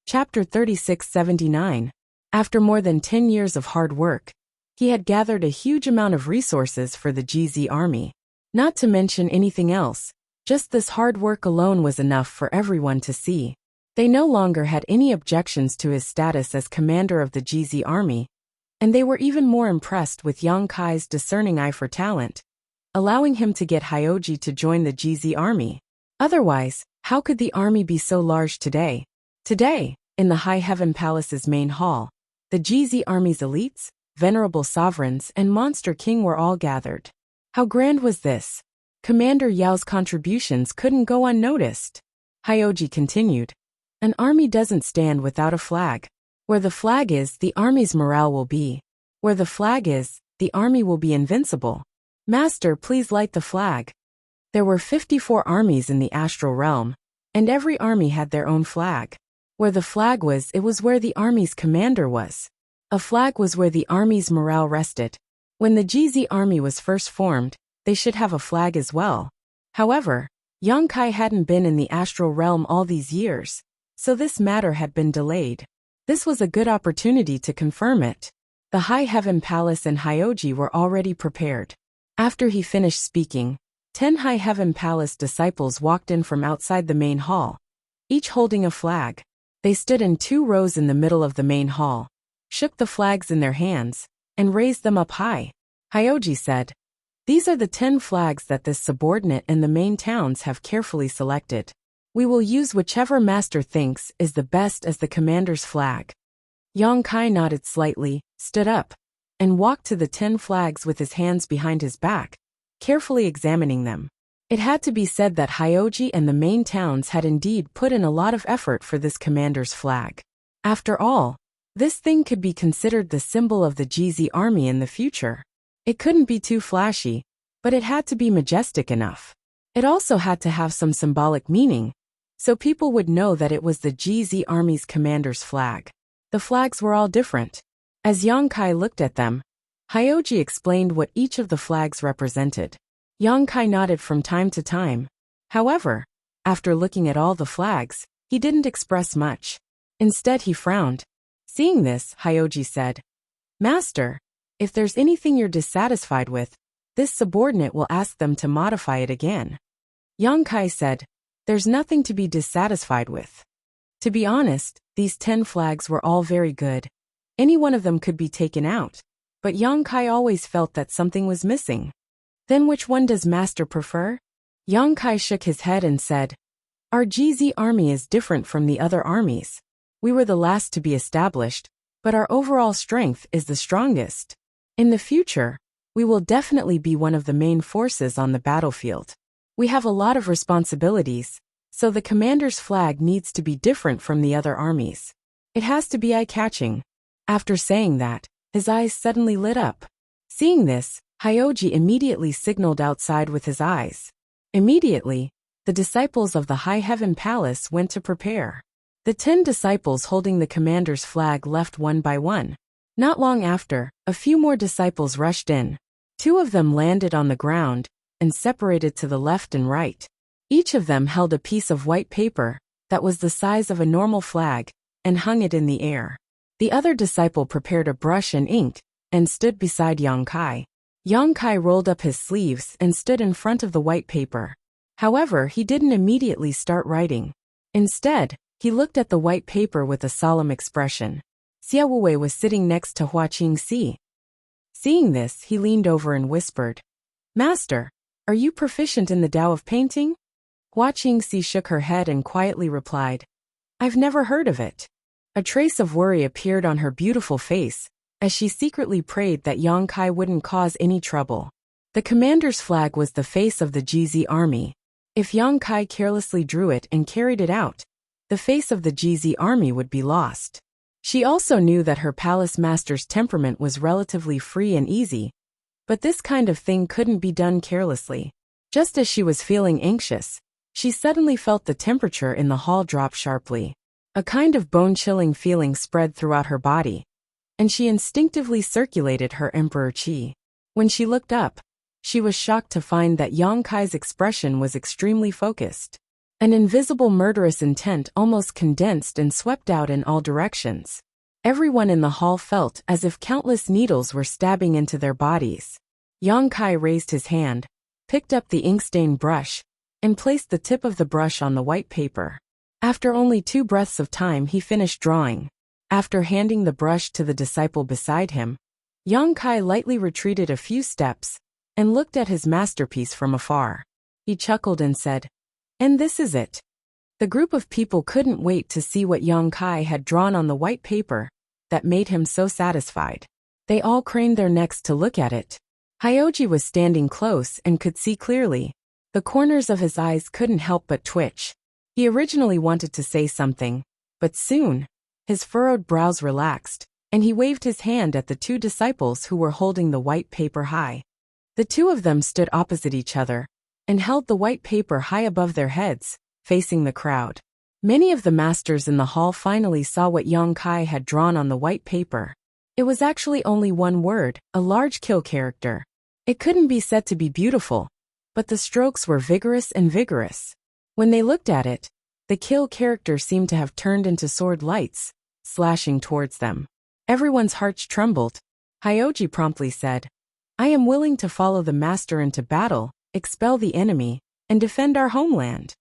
Chapter 3679. After more than 10 years of hard work, he had gathered a huge amount of resources for the GZ army. Not to mention anything else, just this hard work alone was enough for everyone to see. They no longer had any objections to his status as commander of the GZ army, and they were even more impressed with Yang Kai's discerning eye for talent, allowing him to get Hyoji to join the GZ army. Otherwise, how could the army be so large today? Today, in the High Heaven Palace's main hall, the GZ army's elites, venerable sovereigns, and Monster King were all gathered. How grand was this? Commander Yao's contributions couldn't go unnoticed. Hyoji continued. An army doesn't stand without a flag. Where the flag is, the army's morale will be. Where the flag is, the army will be invincible. Master, please light the flag. There were 54 armies in the astral realm, and every army had their own flag. Where the flag was, it was where the army's commander was. A flag was where the army's morale rested. When the GZ army was first formed, they should have a flag as well. However, Yang Kai hadn't been in the astral realm all these years, so this matter had been delayed. This was a good opportunity to confirm it. The High Heaven Palace and Hyoji were already prepared. After he finished speaking, 10 High Heaven Palace disciples walked in from outside the main hall, each holding a flag. They stood in 2 rows in the middle of the main hall, shook the flags in their hands, and raised them up high. Hyoji said, "These are the 10 flags that this subordinate and the main towns have carefully selected. We will use whichever master thinks is the best as the commander's flag." Yang Kai nodded slightly, stood up, and walked to the 10 flags with his hands behind his back, carefully examining them. It had to be said that Hyoji and the main towns had indeed put in a lot of effort for this commander's flag. After all, this thing could be considered the symbol of the GZ army in the future. It couldn't be too flashy, but it had to be majestic enough. It also had to have some symbolic meaning, so people would know that it was the GZ army's commander's flag. The flags were all different. As Yang Kai looked at them, Hyoji explained what each of the flags represented. Yang Kai nodded from time to time. However, after looking at all the flags, he didn't express much. Instead, he frowned. Seeing this, Hyoji said, "Master, if there's anything you're dissatisfied with, this subordinate will ask them to modify it again." Yang Kai said, "There's nothing to be dissatisfied with. To be honest, these 10 flags were all very good. Any one of them could be taken out, but Yang Kai always felt that something was missing." "Then which one does Master prefer?" Yang Kai shook his head and said, "Our GZ army is different from the other armies. We were the last to be established, but our overall strength is the strongest. In the future, we will definitely be one of the main forces on the battlefield. We have a lot of responsibilities, so the commander's flag needs to be different from the other armies. It has to be eye-catching." After saying that, his eyes suddenly lit up. Seeing this, Hyoji immediately signaled outside with his eyes. Immediately, the disciples of the High Heaven Palace went to prepare. The 10 disciples holding the commander's flag left one by one. Not long after, a few more disciples rushed in. 2 of them landed on the ground and separated to the left and right. Each of them held a piece of white paper that was the size of a normal flag and hung it in the air. The other disciple prepared a brush and ink and stood beside Yang Kai. Yang Kai rolled up his sleeves and stood in front of the white paper. However, he didn't immediately start writing. Instead, he looked at the white paper with a solemn expression. Xia Wuwei was sitting next to Hua Qingxi. Seeing this, he leaned over and whispered, "Master, are you proficient in the Tao of painting?" Hua Qingxi shook her head and quietly replied, "I've never heard of it." A trace of worry appeared on her beautiful face, as she secretly prayed that Yang Kai wouldn't cause any trouble. The commander's flag was the face of the GZ army. If Yang Kai carelessly drew it and carried it out, the face of the GZ army would be lost. She also knew that her palace master's temperament was relatively free and easy, but this kind of thing couldn't be done carelessly. Just as she was feeling anxious, she suddenly felt the temperature in the hall drop sharply. A kind of bone-chilling feeling spread throughout her body, and she instinctively circulated her emperor qi. When she looked up, she was shocked to find that Yang Kai's expression was extremely focused. An invisible murderous intent almost condensed and swept out in all directions. Everyone in the hall felt as if countless needles were stabbing into their bodies. Yang Kai raised his hand, picked up the ink-stained brush, and placed the tip of the brush on the white paper. After only 2 breaths of time he finished drawing. After handing the brush to the disciple beside him, Yang Kai lightly retreated a few steps and looked at his masterpiece from afar. He chuckled and said, "And this is it." The group of people couldn't wait to see what Yang Kai had drawn on the white paper that made him so satisfied. They all craned their necks to look at it. Hyoji was standing close and could see clearly. The corners of his eyes couldn't help but twitch. He originally wanted to say something, but soon, his furrowed brows relaxed, and he waved his hand at the 2 disciples who were holding the white paper high. The 2 of them stood opposite each other and held the white paper high above their heads, facing the crowd. Many of the masters in the hall finally saw what Yang Kai had drawn on the white paper. It was actually only one word, a large kill character. It couldn't be said to be beautiful, but the strokes were vigorous and vigorous. When they looked at it, the kill character seemed to have turned into sword lights, slashing towards them. Everyone's hearts trembled. Hyoji promptly said, "I am willing to follow the master into battle, expel the enemy, and defend our homeland."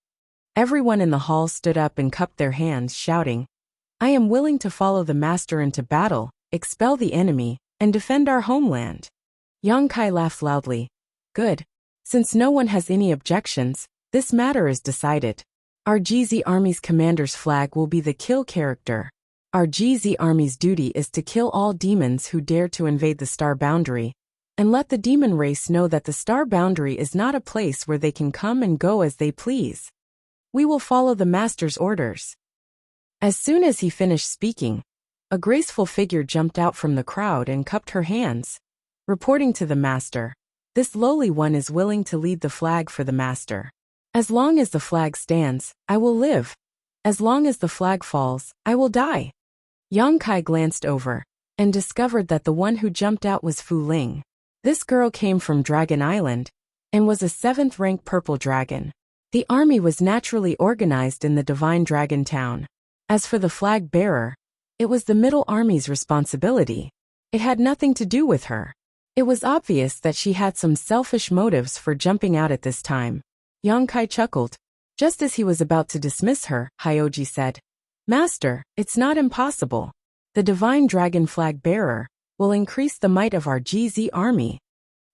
Everyone in the hall stood up and cupped their hands, shouting, "I am willing to follow the master into battle, expel the enemy, and defend our homeland." Yang Kai laughed loudly. "Good. Since no one has any objections, this matter is decided. Our GZ Army's commander's flag will be the kill character. Our GZ Army's duty is to kill all demons who dare to invade the star boundary, and let the demon race know that the star boundary is not a place where they can come and go as they please. We will follow the master's orders." As soon as he finished speaking, a graceful figure jumped out from the crowd and cupped her hands, reporting to the master, "This lowly one is willing to lead the flag for the master. As long as the flag stands, I will live. As long as the flag falls, I will die." Yang Kai glanced over and discovered that the one who jumped out was Fu Ling. This girl came from Dragon Island and was a 7th-rank purple dragon. The army was naturally organized in the Divine Dragon Town. As for the flag bearer, it was the Middle Army's responsibility. It had nothing to do with her. It was obvious that she had some selfish motives for jumping out at this time. Yang Kai chuckled. Just as he was about to dismiss her, Hyoji said, "Master, it's not impossible. The Divine Dragon flag bearer will increase the might of our GZ army."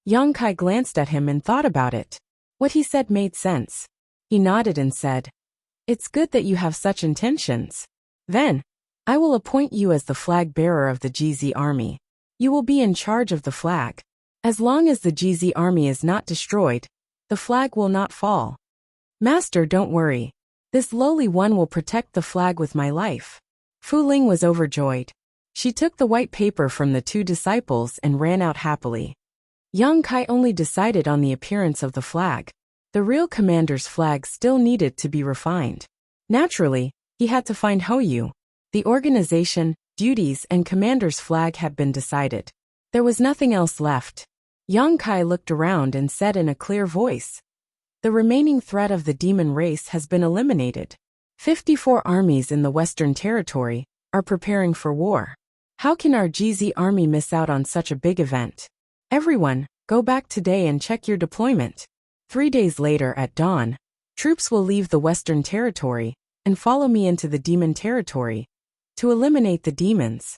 Yang Kai glanced at him and thought about it. What he said made sense. He nodded and said, "It's good that you have such intentions. Then, I will appoint you as the flag bearer of the GZ army. You will be in charge of the flag. As long as the GZ army is not destroyed, the flag will not fall. Master, don't worry. This lowly one will protect the flag with my life." Fu Ling was overjoyed. She took the white paper from the 2 disciples and ran out happily. Yang Kai only decided on the appearance of the flag. The real commander's flag still needed to be refined. Naturally, he had to find Hoyu. The organization, duties, and commander's flag had been decided. There was nothing else left. Yang Kai looked around and said in a clear voice, "The remaining threat of the demon race has been eliminated. 54 armies in the Western Territory are preparing for war. How can our GZ army miss out on such a big event? Everyone, go back today and check your deployment. 3 days later at dawn, troops will leave the Western Territory and follow me into the Demon Territory to eliminate the demons.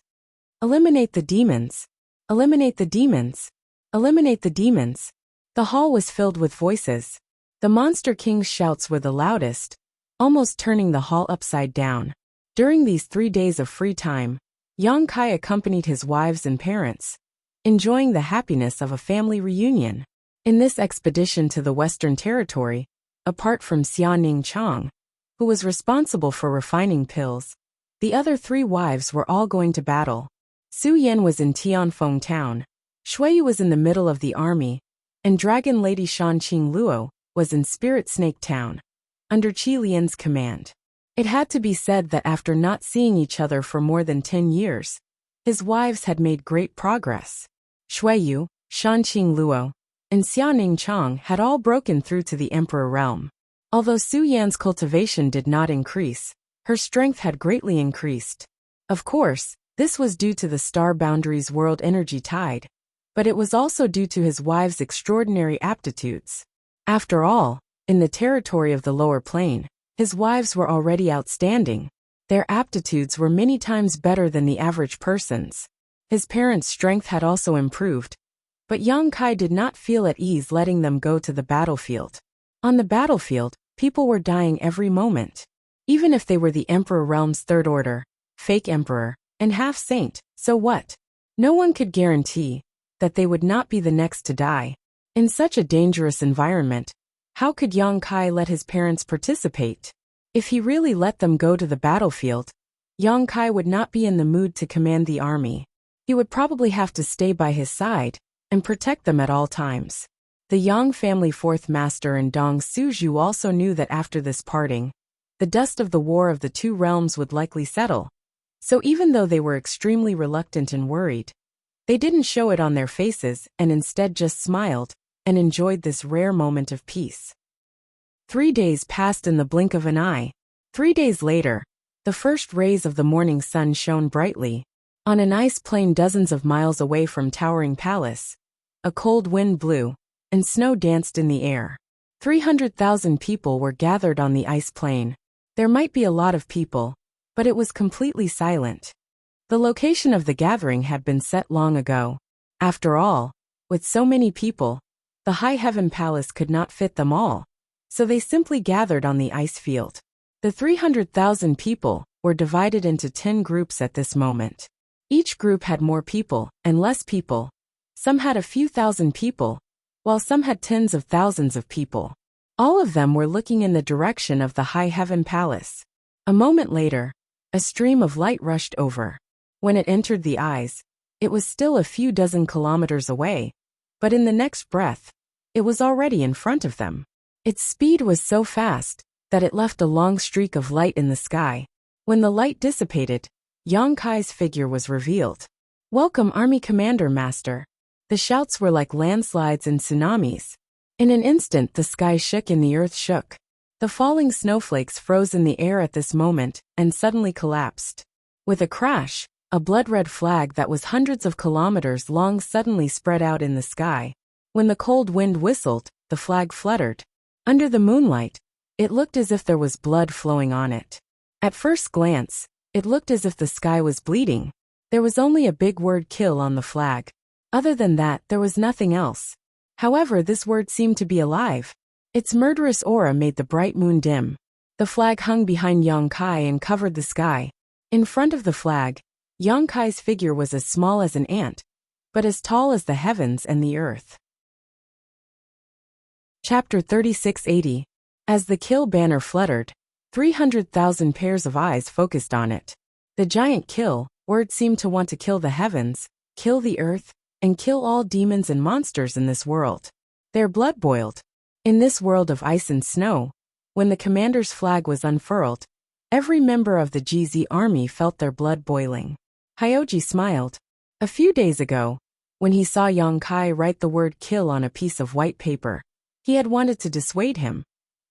Eliminate the demons. Eliminate the demons. Eliminate the demons." The hall was filled with voices. The Monster King's shouts were the loudest, almost turning the hall upside down. During these 3 days of free time, Yang Kai accompanied his wives and parents, enjoying the happiness of a family reunion. In this expedition to the Western Territory, apart from Xianing Chang, who was responsible for refining pills, the other 3 wives were all going to battle. Su Yan was in Tianfeng Town, Shuiyu was in the middle of the army, and Dragon Lady Shanqing Luo was in Spirit Snake Town, under Qi Lian's command. It had to be said that after not seeing each other for more than 10 years, his wives had made great progress. Shuiyu, Shanqing Luo, and Xianing Chang had all broken through to the Emperor realm. Although Su Yan's cultivation did not increase, her strength had greatly increased. Of course, this was due to the star boundaries world energy tide, but it was also due to his wife's extraordinary aptitudes. After all, in the territory of the lower plane, his wives were already outstanding. Their aptitudes were many times better than the average person's. His parents' strength had also improved, but Yang Kai did not feel at ease letting them go to the battlefield. On the battlefield, people were dying every moment. Even if they were the Emperor Realm's third order, fake emperor, and half-saint, so what? No one could guarantee that they would not be the next to die. In such a dangerous environment, how could Yang Kai let his parents participate? If he really let them go to the battlefield, Yang Kai would not be in the mood to command the army. He would probably have to stay by his side and protect them at all times. The Yang family fourth master and Dong Suju also knew that after this parting, the dust of the war of the two realms would likely settle. So even though they were extremely reluctant and worried, they didn't show it on their faces and instead just smiled and enjoyed this rare moment of peace. 3 days passed in the blink of an eye. 3 days later, the first rays of the morning sun shone brightly. On an ice plain dozens of miles away from Towering Palace, a cold wind blew, and snow danced in the air. 300,000 people were gathered on the ice plain. There might be a lot of people, but it was completely silent. The location of the gathering had been set long ago. After all, with so many people, the High Heaven Palace could not fit them all, so they simply gathered on the ice field. The 300,000 people were divided into 10 groups at this moment. Each group had more people and less people. Some had a few thousand people, while some had tens of thousands of people. All of them were looking in the direction of the High Heaven Palace. A moment later, a stream of light rushed over. When it entered the eyes, it was still a few dozen kilometers away, but in the next breath, it was already in front of them. Its speed was so fast that it left a long streak of light in the sky. When the light dissipated, Yang Kai's figure was revealed. "Welcome, Army Commander, Master." The shouts were like landslides and tsunamis. In an instant the sky shook and the earth shook. The falling snowflakes froze in the air at this moment and suddenly collapsed. With a crash, a blood-red flag that was hundreds of kilometers long suddenly spread out in the sky. When the cold wind whistled, the flag fluttered. Under the moonlight, it looked as if there was blood flowing on it. At first glance, it looked as if the sky was bleeding. There was only a big word "kill" on the flag. Other than that, there was nothing else. However, this word seemed to be alive. Its murderous aura made the bright moon dim. The flag hung behind Yang Kai and covered the sky. In front of the flag, Yang Kai's figure was as small as an ant, but as tall as the heavens and the earth. Chapter 3680. As the kill banner fluttered, 300,000 pairs of eyes focused on it. The giant kill word seemed to want to kill the heavens, kill the earth, and kill all demons and monsters in this world. Their blood boiled. In this world of ice and snow, when the commander's flag was unfurled, every member of the GZ army felt their blood boiling. Hyoji smiled. A few days ago, when he saw Yang Kai write the word "kill" on a piece of white paper, he had wanted to dissuade him.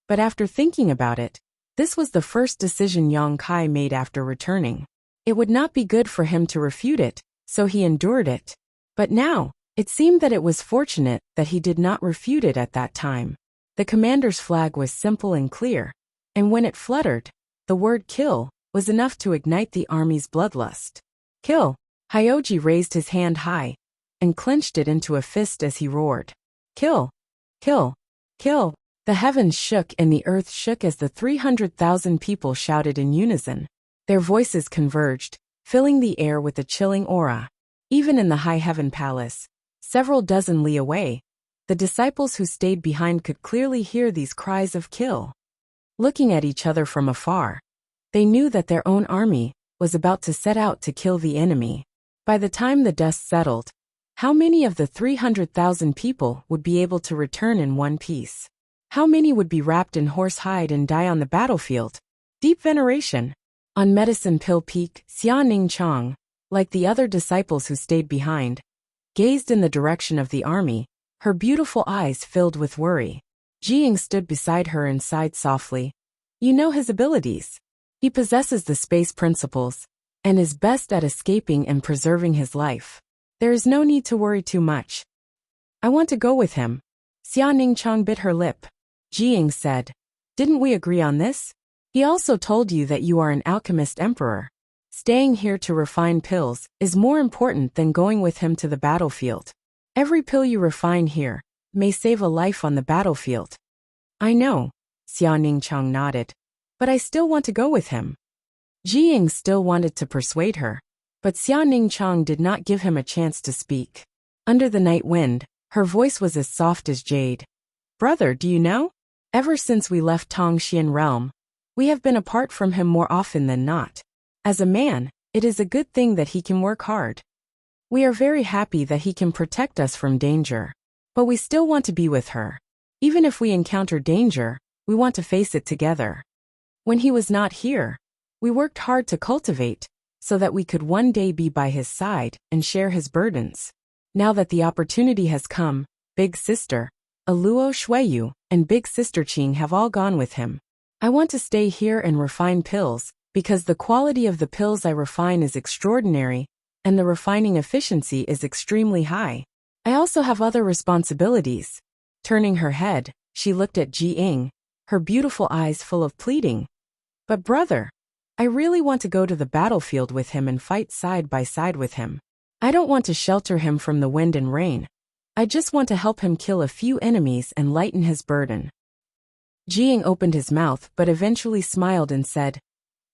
But after thinking about it, this was the first decision Yang Kai made after returning. It would not be good for him to refute it, so he endured it. But now, it seemed that it was fortunate that he did not refute it at that time. The commander's flag was simple and clear, and when it fluttered, the word "kill" was enough to ignite the army's bloodlust. "Kill!" Hyoji raised his hand high and clenched it into a fist as he roared. "Kill! Kill! Kill!" The heavens shook and the earth shook as the 300,000 people shouted in unison. Their voices converged, filling the air with a chilling aura. Even in the High Heaven Palace, several dozen li away, the disciples who stayed behind could clearly hear these cries of "kill." Looking at each other from afar, they knew that their own army was about to set out to kill the enemy. By the time the dust settled, how many of the 300,000 people would be able to return in one piece? How many would be wrapped in horse hide and die on the battlefield? Deep veneration. On Medicine Pill Peak, Xia Ning Chang, like the other disciples who stayed behind, gazed in the direction of the army, her beautiful eyes filled with worry. Jiying stood beside her and sighed softly. You know his abilities. He possesses the space principles, and is best at escaping and preserving his life. There is no need to worry too much. I want to go with him. Xia Ningchang bit her lip. Jiying said, Didn't we agree on this? He also told you that you are an alchemist emperor. Staying here to refine pills is more important than going with him to the battlefield. Every pill you refine here may save a life on the battlefield. I know, Xia Ningchang nodded, but I still want to go with him. Jiying still wanted to persuade her, but Xia Ningchang did not give him a chance to speak. Under the night wind, her voice was as soft as jade. Brother, do you know? Ever since we left Tongxian realm, we have been apart from him more often than not. As a man, it is a good thing that he can work hard. We are very happy that he can protect us from danger, but we still want to be with her. Even if we encounter danger, we want to face it together. When he was not here, we worked hard to cultivate, so that we could one day be by his side and share his burdens. Now that the opportunity has come, Big Sister, Aluo Shuiyu, and Big Sister Qing have all gone with him. I want to stay here and refine pills, because the quality of the pills I refine is extraordinary, and the refining efficiency is extremely high. I also have other responsibilities. Turning her head, she looked at Jiying, her beautiful eyes full of pleading. But brother, I really want to go to the battlefield with him and fight side by side with him. I don't want to shelter him from the wind and rain. I just want to help him kill a few enemies and lighten his burden. Jiying opened his mouth but eventually smiled and said,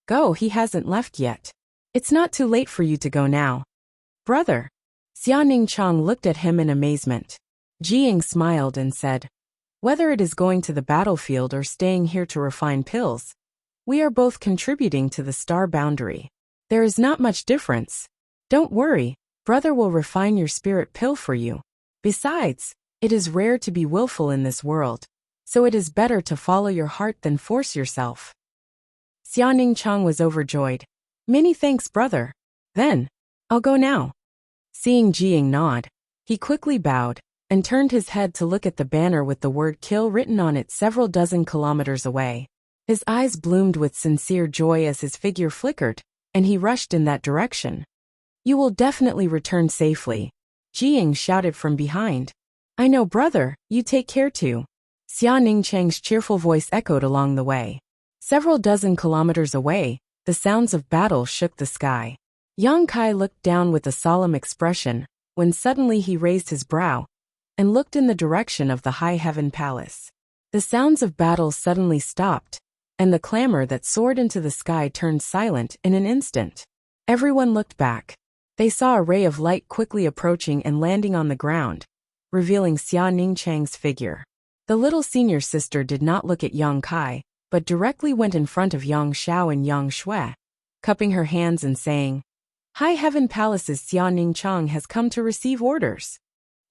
Go, he hasn't left yet. It's not too late for you to go now. Brother. Xia Ningchang looked at him in amazement. Jiying smiled and said, Whether it is going to the battlefield or staying here to refine pills, we are both contributing to the star boundary. There is not much difference. Don't worry, brother will refine your spirit pill for you. Besides, it is rare to be willful in this world, so it is better to follow your heart than force yourself. Xia Ningchang was overjoyed. Many thanks, brother. Then, I'll go now. Seeing Jiying nod, he quickly bowed and turned his head to look at the banner with the word kill written on it several dozen kilometers away. His eyes bloomed with sincere joy as his figure flickered, and he rushed in that direction. You will definitely return safely, Jiying shouted from behind. I know, brother, you take care too. Xia Ningchang's cheerful voice echoed along the way. Several dozen kilometers away, the sounds of battle shook the sky. Yang Kai looked down with a solemn expression, when suddenly he raised his brow and looked in the direction of the high heaven palace. The sounds of battle suddenly stopped, and the clamor that soared into the sky turned silent in an instant. Everyone looked back. They saw a ray of light quickly approaching and landing on the ground, revealing Xia Ningchang's figure. The little senior sister did not look at Yang Kai, but directly went in front of Yang Xiao and Yang Shui, cupping her hands and saying, High Heaven Palace's Xia Ningchang has come to receive orders.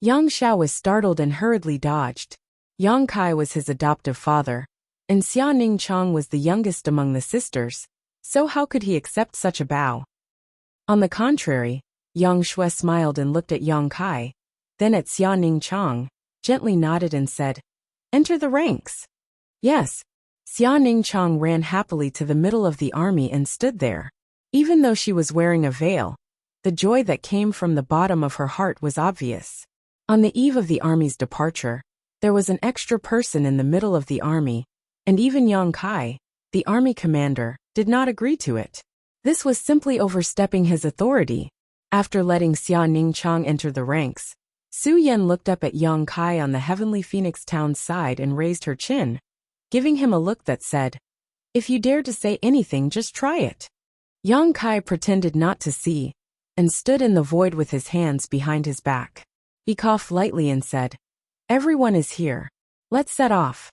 Yang Xiao was startled and hurriedly dodged. Yang Kai was his adoptive father, and Xia Ningchang was the youngest among the sisters, so how could he accept such a bow? On the contrary, Yang Shui smiled and looked at Yang Kai, then at Xia Ningchang, gently nodded and said, Enter the ranks. Yes. Xia Ningchang ran happily to the middle of the army and stood there. Even though she was wearing a veil, the joy that came from the bottom of her heart was obvious. On the eve of the army's departure, there was an extra person in the middle of the army, and even Yang Kai, the army commander, did not agree to it. This was simply overstepping his authority. After letting Xia Ningchang enter the ranks, Su Yan looked up at Yang Kai on the heavenly phoenix town's side and raised her chin, giving him a look that said, If you dare to say anything, just try it. Yang Kai pretended not to see, and stood in the void with his hands behind his back. He coughed lightly and said, Everyone is here. Let's set off.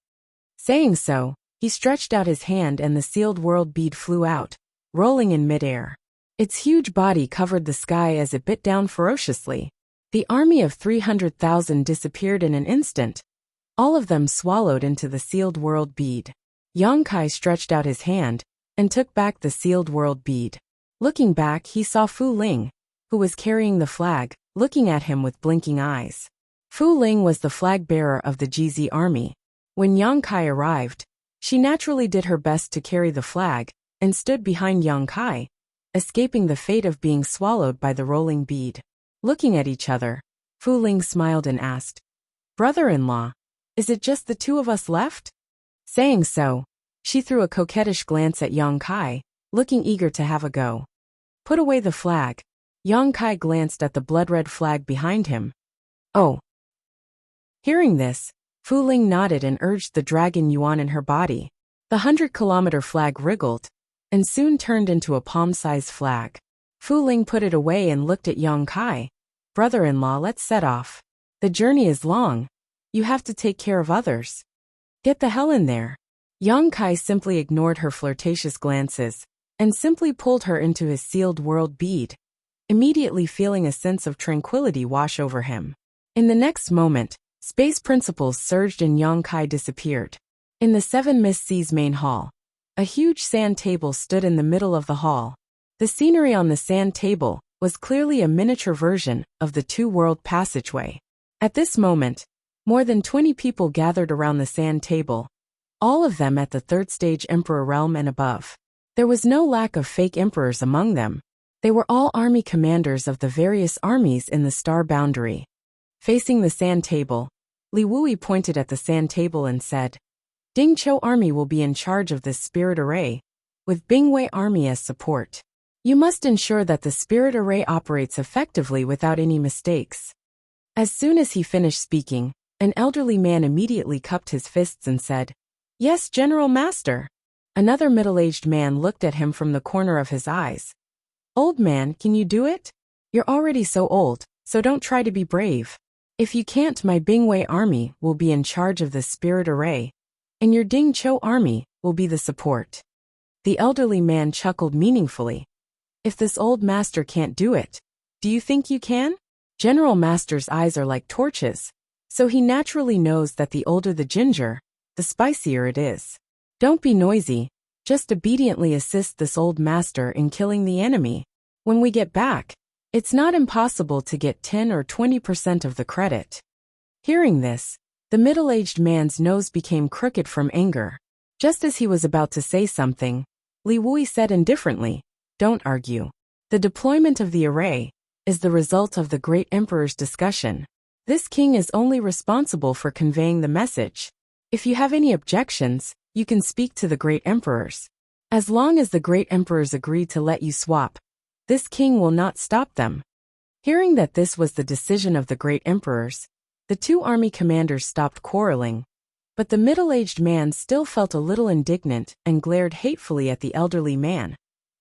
Saying so, he stretched out his hand and the sealed world bead flew out, rolling in midair. Its huge body covered the sky as it bit down ferociously. The army of 300,000 disappeared in an instant, all of them swallowed into the sealed world bead. Yang Kai stretched out his hand and took back the sealed world bead. Looking back, he saw Fu Ling, who was carrying the flag, looking at him with blinking eyes. Fu Ling was the flag bearer of the GZ army, When Yang Kai arrived, she naturally did her best to carry the flag and stood behind Yang Kai, escaping the fate of being swallowed by the rolling bead. Looking at each other, Fu Ling smiled and asked, "Brother-in-law, is it just the two of us left?" Saying so, she threw a coquettish glance at Yang Kai, looking eager to have a go. "Put away the flag." Yang Kai glanced at the blood-red flag behind him. "Oh." Hearing this, Fu Ling nodded and urged the dragon yuan in her body. The 100-kilometer flag wriggled, and soon turned into a palm-sized flag. Fu Ling put it away and looked at Yang Kai. "Brother-in-law, let's set off. The journey is long. You have to take care of others. Get the hell in there." Yang Kai simply ignored her flirtatious glances, and simply pulled her into his sealed world bead, immediately feeling a sense of tranquility wash over him. In the next moment, space principles surged and Yang Kai disappeared. In the Seven Mist Seas main hall, a huge sand table stood in the middle of the hall. The scenery on the sand table was clearly a miniature version of the two-world passageway. At this moment, more than 20 people gathered around the sand table, all of them at the third stage Emperor realm and above. There was no lack of fake emperors among them. They were all army commanders of the various armies in the star boundary. Facing the sand table, Li Wui pointed at the sand table and said, "Ding Chou army will be in charge of this spirit array, with Bingwei army as support. You must ensure that the spirit array operates effectively without any mistakes." As soon as he finished speaking, an elderly man immediately cupped his fists and said, "Yes, General Master." Another middle-aged man looked at him from the corner of his eyes. "Old man, can you do it? You're already so old, so don't try to be brave. If you can't, my Bingwei army will be in charge of the spirit array, and your Ding Chou army will be the support." The elderly man chuckled meaningfully. "If this old master can't do it, do you think you can?" General Master's eyes are like torches, so he naturally knows that the older the ginger, the spicier it is. Don't be noisy, just obediently assist this old master in killing the enemy. When we get back, it's not impossible to get 10 or 20% of the credit. Hearing this, the middle-aged man's nose became crooked from anger. Just as he was about to say something, Li Wui said indifferently, "Don't argue. The deployment of the array is the result of the great emperor's discussion. This king is only responsible for conveying the message. If you have any objections, you can speak to the great emperors. As long as the great emperors agree to let you swap, this king will not stop them." Hearing that this was the decision of the great emperors, the two army commanders stopped quarreling, but the middle-aged man still felt a little indignant and glared hatefully at the elderly man,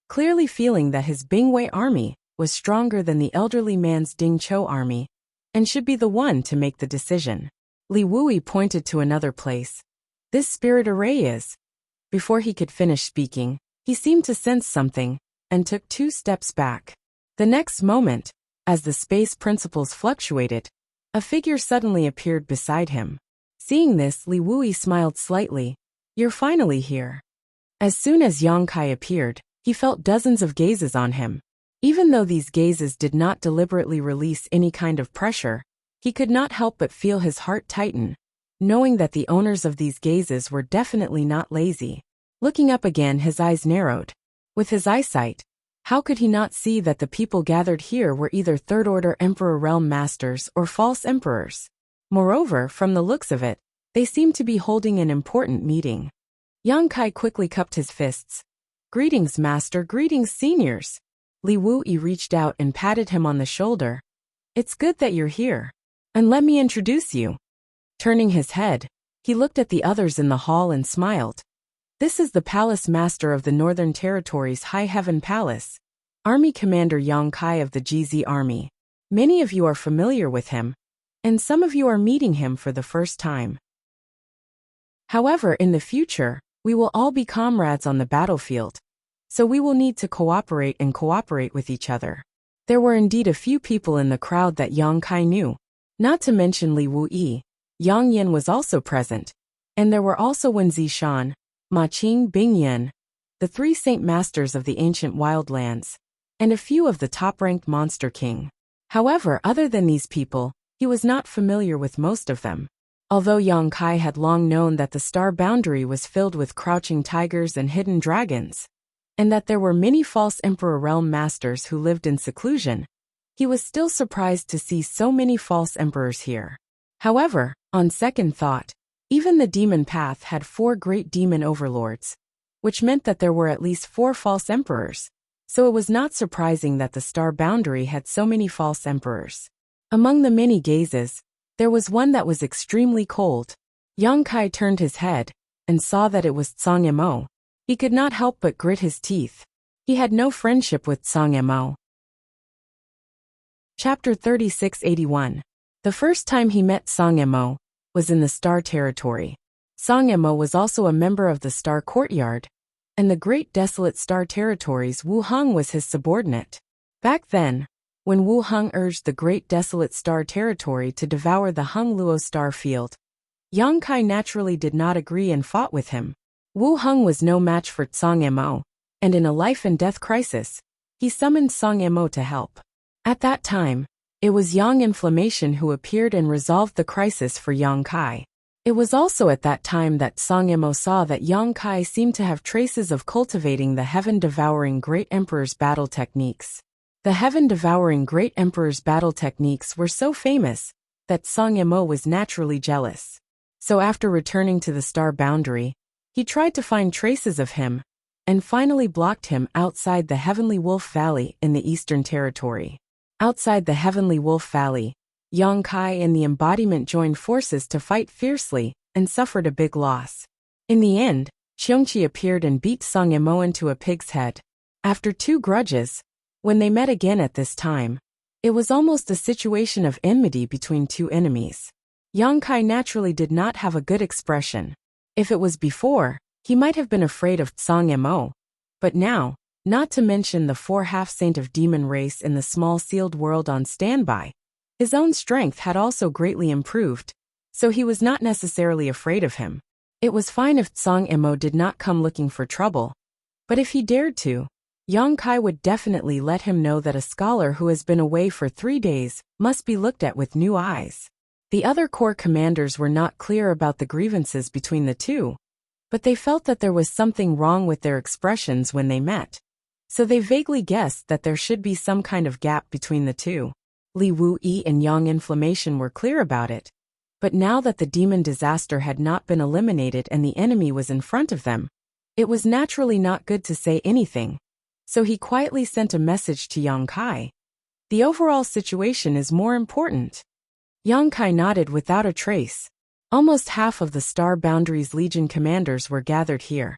clearly feeling that his Bingwei army was stronger than the elderly man's Ding Chou army, and should be the one to make the decision. Li Wui pointed to another place. "This spirit array is..." Before he could finish speaking, he seemed to sense something, and took 2 steps back. The next moment, as the space principles fluctuated, a figure suddenly appeared beside him. Seeing this, Li Wui smiled slightly. "You're finally here." As soon as Yang Kai appeared, he felt dozens of gazes on him. Even though these gazes did not deliberately release any kind of pressure, he could not help but feel his heart tighten, knowing that the owners of these gazes were definitely not lazy. Looking up again, his eyes narrowed. With his eyesight, how could he not see that the people gathered here were either third-order Emperor realm masters or false emperors? Moreover, from the looks of it, they seemed to be holding an important meeting. Yang Kai quickly cupped his fists. "Greetings, master, greetings, seniors." Li Wui reached out and patted him on the shoulder. "It's good that you're here. And let me introduce you." Turning his head, he looked at the others in the hall and smiled. "This is the Palace Master of the Northern Territories High Heaven Palace, Army Commander Yang Kai of the GZ Army. Many of you are familiar with him, and some of you are meeting him for the first time. However, in the future, we will all be comrades on the battlefield, so we will need to cooperate with each other." There were indeed a few people in the crowd that Yang Kai knew, not to mention Li Wui. Yang Yin was also present, and there were also Wen Zishan, Ma Qing, Bing Yin, the 3 Saint Masters of the ancient wildlands, and a few of the top-ranked Monster King. However, other than these people, he was not familiar with most of them. Although Yang Kai had long known that the star boundary was filled with crouching tigers and hidden dragons, and that there were many false Emperor realm masters who lived in seclusion, he was still surprised to see so many false emperors here. However, on second thought, even the demon path had 4 great demon overlords, which meant that there were at least 4 false emperors, so it was not surprising that the star boundary had so many false emperors. Among the many gazes, there was one that was extremely cold. Yang Kai turned his head and saw that it was Tsang Emo. He could not help but grit his teeth. He had no friendship with Tsang Emo. Chapter 3681. The first time he met Tsang Emo was in the Star Territory. Tsang Emo was also a member of the Star Courtyard, and the Great Desolate Star Territories Wu Heng was his subordinate. Back then, when Wu Heng urged the Great Desolate Star Territory to devour the Heng Luo star field, Yang Kai naturally did not agree and fought with him. Wu Heng was no match for Tsang Emo, and in a life-and-death crisis, he summoned Tsang Emo to help. At that time, it was Yang Inflammation who appeared and resolved the crisis for Yang Kai. It was also at that time that Tsang Emo saw that Yang Kai seemed to have traces of cultivating the heaven-devouring Great Emperor's battle techniques. The heaven-devouring Great Emperor's battle techniques were so famous that Tsang Emo was naturally jealous. So after returning to the star boundary, he tried to find traces of him, and finally blocked him outside the Heavenly Wolf Valley in the Eastern Territory. Outside the Heavenly Wolf Valley, Yang Kai and the embodiment joined forces to fight fiercely and suffered a big loss. In the end, Xiongqi appeared and beat Tsang Emo into a pig's head. After 2 grudges, when they met again at this time, it was almost a situation of enmity between 2 enemies. Yang Kai naturally did not have a good expression. If it was before, he might have been afraid of Tsang Emo, but now, not to mention the 4 half-saint of demon race in the small sealed world on standby, his own strength had also greatly improved, so he was not necessarily afraid of him. It was fine if Tsang Emo did not come looking for trouble, but if he dared to, Yang Kai would definitely let him know that a scholar who has been away for 3 days must be looked at with new eyes. The other corps commanders were not clear about the grievances between the 2, but they felt that there was something wrong with their expressions when they met, so they vaguely guessed that there should be some kind of gap between the 2. Li Wuyi and Yang Inflammation were clear about it, but now that the demon disaster had not been eliminated and the enemy was in front of them, it was naturally not good to say anything, so he quietly sent a message to Yang Kai. The overall situation is more important. Yang Kai nodded without a trace. Almost half of the Star Boundaries Legion commanders were gathered here,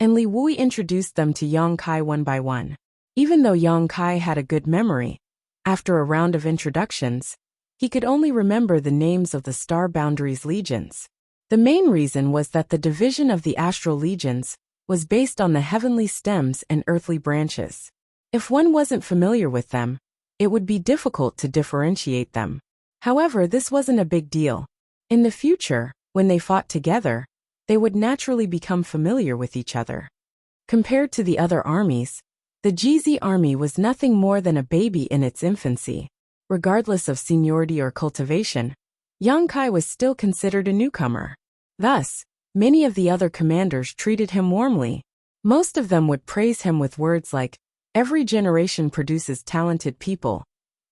and Li Wui introduced them to Yang Kai one by one. Even though Yang Kai had a good memory, after a round of introductions, he could only remember the names of the Star Boundaries Legions. The main reason was that the division of the Astral Legions was based on the heavenly stems and earthly branches. If one wasn't familiar with them, it would be difficult to differentiate them. However, this wasn't a big deal. In the future, when they fought together, they would naturally become familiar with each other. Compared to the other armies, the GZ army was nothing more than a baby in its infancy. Regardless of seniority or cultivation, Yang Kai was still considered a newcomer. Thus, many of the other commanders treated him warmly. Most of them would praise him with words like, "Every generation produces talented people,"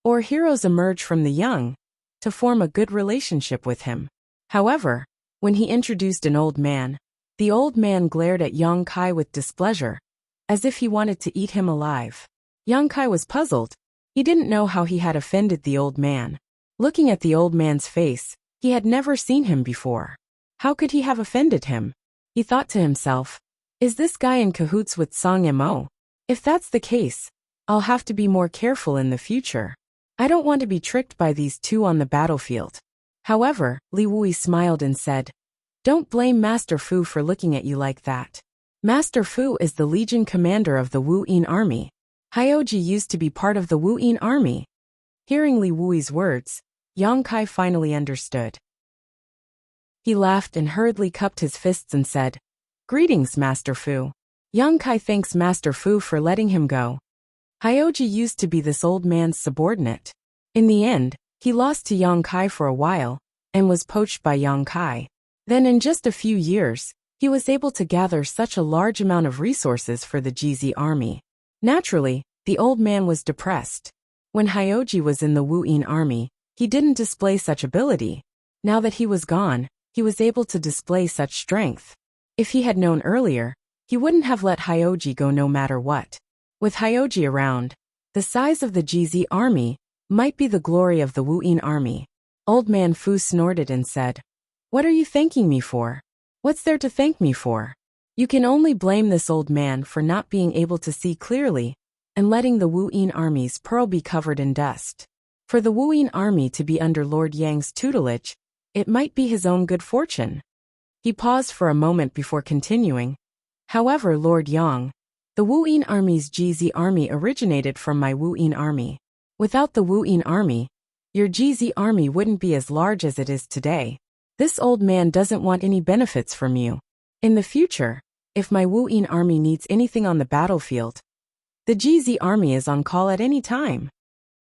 or "Heroes emerge from the young," to form a good relationship with him. However, when he introduced an old man, the old man glared at Yang Kai with displeasure, as if he wanted to eat him alive. Yang Kai was puzzled. He didn't know how he had offended the old man. Looking at the old man's face, he had never seen him before. How could he have offended him? He thought to himself, is this guy in cahoots with Tsang Emo? If that's the case, I'll have to be more careful in the future. I don't want to be tricked by these 2 on the battlefield. However, Li Wui smiled and said, "Don't blame Master Fu for looking at you like that. Master Fu is the Legion commander of the Wu Yin army. Hyoji used to be part of the Wu Yin army." Hearing Li Wui's words, Yang Kai finally understood. He laughed and hurriedly cupped his fists and said, "Greetings, Master Fu." Yang Kai thanks Master Fu for letting him go. Hyoji used to be this old man's subordinate. In the end, he lost to Yang Kai for a while, and was poached by Yang Kai. Then in just a few years, he was able to gather such a large amount of resources for the GZ army. Naturally, the old man was depressed. When Hyoji was in the Wuyin army, he didn't display such ability. Now that he was gone, he was able to display such strength. If he had known earlier, he wouldn't have let Hyoji go no matter what. With Hyoji around, the size of the GZ army might be the glory of the Wuyin army. Old man Fu snorted and said, "What are you thanking me for? What's there to thank me for?" You can only blame this old man for not being able to see clearly and letting the Wuyin army's pearl be covered in dust. For the Wuyin army to be under Lord Yang's tutelage, it might be his own good fortune. He paused for a moment before continuing. However, Lord Yang, the Wuyin army's GZ army originated from my Wuyin army. Without the Wuyin army, your GZ army wouldn't be as large as it is today. This old man doesn't want any benefits from you. In the future, if my Wuyin army needs anything on the battlefield, the GZ army is on call at any time.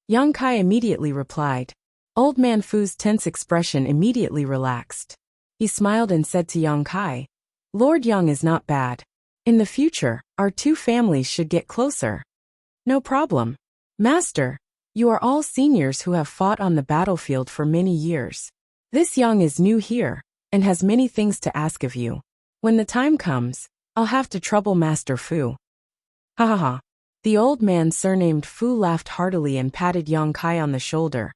Yang Kai immediately replied. Old man Fu's tense expression immediately relaxed. He smiled and said to Yang Kai, "Lord Yang is not bad. In the future, our two families should get closer." "No problem. Master, you are all seniors who have fought on the battlefield for many years. This Yang is new here, and has many things to ask of you. When the time comes, I'll have to trouble Master Fu." Ha ha ha. The old man surnamed Fu laughed heartily and patted Yang Kai on the shoulder.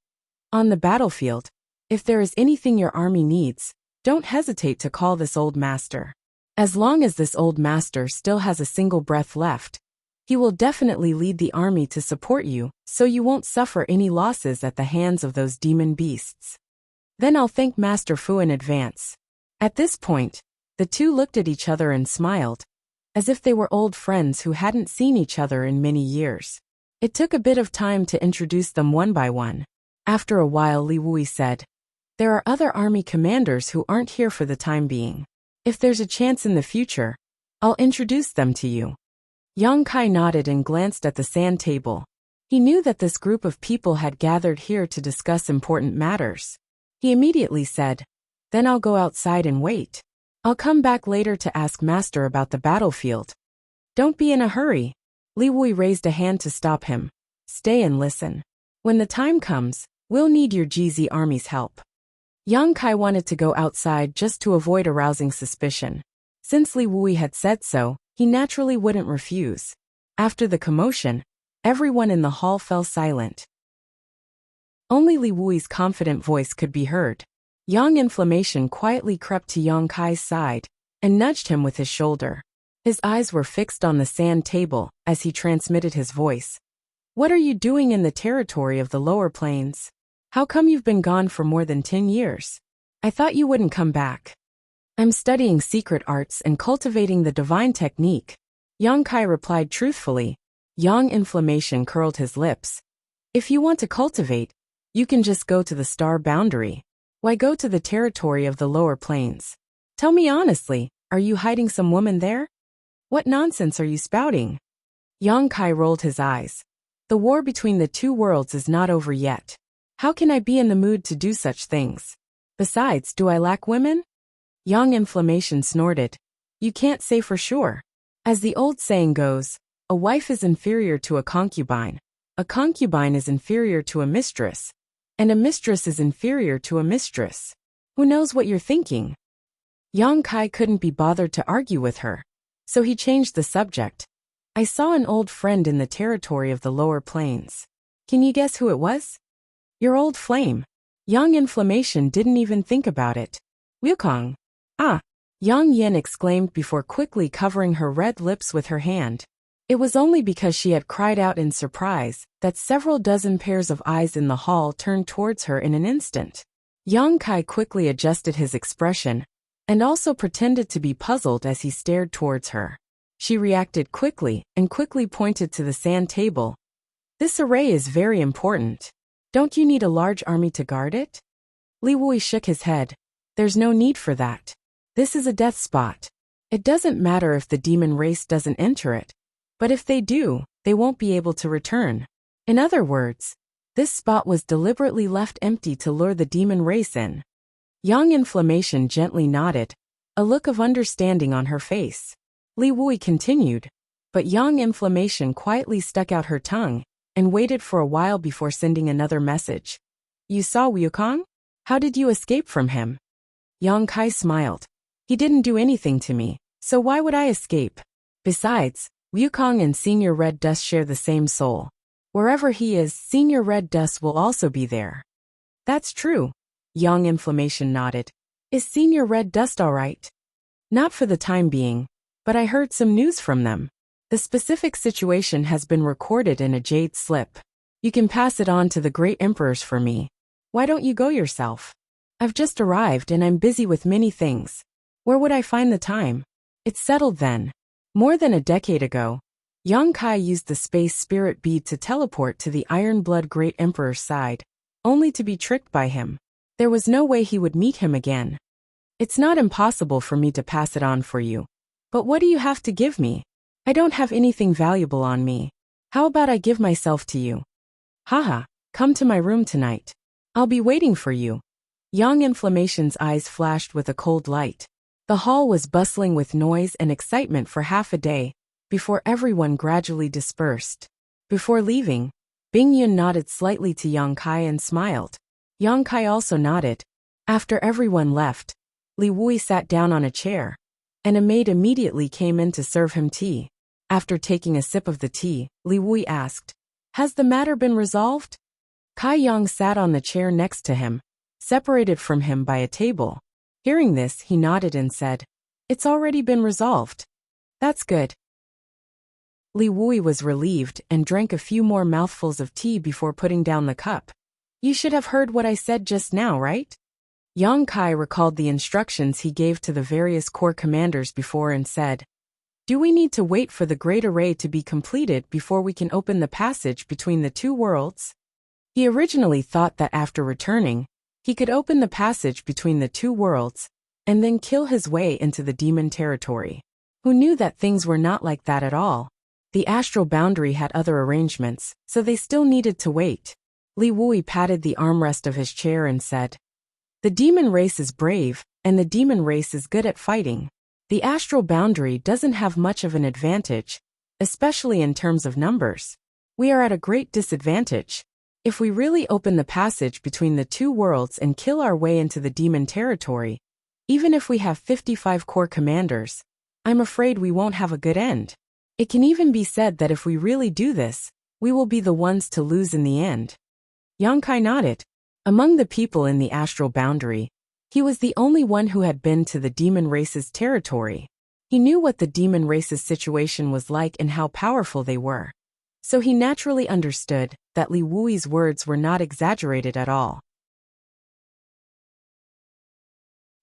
On the battlefield, if there is anything your army needs, don't hesitate to call this old master. As long as this old master still has a single breath left, he will definitely lead the army to support you, so you won't suffer any losses at the hands of those demon beasts. Then I'll thank Master Fu in advance. At this point, the two looked at each other and smiled, as if they were old friends who hadn't seen each other in many years. It took a bit of time to introduce them one by one. After a while, Li Wui said, "There are other army commanders who aren't here for the time being. If there's a chance in the future, I'll introduce them to you." Yang Kai nodded and glanced at the sand table. He knew that this group of people had gathered here to discuss important matters. He immediately said, "Then I'll go outside and wait. I'll come back later to ask Master about the battlefield." "Don't be in a hurry." Li Wui raised a hand to stop him. "Stay and listen. When the time comes, we'll need your GZ army's help." Yang Kai wanted to go outside just to avoid arousing suspicion. Since Li Wui had said so, he naturally wouldn't refuse. After the commotion, everyone in the hall fell silent. Only Li Wui's confident voice could be heard. Yang Inflammation quietly crept to Yang Kai's side and nudged him with his shoulder. His eyes were fixed on the sand table as he transmitted his voice. "What are you doing in the territory of the lower plains? How come you've been gone for more than 10 years? I thought you wouldn't come back." "I'm studying secret arts and cultivating the divine technique," Yang Kai replied truthfully. Yang Inflammation curled his lips. "If you want to cultivate, you can just go to the star boundary. Why go to the territory of the lower plains? Tell me honestly, are you hiding some woman there? What nonsense are you spouting?" Yang Kai rolled his eyes. "The war between the two worlds is not over yet. How can I be in the mood to do such things? Besides, do I lack women?" Yang Inflammation snorted. "You can't say for sure. As the old saying goes, a wife is inferior to a concubine is inferior to a mistress, and a mistress is inferior to a mistress. Who knows what you're thinking?" Yang Kai couldn't be bothered to argue with her, so he changed the subject. "I saw an old friend in the territory of the lower plains. Can you guess who it was?" "Your old flame." Yang Inflammation didn't even think about it. "Wukong." "Ah!" Yang Yin exclaimed before quickly covering her red lips with her hand. It was only because she had cried out in surprise that several dozen pairs of eyes in the hall turned towards her in an instant. Yang Kai quickly adjusted his expression and also pretended to be puzzled as he stared towards her. She reacted quickly and quickly pointed to the sand table. "This array is very important. Don't you need a large army to guard it?" Li Wui shook his head. "There's no need for that. This is a death spot. It doesn't matter if the demon race doesn't enter it, but if they do, they won't be able to return. In other words, this spot was deliberately left empty to lure the demon race in." Yang Inflammation gently nodded, a look of understanding on her face. Li Wui continued, but Yang Inflammation quietly stuck out her tongue and waited for a while before sending another message. You saw Wukong? How did you escape from him? Yang Kai smiled. He didn't do anything to me, so why would I escape? Besides, Wukong and Senior Red Dust share the same soul. Wherever he is, Senior Red Dust will also be there. That's true. Yang Inflammation nodded. Is Senior Red Dust all right? Not for the time being, but I heard some news from them. The specific situation has been recorded in a jade slip. You can pass it on to the Great Emperors for me. Why don't you go yourself? I've just arrived and I'm busy with many things. Where would I find the time? It's settled then. More than a decade ago, Yang Kai used the space spirit bead to teleport to the Iron Blood Great Emperor's side, only to be tricked by him. There was no way he would meet him again. It's not impossible for me to pass it on for you. But what do you have to give me? I don't have anything valuable on me. How about I give myself to you? Haha, come to my room tonight. I'll be waiting for you. Yang Inflammation's eyes flashed with a cold light. The hall was bustling with noise and excitement for half a day, before everyone gradually dispersed. Before leaving, Bing Yun nodded slightly to Yang Kai and smiled. Yang Kai also nodded. After everyone left, Li Wui sat down on a chair, and a maid immediately came in to serve him tea. After taking a sip of the tea, Li Wui asked, "Has the matter been resolved?" Kai Yang sat on the chair next to him, separated from him by a table. Hearing this, he nodded and said, "It's already been resolved." "That's good." Li Wui was relieved and drank a few more mouthfuls of tea before putting down the cup. "You should have heard what I said just now, right?" Yang Kai recalled the instructions he gave to the various corps commanders before and said, "Do we need to wait for the Great Array to be completed before we can open the passage between the two worlds?" He originally thought that after returning, he could open the passage between the two worlds and then kill his way into the demon territory. Who knew that things were not like that at all? The astral boundary had other arrangements, so they still needed to wait. Li Wui patted the armrest of his chair and said, "The demon race is brave, and the demon race is good at fighting. The astral boundary doesn't have much of an advantage, especially in terms of numbers. We are at a great disadvantage. If we really open the passage between the two worlds and kill our way into the demon territory, even if we have 55 corps commanders, I'm afraid we won't have a good end. It can even be said that if we really do this, we will be the ones to lose in the end." Yang Kai nodded. Among the people in the astral boundary, he was the only one who had been to the demon race's territory. He knew what the demon race's situation was like and how powerful they were. So he naturally understood that Li Wui's words were not exaggerated at all.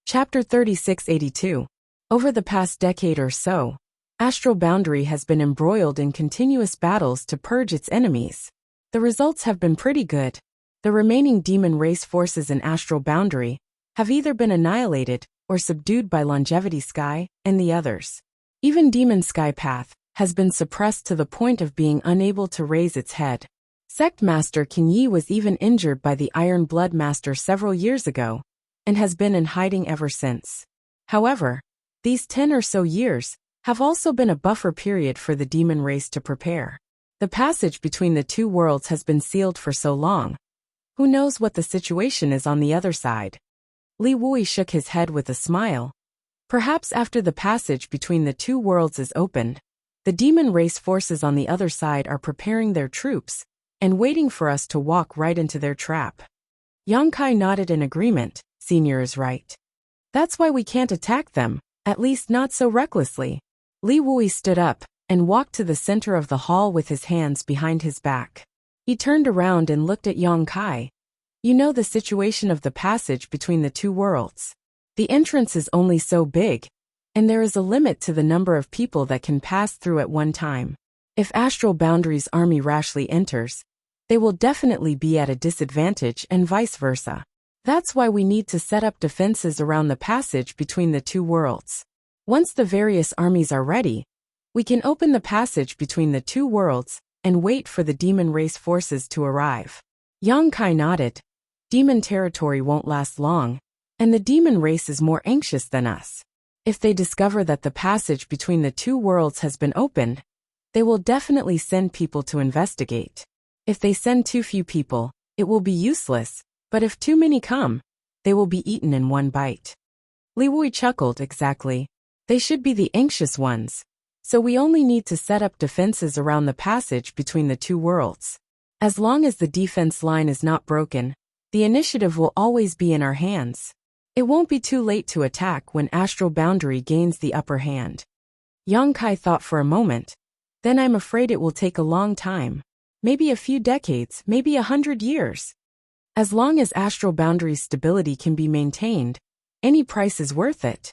Chapter 3682. Over the past decade or so, Astral Boundary has been embroiled in continuous battles to purge its enemies. The results have been pretty good. The remaining demon race forces in Astral Boundary have either been annihilated or subdued by Longevity Sky and the others. Even Demon Sky Path has been suppressed to the point of being unable to raise its head. Sect Master Qin Yi was even injured by the Iron Blood Master several years ago, and has been in hiding ever since. However, these 10 or so years have also been a buffer period for the demon race to prepare. The passage between the two worlds has been sealed for so long. Who knows what the situation is on the other side? Li Wui shook his head with a smile. Perhaps after the passage between the two worlds is opened, the demon race forces on the other side are preparing their troops and waiting for us to walk right into their trap. Yang Kai nodded in agreement. Senior is right. That's why we can't attack them, at least not so recklessly. Li Wui stood up and walked to the center of the hall with his hands behind his back. He turned around and looked at Yang Kai. You know the situation of the passage between the two worlds. The entrance is only so big, and there is a limit to the number of people that can pass through at one time. If Astral Boundary's army rashly enters, they will definitely be at a disadvantage and vice versa. That's why we need to set up defenses around the passage between the two worlds. Once the various armies are ready, we can open the passage between the two worlds and wait for the demon race forces to arrive. Yang Kai nodded. Demon territory won't last long, and the demon race is more anxious than us. If they discover that the passage between the two worlds has been opened, they will definitely send people to investigate. If they send too few people, it will be useless, but if too many come, they will be eaten in one bite. Li Wui chuckled. Exactly. They should be the anxious ones. So we only need to set up defenses around the passage between the two worlds. As long as the defense line is not broken, the initiative will always be in our hands. It won't be too late to attack when astral boundary gains the upper hand. Yang Kai thought for a moment. Then I'm afraid it will take a long time. Maybe a few decades, maybe 100 years. As long as astral boundary's stability can be maintained, any price is worth it.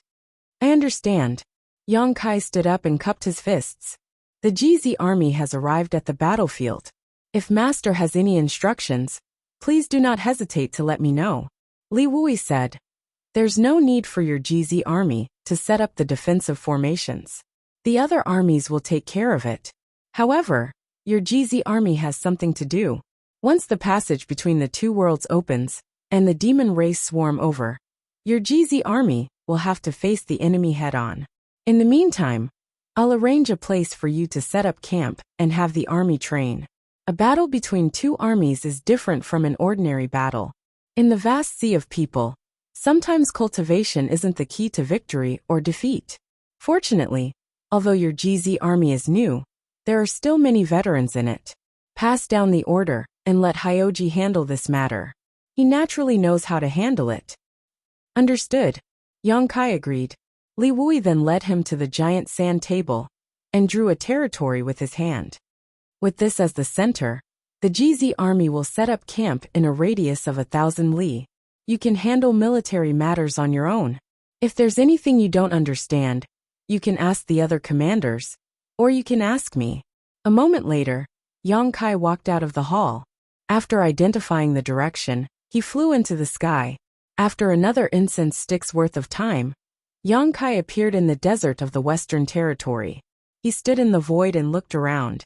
I understand. Yang Kai stood up and cupped his fists. The GZ army has arrived at the battlefield. If Master has any instructions, please do not hesitate to let me know. Li Wui said. There's no need for your GZ army to set up the defensive formations. The other armies will take care of it. However, your GZ army has something to do. Once the passage between the two worlds opens, and the demon race swarm over, your GZ army will have to face the enemy head-on. In the meantime, I'll arrange a place for you to set up camp and have the army train. A battle between two armies is different from an ordinary battle. In the vast sea of people, sometimes cultivation isn't the key to victory or defeat. Fortunately, although your GZ army is new, there are still many veterans in it. Pass down the order and let Hyoji handle this matter. He naturally knows how to handle it. Understood. Yang Kai agreed. Li Wui then led him to the giant sand table and drew a territory with his hand. With this as the center, the GZ army will set up camp in a radius of 1,000 li. You can handle military matters on your own. If there's anything you don't understand, you can ask the other commanders, or you can ask me. A moment later, Yang Kai walked out of the hall. After identifying the direction, he flew into the sky. After another incense stick's worth of time, Yang Kai appeared in the desert of the Western Territory. He stood in the void and looked around.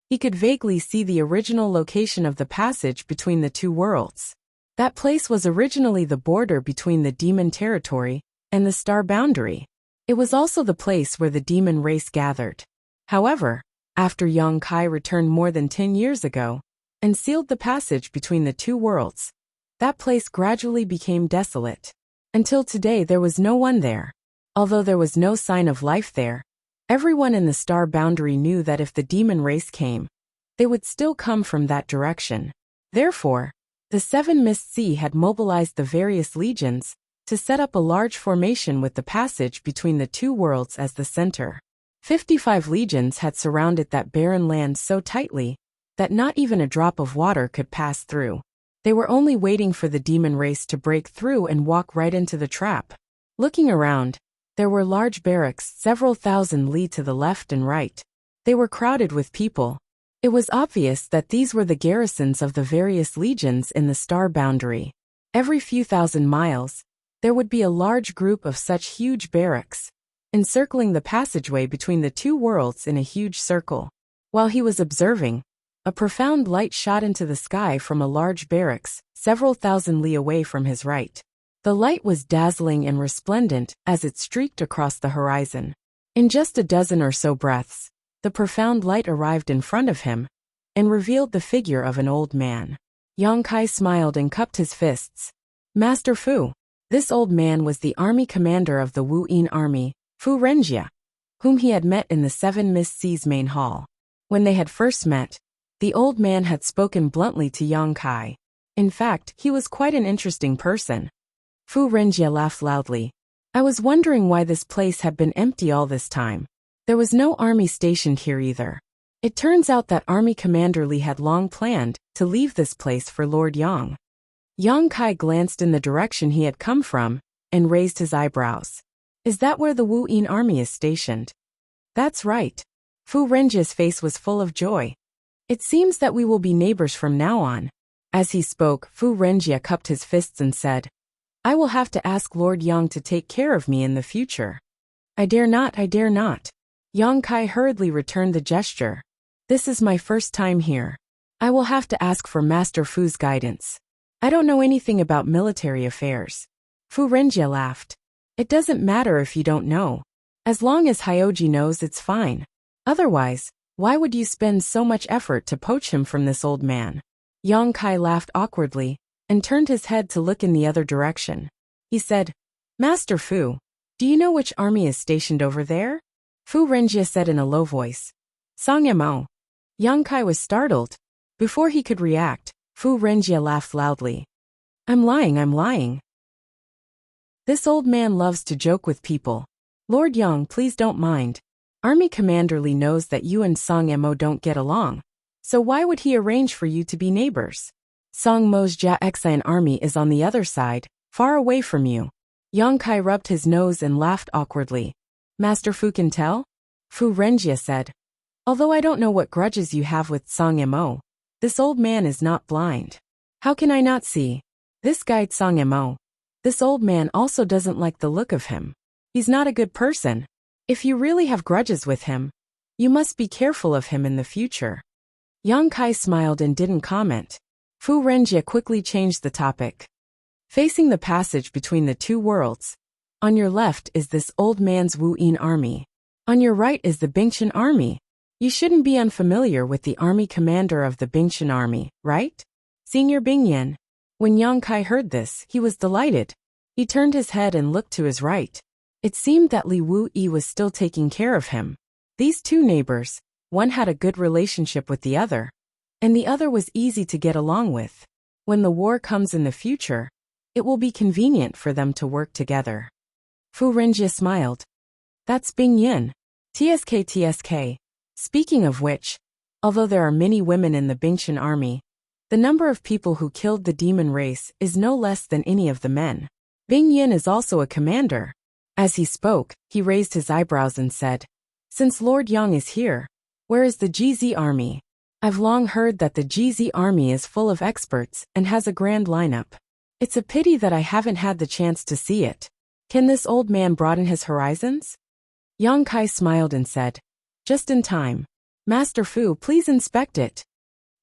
He could vaguely see the original location of the passage between the two worlds. That place was originally the border between the demon territory and the star boundary. It was also the place where the demon race gathered. However, after Yang Kai returned more than 10 years ago and sealed the passage between the two worlds, that place gradually became desolate. Until today there was no one there. Although there was no sign of life there, everyone in the star boundary knew that if the demon race came, they would still come from that direction. Therefore, the Seven Mist Sea had mobilized the various legions to set up a large formation with the passage between the two worlds as the center. 55 legions had surrounded that barren land so tightly that not even a drop of water could pass through. They were only waiting for the demon race to break through and walk right into the trap. Looking around, there were large barracks several thousand li to the left and right. They were crowded with people. It was obvious that these were the garrisons of the various legions in the star boundary. Every few thousand miles, there would be a large group of such huge barracks, encircling the passageway between the two worlds in a huge circle. While he was observing, a profound light shot into the sky from a large barracks, several thousand li away from his right. The light was dazzling and resplendent as it streaked across the horizon. In just a dozen or so breaths, the profound light arrived in front of him and revealed the figure of an old man. Yang Kai smiled and cupped his fists. Master Fu. This old man was the army commander of the Wu Yin army, Fu Renjia, whom he had met in the Seven Mist Sea's main hall. When they had first met, the old man had spoken bluntly to Yang Kai. In fact, he was quite an interesting person. Fu Renjia laughed loudly. I was wondering why this place had been empty all this time. There was no army stationed here either. It turns out that Army Commander Li had long planned to leave this place for Lord Yang. Yang Kai glanced in the direction he had come from and raised his eyebrows. Is that where the Wu Yin army is stationed? That's right. Fu Renjia's face was full of joy. It seems that we will be neighbors from now on. As he spoke, Fu Renjia cupped his fists and said, I will have to ask Lord Yang to take care of me in the future. I dare not, I dare not. Yang Kai hurriedly returned the gesture. This is my first time here. I will have to ask for Master Fu's guidance. I don't know anything about military affairs. Fu Renjie laughed. It doesn't matter if you don't know. As long as Hyoji knows, it's fine. Otherwise, why would you spend so much effort to poach him from this old man? Yang Kai laughed awkwardly and turned his head to look in the other direction. He said, Master Fu, do you know which army is stationed over there? Fu Renjie said in a low voice. Sangemo. Yang Kai was startled. Before he could react, Fu Renjie laughed loudly. I'm lying. This old man loves to joke with people. Lord Yang, please don't mind. Army Commander Li knows that you and Song Mo don't get along. So why would he arrange for you to be neighbors? Song Mo's Jiaxian army is on the other side, far away from you. Yang Kai rubbed his nose and laughed awkwardly. Master Fu can tell? Fu Renjie said. Although I don't know what grudges you have with Song Mo, this old man is not blind. How can I not see? This guy Song Mo. This old man also doesn't like the look of him. He's not a good person. If you really have grudges with him, you must be careful of him in the future. Yang Kai smiled and didn't comment. Fu Renjie quickly changed the topic. Facing the passage between the two worlds, on your left is this old man's Wu Yin army. On your right is the Bingchen army. You shouldn't be unfamiliar with the army commander of the Bingchen army, right? Senior Bingyan. When Yang Kai heard this, he was delighted. He turned his head and looked to his right. It seemed that Li Wu Yi was still taking care of him. These two neighbors, one had a good relationship with the other, and the other was easy to get along with. When the war comes in the future, it will be convenient for them to work together. Fu Renjie smiled. That's Bing Yin. TSK. Speaking of which, although there are many women in the Bingchen army, the number of people who killed the demon race is no less than any of the men. Bing Yin is also a commander. As he spoke, he raised his eyebrows and said, Since Lord Yang is here, where is the GZ army? I've long heard that the GZ army is full of experts and has a grand lineup. It's a pity that I haven't had the chance to see it. Can this old man broaden his horizons? Yang Kai smiled and said, Just in time. Master Fu, please inspect it.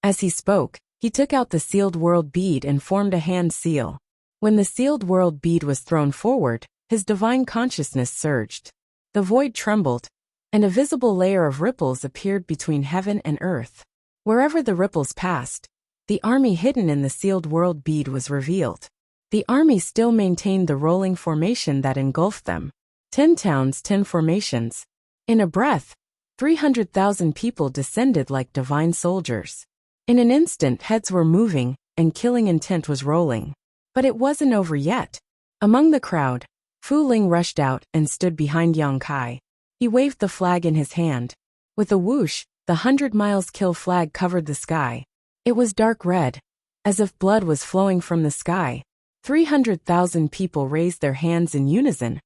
As he spoke, he took out the sealed world bead and formed a hand seal. When the sealed world bead was thrown forward, his divine consciousness surged. The void trembled, and a visible layer of ripples appeared between heaven and earth. Wherever the ripples passed, the army hidden in the sealed world bead was revealed. The army still maintained the rolling formation that engulfed them. 10 towns, 10 formations. In a breath, 300,000 people descended like divine soldiers. In an instant, heads were moving, and killing intent was rolling. But it wasn't over yet. Among the crowd, Fu Ling rushed out and stood behind Yang Kai. He waved the flag in his hand. With a whoosh, the 100 miles kill flag covered the sky. It was dark red, as if blood was flowing from the sky. 300,000 people raised their hands in unison,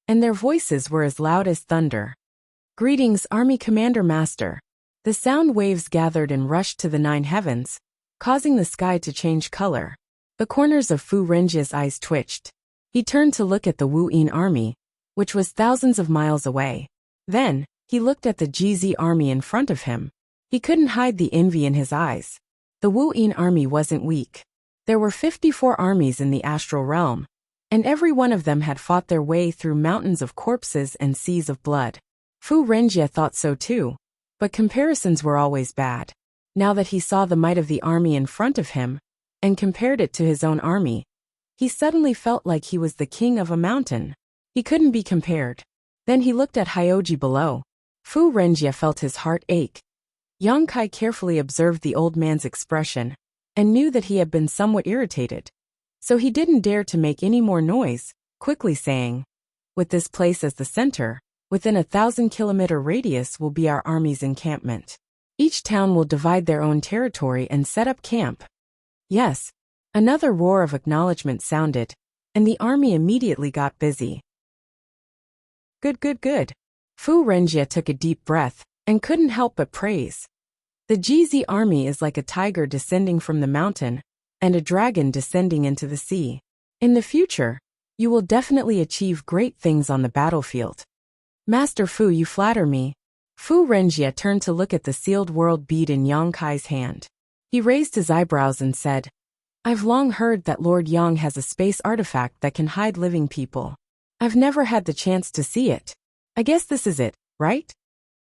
and their voices were as loud as thunder. Greetings, Army Commander Master. The sound waves gathered and rushed to the 9 heavens, causing the sky to change color. The corners of Fu Renjie's eyes twitched. He turned to look at the Wu Yin army, which was thousands of miles away. Then, he looked at the GZ army in front of him. He couldn't hide the envy in his eyes. The Wu Yin army wasn't weak. There were 54 armies in the astral realm, and every one of them had fought their way through mountains of corpses and seas of blood. Fu Renjie thought so too, but comparisons were always bad. Now that he saw the might of the army in front of him, and compared it to his own army, he suddenly felt like he was the king of a mountain. He couldn't be compared. Then he looked at Hyoji below. Fu Renjie felt his heart ache. Yang Kai carefully observed the old man's expression, and knew that he had been somewhat irritated. So he didn't dare to make any more noise, quickly saying, With this place as the center, within a 1,000-kilometer radius will be our army's encampment. Each town will divide their own territory and set up camp. Yes. Another roar of acknowledgement sounded, and the army immediately got busy. Good. Fu Renjie took a deep breath, and couldn't help but praise. The GZ army is like a tiger descending from the mountain, and a dragon descending into the sea. In the future, you will definitely achieve great things on the battlefield. Master Fu, you flatter me. Fu Renjie turned to look at the sealed world bead in Yang Kai's hand. He raised his eyebrows and said, I've long heard that Lord Yang has a space artifact that can hide living people. I've never had the chance to see it. I guess this is it, right?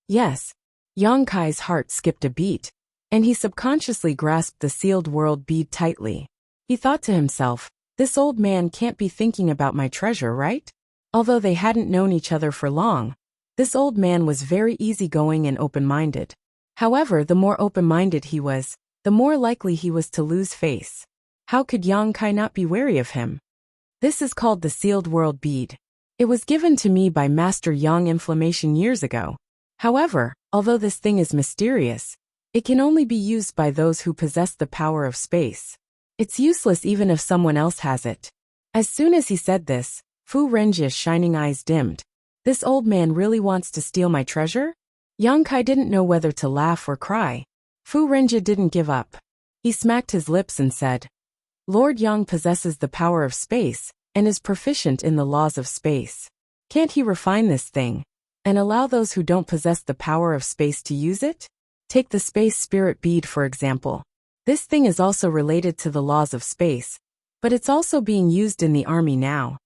Yes. Yang Kai's heart skipped a beat, and he subconsciously grasped the sealed world bead tightly. He thought to himself, this old man can't be thinking about my treasure, right? Although they hadn't known each other for long, this old man was very easygoing and open-minded. However, the more open-minded he was, the more likely he was to lose face. How could Yang Kai not be wary of him? This is called the sealed world bead. It was given to me by Master Yang Inflammation years ago. However, although this thing is mysterious, it can only be used by those who possess the power of space. It's useless even if someone else has it. As soon as he said this, Fu Renjia's shining eyes dimmed. This old man really wants to steal my treasure? Yang Kai didn't know whether to laugh or cry. Fu Renjia didn't give up. He smacked his lips and said, Lord Yang possesses the power of space and is proficient in the laws of space. Can't he refine this thing and allow those who don't possess the power of space to use it? Take the space spirit bead for example. This thing is also related to the laws of space, but it's also being used in the army now.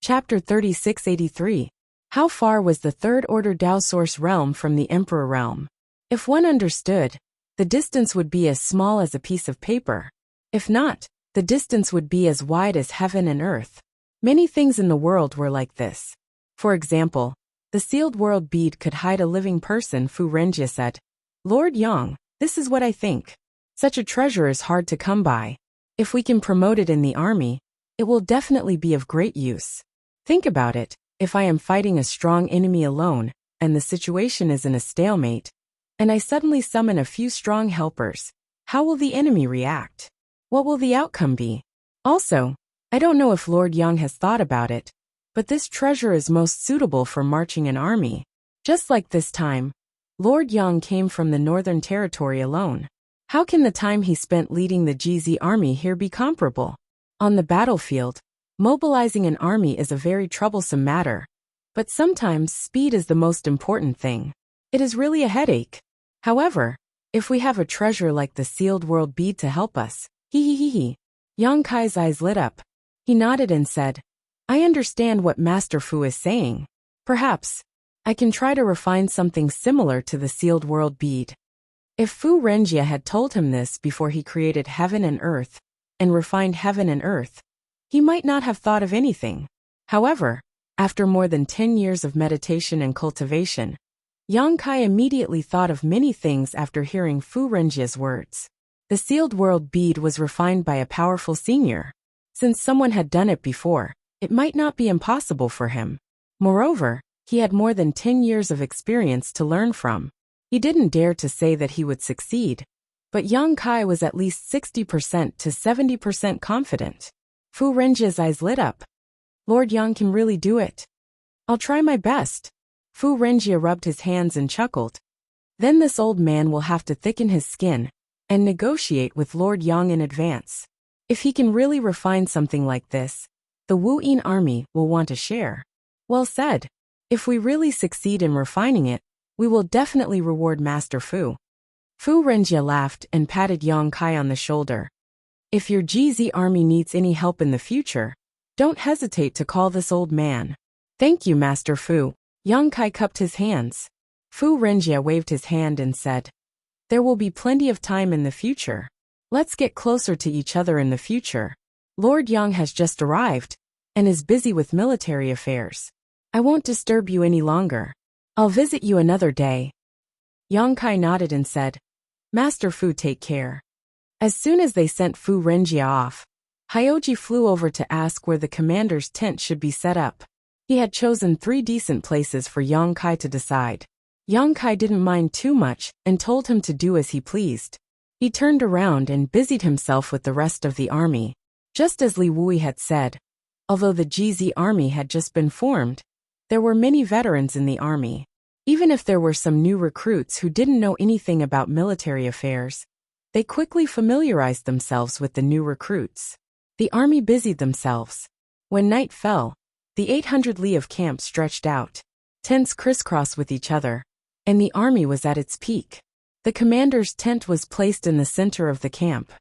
Chapter 3683. How far was the Third Order Dao Source realm from the Emperor realm? If one understood, the distance would be as small as a piece of paper. If not, the distance would be as wide as heaven and earth. Many things in the world were like this. For example, the sealed world bead could hide a living person. Fu Renjia said, Lord Yang, this is what I think. Such a treasure is hard to come by. If we can promote it in the army, it will definitely be of great use. Think about it, if I am fighting a strong enemy alone, and the situation is in a stalemate, and I suddenly summon a few strong helpers, how will the enemy react? What will the outcome be? Also, I don't know if Lord Yang has thought about it, but this treasure is most suitable for marching an army. Just like this time, Lord Yang came from the Northern Territory alone. How can the time he spent leading the GZ army here be comparable? On the battlefield, mobilizing an army is a very troublesome matter, but sometimes speed is the most important thing. It is really a headache. However, if we have a treasure like the sealed world bead to help us, Yang Kai's eyes lit up. He nodded and said, I understand what Master Fu is saying. Perhaps I can try to refine something similar to the sealed world bead. If Fu Renjia had told him this before he created heaven and earth, and refined heaven and earth, he might not have thought of anything. However, after more than 10 years of meditation and cultivation, Yang Kai immediately thought of many things after hearing Fu Renjia's words. The sealed world bead was refined by a powerful senior. Since someone had done it before, it might not be impossible for him. Moreover, he had more than 10 years of experience to learn from. He didn't dare to say that he would succeed, but Yang Kai was at least 60% to 70% confident. Fu Renjia's eyes lit up. Lord Yang can really do it. I'll try my best. Fu Renjia rubbed his hands and chuckled. Then this old man will have to thicken his skin and negotiate with Lord Yang in advance. If he can really refine something like this, the Wu Yin army will want to share. Well said. If we really succeed in refining it, we will definitely reward Master Fu. Fu Renjia laughed and patted Yang Kai on the shoulder. If your GZ army needs any help in the future, don't hesitate to call this old man. Thank you, Master Fu. Yang Kai cupped his hands. Fu Renjia waved his hand and said, there will be plenty of time in the future. Let's get closer to each other in the future. Lord Yang has just arrived and is busy with military affairs. I won't disturb you any longer. I'll visit you another day. Yang Kai nodded and said, Master Fu, take care. As soon as they sent Fu Renjia off, Hyoji flew over to ask where the commander's tent should be set up. He had chosen 3 decent places for Yang Kai to decide. Yang Kai didn't mind too much and told him to do as he pleased. He turned around and busied himself with the rest of the army. Just as Li Wui had said, although the GZ army had just been formed, there were many veterans in the army. Even if there were some new recruits who didn't know anything about military affairs, they quickly familiarized themselves with the new recruits. The army busied themselves. When night fell, the 800 li of camp stretched out, tents crisscrossed with each other, and the army was at its peak. The commander's tent was placed in the center of the camp.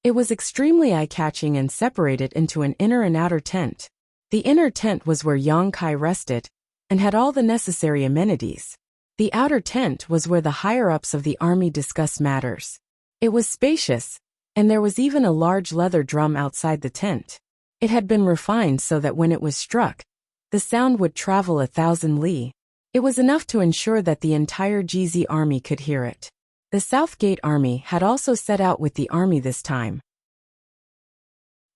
It was extremely eye-catching and separated into an inner and outer tent. The inner tent was where Yang Kai rested, and had all the necessary amenities. The outer tent was where the higher-ups of the army discussed matters. It was spacious, and there was even a large leather drum outside the tent. It had been refined so that when it was struck, the sound would travel 1,000 li. It was enough to ensure that the entire GZ army could hear it. The South Gate army had also set out with the army this time.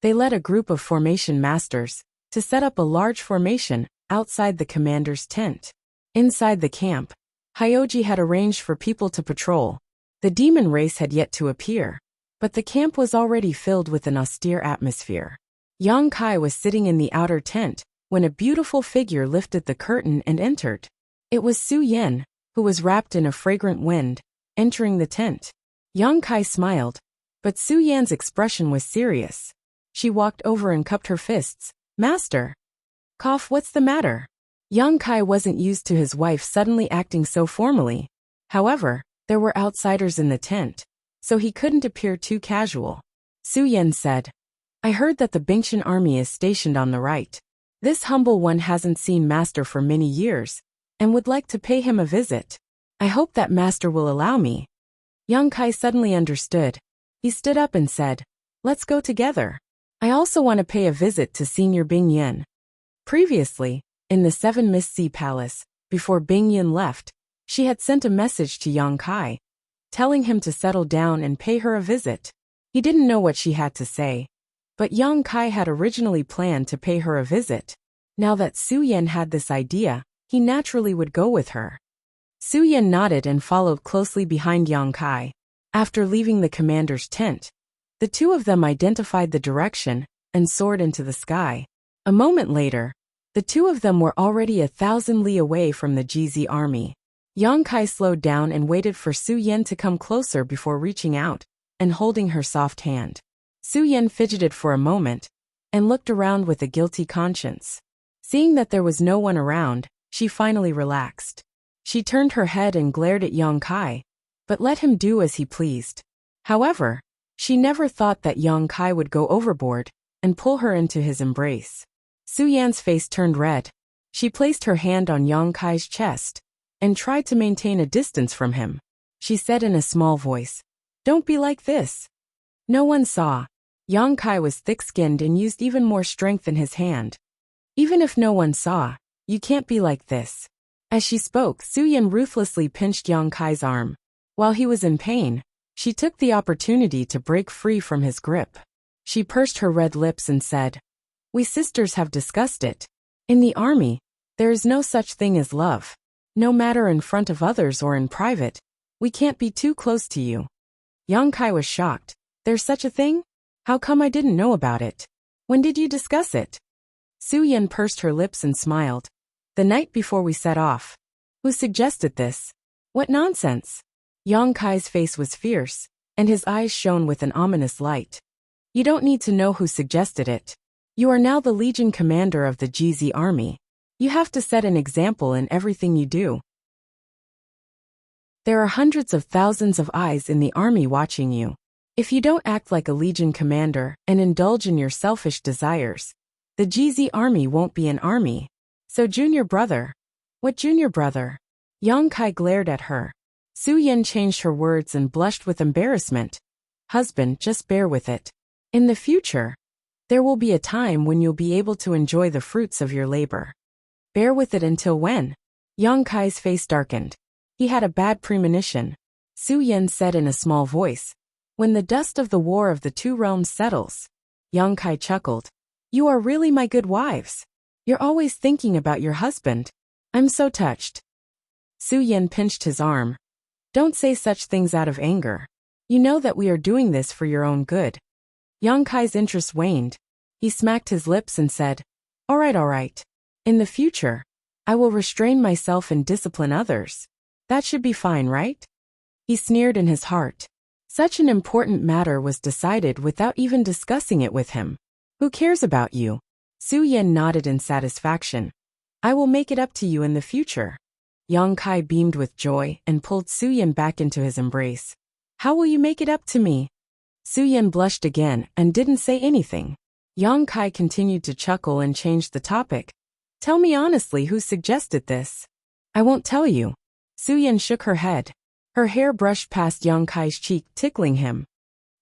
They led a group of formation masters to set up a large formation outside the commander's tent. Inside the camp, Hyoji had arranged for people to patrol. The demon race had yet to appear, but the camp was already filled with an austere atmosphere. Yang Kai was sitting in the outer tent when a beautiful figure lifted the curtain and entered. It was Su Yan, who was wrapped in a fragrant wind, entering the tent. Yang Kai smiled, but Su Yan's expression was serious. She walked over and cupped her fists. "Master." "Cough, what's the matter?" Yang Kai wasn't used to his wife suddenly acting so formally. However, there were outsiders in the tent, so he couldn't appear too casual. Su Yan said, "I heard that the Bingtian army is stationed on the right. This humble one hasn't seen Master for many years, and would like to pay him a visit. I hope that Master will allow me." Yang Kai suddenly understood. He stood up and said, "Let's go together. I also want to pay a visit to Senior Bing Yan." Previously, in the Seven Mist Sea Palace, before Bing Yan left, she had sent a message to Yang Kai, telling him to settle down and pay her a visit. He didn't know what she had to say, but Yang Kai had originally planned to pay her a visit. Now that Su Yan had this idea, he naturally would go with her. Su Yan nodded and followed closely behind Yang Kai. After leaving the commander's tent, the two of them identified the direction and soared into the sky. A moment later, the two of them were already 1,000 li away from the GZ army. Yang Kai slowed down and waited for Su Yan to come closer before reaching out and holding her soft hand. Su Yan fidgeted for a moment and looked around with a guilty conscience. Seeing that there was no one around, she finally relaxed. She turned her head and glared at Yang Kai, but let him do as he pleased. However, she never thought that Yang Kai would go overboard and pull her into his embrace. Su Yan's face turned red. She placed her hand on Yang Kai's chest and tried to maintain a distance from him. She said in a small voice, "Don't be like this." No one saw. Yang Kai was thick-skinned and used even more strength in his hand. "Even if no one saw, you can't be like this." As she spoke, Su Yan ruthlessly pinched Yang Kai's arm. While he was in pain, she took the opportunity to break free from his grip. She pursed her red lips and said, "We sisters have discussed it. In the army, there is no such thing as love. No matter in front of others or in private, we can't be too close to you." Yang Kai was shocked. "There's such a thing? How come I didn't know about it? When did you discuss it?" Su Yan pursed her lips and smiled. "The night before we set off." "Who suggested this? What nonsense!" Yang Kai's face was fierce, and his eyes shone with an ominous light. "You don't need to know who suggested it. You are now the Legion commander of the GZ army. You have to set an example in everything you do. There are hundreds of thousands of eyes in the army watching you. If you don't act like a Legion commander and indulge in your selfish desires, the GZ army won't be an army. So junior brother." "What junior brother?" Yang Kai glared at her. Su Yan changed her words and blushed with embarrassment. "Husband, just bear with it. In the future, there will be a time when you'll be able to enjoy the fruits of your labor." "Bear with it until when?" Yang Kai's face darkened. He had a bad premonition. Su Yan said in a small voice, "When the dust of the war of the two realms settles." Yang Kai chuckled. "You are really my good wives. You're always thinking about your husband. I'm so touched." Su Yan pinched his arm. "Don't say such things out of anger. You know that we are doing this for your own good." Yang Kai's interest waned. He smacked his lips and said, All right. In the future, I will restrain myself and discipline others. That should be fine, right?" He sneered in his heart. Such an important matter was decided without even discussing it with him. "Who cares about you?" Su Yan nodded in satisfaction. "I will make it up to you in the future." Yang Kai beamed with joy and pulled Su Yan back into his embrace. How will you make it up to me? Su Yan blushed again and didn't say anything. Yang Kai continued to chuckle and changed the topic. Tell me honestly who suggested this. I won't tell you. Su Yan shook her head. Her hair brushed past Yang Kai's cheek, tickling him.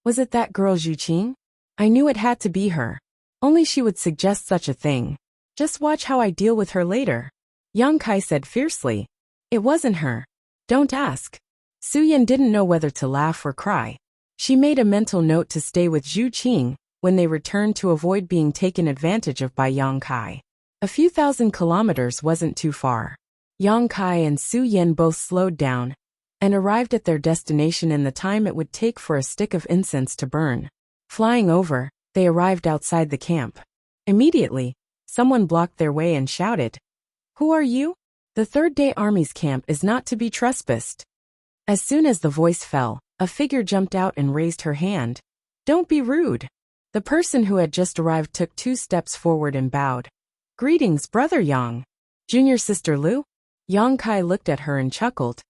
Was it that girl Zhu Qing? I knew it had to be her. Only she would suggest such a thing. Just watch how I deal with her later. Yang Kai said fiercely. It wasn't her. Don't ask. Su Yan didn't know whether to laugh or cry. She made a mental note to stay with Zhu Qing when they returned to avoid being taken advantage of by Yang Kai. A few thousand kilometers wasn't too far. Yang Kai and Su Yan both slowed down and arrived at their destination in the time it would take for a stick of incense to burn. Flying over, they arrived outside the camp. Immediately, someone blocked their way and shouted, Who are you? The Third Day Army's camp is not to be trespassed. As soon as the voice fell, a figure jumped out and raised her hand. Don't be rude. The person who had just arrived took 2 steps forward and bowed. Greetings, Brother Yang. Junior Sister Lu? Yang Kai looked at her and chuckled.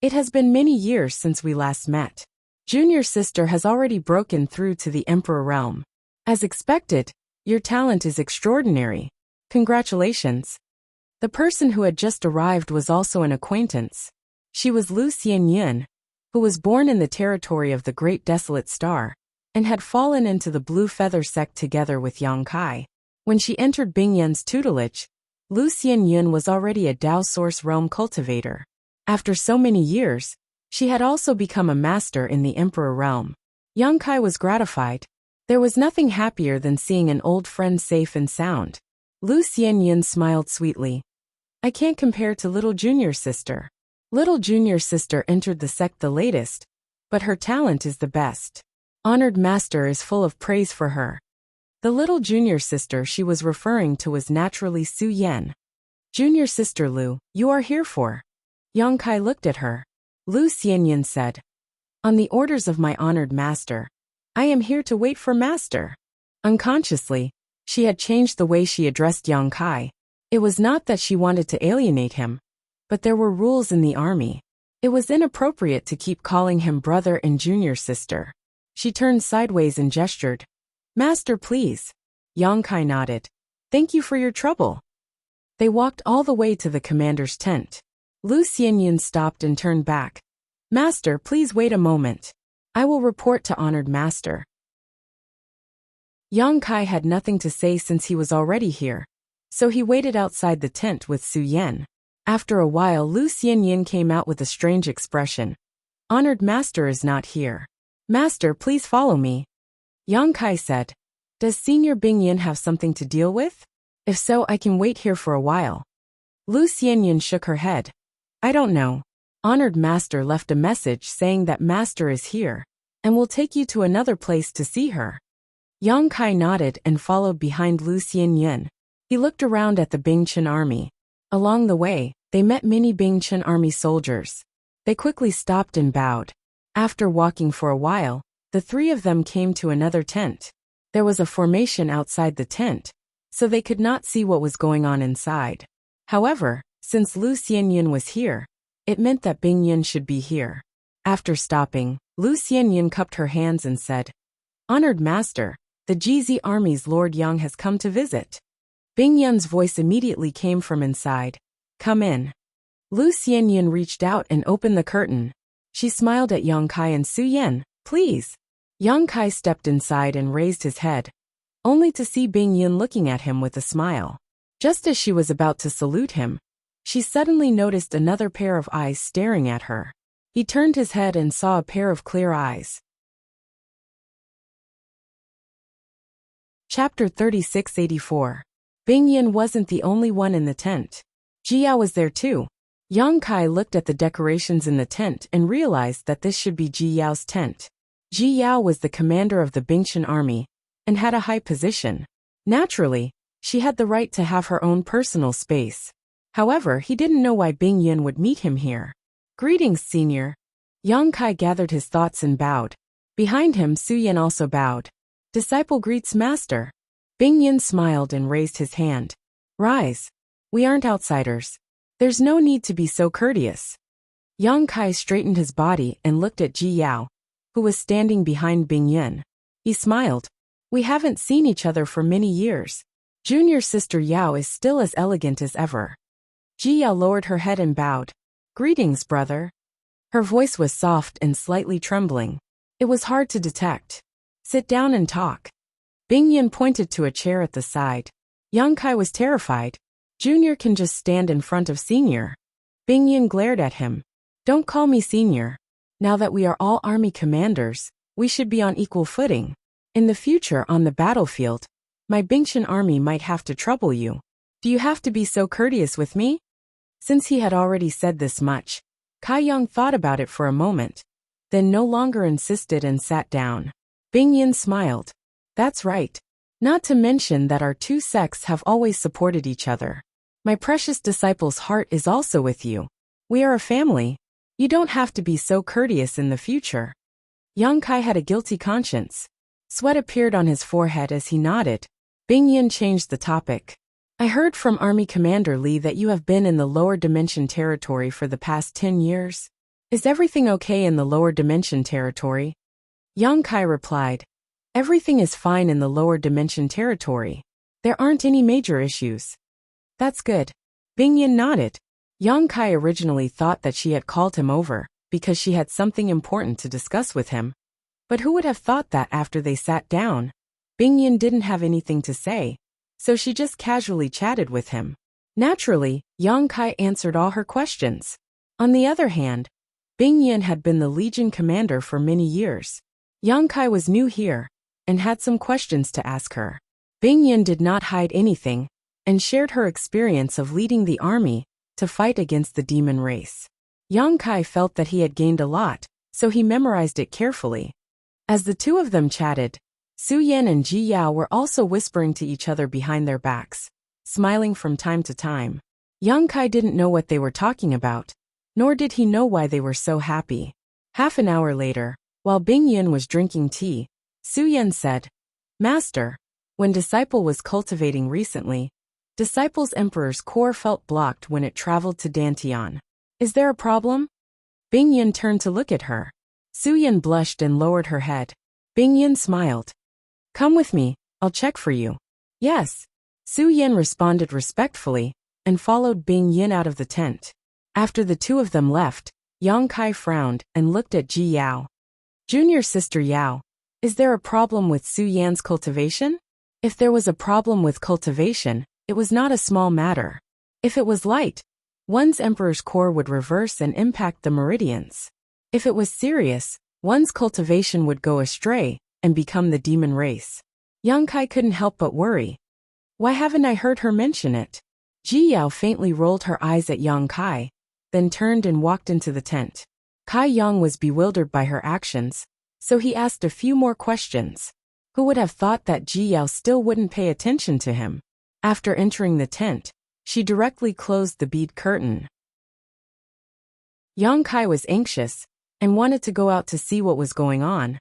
It has been many years since we last met. Junior Sister has already broken through to the Emperor realm. As expected, your talent is extraordinary. Congratulations. The person who had just arrived was also an acquaintance. She was Lu Xianyun, who was born in the territory of the Great Desolate Star, and had fallen into the Blue Feather sect together with Yang Kai. When she entered Bingyan's tutelage, Lu Xianyun was already a Dao Source Realm cultivator. After so many years, she had also become a master in the Emperor realm. Yang Kai was gratified. There was nothing happier than seeing an old friend safe and sound. Lu Xianyun smiled sweetly. I can't compare to little junior sister. Little junior sister entered the sect the latest, but her talent is the best. Honored master is full of praise for her. The little junior sister she was referring to was naturally Su Yan. Junior sister Lu, you are here for? Yang Kai looked at her. Lu Xianyun said, On the orders of my honored master, I am here to wait for master. Unconsciously, she had changed the way she addressed Yang Kai. It was not that she wanted to alienate him, but there were rules in the army. It was inappropriate to keep calling him brother and junior sister. She turned sideways and gestured. Master, please. Yang Kai nodded. Thank you for your trouble. They walked all the way to the commander's tent. Lu Xianyun stopped and turned back. Master, please wait a moment. I will report to honored master. Yang Kai had nothing to say since he was already here, so he waited outside the tent with Su Yan. After a while, Lu Xianyun came out with a strange expression. Honored master is not here. Master, please follow me. Yang Kai said, Does Senior Bingyan have something to deal with? If so, I can wait here for a while. Lu Xianyun shook her head. I don't know. Honored master left a message saying that master is here, and will take you to another place to see her. Yang Kai nodded and followed behind Lu Xianyun. He looked around at the Bingchen army. Along the way, they met many Bingchen army soldiers. They quickly stopped and bowed. After walking for a while, the 3 of them came to another tent. There was a formation outside the tent, so they could not see what was going on inside. However, since Lu Xianyun was here, it meant that Bingyan should be here. After stopping, Lu Xianyun cupped her hands and said, Honored master, the GZ army's Lord Yang has come to visit. Bingyan's voice immediately came from inside. Come in. Lu Xianyun reached out and opened the curtain. She smiled at Yang Kai and Su Yan. Please. Yang Kai stepped inside and raised his head, only to see Bingyan looking at him with a smile. Just as she was about to salute him, she suddenly noticed another pair of eyes staring at her. He turned his head and saw a pair of clear eyes. Chapter 3684. Bingyan wasn't the only one in the tent. Jiao was there too. Yang Kai looked at the decorations in the tent and realized that this should be Ji Yao's tent. Ji Yao was the commander of the Bingchen army and had a high position. Naturally, she had the right to have her own personal space. However, he didn't know why Bingyan would meet him here. Greetings, senior. Yang Kai gathered his thoughts and bowed. Behind him, Su Yan also bowed. Disciple greets master. Bingyan smiled and raised his hand. Rise. We aren't outsiders. There's no need to be so courteous. Yang Kai straightened his body and looked at Ji Yao, who was standing behind Bing Yin. He smiled. We haven't seen each other for many years. Junior sister Yao is still as elegant as ever. Ji Yao lowered her head and bowed. Greetings, brother. Her voice was soft and slightly trembling. It was hard to detect. Sit down and talk. Bing Yin pointed to a chair at the side. Yang Kai was terrified. Junior can just stand in front of senior. Bing Yin glared at him. Don't call me senior. Now that we are all army commanders, we should be on equal footing. In the future on the battlefield, my Bingshan army might have to trouble you. Do you have to be so courteous with me? Since he had already said this much, Kai Yang thought about it for a moment, then no longer insisted and sat down. Bing Yin smiled. That's right. Not to mention that our two sects have always supported each other. My precious disciple's heart is also with you. We are a family. You don't have to be so courteous in the future. Yang Kai had a guilty conscience. Sweat appeared on his forehead as he nodded. Bing Yin changed the topic. I heard from Army Commander Li that you have been in the lower dimension territory for the past 10 years. Is everything okay in the lower dimension territory? Yang Kai replied. Everything is fine in the lower dimension territory. There aren't any major issues. That's good. Bing Yin nodded. Yang Kai originally thought that she had called him over because she had something important to discuss with him. But who would have thought that after they sat down? Bing Yin didn't have anything to say, so she just casually chatted with him. Naturally, Yang Kai answered all her questions. On the other hand, Bing Yin had been the Legion commander for many years. Yang Kai was new here and had some questions to ask her. Bing Yin did not hide anything and shared her experience of leading the army to fight against the demon race. Yang Kai felt that he had gained a lot, so he memorized it carefully. As the two of them chatted, Su Yan and Ji Yao were also whispering to each other behind their backs, smiling from time to time. Yang Kai didn't know what they were talking about, nor did he know why they were so happy. Half an hour later, while Bing Yin was drinking tea, Su Yan said, Master, when Disciple was cultivating recently, Disciple's Emperor's core felt blocked when it traveled to Dantian. Is there a problem? Bing Yin turned to look at her. Su Yan blushed and lowered her head. Bing Yin smiled. Come with me, I'll check for you. Yes. Su Yan responded respectfully and followed Bing Yin out of the tent. After the two of them left, Yang Kai frowned and looked at Ji Yao. Junior sister Yao, is there a problem with Su Yan's cultivation? If there was a problem with cultivation, it was not a small matter. If it was light, one's emperor's core would reverse and impact the meridians. If it was serious, one's cultivation would go astray and become the demon race. Yang Kai couldn't help but worry. Why haven't I heard her mention it? Ji Yao faintly rolled her eyes at Yang Kai, then turned and walked into the tent. Kai Yang was bewildered by her actions, so he asked a few more questions. Who would have thought that Ji Yao still wouldn't pay attention to him? After entering the tent, she directly closed the bead curtain. Yang Kai was anxious and wanted to go out to see what was going on.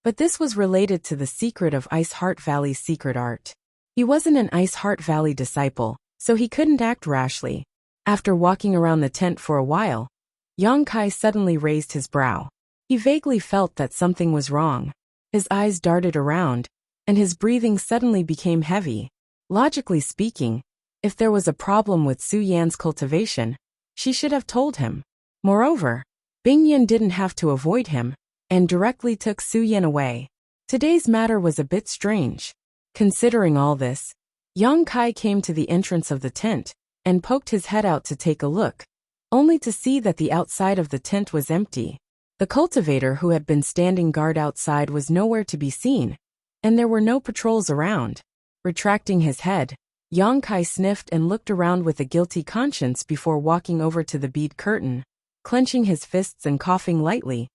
But this was related to the secret of Ice Heart Valley's secret art. He wasn't an Ice Heart Valley disciple, so he couldn't act rashly. After walking around the tent for a while, Yang Kai suddenly raised his brow. He vaguely felt that something was wrong. His eyes darted around, and his breathing suddenly became heavy. Logically speaking, if there was a problem with Su Yan's cultivation, she should have told him. Moreover, Bing Yin didn't have to avoid him, and directly took Su Yan away. Today's matter was a bit strange. Considering all this, Yang Kai came to the entrance of the tent and poked his head out to take a look, only to see that the outside of the tent was empty. The cultivator who had been standing guard outside was nowhere to be seen, and there were no patrols around. Retracting his head, Yang Kai sniffed and looked around with a guilty conscience before walking over to the bead curtain, clenching his fists and coughing lightly.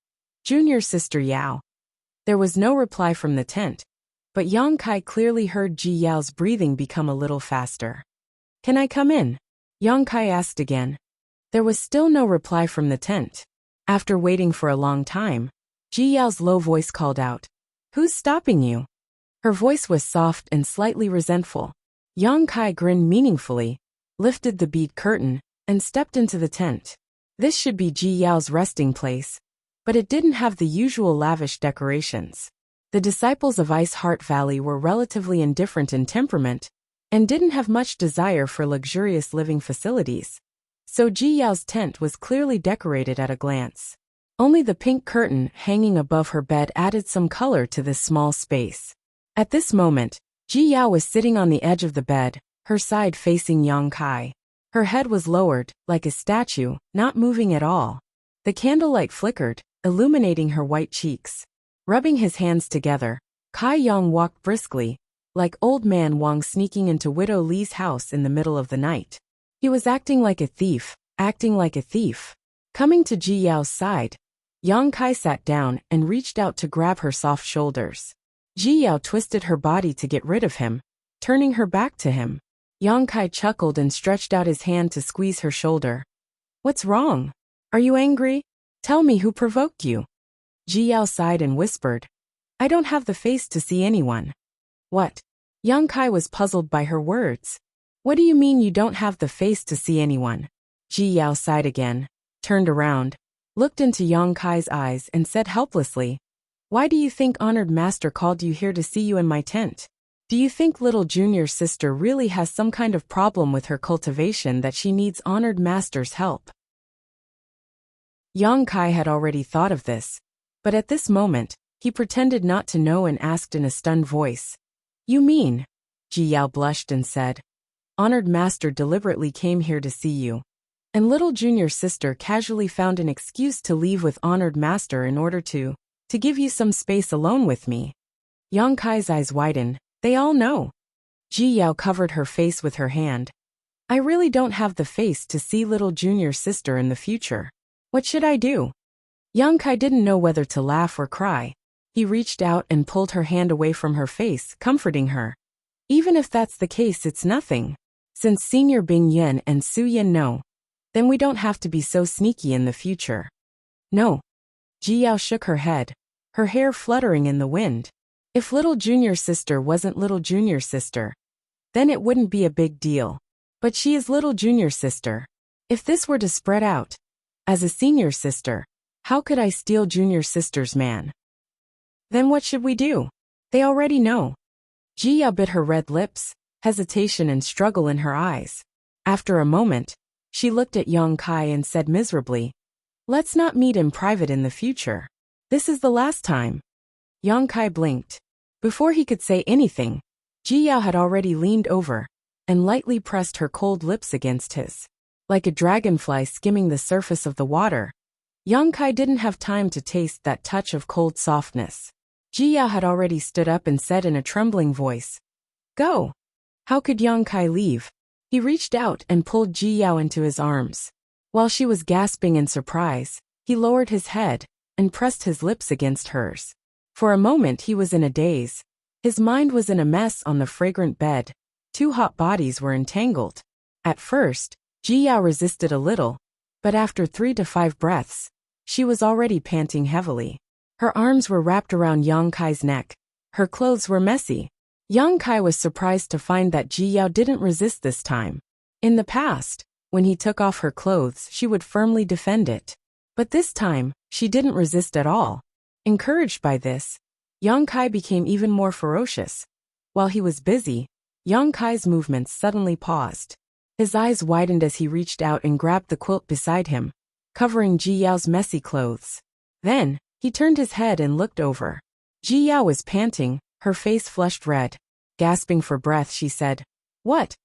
Junior sister Yao. There was no reply from the tent, but Yang Kai clearly heard Ji Yao's breathing become a little faster. Can I come in? Yang Kai asked again. There was still no reply from the tent. After waiting for a long time, Ji Yao's low voice called out, Who's stopping you? Her voice was soft and slightly resentful. Yang Kai grinned meaningfully, lifted the bead curtain, and stepped into the tent. This should be Ji Yao's resting place, but it didn't have the usual lavish decorations. The disciples of Ice Heart Valley were relatively indifferent in temperament and didn't have much desire for luxurious living facilities. So Ji Yao's tent was clearly decorated at a glance. Only the pink curtain hanging above her bed added some color to this small space. At this moment, Ji Yao was sitting on the edge of the bed, her side facing Yang Kai. Her head was lowered, like a statue, not moving at all. The candlelight flickered, illuminating her white cheeks. Rubbing his hands together, Kai Yang walked briskly, like old man Wang sneaking into Widow Li's house in the middle of the night. He was acting like a thief, acting like a thief. Coming to Ji Yao's side, Yang Kai sat down and reached out to grab her soft shoulders. Ji Yao twisted her body to get rid of him, turning her back to him. Yang Kai chuckled and stretched out his hand to squeeze her shoulder. "What's wrong? Are you angry? Tell me who provoked you." Ji Yao sighed and whispered, "I don't have the face to see anyone." "What?" Yang Kai was puzzled by her words. "What do you mean you don't have the face to see anyone?" Ji Yao sighed again, turned around, looked into Yang Kai's eyes and said helplessly, "Why do you think Honored Master called you here to see you in my tent? Do you think little junior sister really has some kind of problem with her cultivation that she needs Honored Master's help?" Yang Kai had already thought of this, but at this moment, he pretended not to know and asked in a stunned voice, "You mean?" Ji Yao blushed and said, "Honored Master deliberately came here to see you, and little junior sister casually found an excuse to leave with Honored Master in order to give you some space alone with me." Yang Kai's eyes widened. "They all know." Ji Yao covered her face with her hand. "I really don't have the face to see little junior sister in the future. What should I do?" Yang Kai didn't know whether to laugh or cry. He reached out and pulled her hand away from her face, comforting her. "Even if that's the case, it's nothing. Since Senior Bing Yen and Su Yin know, then we don't have to be so sneaky in the future." "No." Ji Yao shook her head, her hair fluttering in the wind. "If little junior sister wasn't little junior sister, then it wouldn't be a big deal. But she is little junior sister. If this were to spread out, as a senior sister, how could I steal junior sister's man? Then what should we do? They already know." Ji Yao bit her red lips, hesitation and struggle in her eyes. After a moment, she looked at Yang Kai and said miserably, "Let's not meet in private in the future. This is the last time." Yang Kai blinked. Before he could say anything, Ji Yao had already leaned over and lightly pressed her cold lips against his. Like a dragonfly skimming the surface of the water, Yang Kai didn't have time to taste that touch of cold softness. Ji Yao had already stood up and said in a trembling voice, "Go." How could Yang Kai leave? He reached out and pulled Ji Yao into his arms. While she was gasping in surprise, he lowered his head and pressed his lips against hers. For a moment he was in a daze. His mind was in a mess on the fragrant bed. Two hot bodies were entangled. At first, Ji Yao resisted a little, but after 3 to 5 breaths, she was already panting heavily. Her arms were wrapped around Yang Kai's neck. Her clothes were messy. Yang Kai was surprised to find that Ji Yao didn't resist this time. In the past, when he took off her clothes, she would firmly defend it. But this time, she didn't resist at all. Encouraged by this, Yang Kai became even more ferocious. While he was busy, Yang Kai's movements suddenly paused. His eyes widened as he reached out and grabbed the quilt beside him, covering Ji Yao's messy clothes. Then, he turned his head and looked over. Ji Yao was panting, her face flushed red. Gasping for breath, she said, "What?"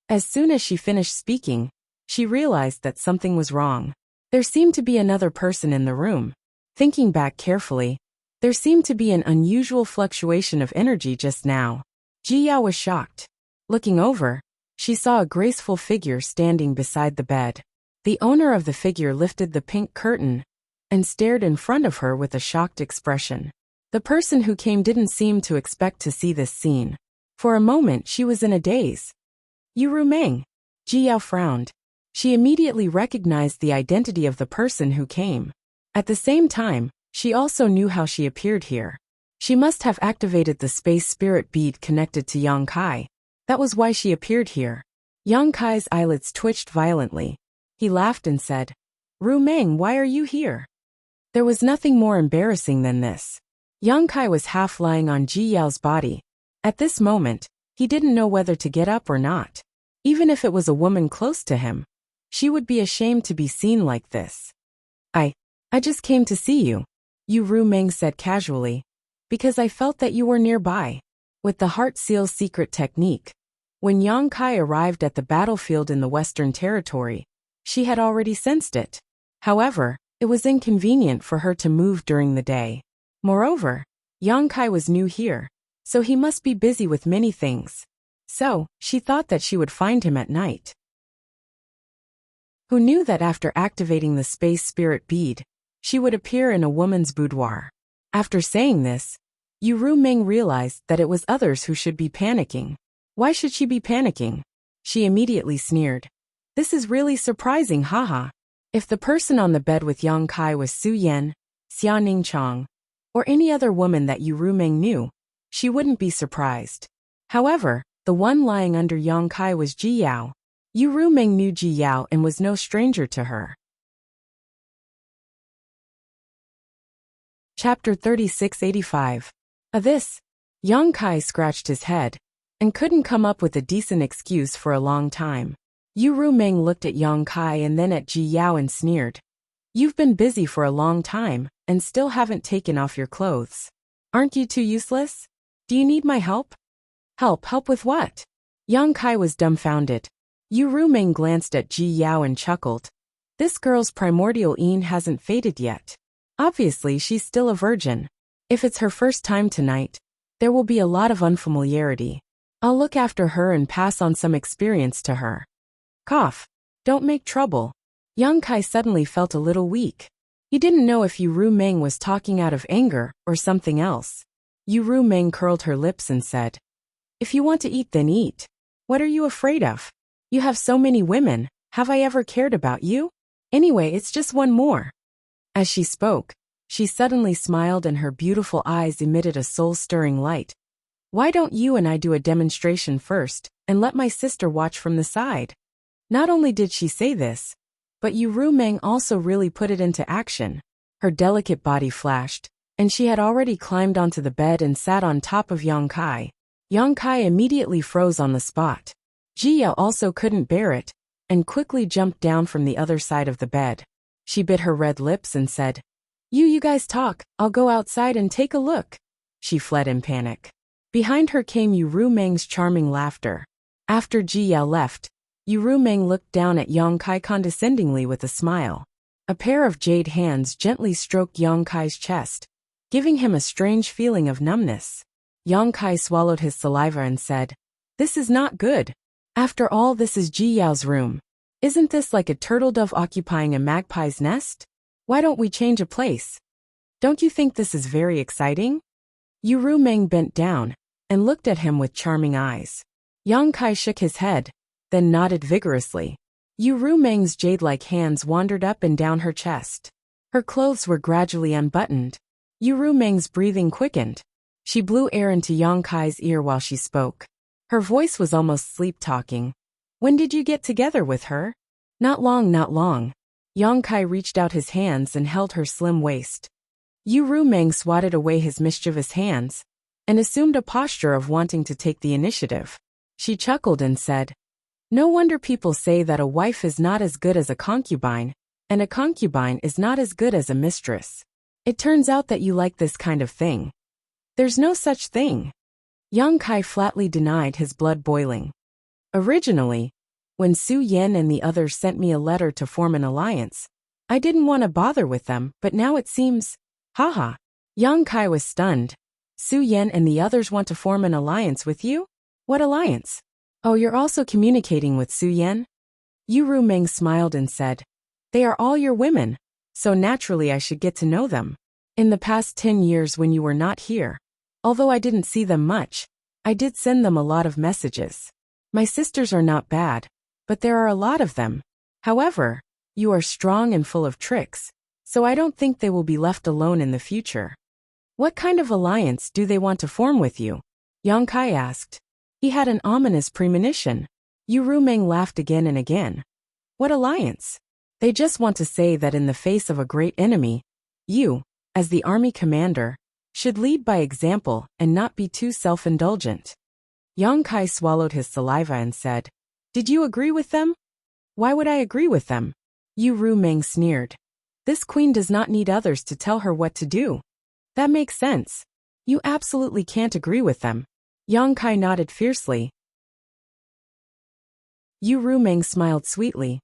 As soon as she finished speaking, she realized that something was wrong. There seemed to be another person in the room. Thinking back carefully, there seemed to be an unusual fluctuation of energy just now. Ji Yao was shocked. Looking over, she saw a graceful figure standing beside the bed. The owner of the figure lifted the pink curtain and stared in front of her with a shocked expression. The person who came didn't seem to expect to see this scene. For a moment she was in a daze. "You Rumeng." Ji Yao frowned. She immediately recognized the identity of the person who came. At the same time, she also knew how she appeared here. She must have activated the space spirit bead connected to Yang Kai. That was why she appeared here. Yang Kai's eyelids twitched violently. He laughed and said, Ru Meng, why are you here? There was nothing more embarrassing than this. Yang Kai was half lying on Ji Yao's body. At this moment, he didn't know whether to get up or not. Even if it was a woman close to him, she would be ashamed to be seen like this. I just came to see you, Ru Meng said casually, because I felt that you were nearby. With the Heart Seal's secret technique, when Yang Kai arrived at the battlefield in the Western Territory, she had already sensed it. However, it was inconvenient for her to move during the day. Moreover, Yang Kai was new here, so he must be busy with many things. So, she thought that she would find him at night. Who knew that after activating the space spirit bead, she would appear in a woman's boudoir? After saying this, Ru Meng realized that it was others who should be panicking. Why should she be panicking? She immediately sneered. This is really surprising, haha. If the person on the bed with Yang Kai was Su Yan, Xia Ningchang, or any other woman that Ru Meng knew, she wouldn't be surprised. However, the one lying under Yang Kai was Ji Yao. Ru Meng knew Ji Yao and was no stranger to her. Chapter 3685. This, Yang Kai scratched his head, and couldn't come up with a decent excuse for a long time. Ru Meng looked at Yang Kai and then at Ji Yao and sneered. You've been busy for a long time, and still haven't taken off your clothes. Aren't you too useless? Do you need my help? Help with what? Yang Kai was dumbfounded. Ru Meng glanced at Ji Yao and chuckled. This girl's primordial Yin hasn't faded yet. Obviously she's still a virgin. If it's her first time tonight, there will be a lot of unfamiliarity. I'll look after her and pass on some experience to her. Cough. Don't make trouble. Yang Kai suddenly felt a little weak. He didn't know if Ru Meng was talking out of anger or something else. Ru Meng curled her lips and said, If you want to eat, then eat. What are you afraid of? You have so many women, have I ever cared about you? Anyway, it's just one more. As she spoke, she suddenly smiled and her beautiful eyes emitted a soul-stirring light. Why don't you and I do a demonstration first, and let my sister watch from the side? Not only did she say this, but Ru Meng also really put it into action. Her delicate body flashed, and she had already climbed onto the bed and sat on top of Yang Kai. Yang Kai immediately froze on the spot. Ji Yao also couldn't bear it, and quickly jumped down from the other side of the bed. She bit her red lips and said, You guys talk, I'll go outside and take a look. She fled in panic. Behind her came Ru Meng's charming laughter. After Ji Yao left, Ru Meng looked down at Yang Kai condescendingly with a smile. A pair of jade hands gently stroked Yang Kai's chest, giving him a strange feeling of numbness. Yang Kai swallowed his saliva and said, This is not good. After all, this is Ji Yao's room. Isn't this like a turtle dove occupying a magpie's nest? Why don't we change a place? Don't you think this is very exciting? Ru Meng bent down and looked at him with charming eyes. Yang Kai shook his head, then nodded vigorously. Ru Meng's jade-like hands wandered up and down her chest. Her clothes were gradually unbuttoned. Ru Meng's breathing quickened. She blew air into Yang Kai's ear while she spoke. Her voice was almost sleep-talking. When did you get together with her? Not long. Yang Kai reached out his hands and held her slim waist. Ru Meng swatted away his mischievous hands and assumed a posture of wanting to take the initiative. She chuckled and said, No wonder people say that a wife is not as good as a concubine, and a concubine is not as good as a mistress. It turns out that you like this kind of thing. There's no such thing. Yang Kai flatly denied, his blood boiling. Originally, when Su Yan and the others sent me a letter to form an alliance, I didn't want to bother with them, but now it seems, haha. Yang Kai was stunned. Su Yan and the others want to form an alliance with you? What alliance? Oh, you're also communicating with Su Yan? Ru Meng smiled and said, They are all your women, so naturally I should get to know them. In the past 10 years when you were not here, although I didn't see them much, I did send them a lot of messages. My sisters are not bad, but there are a lot of them. However, you are strong and full of tricks, so I don't think they will be left alone in the future. What kind of alliance do they want to form with you? Yang Kai asked. He had an ominous premonition. Ru Meng laughed again and again. What alliance? They just want to say that in the face of a great enemy, you, as the army commander, should lead by example and not be too self-indulgent. Yang Kai swallowed his saliva and said, "Did you agree with them?" "Why would I agree with them?" Yu Rumeng sneered. "This queen does not need others to tell her what to do." "That makes sense. You absolutely can't agree with them." Yang Kai nodded fiercely. Yu Rumeng smiled sweetly.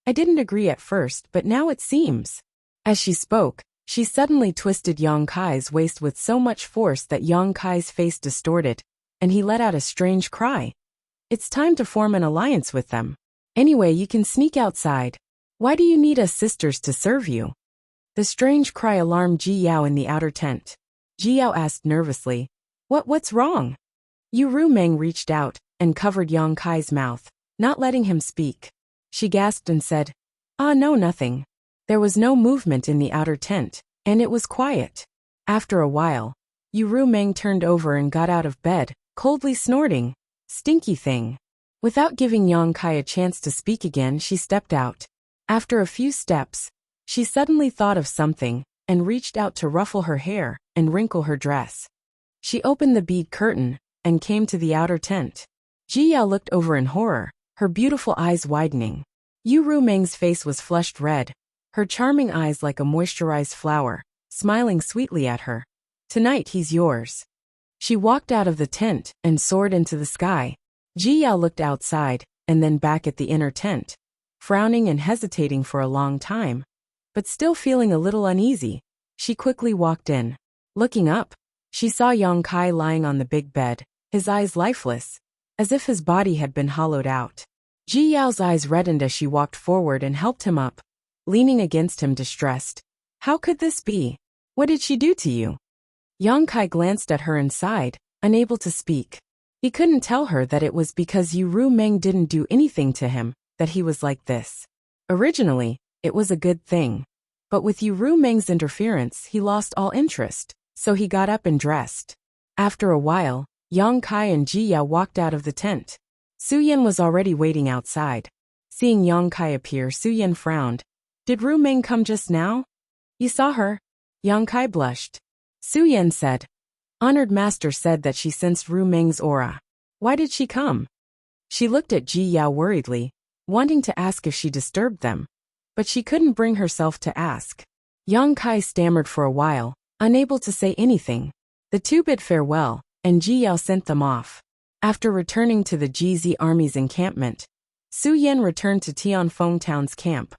"I didn't agree at first, but now it seems." As she spoke, she suddenly twisted Yang Kai's waist with so much force that Yang Kai's face distorted, and he let out a strange cry. "It's time to form an alliance with them. Anyway, you can sneak outside. Why do you need us sisters to serve you?" The strange cry alarmed Ji Yao in the outer tent. Ji Yao asked nervously, What's wrong?" Yu Rumeng reached out and covered Yang Kai's mouth, not letting him speak. She gasped and said, "Ah, no, nothing." There was no movement in the outer tent, and it was quiet. After a while, Yu Rumeng turned over and got out of bed, coldly snorting, "Stinky thing." Without giving Yang Kai a chance to speak again, she stepped out. After a few steps, she suddenly thought of something and reached out to ruffle her hair and wrinkle her dress. She opened the bead curtain and came to the outer tent. Ji Yao looked over in horror, her beautiful eyes widening. Yu Rumeng's face was flushed red, her charming eyes like a moisturized flower, smiling sweetly at her. "Tonight he's yours." She walked out of the tent and soared into the sky. Ji Yao looked outside and then back at the inner tent, frowning and hesitating for a long time. But still feeling a little uneasy, she quickly walked in. Looking up, she saw Yang Kai lying on the big bed, his eyes lifeless, as if his body had been hollowed out. Ji Yao's eyes reddened as she walked forward and helped him up, leaning against him distressed. "How could this be? What did she do to you?" Yang Kai glanced at her and sighed, unable to speak. He couldn't tell her that it was because Yu Rumeng didn't do anything to him that he was like this. Originally, it was a good thing. But with Yu Rumeng's interference, he lost all interest, so he got up and dressed. After a while, Yang Kai and Ji Yao walked out of the tent. Su Yan was already waiting outside. Seeing Yang Kai appear, Su Yan frowned. "Did Rumeng come just now?" "You saw her?" Yang Kai blushed. Su Yan said, "Honored master said that she sensed Rumeng's aura. Why did she come?" She looked at Ji Yao worriedly, wanting to ask if she disturbed them, but she couldn't bring herself to ask. Yang Kai stammered for a while, unable to say anything. The two bid farewell, and Ji Yao sent them off. After returning to the GZ army's encampment, Su Yan returned to Tianfeng town's camp,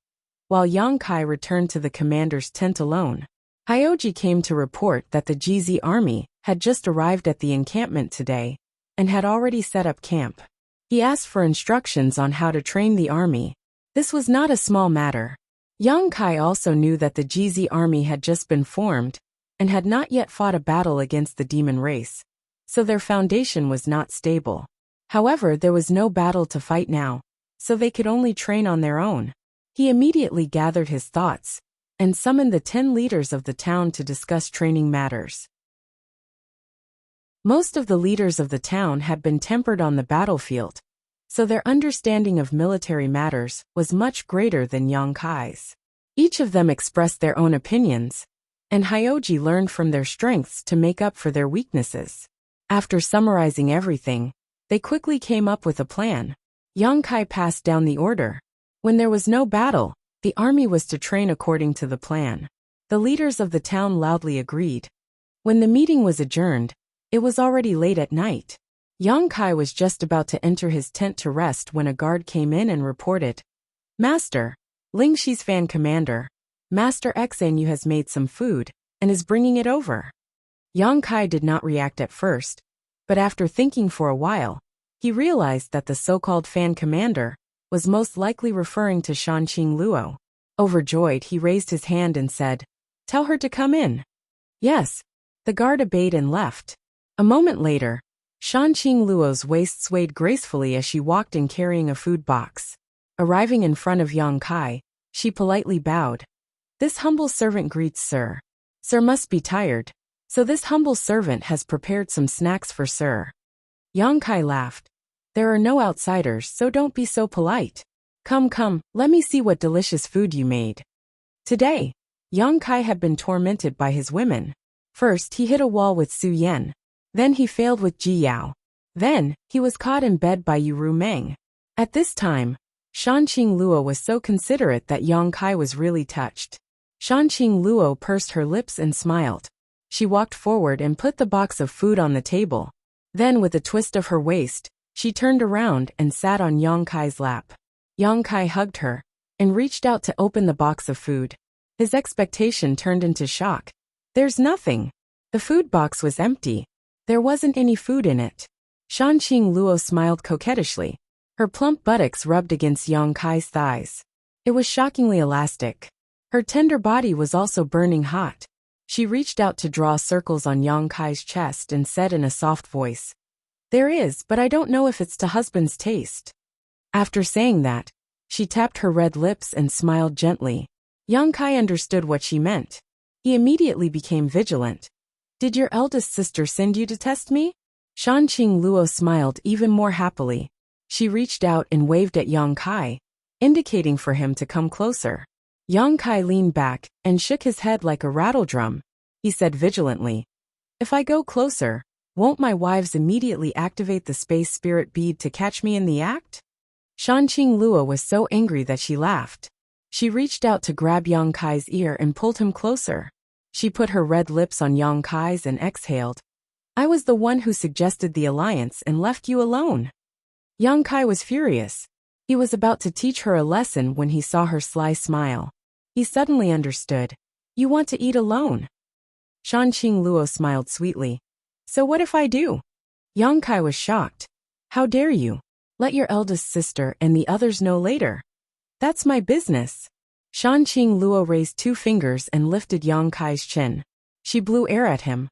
while Yang Kai returned to the commander's tent alone. Hyoji came to report that the GZ army had just arrived at the encampment today and had already set up camp. He asked for instructions on how to train the army. This was not a small matter. Yang Kai also knew that the GZ army had just been formed and had not yet fought a battle against the demon race, so their foundation was not stable. However, there was no battle to fight now, so they could only train on their own. He immediately gathered his thoughts and summoned the 10 leaders of the town to discuss training matters. Most of the leaders of the town had been tempered on the battlefield, so their understanding of military matters was much greater than Yang Kai's. Each of them expressed their own opinions, and Hyoji learned from their strengths to make up for their weaknesses. After summarizing everything, they quickly came up with a plan. Yang Kai passed down the order. When there was no battle, the army was to train according to the plan. The leaders of the town loudly agreed. When the meeting was adjourned, it was already late at night. Yang Kai was just about to enter his tent to rest when a guard came in and reported, "Master, Ling Shi's fan commander, Master Xanyu has made some food and is bringing it over." Yang Kai did not react at first, but after thinking for a while, he realized that the so-called fan commander was most likely referring to Shanqing Luo. Overjoyed, he raised his hand and said, "Tell her to come in." "Yes." The guard obeyed and left. A moment later, Shanqing Luo's waist swayed gracefully as she walked in carrying a food box. Arriving in front of Yang Kai, she politely bowed. "This humble servant greets Sir. Sir must be tired, so this humble servant has prepared some snacks for Sir." Yang Kai laughed. "There are no outsiders, so don't be so polite." Come, let me see what delicious food you made. Today, Yang Kai had been tormented by his women. First, he hit a wall with Su Yan. Then he failed with Ji Yao. Then, he was caught in bed by Yu Ru Meng. At this time, Shanqing Luo was so considerate that Yang Kai was really touched. Shanqing Luo pursed her lips and smiled. She walked forward and put the box of food on the table. Then, with a twist of her waist, she turned around and sat on Yang Kai's lap. Yang Kai hugged her and reached out to open the box of food. His expectation turned into shock. There's nothing. The food box was empty. There wasn't any food in it. Shanqing Luo smiled coquettishly. Her plump buttocks rubbed against Yang Kai's thighs. It was shockingly elastic. Her tender body was also burning hot. She reached out to draw circles on Yang Kai's chest and said in a soft voice, "There is, but I don't know if it's to husband's taste." After saying that, she tapped her red lips and smiled gently. Yang Kai understood what she meant. He immediately became vigilant. "Did your eldest sister send you to test me?" Shanqing Luo smiled even more happily. She reached out and waved at Yang Kai, indicating for him to come closer. Yang Kai leaned back and shook his head like a rattledrum. He said vigilantly, "If I go closer, won't my wives immediately activate the space spirit bead to catch me in the act?" Shanqing Luo was so angry that she laughed. She reached out to grab Yang Kai's ear and pulled him closer. She put her red lips on Yang Kai's and exhaled. "I was the one who suggested the alliance and left you alone." Yang Kai was furious. He was about to teach her a lesson when he saw her sly smile. He suddenly understood. "You want to eat alone?" Shanqing Luo smiled sweetly. "So what if I do?" Yang Kai was shocked. "How dare you? Let your eldest sister and the others know later. That's my business." Shanqing Luo raised 2 fingers and lifted Yang Kai's chin. She blew air at him.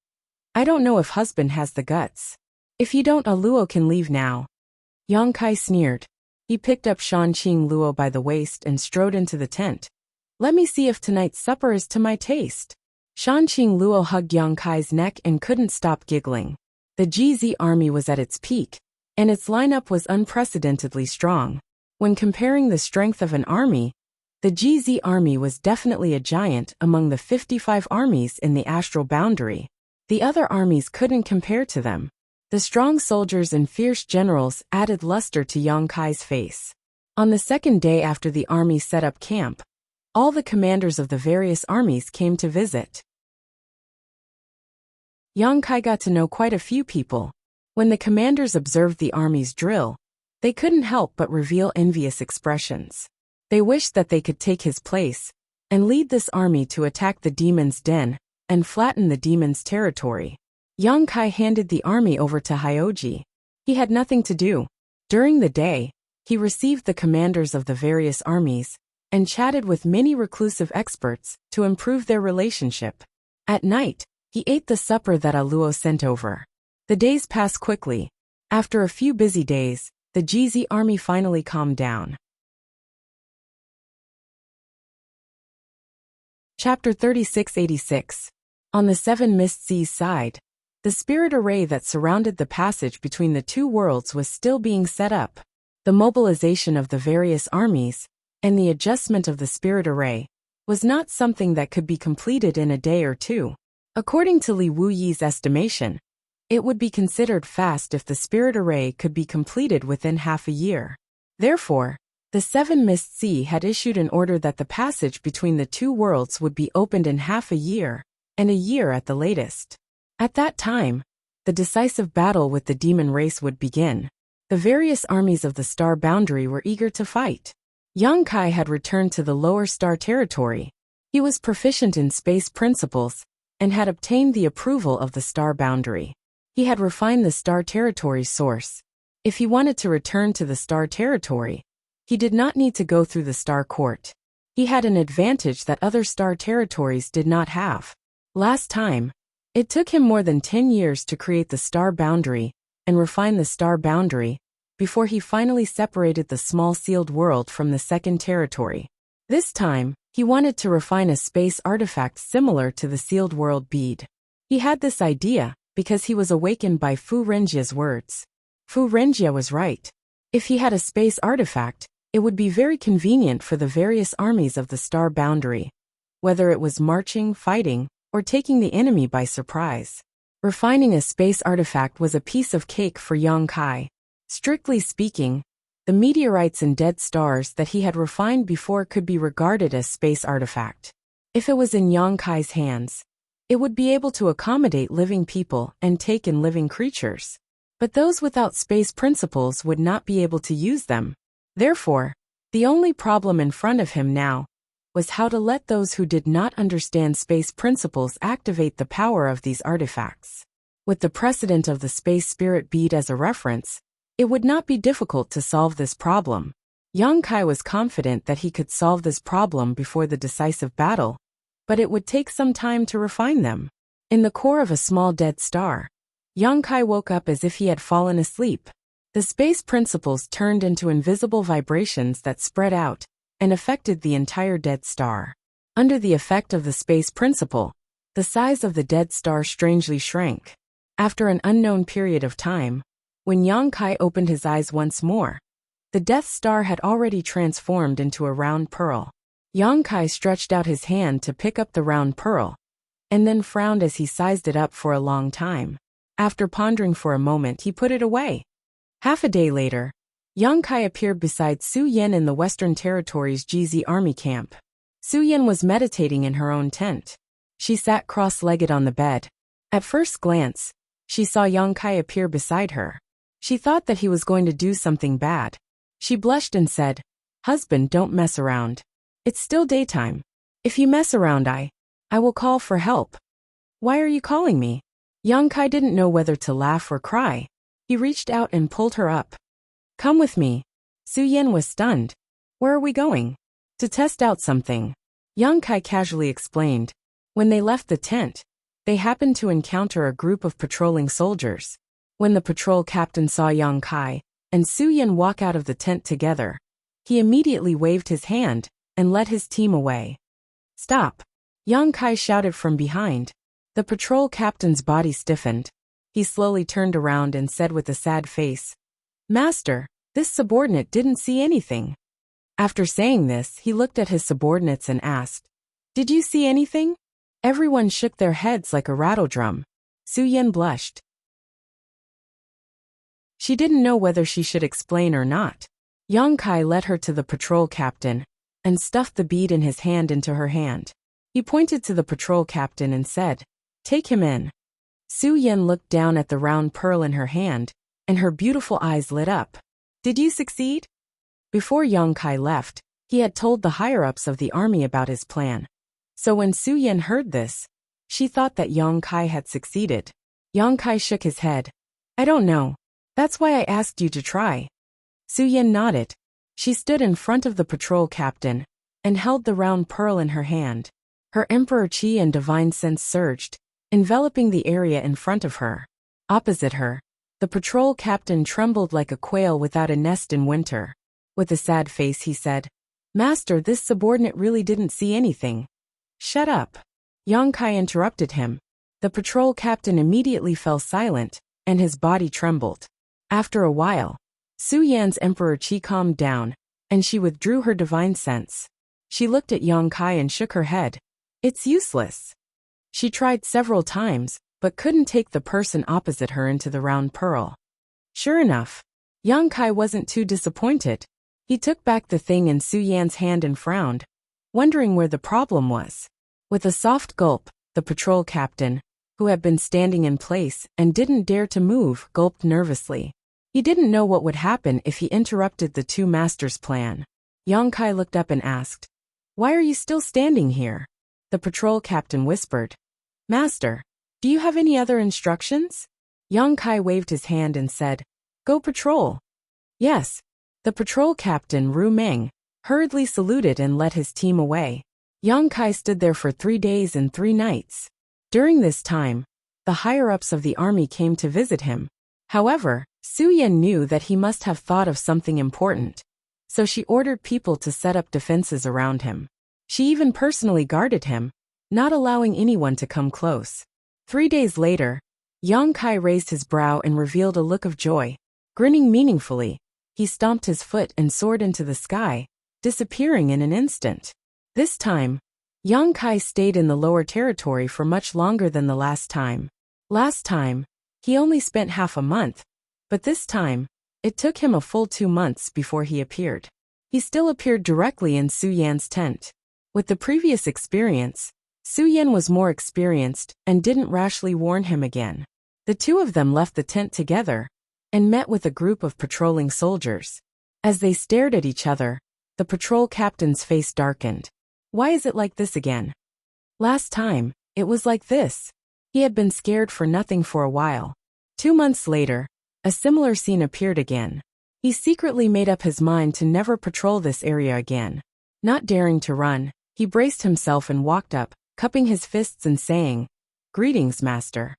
"I don't know if husband has the guts. If you don't, a Luo can leave now." Yang Kai sneered. He picked up Shanqing Luo by the waist and strode into the tent. "Let me see if tonight's supper is to my taste." Shanqing Luo hugged Yang Kai's neck and couldn't stop giggling. The GZ army was at its peak, and its lineup was unprecedentedly strong. When comparing the strength of an army, the GZ army was definitely a giant among the 55 armies in the astral boundary. The other armies couldn't compare to them. The strong soldiers and fierce generals added luster to Yang Kai's face. On the second day after the army set up camp, all the commanders of the various armies came to visit. Yang Kai got to know quite a few people. When the commanders observed the army's drill, they couldn't help but reveal envious expressions. They wished that they could take his place and lead this army to attack the demon's den and flatten the demon's territory. Yang Kai handed the army over to Hyoji. He had nothing to do. During the day, he received the commanders of the various armies and chatted with many reclusive experts to improve their relationship. At night, he ate the supper that Luo sent over. The days passed quickly. After a few busy days, the GZ army finally calmed down. Chapter 3686. On the Seven Mist Seas side, the spirit array that surrounded the passage between the 2 worlds was still being set up. The mobilization of the various armies and the adjustment of the spirit array was not something that could be completed in a day or 2. According to Li Wuyi's estimation, it would be considered fast if the spirit array could be completed within half a year. Therefore, the Seven Mist Sea had issued an order that the passage between the 2 worlds would be opened in half a year, and a year at the latest. At that time, the decisive battle with the demon race would begin. The various armies of the star boundary were eager to fight. Yang Kai had returned to the lower star territory. He was proficient in space principles and had obtained the approval of the star boundary. He had refined the star territory's source. If he wanted to return to the star territory, he did not need to go through the star court. He had an advantage that other star territories did not have. Last time, it took him more than 10 years to create the star boundary and refine the star boundary before he finally separated the small sealed world from the second territory. This time, he wanted to refine a space artifact similar to the sealed world bead. He had this idea because he was awakened by Fu Renjia's words. Fu Renjia was right. If he had a space artifact, It would be very convenient for the various armies of the star boundary, whether it was marching, fighting, or taking the enemy by surprise. Refining a space artifact was a piece of cake for Yang Kai. Strictly speaking, the meteorites and dead stars that he had refined before could be regarded as space artifact. If it was in Yang Kai's hands, it would be able to accommodate living people and take in living creatures. But those without space principles would not be able to use them. Therefore, the only problem in front of him now was how to let those who did not understand space principles activate the power of these artifacts. With the precedent of the space spirit bead as a reference, it would not be difficult to solve this problem. Yang Kai was confident that he could solve this problem before the decisive battle, but it would take some time to refine them. In the core of a small dead star, Yang Kai woke up as if he had fallen asleep. The space principles turned into invisible vibrations that spread out and affected the entire dead star. Under the effect of the space principle, the size of the dead star strangely shrank. After an unknown period of time, when Yang Kai opened his eyes once more, the Death Star had already transformed into a round pearl. Yang Kai stretched out his hand to pick up the round pearl, and then frowned as he sized it up for a long time. After pondering for a moment, he put it away. Half a day later, Yang Kai appeared beside Su Yan in the Western Territories GZ Army camp. Su Yan was meditating in her own tent. She sat cross-legged on the bed. At first glance, she saw Yang Kai appear beside her. She thought that he was going to do something bad. She blushed and said, "Husband, don't mess around. It's still daytime. If you mess around, I will call for help." "Why are you calling me?" Yang Kai didn't know whether to laugh or cry. He reached out and pulled her up. "Come with me." Su Yan was stunned. "Where are we going?" "To test out something," Yang Kai casually explained. When they left the tent, they happened to encounter a group of patrolling soldiers. When the patrol captain saw Yang Kai and Su Yan walk out of the tent together, he immediately waved his hand and led his team away. "Stop!" Yang Kai shouted from behind. The patrol captain's body stiffened. He slowly turned around and said with a sad face, "Master, this subordinate didn't see anything." After saying this, he looked at his subordinates and asked, "Did you see anything?" Everyone shook their heads like a rattledrum. Su Yan blushed. She didn't know whether she should explain or not. Yang Kai led her to the patrol captain and stuffed the bead in his hand into her hand. He pointed to the patrol captain and said, "Take him in." Su Yan looked down at the round pearl in her hand, and her beautiful eyes lit up. "Did you succeed?" Before Yang Kai left, he had told the higher-ups of the army about his plan. So when Su Yan heard this, she thought that Yang Kai had succeeded. Yang Kai shook his head. "I don't know. That's why I asked you to try." Su Yan nodded. She stood in front of the patrol captain and held the round pearl in her hand. Her emperor chi and divine sense surged, enveloping the area in front of her. Opposite her, the patrol captain trembled like a quail without a nest in winter. With a sad face he said, "Master, this subordinate really didn't see anything." "Shut up." Yang Kai interrupted him. The patrol captain immediately fell silent, and his body trembled. After a while, Su Yan's emperor chi calmed down, and she withdrew her divine sense. She looked at Yang Kai and shook her head. "It's useless." She tried several times, but couldn't take the person opposite her into the round pearl. Sure enough, Yang Kai wasn't too disappointed. He took back the thing in Su Yan's hand and frowned, wondering where the problem was. With a soft gulp, the patrol captain, who had been standing in place and didn't dare to move, gulped nervously. He didn't know what would happen if he interrupted the two masters' plan. Yang Kai looked up and asked, "Why are you still standing here?" The patrol captain whispered, "Master, do you have any other instructions?" Yang Kai waved his hand and said, "Go patrol." "Yes." The patrol captain, Ru Meng, hurriedly saluted and led his team away. Yang Kai stood there for 3 days and 3 nights. During this time, the higher-ups of the army came to visit him. However, Su Yan knew that he must have thought of something important, so she ordered people to set up defenses around him. She even personally guarded him, not allowing anyone to come close. 3 days later, Yang Kai raised his brow and revealed a look of joy. Grinning meaningfully, he stomped his foot and soared into the sky, disappearing in an instant. This time, Yang Kai stayed in the lower territory for much longer than the last time. Last time, he only spent half a month, but this time, it took him a full 2 months before he appeared. He still appeared directly in Su Yan's tent. With the previous experience, Su Yan was more experienced and didn't rashly warn him again. The two of them left the tent together and met with a group of patrolling soldiers. As they stared at each other, the patrol captain's face darkened. Why is it like this again? Last time, it was like this. He had been scared for nothing for a while. 2 months later, a similar scene appeared again. He secretly made up his mind to never patrol this area again. Not daring to run, he braced himself and walked up, cupping his fists and saying, "Greetings, master."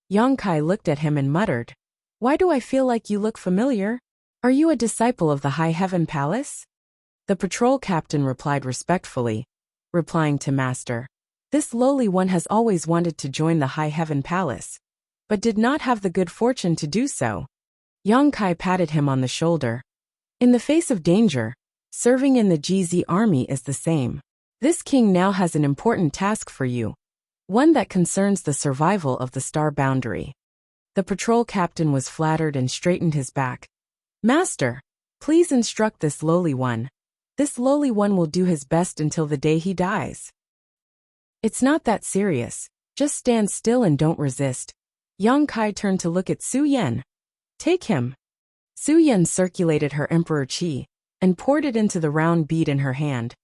Yang Kai looked at him and muttered, "Why do I feel like you look familiar? Are you a disciple of the High Heaven Palace?" The patrol captain replied respectfully, replying to Master, "This lowly one has always wanted to join the High Heaven Palace, but did not have the good fortune to do so." Yang Kai patted him on the shoulder. "In the face of danger, serving in the GZ army is the same. This king now has an important task for you, one that concerns the survival of the star boundary." The patrol captain was flattered and straightened his back. "Master, please instruct this lowly one. This lowly one will do his best until the day he dies." "It's not that serious. Just stand still and don't resist." Yang Kai turned to look at Su Yan. "Take him." Su Yan circulated her emperor chi and poured it into the round bead in her hand,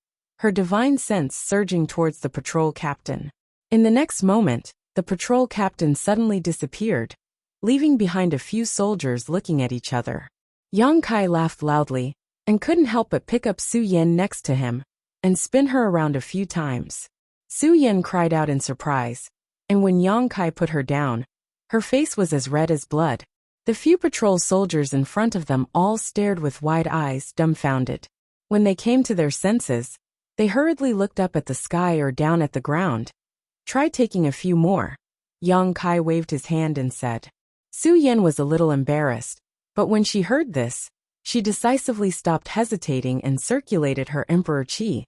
her divine sense surging towards the patrol captain. In the next moment, the patrol captain suddenly disappeared, leaving behind a few soldiers looking at each other. Yang Kai laughed loudly and couldn't help but pick up Su Yan next to him and spin her around a few times. Su Yan cried out in surprise, and when Yang Kai put her down, her face was as red as blood. The few patrol soldiers in front of them all stared with wide eyes, dumbfounded. When they came to their senses, they hurriedly looked up at the sky or down at the ground. "Try taking a few more." Yang Kai waved his hand and said. Su Yan was a little embarrassed, but when she heard this, she decisively stopped hesitating and circulated her emperor chi,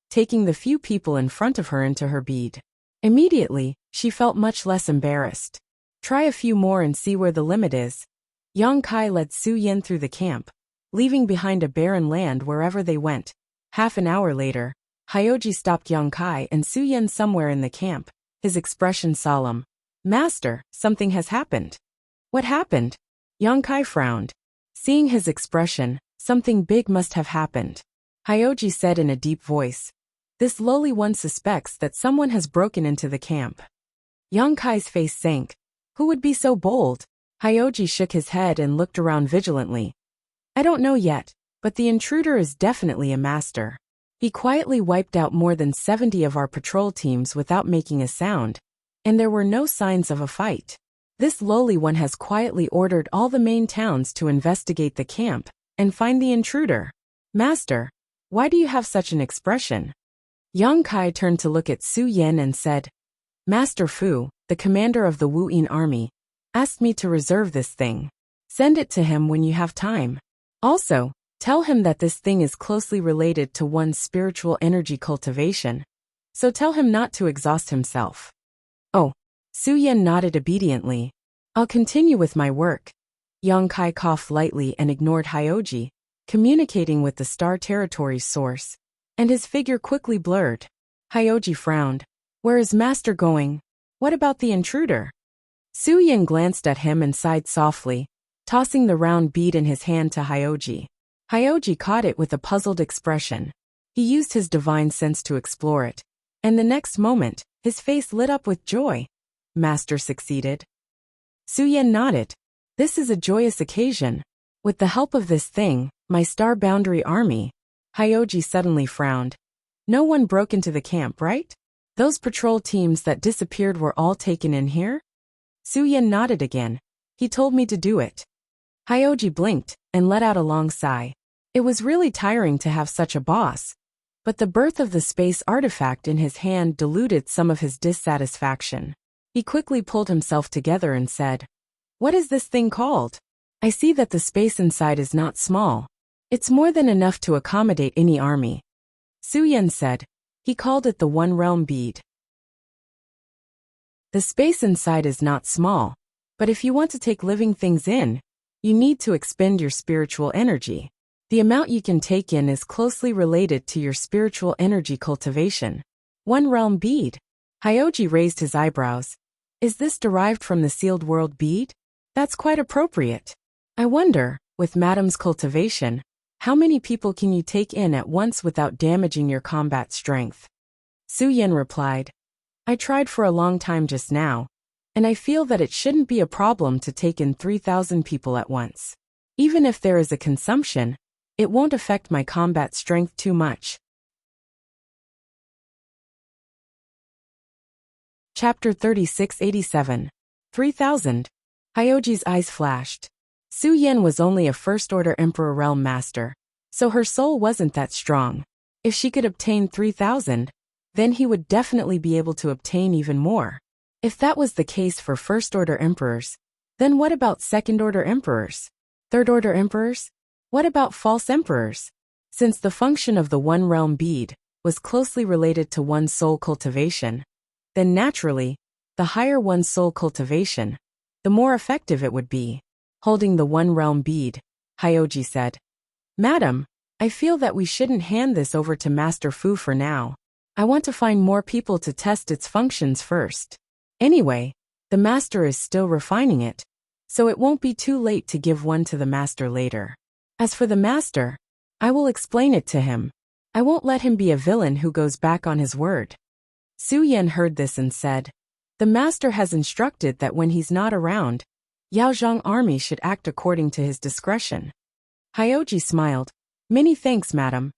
taking the few people in front of her into her bead. Immediately, she felt much less embarrassed. "Try a few more and see where the limit is." Yang Kai led Su Yan through the camp, leaving behind a barren land wherever they went. Half an hour later, Hyoji stopped Yang Kai and Su Yan somewhere in the camp, his expression solemn. "Master, something has happened." "What happened?" Yang Kai frowned. Seeing his expression, something big must have happened. Hyoji said in a deep voice, "This lowly one suspects that someone has broken into the camp." Yang Kai's face sank. Who would be so bold? Hyoji shook his head and looked around vigilantly. "I don't know yet, but the intruder is definitely a master. He quietly wiped out more than 70 of our patrol teams without making a sound, and there were no signs of a fight. This lowly one has quietly ordered all the main towns to investigate the camp and find the intruder. Master, why do you have such an expression?" Yang Kai turned to look at Su Yan and said, "Master Fu, the commander of the Wu Yin army, asked me to reserve this thing. Send it to him when you have time. Also, tell him that this thing is closely related to one's spiritual energy cultivation, so tell him not to exhaust himself." "Oh." Su Yan nodded obediently. "I'll continue with my work." Yang Kai coughed lightly and ignored Hyoji, communicating with the Star Territory's source, and his figure quickly blurred. Hyoji frowned. "Where is Master going? What about the intruder?" Su Yan glanced at him and sighed softly, tossing the round bead in his hand to Hyoji. Hyoji caught it with a puzzled expression. He used his divine sense to explore it, and the next moment, his face lit up with joy. "Master succeeded." Su Yan nodded. "This is a joyous occasion. With the help of this thing, my star boundary army." Hyoji suddenly frowned. "No one broke into the camp, right? Those patrol teams that disappeared were all taken in here?" Su Yan nodded again. "He told me to do it." Hyoji blinked and let out a long sigh. It was really tiring to have such a boss, but the birth of the space artifact in his hand diluted some of his dissatisfaction. He quickly pulled himself together and said, "What is this thing called?" I see that the space inside is not small. It's more than enough to accommodate any army. Su Yan said. He called it the One Realm bead. The space inside is not small, but if you want to take living things in, you need to expend your spiritual energy. The amount you can take in is closely related to your spiritual energy cultivation. One Realm bead. Hyoji raised his eyebrows. Is this derived from the sealed world bead? That's quite appropriate. I wonder, with Madam's cultivation, how many people can you take in at once without damaging your combat strength? Su Yan replied. I tried for a long time just now, and I feel that it shouldn't be a problem to take in 3,000 people at once. Even if there is a consumption, it won't affect my combat strength too much. Chapter 3687. 3,000. Hyoji's eyes flashed. Su Yan was only a First-Order Emperor Realm Master, so her soul wasn't that strong. If she could obtain 3,000, then he would definitely be able to obtain even more. If that was the case for First-Order Emperors, then what about Second-Order Emperors? Third-Order Emperors? What about False Emperors? Since the function of the One Realm bead was closely related to one's soul cultivation, then naturally, the higher one's soul cultivation, the more effective it would be. Holding the One Realm bead, Hyoji said, Madam, I feel that we shouldn't hand this over to Master Fu for now. I want to find more people to test its functions first. Anyway, the Master is still refining it, so it won't be too late to give one to the Master later. As for the Master, I will explain it to him. I won't let him be a villain who goes back on his word. Su Yan heard this and said, The Master has instructed that when he's not around, Yaozhong army should act according to his discretion. Hyoji smiled. Many thanks, madam.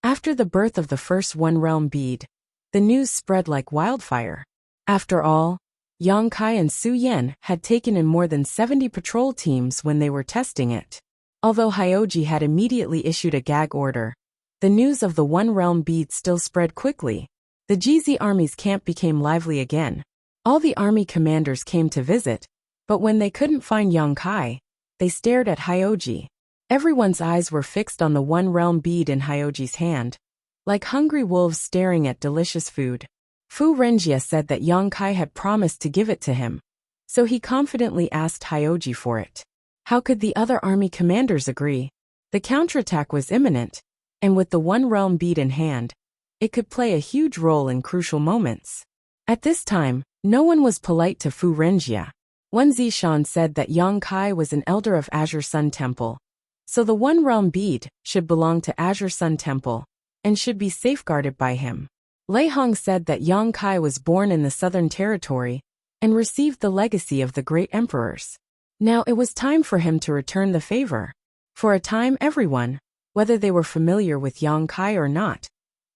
After the birth of the first One Realm bead, the news spread like wildfire. After all, Yang Kai and Su Yan had taken in more than 70 patrol teams when they were testing it. Although Hyoji had immediately issued a gag order, the news of the One Realm bead still spread quickly. The GZ army's camp became lively again. All the army commanders came to visit, but when they couldn't find Yang Kai, they stared at Hyoji. Everyone's eyes were fixed on the One Realm bead in Hyoji's hand, like hungry wolves staring at delicious food. Fu Renjia said that Yang Kai had promised to give it to him, so he confidently asked Hyoji for it. How could the other army commanders agree? The counterattack was imminent, and with the One Realm bead in hand, it could play a huge role in crucial moments. At this time, no one was polite to Fu Renjia. One Zishan said that Yang Kai was an elder of Azure Sun Temple, so the One Realm bead should belong to Azure Sun Temple and should be safeguarded by him. Lei Hong said that Yang Kai was born in the Southern Territory and received the legacy of the great emperors. Now it was time for him to return the favor. For a time everyone, whether they were familiar with Yang Kai or not,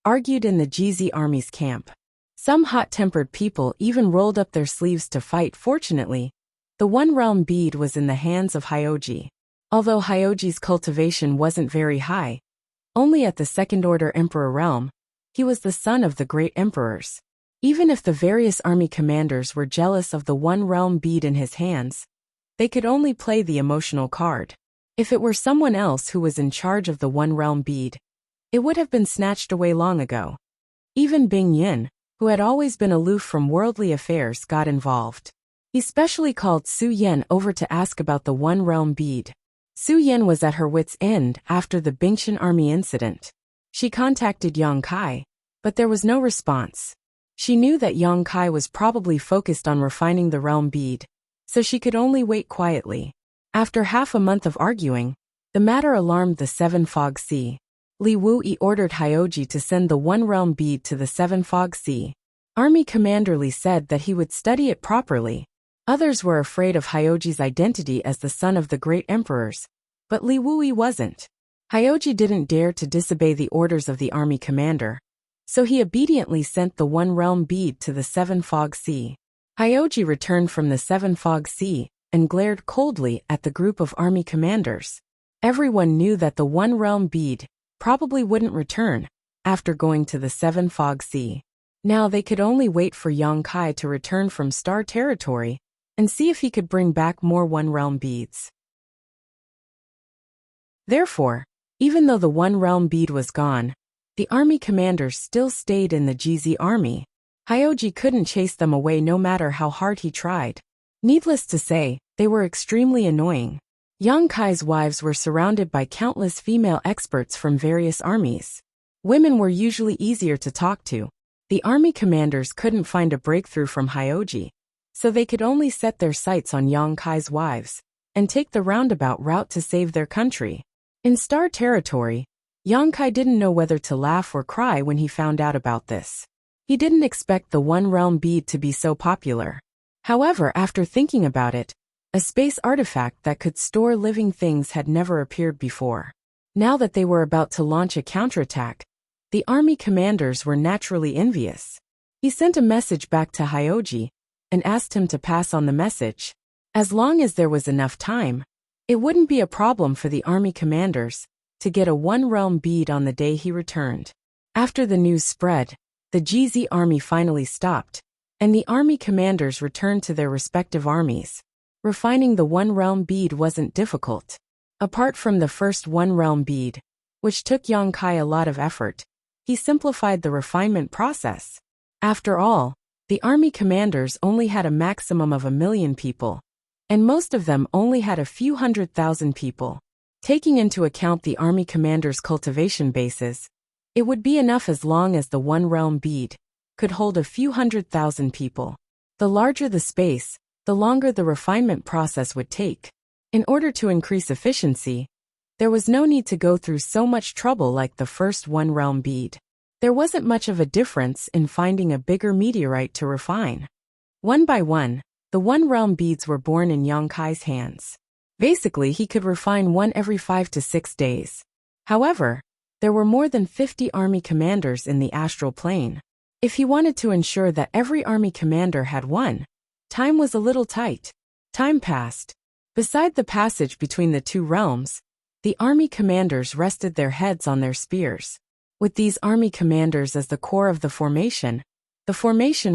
argued in the GZ army's camp. Some hot-tempered people even rolled up their sleeves to fight. Fortunately, the One Realm bead was in the hands of Hyoji. Although Hyoji's cultivation wasn't very high, only at the Second-Order Emperor realm, he was the son of the great emperors. Even if the various army commanders were jealous of the One Realm bead in his hands, they could only play the emotional card. If it were someone else who was in charge of the One Realm bead, it would have been snatched away long ago. Even Bing Yin, who had always been aloof from worldly affairs, got involved. He specially called Su Yan over to ask about the One Realm bead. Su Yan was at her wit's end after the Bingtian army incident. She contacted Yang Kai, but there was no response. She knew that Yang Kai was probably focused on refining the realm bead, so she could only wait quietly. After half a month of arguing, the matter alarmed the Seven Fog Sea. Li Wuyi ordered Hyoji to send the One Realm bead to the Seven Fog Sea. Army Commander Li said that he would study it properly. Others were afraid of Hyoji's identity as the son of the great emperors, but Li Wuyi wasn't. Hyoji didn't dare to disobey the orders of the army commander, so he obediently sent the One Realm bead to the Seven Fog Sea. Hyoji returned from the Seven Fog Sea and glared coldly at the group of army commanders. Everyone knew that the One Realm bead probably wouldn't return after going to the Seven Fog Sea. Now they could only wait for Yang Kai to return from Star Territory and see if he could bring back more One Realm beads. Therefore, even though the One Realm bead was gone, the army commanders still stayed in the GZ army. Hyoji couldn't chase them away no matter how hard he tried. Needless to say, they were extremely annoying. Yang Kai's wives were surrounded by countless female experts from various armies. Women were usually easier to talk to. The army commanders couldn't find a breakthrough from Hyoji, so they could only set their sights on Yang Kai's wives and take the roundabout route to save their country. In Star Territory, Yang Kai didn't know whether to laugh or cry when he found out about this. He didn't expect the One Realm bead to be so popular. However, after thinking about it, a space artifact that could store living things had never appeared before. Now that they were about to launch a counterattack, the army commanders were naturally envious. He sent a message back to Hyoji and asked him to pass on the message. As long as there was enough time, it wouldn't be a problem for the army commanders to get a One Realm bead on the day he returned. After the news spread, the GZ army finally stopped, and the army commanders returned to their respective armies. Refining the One Realm bead wasn't difficult. Apart from the first One Realm bead, which took Yang Kai a lot of effort, he simplified the refinement process. After all, the army commanders only had a maximum of 1 million people, and most of them only had a few 100,000 people. Taking into account the army commanders' cultivation bases, it would be enough as long as the One Realm bead could hold a few 100,000 people. The larger the space, the longer the refinement process would take. In order to increase efficiency, there was no need to go through so much trouble like the first One Realm bead. There wasn't much of a difference in finding a bigger meteorite to refine. One by one, the One Realm beads were born in Yang Kai's hands. Basically, he could refine one every 5 to 6 days. However, there were more than 50 army commanders in the astral plane. If he wanted to ensure that every army commander had one, time was a little tight. Time passed. Beside the passage between the two realms, the army commanders rested their heads on their spears. With these army commanders as the core of the formation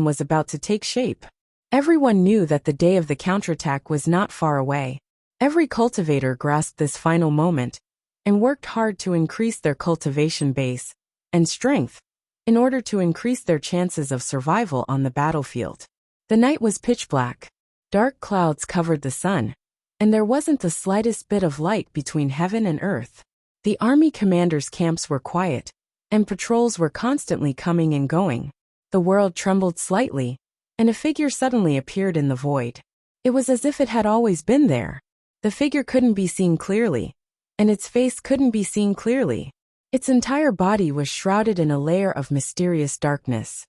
was about to take shape. Everyone knew that the day of the counterattack was not far away. Every cultivator grasped this final moment and worked hard to increase their cultivation base and strength in order to increase their chances of survival on the battlefield. The night was pitch black. Dark clouds covered the sun, and there wasn't the slightest bit of light between heaven and earth. The army commanders' camps were quiet, and patrols were constantly coming and going. The world trembled slightly, and a figure suddenly appeared in the void. It was as if it had always been there. The figure couldn't be seen clearly, and its face couldn't be seen clearly. Its entire body was shrouded in a layer of mysterious darkness.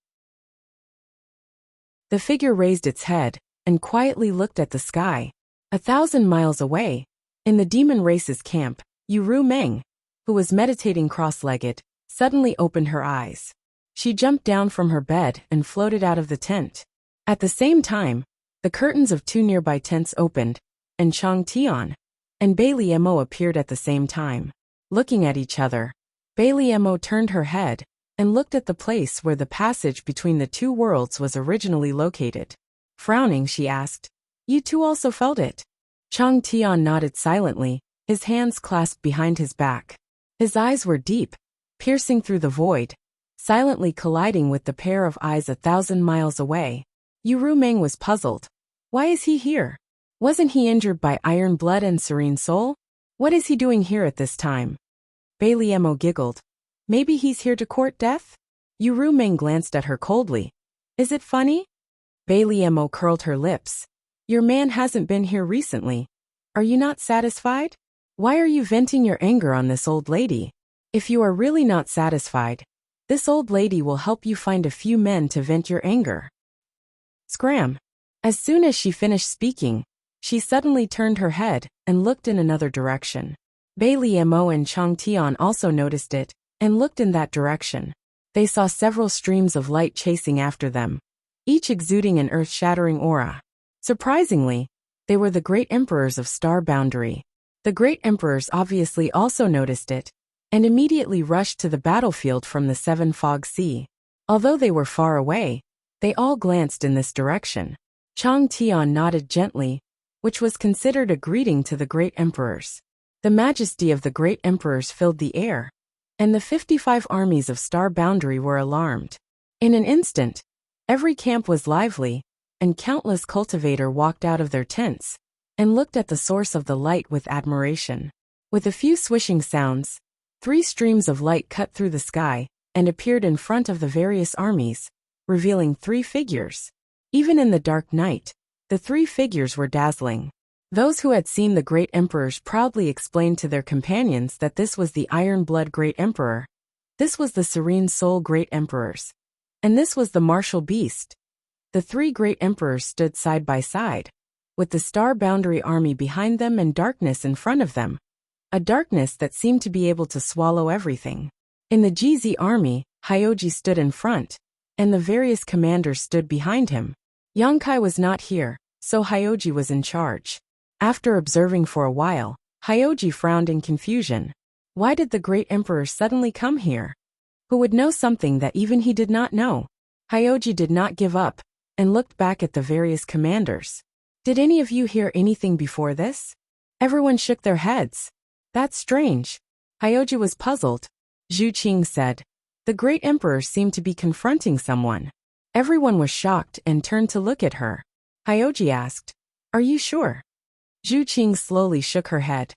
The figure raised its head and quietly looked at the sky. 1,000 miles away, in the demon race's camp, Yu Meng, who was meditating cross-legged, suddenly opened her eyes. She jumped down from her bed and floated out of the tent. At the same time, the curtains of 2 nearby tents opened, and Chang Tian and Bai Liemo appeared at the same time. Looking at each other, Bai Liemo turned her head and looked at the place where the passage between the two worlds was originally located. Frowning, she asked, "You two also felt it?" Chang Tian nodded silently, his hands clasped behind his back. His eyes were deep, piercing through the void, silently colliding with the pair of eyes 1,000 miles away. Yu Meng was puzzled. Why is he here? Wasn't he injured by Iron Blood and Serene Soul? What is he doing here at this time? Bai Liemo giggled. Maybe he's here to court death? Yu Meng glanced at her coldly. Is it funny? Bai Liemo curled her lips. Your man hasn't been here recently. Are you not satisfied? Why are you venting your anger on this old lady? If you are really not satisfied, this old lady will help you find a few men to vent your anger. Scram. As soon as she finished speaking, she suddenly turned her head and looked in another direction. Bai Liemo and Chang Tian also noticed it and looked in that direction. They saw several streams of light chasing after them, each exuding an earth-shattering aura. Surprisingly, they were the great emperors of Star Boundary. The great emperors obviously also noticed it and immediately rushed to the battlefield from the Seven Fog Sea. Although they were far away, they all glanced in this direction. Chang Tian nodded gently, which was considered a greeting to the great emperors. The majesty of the great emperors filled the air, and the 55 armies of Star Boundary were alarmed. In an instant, every camp was lively, and countless cultivators walked out of their tents and looked at the source of the light with admiration. With a few swishing sounds, 3 streams of light cut through the sky and appeared in front of the various armies, revealing 3 figures. Even in the dark night, the 3 figures were dazzling. Those who had seen the great emperors proudly explained to their companions that this was the Iron Blood Great Emperor, this was the Serene Soul Great Emperors, and this was the Martial Beast. The 3 great emperors stood side by side, with the Star Boundary army behind them and darkness in front of them, a darkness that seemed to be able to swallow everything. In the GZ army, Hyoji stood in front, and the various commanders stood behind him. Yonkai was not here, so Hyoji was in charge. After observing for a while, Hyoji frowned in confusion. Why did the great emperor suddenly come here? Who would know something that even he did not know? Hyoji did not give up, and looked back at the various commanders. Did any of you hear anything before this? Everyone shook their heads. That's strange. Hyoji was puzzled. Zhu Qing said. The great emperor seemed to be confronting someone. Everyone was shocked and turned to look at her. Hyoji asked, Are you sure? Zhu Qing slowly shook her head.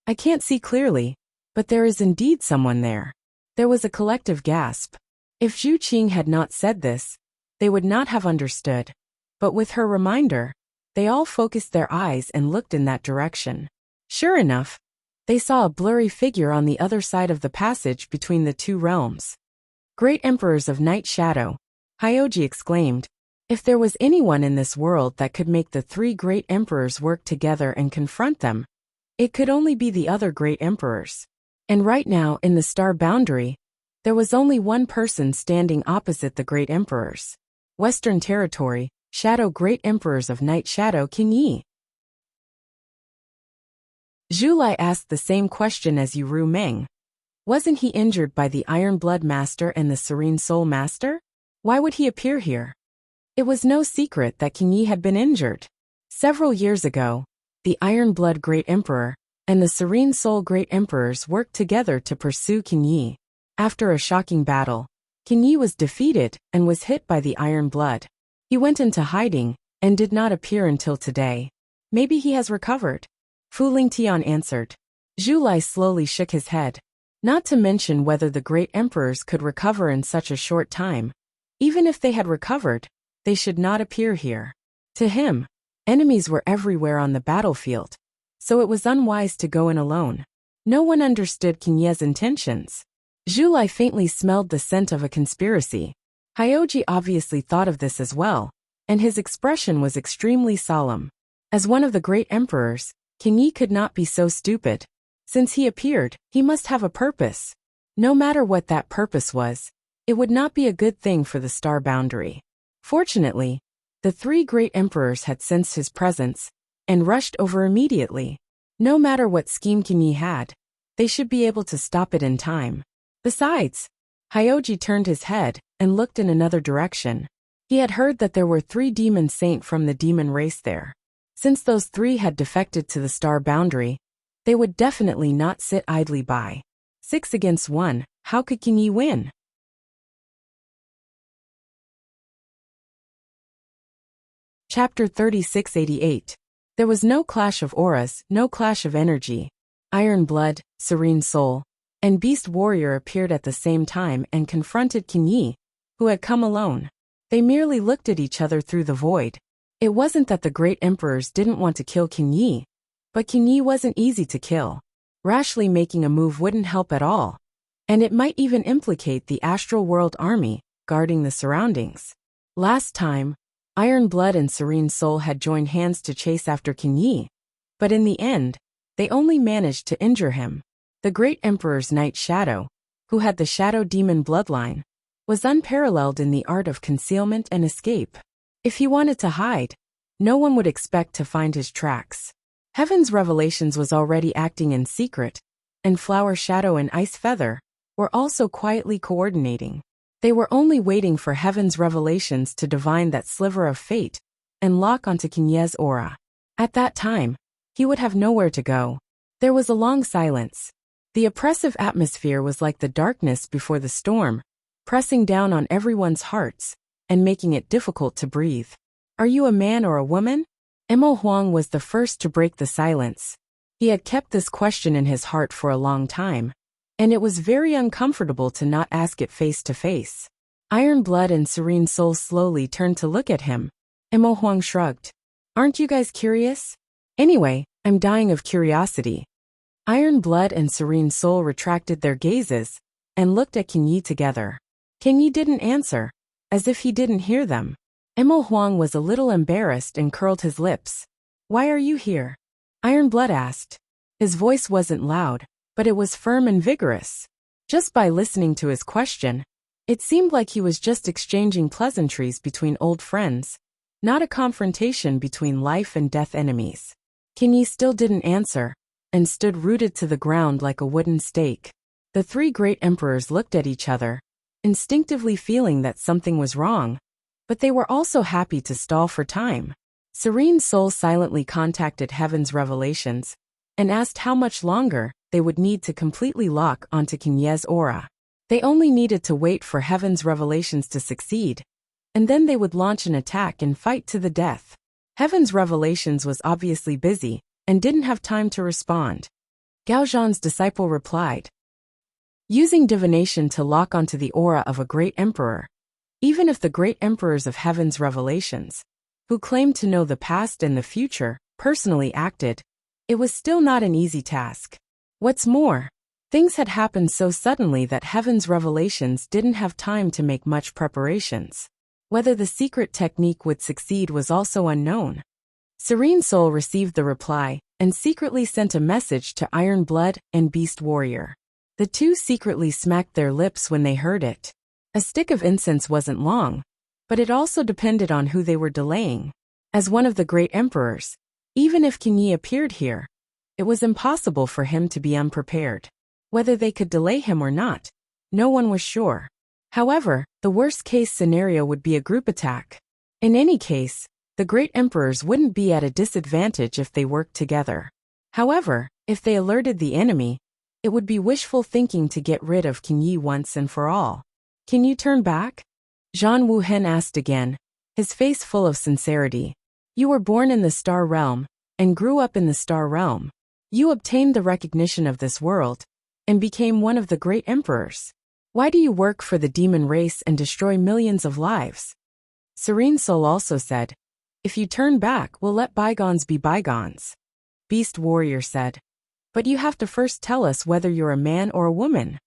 I can't see clearly, but there is indeed someone there. There was a collective gasp. If Zhu Qing had not said this, they would not have understood. But with her reminder, they all focused their eyes and looked in that direction. Sure enough, they saw a blurry figure on the other side of the passage between the 2 realms. Great Emperors of Night Shadow, Hyoji exclaimed. If there was anyone in this world that could make the 3 great emperors work together and confront them, it could only be the other great emperors. And right now, in the Star Boundary, there was only one person standing opposite the great emperors. Western Territory, Shadow Great Emperors of Night Shadow King Yi. Zhu Lai asked the same question as Yu Meng. Wasn't he injured by the Iron Blood Master and the Serene Soul Master? Why would he appear here? It was no secret that King Yi had been injured. Several years ago, the Iron Blood Great Emperor and the Serene Soul Great Emperors worked together to pursue King Yi. After a shocking battle, King Yi was defeated and was hit by the Iron Blood. He went into hiding and did not appear until today. Maybe he has recovered. Fu Lingtian answered. Zhu Lai slowly shook his head. Not to mention whether the great emperors could recover in such a short time. Even if they had recovered, they should not appear here. To him, enemies were everywhere on the battlefield, so it was unwise to go in alone. No one understood King Ye's intentions. Zhu Lai faintly smelled the scent of a conspiracy. Hyoji obviously thought of this as well, and his expression was extremely solemn. As one of the great emperors, King Yi could not be so stupid. Since he appeared, he must have a purpose. No matter what that purpose was, it would not be a good thing for the Star Boundary. Fortunately, the 3 great emperors had sensed his presence and rushed over immediately. No matter what scheme King Yi had, they should be able to stop it in time. Besides, Hyoji turned his head and looked in another direction. He had heard that there were 3 demon saints from the demon race there. Since those 3 had defected to the Star Boundary, they would definitely not sit idly by. 6 against 1, how could King Yi win? Chapter 3688. There was no clash of auras, no clash of energy. Iron Blood, Serene Soul, and Beast Warrior appeared at the same time and confronted King Yi, who had come alone. They merely looked at each other through the void. It wasn't that the great emperors didn't want to kill King Yi, but King Yi wasn't easy to kill. Rashly making a move wouldn't help at all, and it might even implicate the Astral World Army, guarding the surroundings. Last time, Iron Blood and Serene Soul had joined hands to chase after King Yi, but in the end, they only managed to injure him. The great emperor's Night Shadow, who had the Shadow Demon bloodline, was unparalleled in the art of concealment and escape. If he wanted to hide, no one would expect to find his tracks. Heaven's Revelations was already acting in secret, and Flower Shadow and Ice Feather were also quietly coordinating. They were only waiting for Heaven's Revelations to divine that sliver of fate and lock onto King Ye's aura. At that time, he would have nowhere to go. There was a long silence. The oppressive atmosphere was like the darkness before the storm, pressing down on everyone's hearts and making it difficult to breathe. Are you a man or a woman? Emo Huang was the first to break the silence. He had kept this question in his heart for a long time, and it was very uncomfortable to not ask it face to face. Iron Blood and Serene Soul slowly turned to look at him. Emo Huang shrugged. Aren't you guys curious? Anyway, I'm dying of curiosity. Iron Blood and Serene Soul retracted their gazes and looked at Qin Yi together. Qin Yi didn't answer, as if he didn't hear them. Emo Huang was a little embarrassed and curled his lips. Why are you here? Iron Blood asked. His voice wasn't loud, but it was firm and vigorous. Just by listening to his question, it seemed like he was just exchanging pleasantries between old friends, not a confrontation between life and death enemies. Qin Yi still didn't answer, and stood rooted to the ground like a wooden stake. The three great emperors looked at each other, instinctively feeling that something was wrong, but they were also happy to stall for time. Serene Soul silently contacted Heaven's Revelations and asked how much longer they would need to completely lock onto Qin Ye's aura. They only needed to wait for Heaven's Revelations to succeed, and then they would launch an attack and fight to the death. Heaven's Revelations was obviously busy and didn't have time to respond. Gao Zhan's disciple replied, using divination to lock onto the aura of a great emperor. Even if the great emperors of Heaven's Revelations, who claimed to know the past and the future, personally acted, it was still not an easy task. What's more, things had happened so suddenly that Heaven's Revelations didn't have time to make much preparations. Whether the secret technique would succeed was also unknown. Serene Soul received the reply and secretly sent a message to Iron Blood and Beast Warrior. The two secretly smacked their lips when they heard it. A stick of incense wasn't long, but it also depended on who they were delaying. As one of the great emperors, even if Qin Yi appeared here, it was impossible for him to be unprepared. Whether they could delay him or not, no one was sure. However, the worst-case scenario would be a group attack. In any case, the great emperors wouldn't be at a disadvantage if they worked together. However, if they alerted the enemy, it would be wishful thinking to get rid of Qin Yi once and for all. Can you turn back? Zhan Wuhen asked again, his face full of sincerity. You were born in the Star Realm, and grew up in the Star Realm. You obtained the recognition of this world, and became one of the great emperors. Why do you work for the demon race and destroy millions of lives? Serene Soul also said, if you turn back, we'll let bygones be bygones. Beast Warrior said, but you have to first tell us whether you're a man or a woman.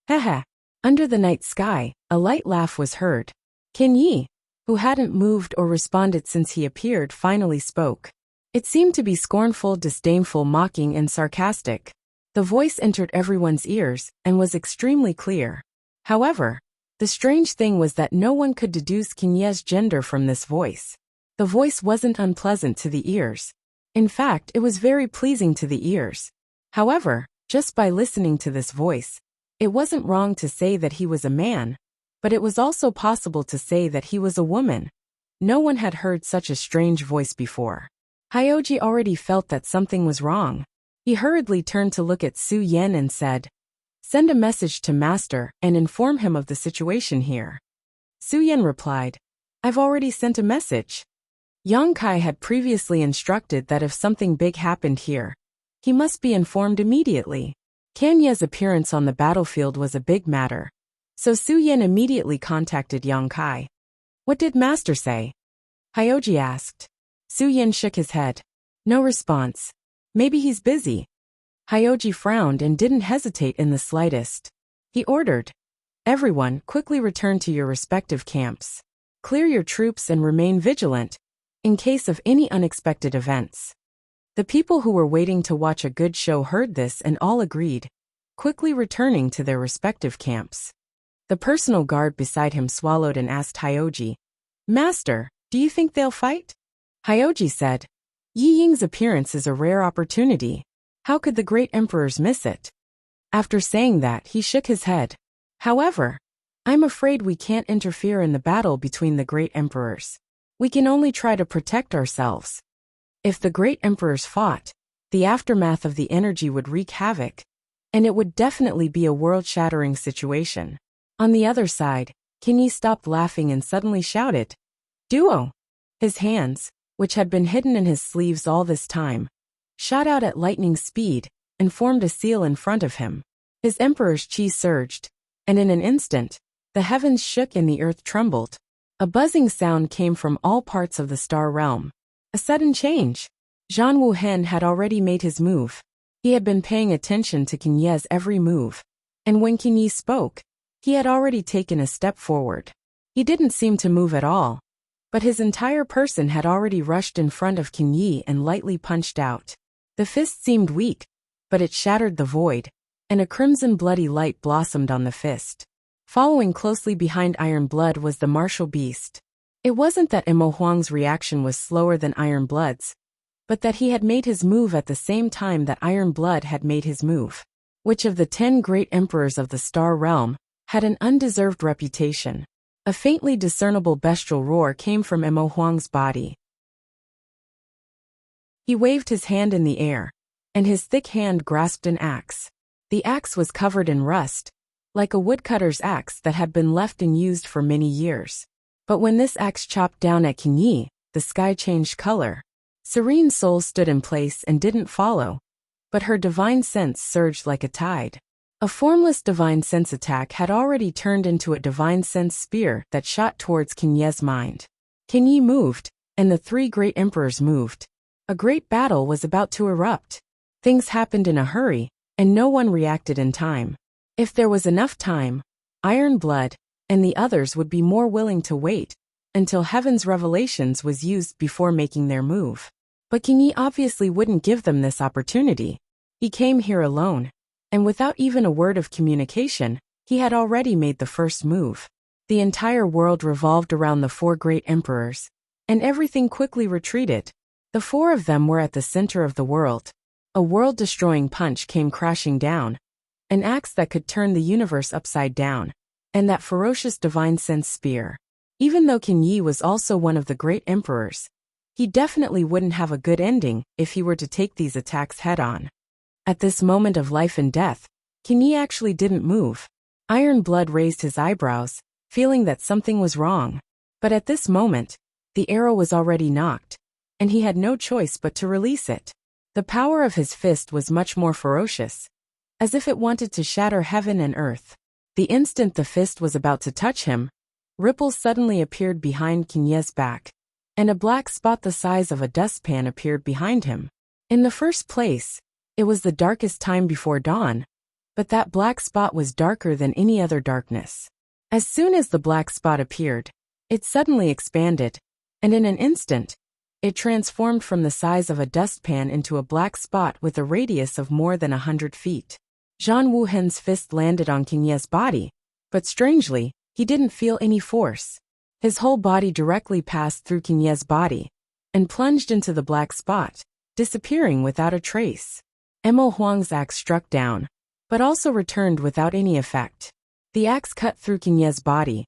Haha. Under the night sky, a light laugh was heard. Qin Yi, who hadn't moved or responded since he appeared, finally spoke. It seemed to be scornful, disdainful, mocking, and sarcastic. The voice entered everyone's ears and was extremely clear. However, the strange thing was that no one could deduce Qin Ye's gender from this voice. The voice wasn't unpleasant to the ears. In fact, it was very pleasing to the ears. However, just by listening to this voice, it wasn't wrong to say that he was a man, but it was also possible to say that he was a woman. No one had heard such a strange voice before. Hyoji already felt that something was wrong. He hurriedly turned to look at Su Yan and said, send a message to Master and inform him of the situation here. Su Yan replied, I've already sent a message. Yang Kai had previously instructed that if something big happened here, he must be informed immediately. Kanye's appearance on the battlefield was a big matter, so Su Yan immediately contacted Yang Kai. What did Master say? Hyoji asked. Su Yan shook his head. No response. Maybe he's busy. Hyoji frowned and didn't hesitate in the slightest. He ordered, everyone, quickly return to your respective camps. Clear your troops and remain vigilant, in case of any unexpected events. The people who were waiting to watch a good show heard this and all agreed, quickly returning to their respective camps. The personal guard beside him swallowed and asked Hyoji, Master, do you think they'll fight? Hyoji said, Yi Ying's appearance is a rare opportunity. How could the great emperors miss it? After saying that, he shook his head. However, I'm afraid we can't interfere in the battle between the great emperors. We can only try to protect ourselves. If the great emperors fought, the aftermath of the energy would wreak havoc, and it would definitely be a world-shattering situation. On the other side, Qin stopped laughing and suddenly shouted, "Duo!" His hands, which had been hidden in his sleeves all this time, shot out at lightning speed and formed a seal in front of him. His emperor's chi surged, and in an instant, the heavens shook and the earth trembled. A buzzing sound came from all parts of the star realm. A sudden change. Zhang Wuhen had already made his move. He had been paying attention to Qin Ye's every move, and when Qin Yi spoke, he had already taken a step forward. He didn't seem to move at all, but his entire person had already rushed in front of Qin Yi and lightly punched out. The fist seemed weak, but it shattered the void, and a crimson bloody light blossomed on the fist. Following closely behind Iron Blood was the martial beast. It wasn't that Imo Huang's reaction was slower than Iron Blood's, but that he had made his move at the same time that Iron Blood had made his move. Which of the 10 great emperors of the Star Realm had an undeserved reputation? A faintly discernible bestial roar came from Imo Huang's body. He waved his hand in the air, and his thick hand grasped an axe. The axe was covered in rust, like a woodcutter's axe that had been left unused for many years. But when this axe chopped down at Qin Yi, the sky changed color. Serene Soul stood in place and didn't follow, but her divine sense surged like a tide. A formless divine sense attack had already turned into a divine sense spear that shot towards Qin Ye's mind. Qin Yi moved, and the 3 great emperors moved. A great battle was about to erupt. Things happened in a hurry, and no one reacted in time. If there was enough time, Iron Blood and the others would be more willing to wait until Heaven's revelations was used before making their move. But Qin Yi obviously wouldn't give them this opportunity. He came here alone, and without even a word of communication, he had already made the first move. The entire world revolved around the 4 great emperors, and everything quickly retreated. The 4 of them were at the center of the world. A world-destroying punch came crashing down, an axe that could turn the universe upside down, and that ferocious divine sense spear. Even though Qin Yi was also one of the great emperors, he definitely wouldn't have a good ending if he were to take these attacks head-on. At this moment of life and death, Qin Yi actually didn't move. Iron Blood raised his eyebrows, feeling that something was wrong. But at this moment, the arrow was already knocked, and he had no choice but to release it. The power of his fist was much more ferocious, as if it wanted to shatter heaven and earth. The instant the fist was about to touch him, ripples suddenly appeared behind Qin Ye's back, and a black spot the size of a dustpan appeared behind him. In the first place, it was the darkest time before dawn, but that black spot was darker than any other darkness. As soon as the black spot appeared, it suddenly expanded, and in an instant, it transformed from the size of a dustpan into a black spot with a radius of more than 100 feet. Zhang Wuhen's fist landed on Qin Ye's body, but strangely, he didn't feel any force. His whole body directly passed through Qin Ye's body and plunged into the black spot, disappearing without a trace. Imo Huang's axe struck down, but also returned without any effect. The axe cut through Qin Ye's body,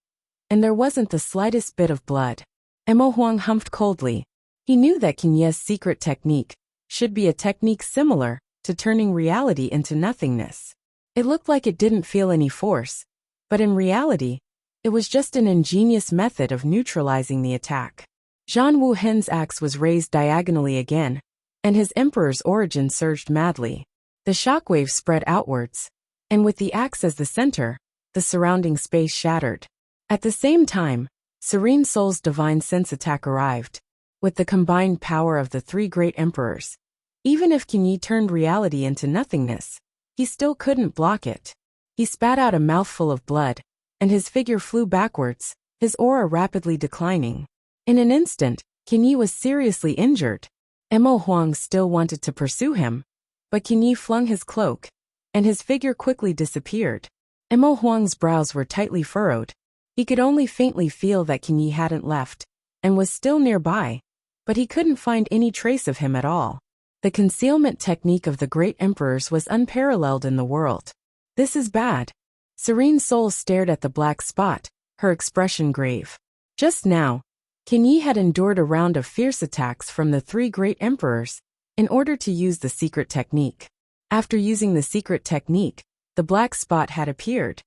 and there wasn't the slightest bit of blood. Imo Huang humphed coldly. He knew that Qin Ye's secret technique should be a technique similar to turning reality into nothingness. It looked like it didn't feel any force, but in reality, it was just an ingenious method of neutralizing the attack. Zhang Wuhen's axe was raised diagonally again, and his emperor's origin surged madly. The shockwave spread outwards, and with the axe as the center, the surrounding space shattered. At the same time, Serene Soul's divine sense attack arrived. With the combined power of the 3 great emperors, even if Qin Yi turned reality into nothingness, he still couldn't block it. He spat out a mouthful of blood, and his figure flew backwards, his aura rapidly declining. In an instant, Qin Yi was seriously injured. Imo Huang still wanted to pursue him, but Qin Yi flung his cloak, and his figure quickly disappeared. Imo Huang's brows were tightly furrowed. He could only faintly feel that Qin Yi hadn't left, and was still nearby, but he couldn't find any trace of him at all. The concealment technique of the great emperors was unparalleled in the world. This is bad. Serene Soul stared at the black spot, her expression grave. Just now, Qin Yi had endured a round of fierce attacks from the 3 great emperors, in order to use the secret technique. After using the secret technique, the black spot had appeared.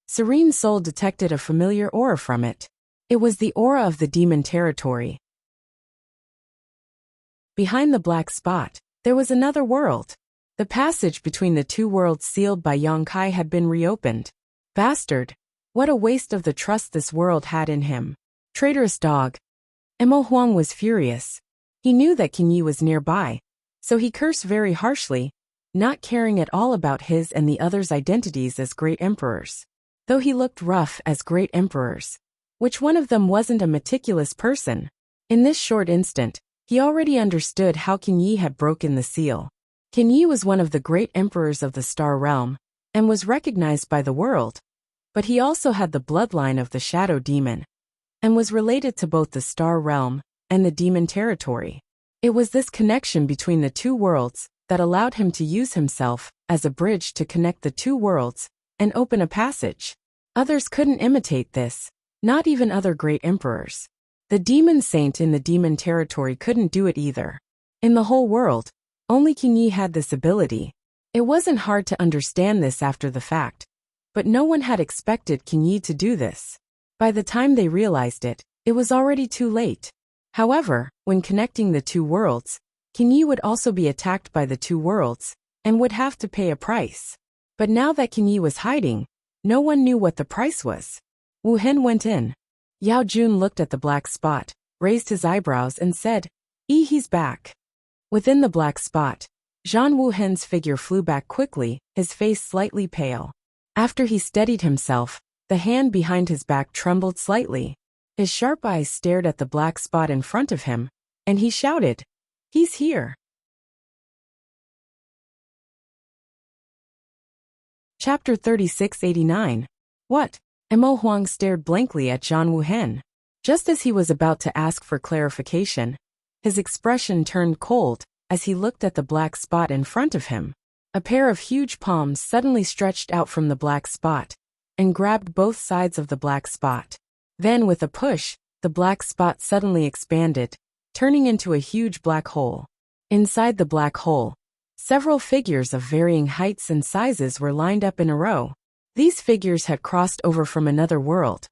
Serene's soul detected a familiar aura from it. It was the aura of the demon territory. Behind the black spot, there was another world. The passage between the two worlds sealed by Yang Kai had been reopened. Bastard! What a waste of the trust this world had in him. Traitorous dog. Emo Huang was furious. He knew that Qin Yi was nearby, so he cursed very harshly, not caring at all about his and the others' identities as great emperors. Though he looked rough as great emperors, which one of them wasn't a meticulous person? In this short instant, he already understood how Qin Yi had broken the seal. Qin Yi was one of the great emperors of the Star Realm, and was recognized by the world. But he also had the bloodline of the Shadow Demon, and was related to both the Star Realm and the Demon Territory. It was this connection between the two worlds that allowed him to use himself as a bridge to connect the two worlds and open a passage. Others couldn't imitate this, not even other great emperors. The Demon Saint in the Demon Territory couldn't do it either. In the whole world, only Qin Yi had this ability. It wasn't hard to understand this after the fact, but no one had expected Qin Yi to do this. By the time they realized it, it was already too late. However, when connecting the two worlds, Qin Yi would also be attacked by the two worlds, and would have to pay a price. But now that Qin Yi was hiding, no one knew what the price was. Wu Hen went in. Yao Jun looked at the black spot, raised his eyebrows and said, He's back. Within the black spot, Zhan Wu Hen's figure flew back quickly, his face slightly pale. After he steadied himself, the hand behind his back trembled slightly. His sharp eyes stared at the black spot in front of him, and he shouted, He's here. Chapter 3689. What? Emo Huang stared blankly at Zhan Wu Hen. Just as he was about to ask for clarification, his expression turned cold as he looked at the black spot in front of him. A pair of huge palms suddenly stretched out from the black spot and grabbed both sides of the black spot. Then with a push, the black spot suddenly expanded, turning into a huge black hole. Inside the black hole, several figures of varying heights and sizes were lined up in a row. These figures had crossed over from another world,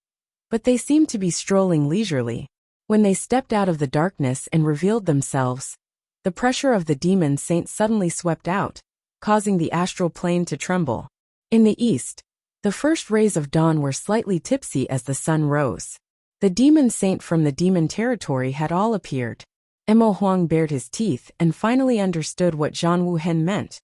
but they seemed to be strolling leisurely. When they stepped out of the darkness and revealed themselves, the pressure of the Demon Saint suddenly swept out, causing the astral plane to tremble. In the east, the first rays of dawn were slightly tipsy as the sun rose. The Demon Saint from the Demon Territory had all appeared. Emo Huang bared his teeth and finally understood what Zhan Wu Hen meant.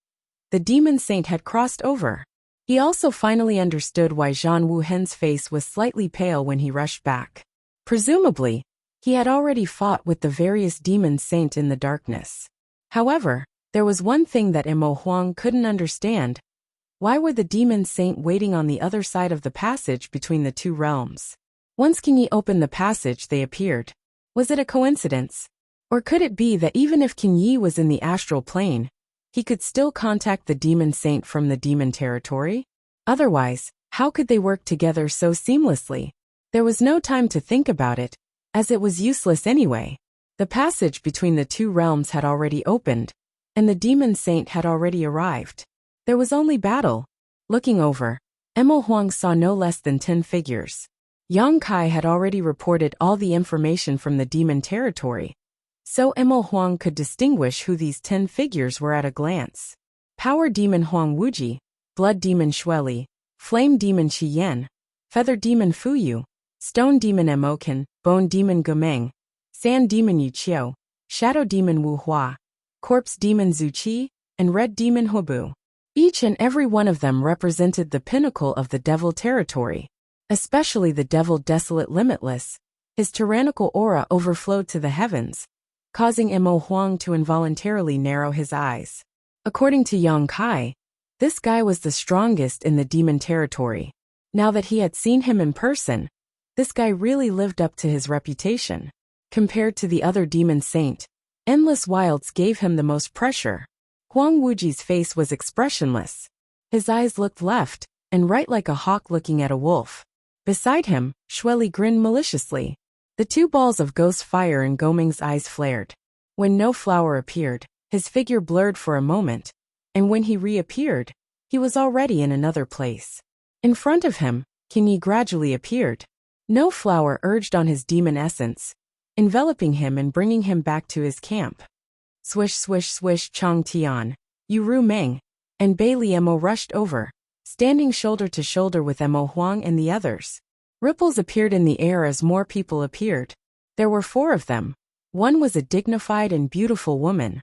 The Demon Saint had crossed over. He also finally understood why Zhan Wu Hen's face was slightly pale when he rushed back. Presumably, he had already fought with the various Demon Saint in the darkness. However, there was one thing that Emo Huang couldn't understand. Why were the Demon Saint waiting on the other side of the passage between the two realms? Once Qin Yi opened the passage, they appeared. Was it a coincidence? Or could it be that even if Qin Yi was in the astral plane, he could still contact the Demon Saint from the Demon Territory? Otherwise, how could they work together so seamlessly? There was no time to think about it, as it was useless anyway. The passage between the two realms had already opened, and the Demon Saint had already arrived. There was only battle. Looking over, Emo Huang saw no less than 10 figures. Yang Kai had already reported all the information from the Demon Territory, so Emo Huang could distinguish who these 10 figures were at a glance. Power Demon Huang Wuji, Blood Demon Shueli, Flame Demon Qi Yan, Feather Demon Fuyu, Stone Demon Emoken, Bone Demon Gumeng, Sand Demon Yu Qiu, Shadow Demon Wu Hua, Corpse Demon Zhu Qi, and Red Demon Hubu. Each and every one of them represented the pinnacle of the Devil Territory, especially the Devil Desolate Limitless. His tyrannical aura overflowed to the heavens, causing Emo Huang to involuntarily narrow his eyes. According to Yang Kai, this guy was the strongest in the Demon Territory. Now that he had seen him in person, this guy really lived up to his reputation. Compared to the other Demon Saint, Endless Wilds gave him the most pressure. Huang Wuji's face was expressionless. His eyes looked left and right like a hawk looking at a wolf. Beside him, Shueli grinned maliciously. The two balls of ghost fire in Gomeng's eyes flared. When no flower appeared, His figure blurred for a moment, and when he reappeared, he was already in another place. In front of him, King Yi gradually appeared. No flower urged on his demon essence, enveloping him and bringing him back to his camp. Swish swish swish, Chang Tian, Yu Ru Meng, and Bei Liemo rushed over, standing shoulder to shoulder with Mo Huang and the others. Ripples appeared in the air as more people appeared. There were 4 of them. One was a dignified and beautiful woman.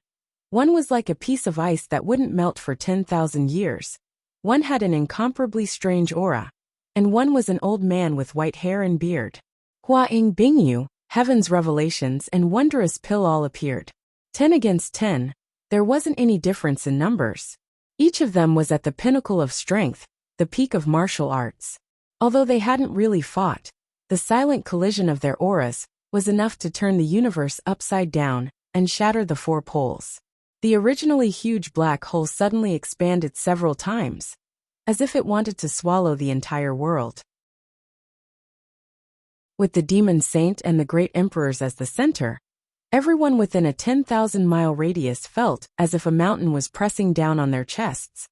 One was like a piece of ice that wouldn't melt for 10,000 years. One had an incomparably strange aura. And one was an old man with white hair and beard. Hua Ing Bingyu, Heaven's Revelations and Wondrous Pill all appeared. 10 against 10, there wasn't any difference in numbers. Each of them was at the pinnacle of strength, the peak of martial arts. Although they hadn't really fought, the silent collision of their auras was enough to turn the universe upside down and shatter the 4 poles. The originally huge black hole suddenly expanded several times, as if it wanted to swallow the entire world. With the demon saint and the great emperors as the center, everyone within a 10,000-mile radius felt as if a mountain was pressing down on their chests,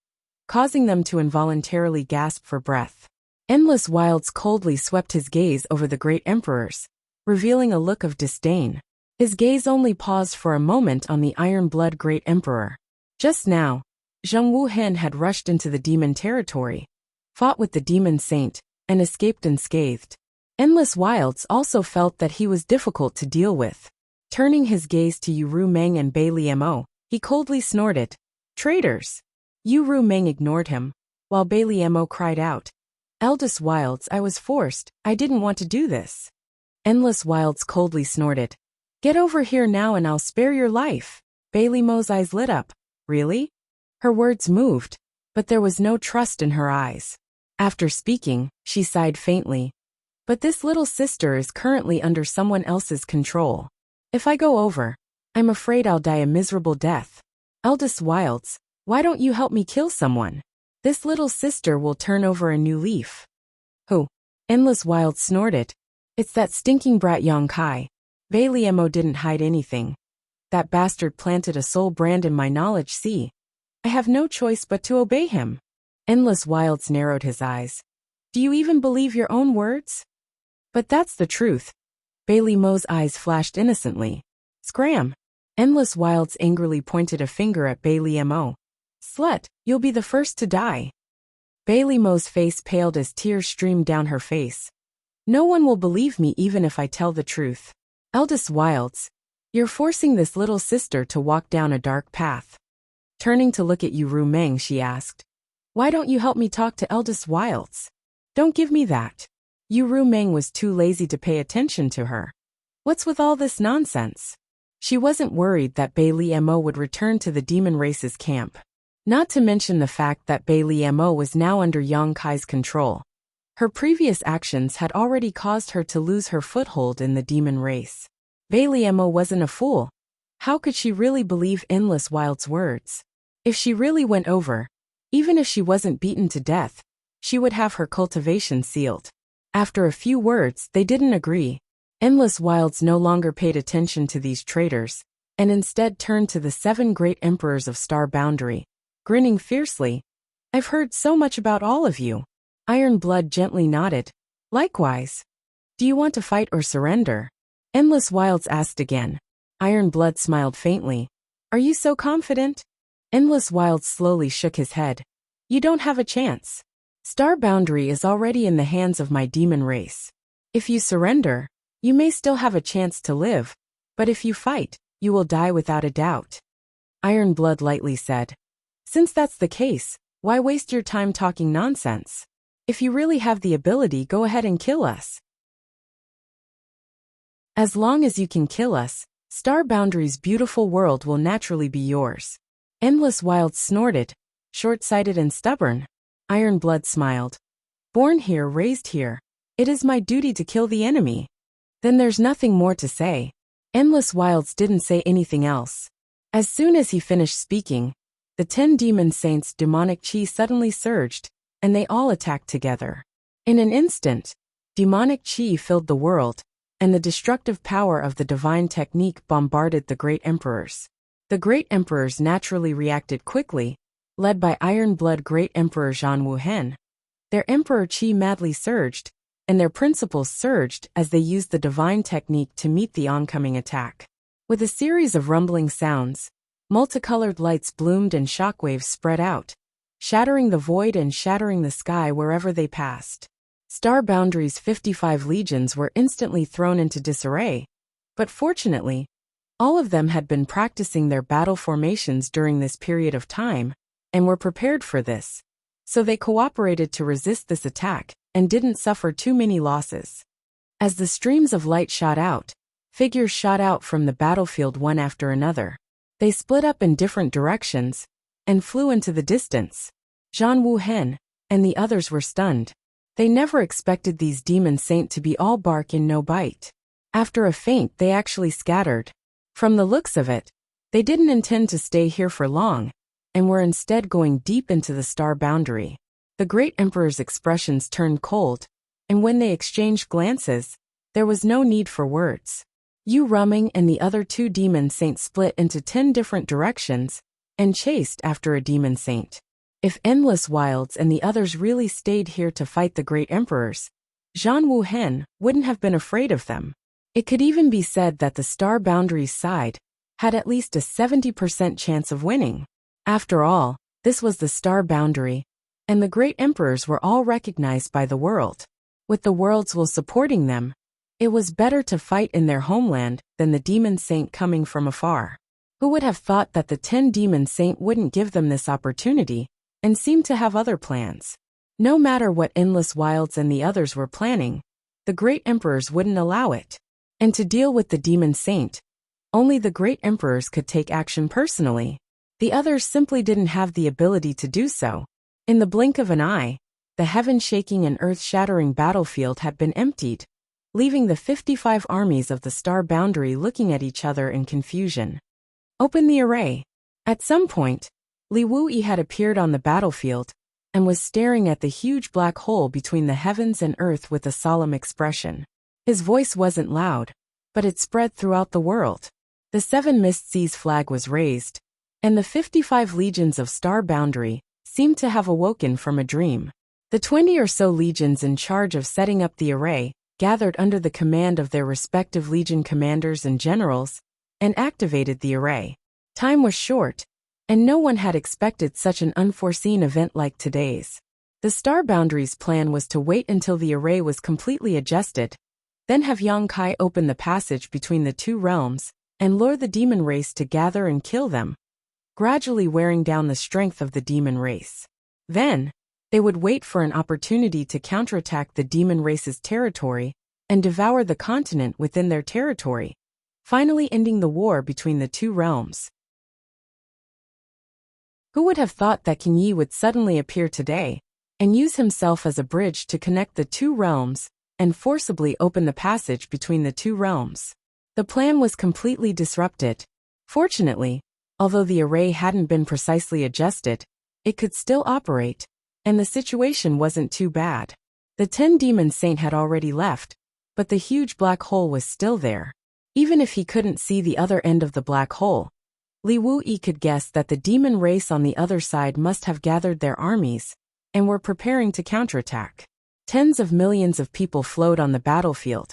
causing them to involuntarily gasp for breath. Endless Wilds coldly swept his gaze over the great emperors, revealing a look of disdain. His gaze only paused for a moment on the iron-blood great emperor. Just now, Zheng Wuhen had rushed into the demon territory, fought with the demon saint, and escaped unscathed. Endless Wilds also felt that he was difficult to deal with. Turning his gaze to Yu Ru Meng and Bei Liemo, he coldly snorted, "Traitors!" Yu Ru Meng ignored him, while Bei Liemo cried out, "Eldest Wilds, I was forced, I didn't want to do this." Endless Wilds coldly snorted, "Get over here now and I'll spare your life." Bei Liemo's eyes lit up. Really? Her words moved, but there was no trust in her eyes. After speaking, she sighed faintly. "But this little sister is currently under someone else's control. If I go over, I'm afraid I'll die a miserable death. Eldest Wilds, why don't you help me kill someone? This little sister will turn over a new leaf." "Who?" Endless Wilds snorted. "It's that stinking brat Yang Kai." Bei Liemo didn't hide anything. "That bastard planted a soul brand in my knowledge. See, I have no choice but to obey him." Endless Wilds narrowed his eyes. "Do you even believe your own words?" "But that's the truth." Bei Liemo's eyes flashed innocently. "Scram!" Endless Wilds angrily pointed a finger at Bei Liemo. "Slut, you'll be the first to die." Bei Liemo's face paled as tears streamed down her face. "No one will believe me even if I tell the truth. Eldest Wilds, you're forcing this little sister to walk down a dark path." Turning to look at Yu Ru Meng, she asked, "Why don't you help me talk to Eldest Wilds?" "Don't give me that." Yu Ru Meng was too lazy to pay attention to her. What's with all this nonsense? She wasn't worried that Bei Liemo would return to the demon race's camp. Not to mention the fact that Bei Liemo was now under Yang Kai's control. Her previous actions had already caused her to lose her foothold in the demon race. Bei Liemo wasn't a fool. How could she really believe Endless Wild's words? If she really went over, even if she wasn't beaten to death, she would have her cultivation sealed. After a few words, they didn't agree. Endless Wilds no longer paid attention to these traitors, and instead turned to the 7 great emperors of Star Boundary, grinning fiercely. "I've heard so much about all of you." Iron Blood gently nodded. "Likewise. Do you want to fight or surrender?" Endless Wilds asked again. Iron Blood smiled faintly. "Are you so confident?" Endless Wilds slowly shook his head. "You don't have a chance. Star Boundary is already in the hands of my demon race. If you surrender, you may still have a chance to live, but if you fight, you will die without a doubt." Iron Blood lightly said, "Since that's the case, why waste your time talking nonsense? If you really have the ability, go ahead and kill us. As long as you can kill us, Star Boundary's beautiful world will naturally be yours." Endless Wilds snorted, short-sighted and stubborn. Iron Blood smiled. "Born here, raised here. It is my duty to kill the enemy." Then there's nothing more to say. Endless Wilds didn't say anything else. As soon as he finished speaking, the 10 demon saints' demonic chi suddenly surged, and they all attacked together. In an instant, demonic chi filled the world, and the destructive power of the divine technique bombarded the great emperors. The great emperors naturally reacted quickly, led by iron-blood Great Emperor Zhan Wuhen. Their Emperor Qi madly surged, and their principles surged as they used the divine technique to meet the oncoming attack. With a series of rumbling sounds, multicolored lights bloomed and shockwaves spread out, shattering the void and shattering the sky wherever they passed. Star Boundary's 55 legions were instantly thrown into disarray, but fortunately, all of them had been practicing their battle formations during this period of time, and were prepared for this, so they cooperated to resist this attack, and didn't suffer too many losses. As the streams of light shot out, figures shot out from the battlefield one after another. They split up in different directions, and flew into the distance. Zhan Wuhen and the others were stunned. They never expected these demon saints to be all bark and no bite. After a feint they actually scattered. From the looks of it, they didn't intend to stay here for long, and were instead going deep into the star boundary. The great emperor's expressions turned cold, and when they exchanged glances, there was no need for words. Yu Ruming and the other 2 demon saints split into 10 different directions, and chased after a demon saint. If Endless Wilds and the others really stayed here to fight the great emperors, Zhan Wuhen wouldn't have been afraid of them. It could even be said that the star boundary's side had at least a 70% chance of winning. After all, this was the star boundary, and the great emperors were all recognized by the world. With the world's will supporting them, it was better to fight in their homeland than the demon saint coming from afar. Who would have thought that the 10 demon saint wouldn't give them this opportunity, and seemed to have other plans? No matter what Endless Wilds and the others were planning, the great emperors wouldn't allow it. And to deal with the demon saint, only the great emperors could take action personally. The others simply didn't have the ability to do so. In the blink of an eye, the heaven-shaking and earth-shattering battlefield had been emptied, leaving the 55 armies of the star boundary looking at each other in confusion. Open the array. At some point, Li Wuyi had appeared on the battlefield, and was staring at the huge black hole between the heavens and earth with a solemn expression. His voice wasn't loud, but it spread throughout the world. The 7 Mist Seas flag was raised, and the 55 legions of Star Boundary seemed to have awoken from a dream. The 20 or so legions in charge of setting up the array gathered under the command of their respective legion commanders and generals, and activated the array. Time was short, and no one had expected such an unforeseen event like today's. The Star Boundary's plan was to wait until the array was completely adjusted, then have Yang Kai open the passage between the 2 realms, and lure the demon race to gather and kill them, gradually wearing down the strength of the demon race. Then, they would wait for an opportunity to counterattack the demon race's territory, and devour the continent within their territory, finally ending the war between the 2 realms. Who would have thought that Qin Yi would suddenly appear today, and use himself as a bridge to connect the 2 realms, and forcibly open the passage between the 2 realms? The plan was completely disrupted. Fortunately, although the array hadn't been precisely adjusted, it could still operate, and the situation wasn't too bad. The 10 demon saint had already left, but the huge black hole was still there. Even if he couldn't see the other end of the black hole, Li Wuyi could guess that the demon race on the other side must have gathered their armies, and were preparing to counterattack. Tens of millions of people flowed on the battlefield,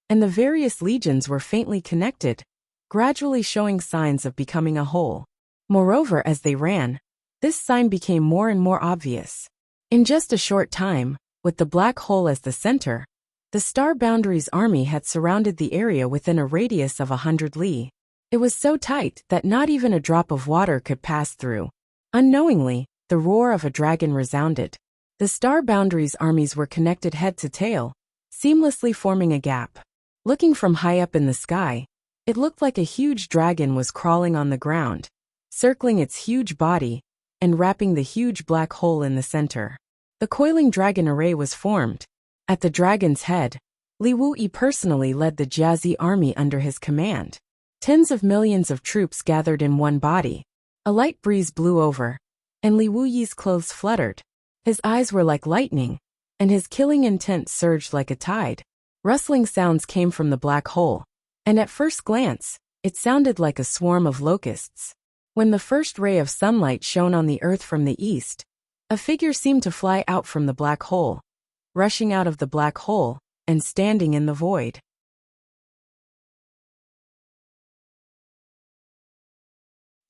and the various legions were faintly connected, gradually showing signs of becoming a whole. Moreover, as they ran, this sign became more and more obvious. In just a short time, with the black hole as the center, the Star Boundary's army had surrounded the area within a radius of 100 li. It was so tight that not even a drop of water could pass through. Unknowingly, the roar of a dragon resounded. The Star Boundary's armies were connected head to tail, seamlessly forming a gap. Looking from high up in the sky, it looked like a huge dragon was crawling on the ground, circling its huge body, and wrapping the huge black hole in the center. The coiling dragon array was formed. At the dragon's head, Li Wuyi personally led the Jiazi army under his command. Tens of millions of troops gathered in one body. A light breeze blew over, and Li Wuyi's clothes fluttered. His eyes were like lightning, and his killing intent surged like a tide. Rustling sounds came from the black hole, and at first glance, it sounded like a swarm of locusts. When the first ray of sunlight shone on the earth from the east, a figure seemed to fly out from the black hole, rushing out of the black hole, and standing in the void.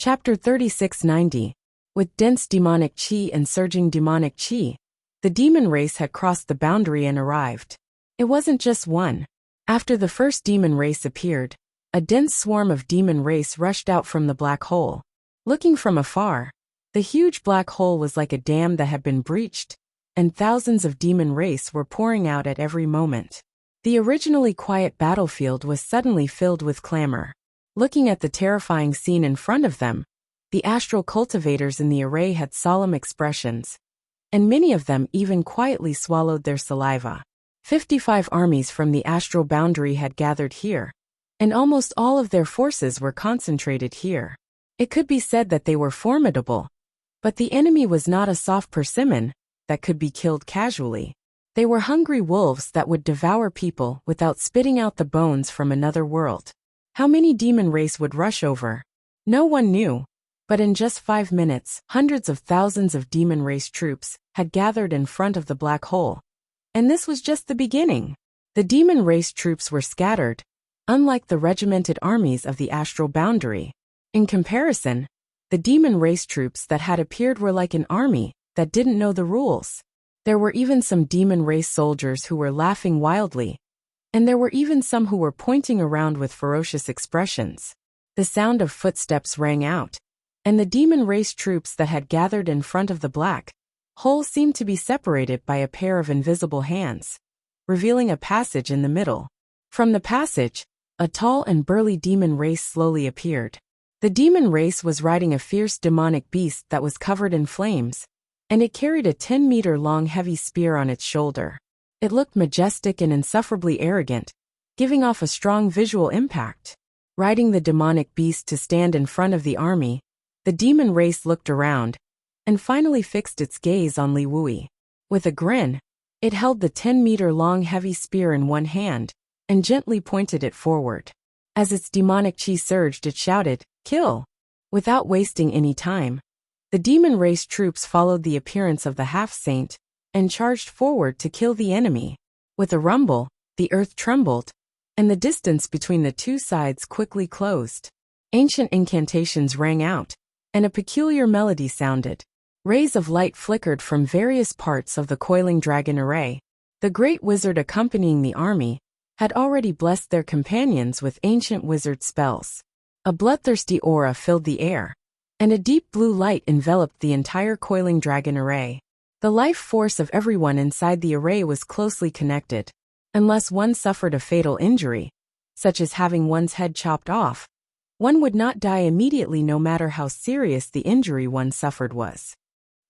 Chapter 3690. With dense demonic qi and surging demonic qi, the demon race had crossed the boundary and arrived. It wasn't just one. After the first demon race appeared, a dense swarm of demon race rushed out from the black hole. Looking from afar, the huge black hole was like a dam that had been breached, and thousands of demon race were pouring out at every moment. The originally quiet battlefield was suddenly filled with clamor. Looking at the terrifying scene in front of them, the astral cultivators in the array had solemn expressions, and many of them even quietly swallowed their saliva. 55 armies from the astral boundary had gathered here, and almost all of their forces were concentrated here. It could be said that they were formidable, but the enemy was not a soft persimmon that could be killed casually. They were hungry wolves that would devour people without spitting out the bones from another world. How many demon race would rush over? No one knew, but in just 5 minutes, hundreds of thousands of demon race troops had gathered in front of the black hole. And this was just the beginning. The demon race troops were scattered, unlike the regimented armies of the astral boundary. In comparison, the demon race troops that had appeared were like an army that didn't know the rules. There were even some demon race soldiers who were laughing wildly, and there were even some who were pointing around with ferocious expressions. The sound of footsteps rang out, and the demon race troops that had gathered in front of the black hole seemed to be separated by a pair of invisible hands, revealing a passage in the middle. From the passage, a tall and burly demon race slowly appeared. The demon race was riding a fierce demonic beast that was covered in flames, and it carried a 10-meter-long heavy spear on its shoulder. It looked majestic and insufferably arrogant, giving off a strong visual impact. Riding the demonic beast to stand in front of the army, the demon race looked around, and finally fixed its gaze on Li Wui. With a grin, it held the 10-meter-long heavy spear in one hand, and gently pointed it forward. As its demonic qi surged, it shouted, "Kill!" Without wasting any time, the demon race troops followed the appearance of the half-saint, and charged forward to kill the enemy. With a rumble, the earth trembled, and the distance between the two sides quickly closed. Ancient incantations rang out, and a peculiar melody sounded. Rays of light flickered from various parts of the coiling dragon array. The great wizard accompanying the army had already blessed their companions with ancient wizard spells. A bloodthirsty aura filled the air, and a deep blue light enveloped the entire coiling dragon array. The life force of everyone inside the array was closely connected. Unless one suffered a fatal injury, such as having one's head chopped off, one would not die immediately no matter how serious the injury one suffered was.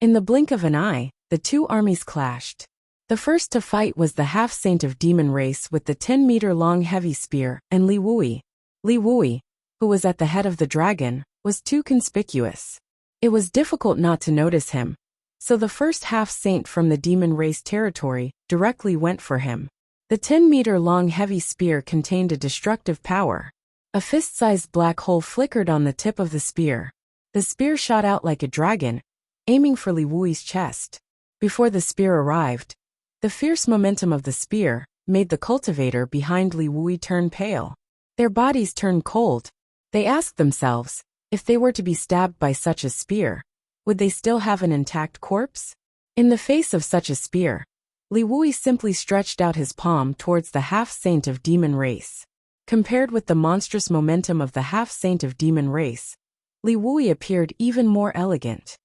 In the blink of an eye, the two armies clashed. The first to fight was the half-saint of demon race with the 10-meter-long heavy spear, and Li Wui. Li Wui, who was at the head of the dragon, was too conspicuous. It was difficult not to notice him, so the first half-saint from the demon race territory directly went for him. The 10-meter-long heavy spear contained a destructive power. A fist-sized black hole flickered on the tip of the spear. The spear shot out like a dragon, aiming for Li Wui's chest. Before the spear arrived, the fierce momentum of the spear made the cultivator behind Li Wui turn pale. Their bodies turned cold. They asked themselves, if they were to be stabbed by such a spear, would they still have an intact corpse? In the face of such a spear, Li Wui simply stretched out his palm towards the half-saint of demon race. Compared with the monstrous momentum of the half-saint of demon race, Li Wui appeared even more elegant.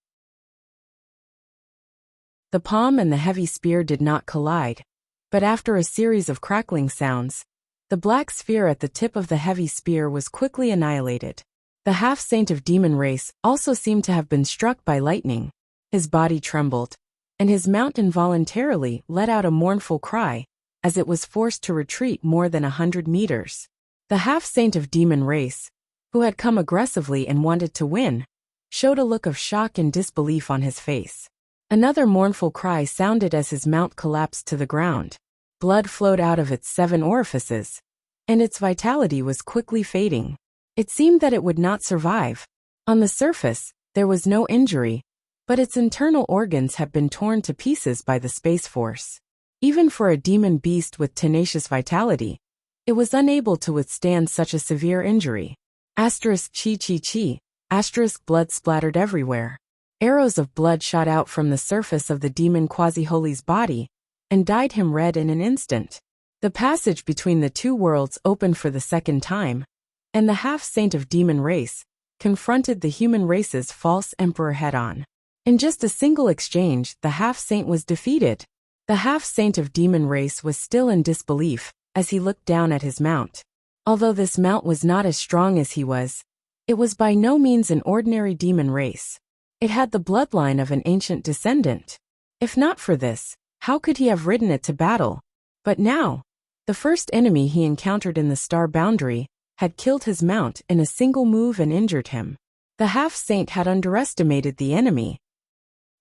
The palm and the heavy spear did not collide, but after a series of crackling sounds, the black sphere at the tip of the heavy spear was quickly annihilated. The half-saint of demon race also seemed to have been struck by lightning. His body trembled, and his mount involuntarily let out a mournful cry, as it was forced to retreat more than 100 meters. The half-saint of demon race, who had come aggressively and wanted to win, showed a look of shock and disbelief on his face. Another mournful cry sounded as his mount collapsed to the ground. Blood flowed out of its 7 orifices, and its vitality was quickly fading. It seemed that it would not survive. On the surface, there was no injury, but its internal organs had been torn to pieces by the Space Force. Even for a demon beast with tenacious vitality, it was unable to withstand such a severe injury. Asterisk chi chi chi, asterisk blood splattered everywhere. Arrows of blood shot out from the surface of the demon Quasi-Holy's body and dyed him red in an instant. The passage between the two worlds opened for the second time, and the half-saint of demon race confronted the human race's false emperor head-on. In just a single exchange, the half-saint was defeated. The half-saint of demon race was still in disbelief as he looked down at his mount. Although this mount was not as strong as he was, it was by no means an ordinary demon race. It had the bloodline of an ancient descendant. If not for this, how could he have ridden it to battle? But now, the first enemy he encountered in the star boundary had killed his mount in a single move and injured him. The half-saint had underestimated the enemy.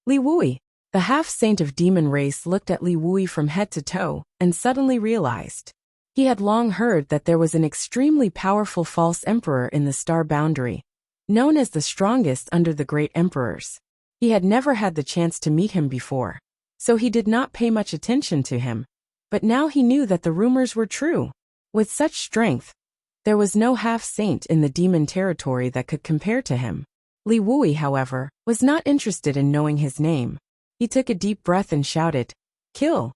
Li Wui, the half-saint of demon race, looked at Li Wui from head to toe and suddenly realized. He had long heard that there was an extremely powerful false emperor in the star boundary, known as the strongest under the great emperors. He had never had the chance to meet him before, so he did not pay much attention to him. But now he knew that the rumors were true. With such strength, there was no half-saint in the demon territory that could compare to him. Li Wui, however, was not interested in knowing his name. He took a deep breath and shouted, "Kill!"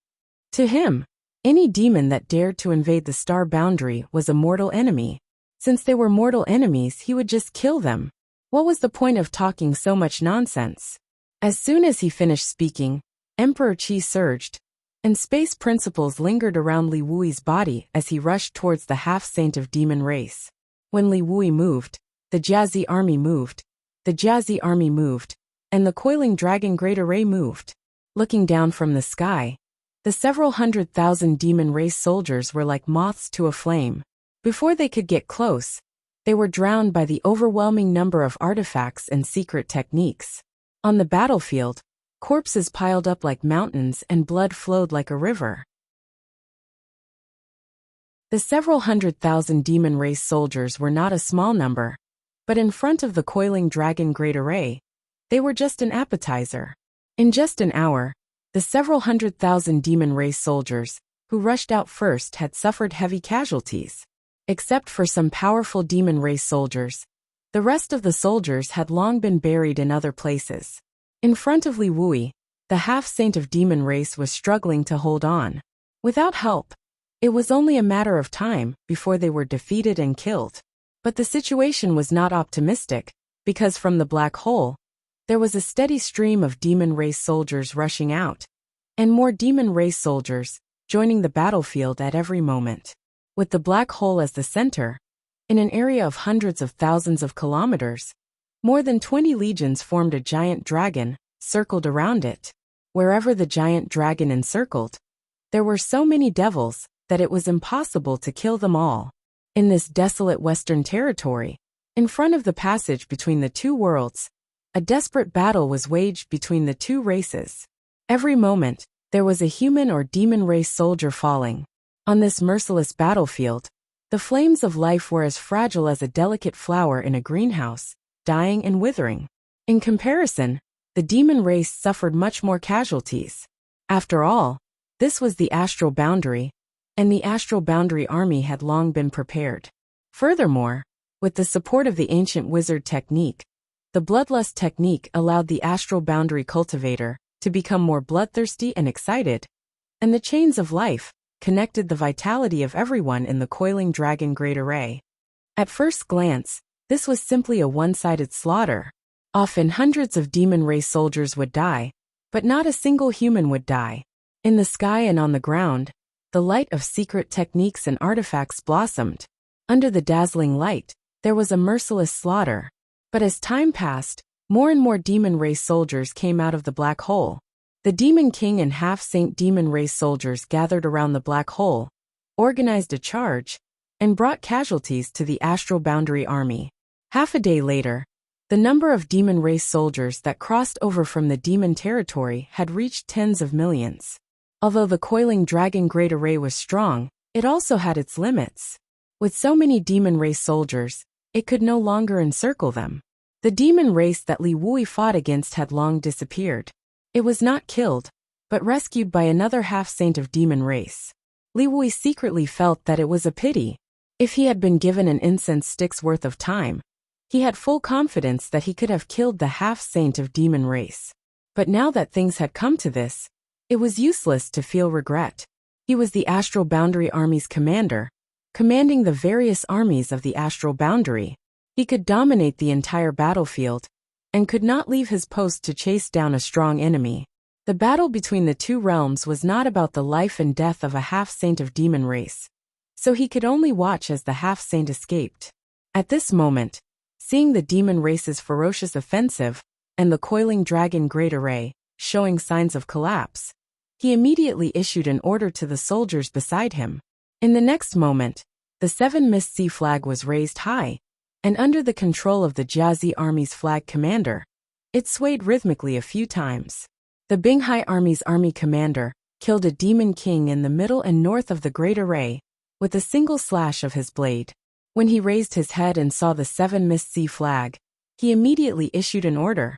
To him, any demon that dared to invade the star boundary was a mortal enemy. Since they were mortal enemies, he would just kill them. What was the point of talking so much nonsense? As soon as he finished speaking, Emperor Qi surged, and space principles lingered around Li Wui's body as he rushed towards the half-saint of demon race. When Li Wui moved, the Jiazi army moved, the Jiazi army moved, and the coiling dragon great array moved. Looking down from the sky, the several 100,000 demon race soldiers were like moths to a flame. Before they could get close, they were drowned by the overwhelming number of artifacts and secret techniques. On the battlefield, corpses piled up like mountains and blood flowed like a river. The several 100,000 demon race soldiers were not a small number, but in front of the coiling dragon great array, they were just an appetizer. In just an hour, the several 100,000 demon race soldiers, who rushed out first, had suffered heavy casualties. Except for some powerful demon race soldiers, the rest of the soldiers had long been buried in other places. In front of Li Wui, the half-saint of demon race was struggling to hold on. Without help, it was only a matter of time before they were defeated and killed. But the situation was not optimistic, because from the black hole, there was a steady stream of demon race soldiers rushing out, and more demon race soldiers joining the battlefield at every moment. With the black hole as the center, in an area of hundreds of thousands of kilometers, more than 20 legions formed a giant dragon, circled around it. Wherever the giant dragon encircled, there were so many devils that it was impossible to kill them all. In this desolate western territory, in front of the passage between the two worlds, a desperate battle was waged between the two races. Every moment, there was a human or demon race soldier falling. On this merciless battlefield, the flames of life were as fragile as a delicate flower in a greenhouse, dying and withering. In comparison, the demon race suffered much more casualties. After all, this was the astral boundary, and the astral boundary army had long been prepared. Furthermore, with the support of the ancient wizard technique, the bloodlust technique allowed the astral boundary cultivator to become more bloodthirsty and excited, and the chains of life connected the vitality of everyone in the coiling dragon great array. At first glance, this was simply a one-sided slaughter. Often hundreds of demon race soldiers would die, but not a single human would die. In the sky and on the ground, the light of secret techniques and artifacts blossomed. Under the dazzling light, there was a merciless slaughter. But as time passed, more and more demon race soldiers came out of the black hole. The Demon King and half-saint demon race soldiers gathered around the black hole, organized a charge, and brought casualties to the astral boundary army. Half a day later, the number of demon race soldiers that crossed over from the demon territory had reached tens of millions. Although the coiling dragon great array was strong, it also had its limits. With so many demon race soldiers, it could no longer encircle them. The demon race that Li Wui fought against had long disappeared. It was not killed, but rescued by another half-saint of demon race. Li Wui secretly felt that it was a pity. If he had been given an incense stick's worth of time, he had full confidence that he could have killed the half-saint of demon race. But now that things had come to this, it was useless to feel regret. He was the Astral Boundary Army's commander, commanding the various armies of the Astral Boundary. He could dominate the entire battlefield, and could not leave his post to chase down a strong enemy. The battle between the two realms was not about the life and death of a half-saint of demon race, so he could only watch as the half-saint escaped. At this moment, seeing the demon race's ferocious offensive, and the coiling dragon great array, showing signs of collapse, he immediately issued an order to the soldiers beside him. In the next moment, the 7 Mist Sea flag was raised high, and under the control of the Jiazi Army's flag commander, it swayed rhythmically a few times. The Binghai Army's army commander killed a demon king in the middle and north of the great array with a single slash of his blade. When he raised his head and saw the 7 Mist Sea flag, he immediately issued an order.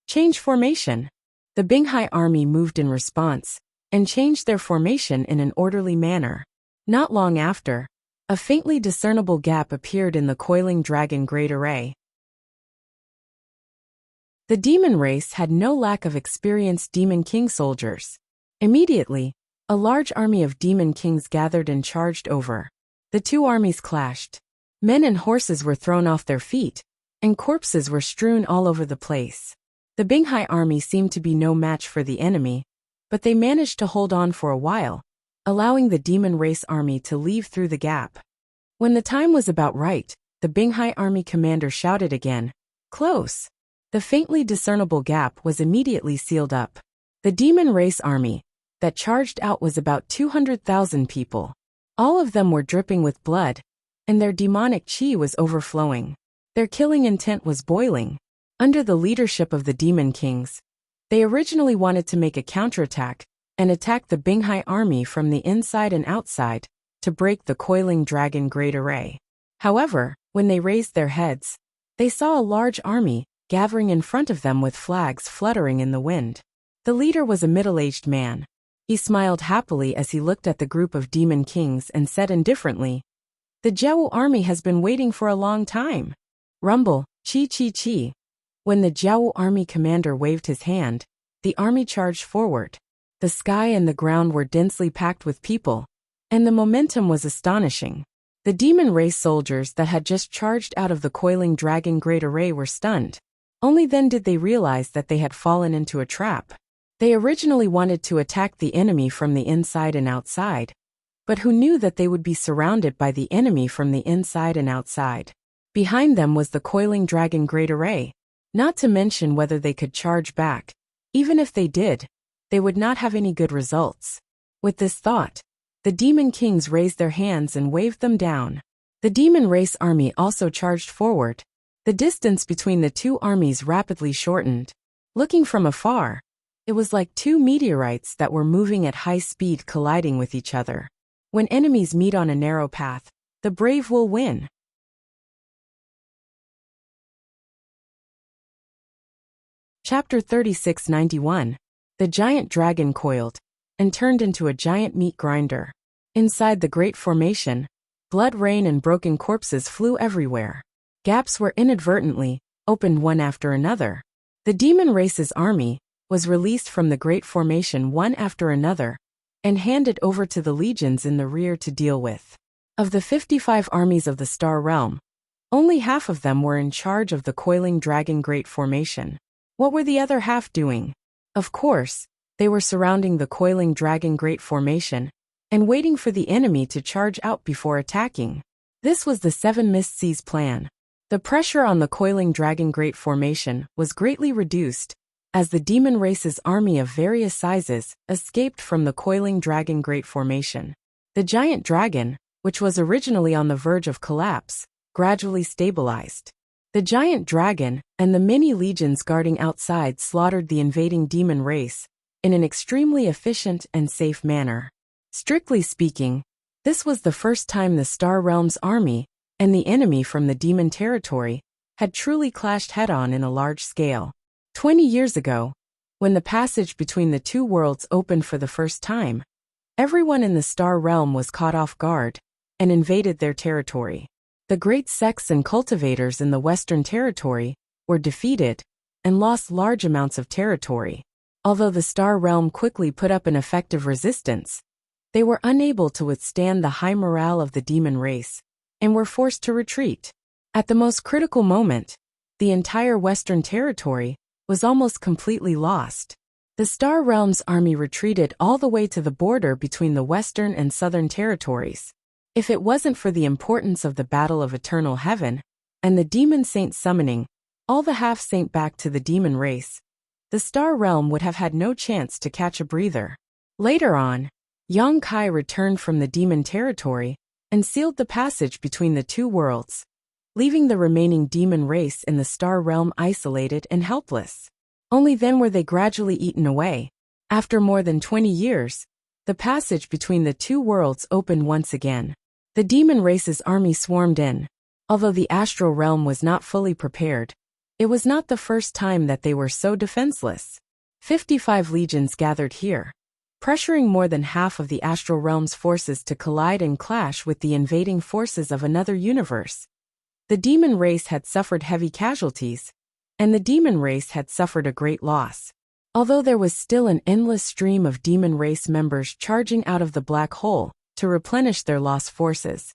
Change formation. The Binghai Army moved in response, and changed their formation in an orderly manner. Not long after, a faintly discernible gap appeared in the coiling dragon great array. The demon race had no lack of experienced demon king soldiers. Immediately, a large army of demon kings gathered and charged over. The two armies clashed. Men and horses were thrown off their feet, and corpses were strewn all over the place. The Binghai army seemed to be no match for the enemy, but they managed to hold on for a while, allowing the demon race army to leave through the gap. When the time was about right, the Binghai army commander shouted again, "Close!" The faintly discernible gap was immediately sealed up. The demon race army that charged out was about 200,000 people. All of them were dripping with blood, and their demonic chi was overflowing. Their killing intent was boiling. Under the leadership of the demon kings, they originally wanted to make a counterattack and attack the Binghai army from the inside and outside to break the coiling dragon great array. However, when they raised their heads, they saw a large army gathering in front of them with flags fluttering in the wind. The leader was a middle-aged man. He smiled happily as he looked at the group of demon kings and said indifferently, "The Jiao army has been waiting for a long time." Rumble, chi chi chi. When the Jiao army commander waved his hand, the army charged forward. The sky and the ground were densely packed with people, and the momentum was astonishing. The demon race soldiers that had just charged out of the coiling dragon great array were stunned. Only then did they realize that they had fallen into a trap. They originally wanted to attack the enemy from the inside and outside, but who knew that they would be surrounded by the enemy from the inside and outside? Behind them was the coiling dragon great array, not to mention whether they could charge back. Even if they did, they would not have any good results. With this thought, the demon kings raised their hands and waved them down. The demon race army also charged forward. The distance between the two armies rapidly shortened. Looking from afar, it was like two meteorites that were moving at high speed colliding with each other. When enemies meet on a narrow path, the brave will win. Chapter 3691. The giant dragon coiled, and turned into a giant meat grinder. Inside the great formation, blood rain and broken corpses flew everywhere. Gaps were inadvertently opened one after another. The demon race's army was released from the great formation one after another, and handed over to the legions in the rear to deal with. Of the 55 armies of the Star Realm, only half of them were in charge of the coiling dragon great formation. What were the other half doing? Of course, they were surrounding the coiling dragon great formation, and waiting for the enemy to charge out before attacking. This was the 7 Mist Seas plan. The pressure on the coiling dragon great formation was greatly reduced, as the demon race's army of various sizes escaped from the coiling dragon great formation. The giant dragon, which was originally on the verge of collapse, gradually stabilized. The giant dragon and the many legions guarding outside slaughtered the invading demon race in an extremely efficient and safe manner. Strictly speaking, this was the first time the Star Realm's army and the enemy from the demon territory had truly clashed head-on in a large scale. 20 years ago, when the passage between the two worlds opened for the first time, everyone in the Star Realm was caught off guard and invaded their territory. The great sects and cultivators in the Western Territory were defeated and lost large amounts of territory. Although the Star Realm quickly put up an effective resistance, they were unable to withstand the high morale of the demon race and were forced to retreat. At the most critical moment, the entire Western Territory was almost completely lost. The Star Realm's army retreated all the way to the border between the Western and Southern Territories. If it wasn't for the importance of the Battle of Eternal Heaven and the Demon Saint summoning all the half-saint back to the demon race, the Star Realm would have had no chance to catch a breather. Later on, Yang Kai returned from the demon territory and sealed the passage between the two worlds, leaving the remaining demon race in the Star Realm isolated and helpless. Only then were they gradually eaten away. After more than 20 years, the passage between the two worlds opened once again. The demon race's army swarmed in. Although the astral realm was not fully prepared, it was not the first time that they were so defenseless. 55 legions gathered here, pressuring more than half of the astral realm's forces to collide and clash with the invading forces of another universe. The demon race had suffered heavy casualties, and the demon race had suffered a great loss. Although there was still an endless stream of demon race members charging out of the black hole to replenish their lost forces,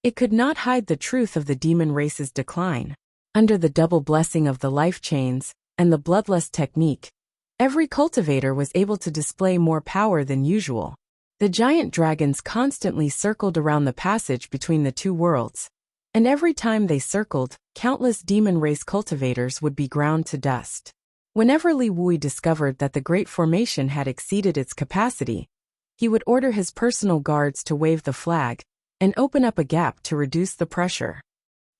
it could not hide the truth of the demon race's decline. Under the double blessing of the life chains and the bloodlust technique, every cultivator was able to display more power than usual. The giant dragons constantly circled around the passage between the two worlds, and every time they circled, countless demon race cultivators would be ground to dust. Whenever Li Wui discovered that the Great Formation had exceeded its capacity, he would order his personal guards to wave the flag and open up a gap to reduce the pressure.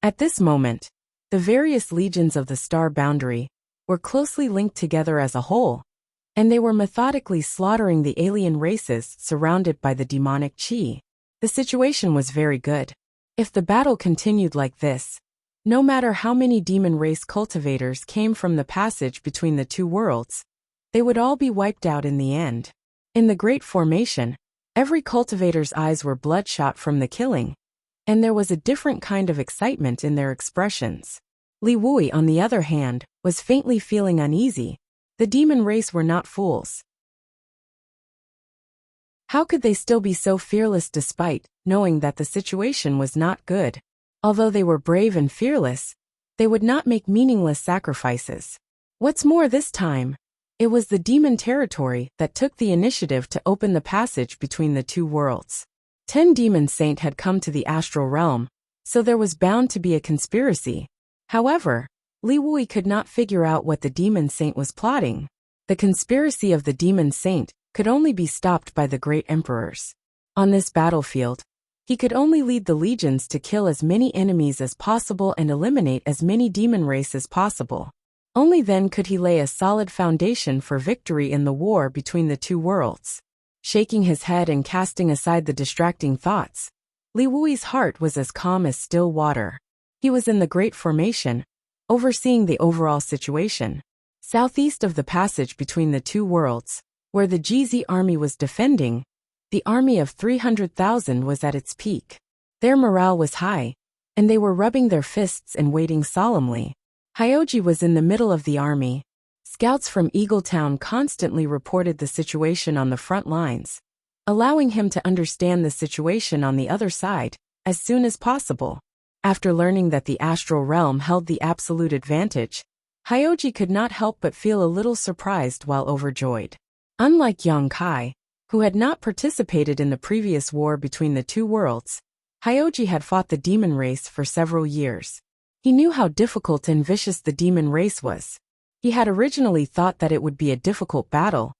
At this moment, the various legions of the star boundary were closely linked together as a whole, and they were methodically slaughtering the alien races surrounded by the demonic chi. The situation was very good. If the battle continued like this, no matter how many demon race cultivators came from the passage between the two worlds, they would all be wiped out in the end. In the Great Formation, every cultivator's eyes were bloodshot from the killing, and there was a different kind of excitement in their expressions. Li Wui, on the other hand, was faintly feeling uneasy. The demon race were not fools. How could they still be so fearless despite knowing that the situation was not good? Although they were brave and fearless, they would not make meaningless sacrifices. What's more, this time, it was the demon territory that took the initiative to open the passage between the two worlds. 10 demon saint had come to the astral realm, so there was bound to be a conspiracy. However, Li Wui could not figure out what the demon saint was plotting. The conspiracy of the demon saint could only be stopped by the great emperors. On this battlefield, he could only lead the legions to kill as many enemies as possible and eliminate as many demon race as possible. Only then could he lay a solid foundation for victory in the war between the two worlds. Shaking his head and casting aside the distracting thoughts, Li Wui's heart was as calm as still water. He was in the Great Formation, overseeing the overall situation. Southeast of the passage between the two worlds, where the GZ army was defending, the army of 300,000 was at its peak. Their morale was high, and they were rubbing their fists and waiting solemnly. Hyoji was in the middle of the army. Scouts from Eagletown constantly reported the situation on the front lines, allowing him to understand the situation on the other side as soon as possible. After learning that the astral realm held the absolute advantage, Hyoji could not help but feel a little surprised while overjoyed. Unlike Yang Kai, who had not participated in the previous war between the two worlds, Hyoji had fought the demon race for several years. He knew how difficult and vicious the demon race was. He had originally thought that it would be a difficult battle,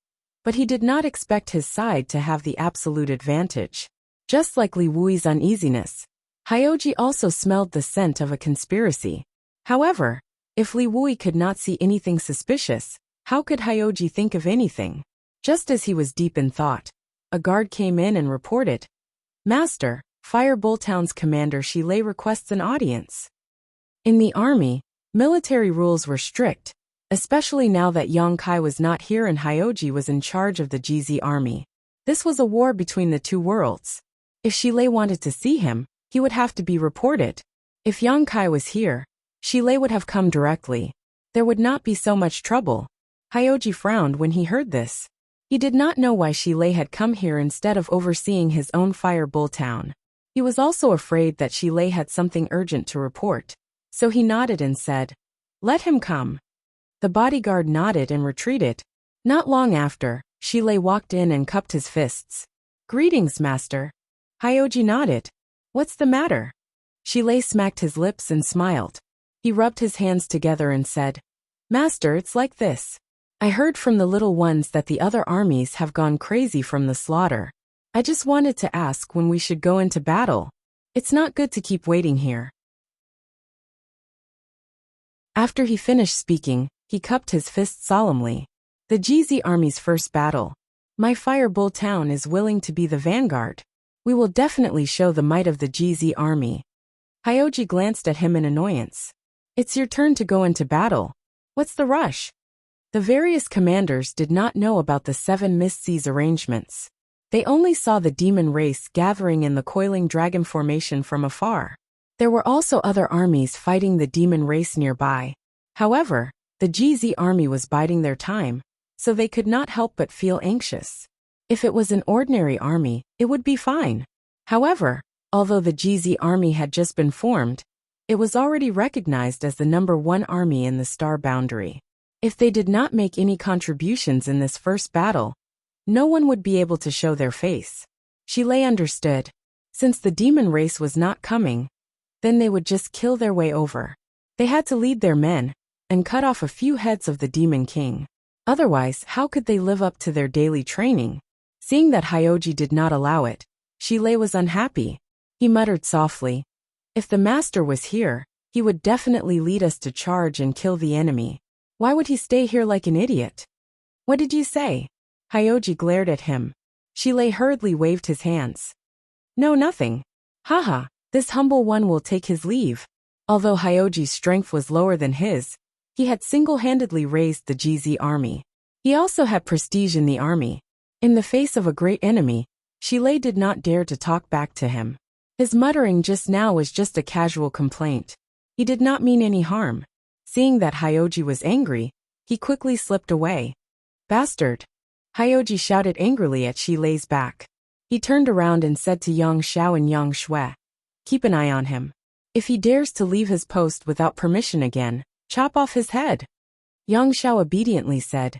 but he did not expect his side to have the absolute advantage. Just like Li Wui's uneasiness, Hyoji also smelled the scent of a conspiracy. However, if Li Wui could not see anything suspicious, how could Hyoji think of anything? Just as he was deep in thought, a guard came in and reported, "Master, Fire Bulltown's commander Shilei requests an audience." In the army, Military rules were strict, especially now that Yang Kai was not here and Hyoji was in charge of the GZ army. This was a war between the two worlds. If Shilei wanted to see him, he would have to be reported. If Yang Kai was here, Shilei would have come directly. There would not be so much trouble. Hyoji frowned when he heard this. He did not know why Shilei had come here instead of overseeing his own Fire Bull town. He was also afraid that Shilei had something urgent to report. So he nodded and said, "Let him come." The bodyguard nodded and retreated. Not long after, Shilei walked in and cupped his fists. "Greetings, master." Hyoji nodded. "What's the matter?" Shilei smacked his lips and smiled. He rubbed his hands together and said, "Master, it's like this. I heard from the little ones that the other armies have gone crazy from the slaughter. I just wanted to ask when we should go into battle. It's not good to keep waiting here." After he finished speaking, he cupped his fist solemnly. "The GZ army's first battle. My Fire Bull town is willing to be the vanguard. We will definitely show the might of the GZ army." Hyoji glanced at him in annoyance. "It's your turn to go into battle. What's the rush?" The various commanders did not know about the 7 Mist Seas arrangements. They only saw the demon race gathering in the coiling dragon formation from afar. There were also other armies fighting the demon race nearby. However, the GZ army was biding their time, so they could not help but feel anxious. If it was an ordinary army, it would be fine. However, although the GZ army had just been formed, it was already recognized as the #1 army in the star boundary. If they did not make any contributions in this first battle, no one would be able to show their face. Shilei understood. Since the demon race was not coming, then they would just kill their way over. They had to lead their men and cut off a few heads of the demon king. Otherwise, how could they live up to their daily training? Seeing that Hyoji did not allow it, Shilei was unhappy. He muttered softly, "If the master was here, he would definitely lead us to charge and kill the enemy. Why would he stay here like an idiot?" "What did you say?" Hyoji glared at him. Shilei hurriedly waved his hands. "No, nothing. Haha, this humble one will take his leave." Although Hyoji's strength was lower than his, he had single-handedly raised the GZ army. He also had prestige in the army. In the face of a great enemy, Shilei did not dare to talk back to him. His muttering just now was just a casual complaint. He did not mean any harm. Seeing that Hyoji was angry, he quickly slipped away. "Bastard!" Hyoji shouted angrily at Shilei's back. He turned around and said to Yang Xiao and Yang Shui, "Keep an eye on him. If he dares to leave his post without permission again, chop off his head." Yang Xiao obediently said,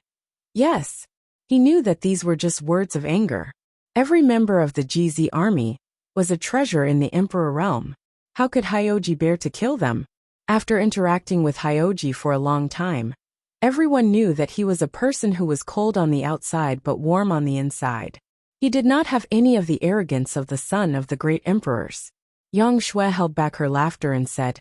"Yes." He knew that these were just words of anger. Every member of the GZ army was a treasure in the Emperor realm. How could Hyoji bear to kill them? After interacting with Hyoji for a long time, everyone knew that he was a person who was cold on the outside but warm on the inside. He did not have any of the arrogance of the son of the great emperors. Yang Shui held back her laughter and said,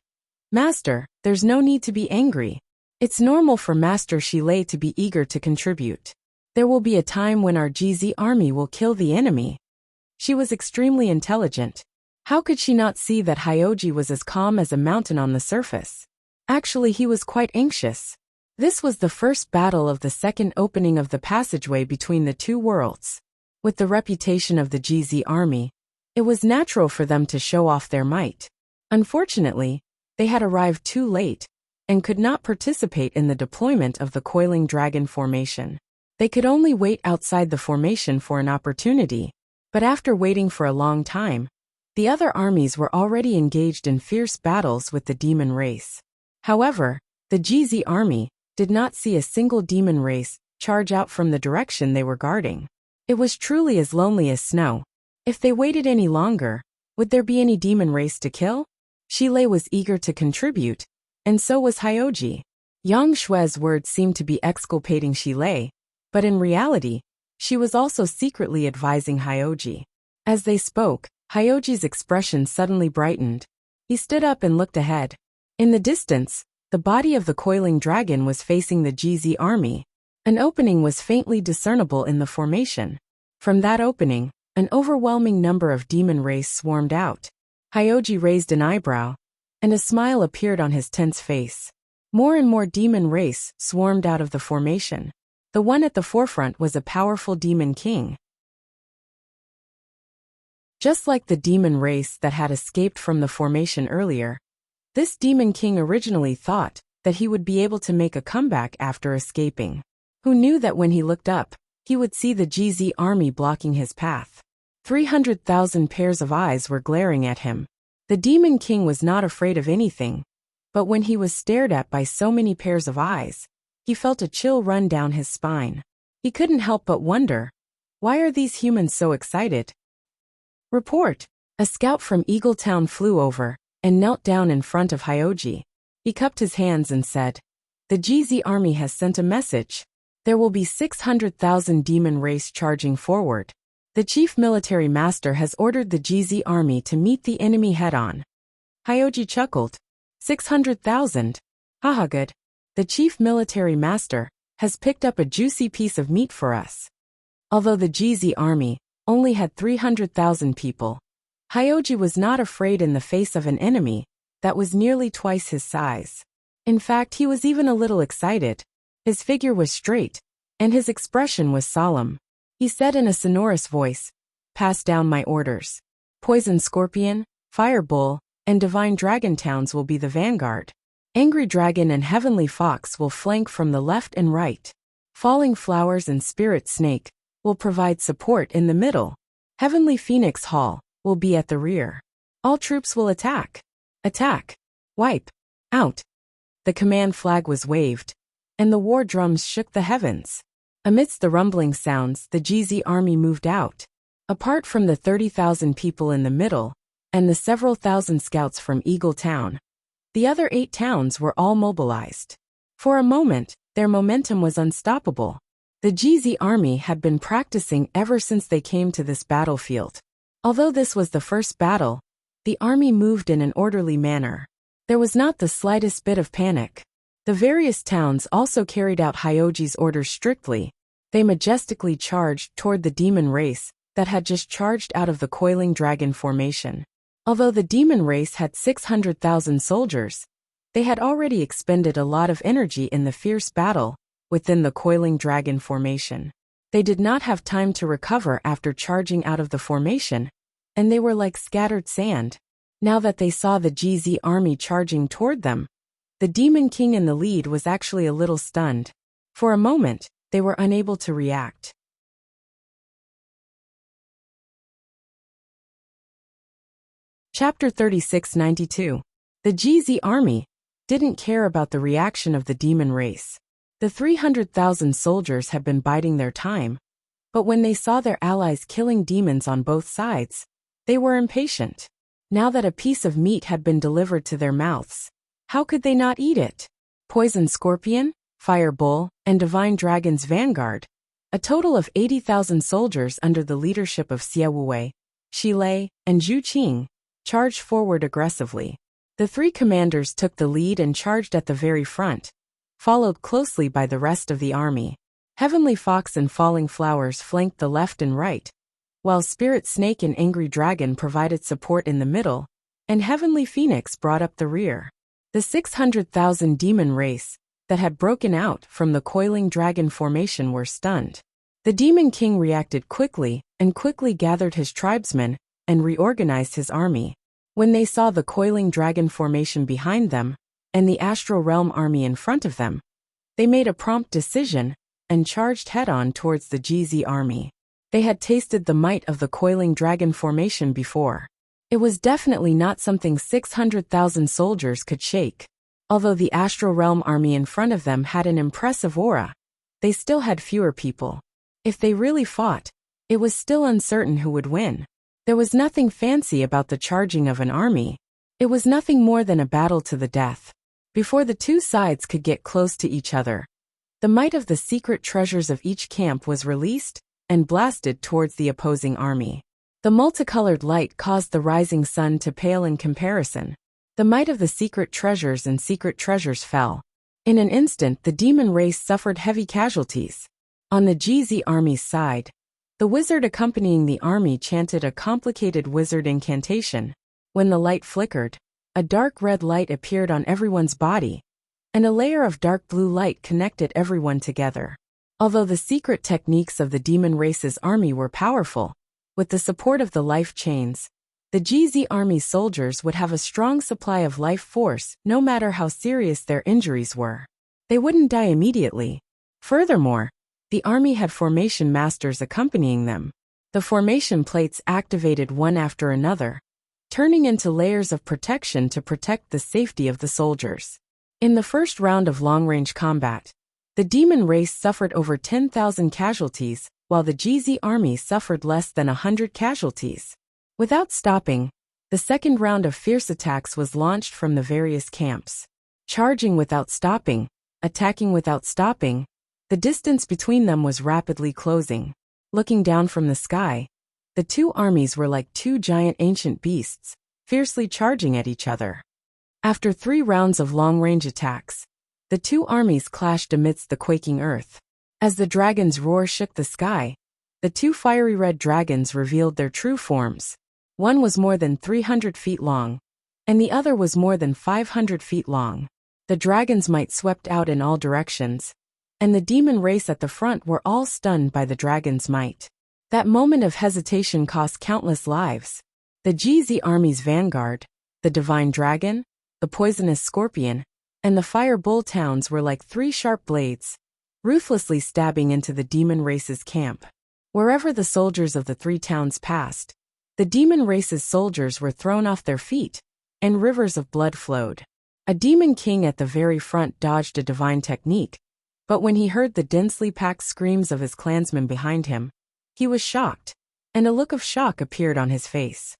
"Master, there's no need to be angry. It's normal for Master Shilei to be eager to contribute. There will be a time when our GZ army will kill the enemy." She was extremely intelligent. How could she not see that Hyoji was as calm as a mountain on the surface? Actually, he was quite anxious. This was the first battle of the second opening of the passageway between the two worlds. With the reputation of the GZ army, it was natural for them to show off their might. Unfortunately, they had arrived too late and could not participate in the deployment of the coiling dragon formation. They could only wait outside the formation for an opportunity. But after waiting for a long time, the other armies were already engaged in fierce battles with the demon race. However, the GZ army did not see a single demon race charge out from the direction they were guarding. It was truly as lonely as snow. If they waited any longer, would there be any demon race to kill? Shilei was eager to contribute, and so was Hyoji. Yang Shui's words seemed to be exculpating Shilei, but in reality, she was also secretly advising Hyoji. As they spoke, Hyoji's expression suddenly brightened. He stood up and looked ahead. In the distance, the body of the coiling dragon was facing the GZ army. An opening was faintly discernible in the formation. From that opening, an overwhelming number of demon race swarmed out. Hyoji raised an eyebrow, and a smile appeared on his tense face. More and more demon race swarmed out of the formation. The one at the forefront was a powerful demon king. Just like the demon race that had escaped from the formation earlier, this demon king originally thought that he would be able to make a comeback after escaping. Who knew that when he looked up, he would see the GZ army blocking his path. 300,000 pairs of eyes were glaring at him. The demon king was not afraid of anything, but when he was stared at by so many pairs of eyes, he felt a chill run down his spine. He couldn't help but wonder, why are these humans so excited? Report. A scout from Eagletown flew over and knelt down in front of Hyoji. He cupped his hands and said, "The GZ army has sent a message. There will be 600,000 demon race charging forward. The chief military master has ordered the GZ army to meet the enemy head-on." Hyoji chuckled. 600,000? Haha, good. The chief military master has picked up a juicy piece of meat for us. Although the GZ army only had 300,000 people, Hyoji was not afraid in the face of an enemy that was nearly twice his size. In fact, he was even a little excited. His figure was straight, and his expression was solemn. He said in a sonorous voice, "Pass down my orders. Poison Scorpion, Fire Bull, and Divine Dragon towns will be the vanguard. Angry Dragon and Heavenly Fox will flank from the left and right. Falling Flowers and Spirit Snake will provide support in the middle. Heavenly Phoenix Hall will be at the rear. All troops will attack. Attack. Wipe. Out." The command flag was waved, and the war drums shook the heavens. Amidst the rumbling sounds, the GZ army moved out. Apart from the 30,000 people in the middle, and the several thousand scouts from Eagletown, the other 8 towns were all mobilized. For a moment, their momentum was unstoppable. The GZ army had been practicing ever since they came to this battlefield. Although this was the first battle, the army moved in an orderly manner. There was not the slightest bit of panic. The various towns also carried out Hyoji's orders strictly. They majestically charged toward the demon race that had just charged out of the coiling dragon formation. Although the demon race had 600,000 soldiers, they had already expended a lot of energy in the fierce battle within the coiling dragon formation. They did not have time to recover after charging out of the formation, and they were like scattered sand. Now that they saw the GZ army charging toward them, the Demon King in the lead was actually a little stunned. For a moment, they were unable to react. Chapter 3692. The GZ army didn't care about the reaction of the demon race. The 300,000 soldiers had been biding their time, but when they saw their allies killing demons on both sides, they were impatient. Now that a piece of meat had been delivered to their mouths, how could they not eat it? Poison Scorpion, Fire Bull, and Divine Dragon's vanguard, a total of 80,000 soldiers under the leadership of Xie Wuwei, Shi Lei, and Zhu Qing, charged forward aggressively. The 3 commanders took the lead and charged at the very front, followed closely by the rest of the army. Heavenly Fox and Falling Flowers flanked the left and right, while Spirit Snake and Angry Dragon provided support in the middle, and Heavenly Phoenix brought up the rear. The 600,000 demon race that had broken out from the coiling dragon formation were stunned. The Demon King reacted quickly and quickly gathered his tribesmen and reorganized his army. When they saw the coiling dragon formation behind them and the Astral Realm army in front of them, they made a prompt decision and charged head-on towards the GZ army. They had tasted the might of the coiling dragon formation before. It was definitely not something 600,000 soldiers could shake. Although the Astral Realm army in front of them had an impressive aura, they still had fewer people. If they really fought, it was still uncertain who would win. There was nothing fancy about the charging of an army. It was nothing more than a battle to the death. Before the 2 sides could get close to each other, the might of the secret treasures of each camp was released and blasted towards the opposing army. The multicolored light caused the rising sun to pale in comparison. The might of the secret treasures and secret treasures fell. In an instant, the demon race suffered heavy casualties. On the GZ army's side, the wizard accompanying the army chanted a complicated wizard incantation. When the light flickered, a dark red light appeared on everyone's body, and a layer of dark blue light connected everyone together. Although the secret techniques of the demon race's army were powerful, with the support of the life chains, the GZ army's soldiers would have a strong supply of life force no matter how serious their injuries were. They wouldn't die immediately. Furthermore, the army had formation masters accompanying them. The formation plates activated one after another, turning into layers of protection to protect the safety of the soldiers. In the first round of long-range combat, the demon race suffered over 10,000 casualties, while the GZ army suffered less than 100 casualties. Without stopping, the second round of fierce attacks was launched from the various camps. Charging without stopping, attacking without stopping, the distance between them was rapidly closing. Looking down from the sky, the two armies were like two giant ancient beasts, fiercely charging at each other. After 3 rounds of long-range attacks, the two armies clashed amidst the quaking earth. As the dragon's roar shook the sky, the two fiery red dragons revealed their true forms. One was more than 300 feet long, and the other was more than 500 feet long. The dragon's might swept out in all directions, and the demon race at the front were all stunned by the dragon's might. That moment of hesitation cost countless lives. The GZ army's vanguard, the divine dragon, the poisonous scorpion, and the fire bull towns were like 3 sharp blades, ruthlessly stabbing into the demon race's camp. Wherever the soldiers of the 3 towns passed, the demon race's soldiers were thrown off their feet, and rivers of blood flowed. A demon king at the very front dodged a divine technique, but when he heard the densely packed screams of his clansmen behind him, he was shocked, and a look of shock appeared on his face.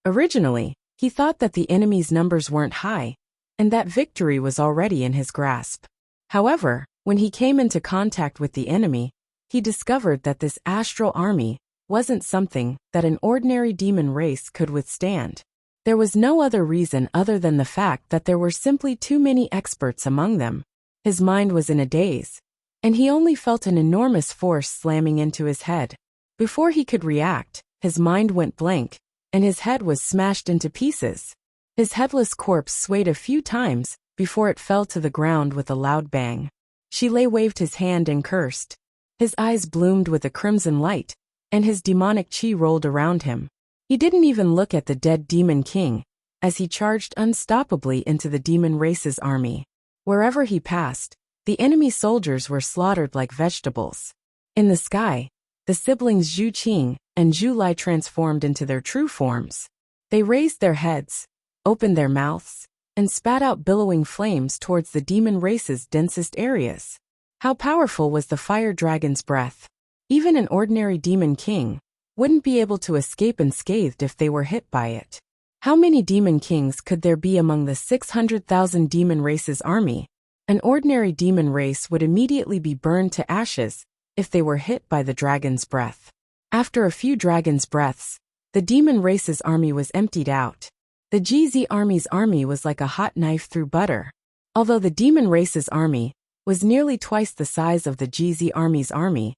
Originally, he thought that the enemy's numbers weren't high, and that victory was already in his grasp. However, when he came into contact with the enemy, he discovered that this astral army wasn't something that an ordinary demon race could withstand. There was no other reason other than the fact that there were simply too many experts among them. His mind was in a daze, and he only felt an enormous force slamming into his head. Before he could react, his mind went blank, and his head was smashed into pieces. His headless corpse swayed a few times before it fell to the ground with a loud bang. Shilei waved his hand and cursed. His eyes bloomed with a crimson light, and his demonic chi rolled around him. He didn't even look at the dead demon king, as he charged unstoppably into the demon race's army. Wherever he passed, the enemy soldiers were slaughtered like vegetables. In the sky, the siblings Zhu Qing and Zhu Lai transformed into their true forms. They raised their heads, opened their mouths, and spat out billowing flames towards the demon race's densest areas. How powerful was the fire dragon's breath! Even an ordinary demon king wouldn't be able to escape unscathed if they were hit by it. How many demon kings could there be among the 600,000 demon race's army? An ordinary demon race would immediately be burned to ashes if they were hit by the dragon's breath. After a few dragon's breaths, the demon race's army was emptied out. The GZ army's army was like a hot knife through butter. Although the demon race's army was nearly twice the size of the GZ army's army,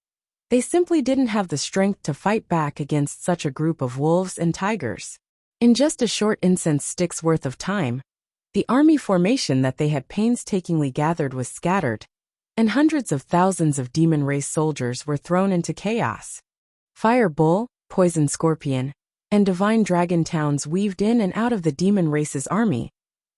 they simply didn't have the strength to fight back against such a group of wolves and tigers. In just a short incense stick's worth of time, the army formation that they had painstakingly gathered was scattered, and hundreds of thousands of demon race soldiers were thrown into chaos. Fire bull, poison scorpion, and divine dragon towns weaved in and out of the demon race's army,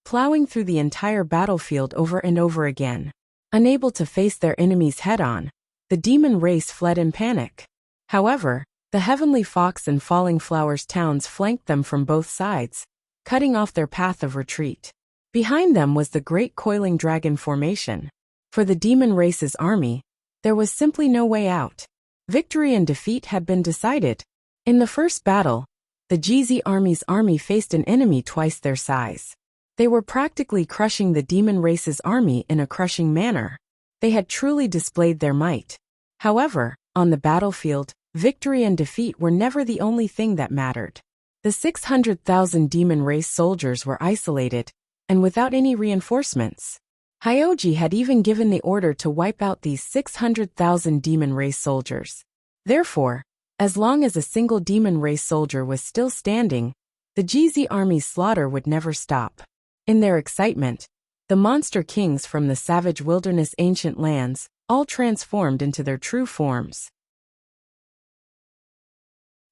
plowing through the entire battlefield over and over again. Unable to face their enemies head-on, the demon race fled in panic. However, the Heavenly Fox and Falling Flowers towns flanked them from both sides, cutting off their path of retreat. Behind them was the Great Coiling Dragon Formation. For the demon race's army, there was simply no way out. Victory and defeat had been decided. In the first battle, the GZ army's army faced an enemy twice their size. They were practically crushing the demon race's army in a crushing manner. They had truly displayed their might. However, on the battlefield, victory and defeat were never the only thing that mattered. The 600,000 demon race soldiers were isolated, and without any reinforcements. Hyoji had even given the order to wipe out these 600,000 demon race soldiers. Therefore, as long as a single demon race soldier was still standing, The GZ army's slaughter would never stop. In their excitement, the monster kings from the savage wilderness ancient lands all transformed into their true forms.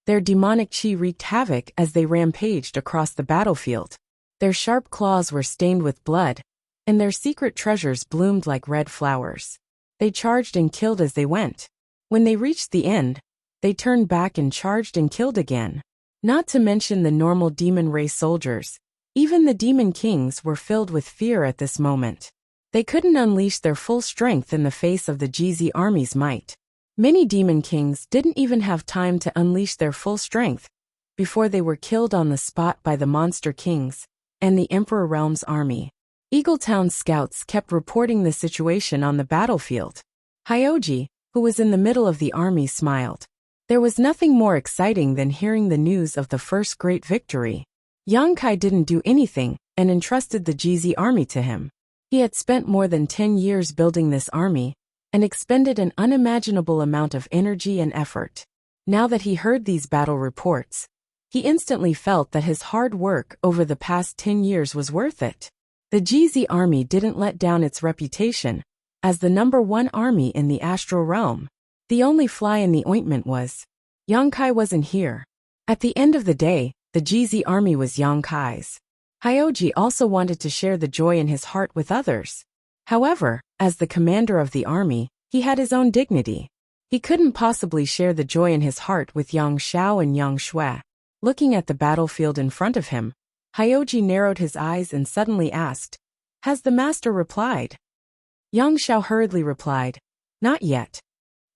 Their demonic chi wreaked havoc as they rampaged across the battlefield. Their sharp claws were stained with blood, and their secret treasures bloomed like red flowers. They charged and killed as they went. When they reached the end, they turned back and charged and killed again. Not to mention the normal demon race soldiers. Even the demon kings were filled with fear at this moment. They couldn't unleash their full strength in the face of the GZ army's might. Many demon kings didn't even have time to unleash their full strength before they were killed on the spot by the monster kings and the Emperor Realm's army. Eagletown's scouts kept reporting the situation on the battlefield. Hyoji, who was in the middle of the army, smiled. There was nothing more exciting than hearing the news of the first great victory. Yongkai didn't do anything and entrusted the GZ army to him. He had spent more than 10 years building this army and expended an unimaginable amount of energy and effort. Now that he heard these battle reports, he instantly felt that his hard work over the past 10 years was worth it. The GZ army didn't let down its reputation as the #1 army in the astral realm. The only fly in the ointment was Yongkai wasn't here. At the end of the day, the GZ army was Yongkai's. Hyoji also wanted to share the joy in his heart with others. However, as the commander of the army, he had his own dignity. He couldn't possibly share the joy in his heart with Yang Xiao and Yang Shui. Looking at the battlefield in front of him, Hyoji narrowed his eyes and suddenly asked, "Has the master replied?" Yang Xiao hurriedly replied, "Not yet."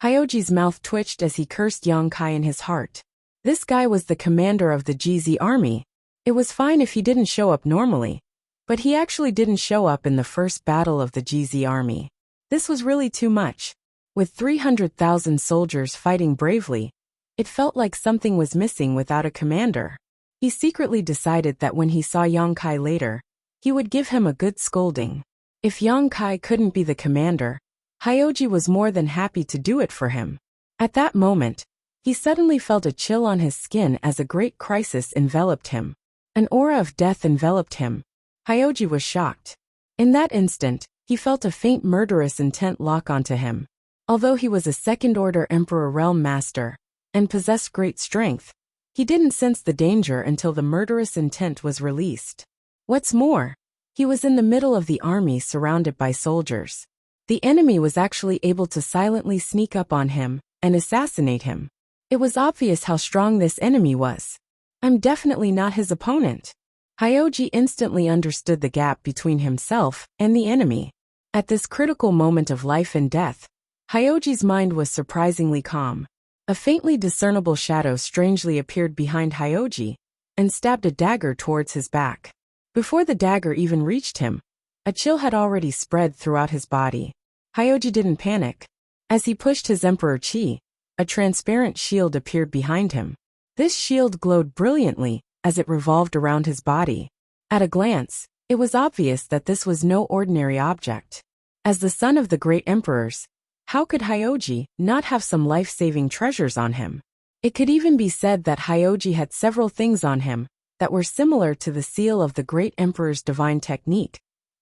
Hyoji's mouth twitched as he cursed Yongkai in his heart. This guy was the commander of the GZ army. It was fine if he didn't show up normally, but he actually didn't show up in the first battle of the GZ army. This was really too much. With 300,000 soldiers fighting bravely, it felt like something was missing without a commander. He secretly decided that when he saw Yongkai later, he would give him a good scolding. If Yongkai couldn't be the commander, Hyoji was more than happy to do it for him. At that moment, he suddenly felt a chill on his skin as a great crisis enveloped him. An aura of death enveloped him. Hyoji was shocked. In that instant, he felt a faint murderous intent lock onto him. Although he was a second-order Emperor Realm Master and possessed great strength, he didn't sense the danger until the murderous intent was released. What's more, he was in the middle of the army surrounded by soldiers. The enemy was actually able to silently sneak up on him and assassinate him. It was obvious how strong this enemy was. I'm definitely not his opponent. Hyoji instantly understood the gap between himself and the enemy. At this critical moment of life and death, Hyoji's mind was surprisingly calm. A faintly discernible shadow strangely appeared behind Hyoji and stabbed a dagger towards his back. Before the dagger even reached him, a chill had already spread throughout his body. Hyoji didn't panic. As he pushed his Emperor Chi, a transparent shield appeared behind him. This shield glowed brilliantly as it revolved around his body. At a glance, it was obvious that this was no ordinary object. As the son of the great emperors, how could Hyoji not have some life-saving treasures on him? It could even be said that Hyoji had several things on him that were similar to the seal of the great emperor's divine technique,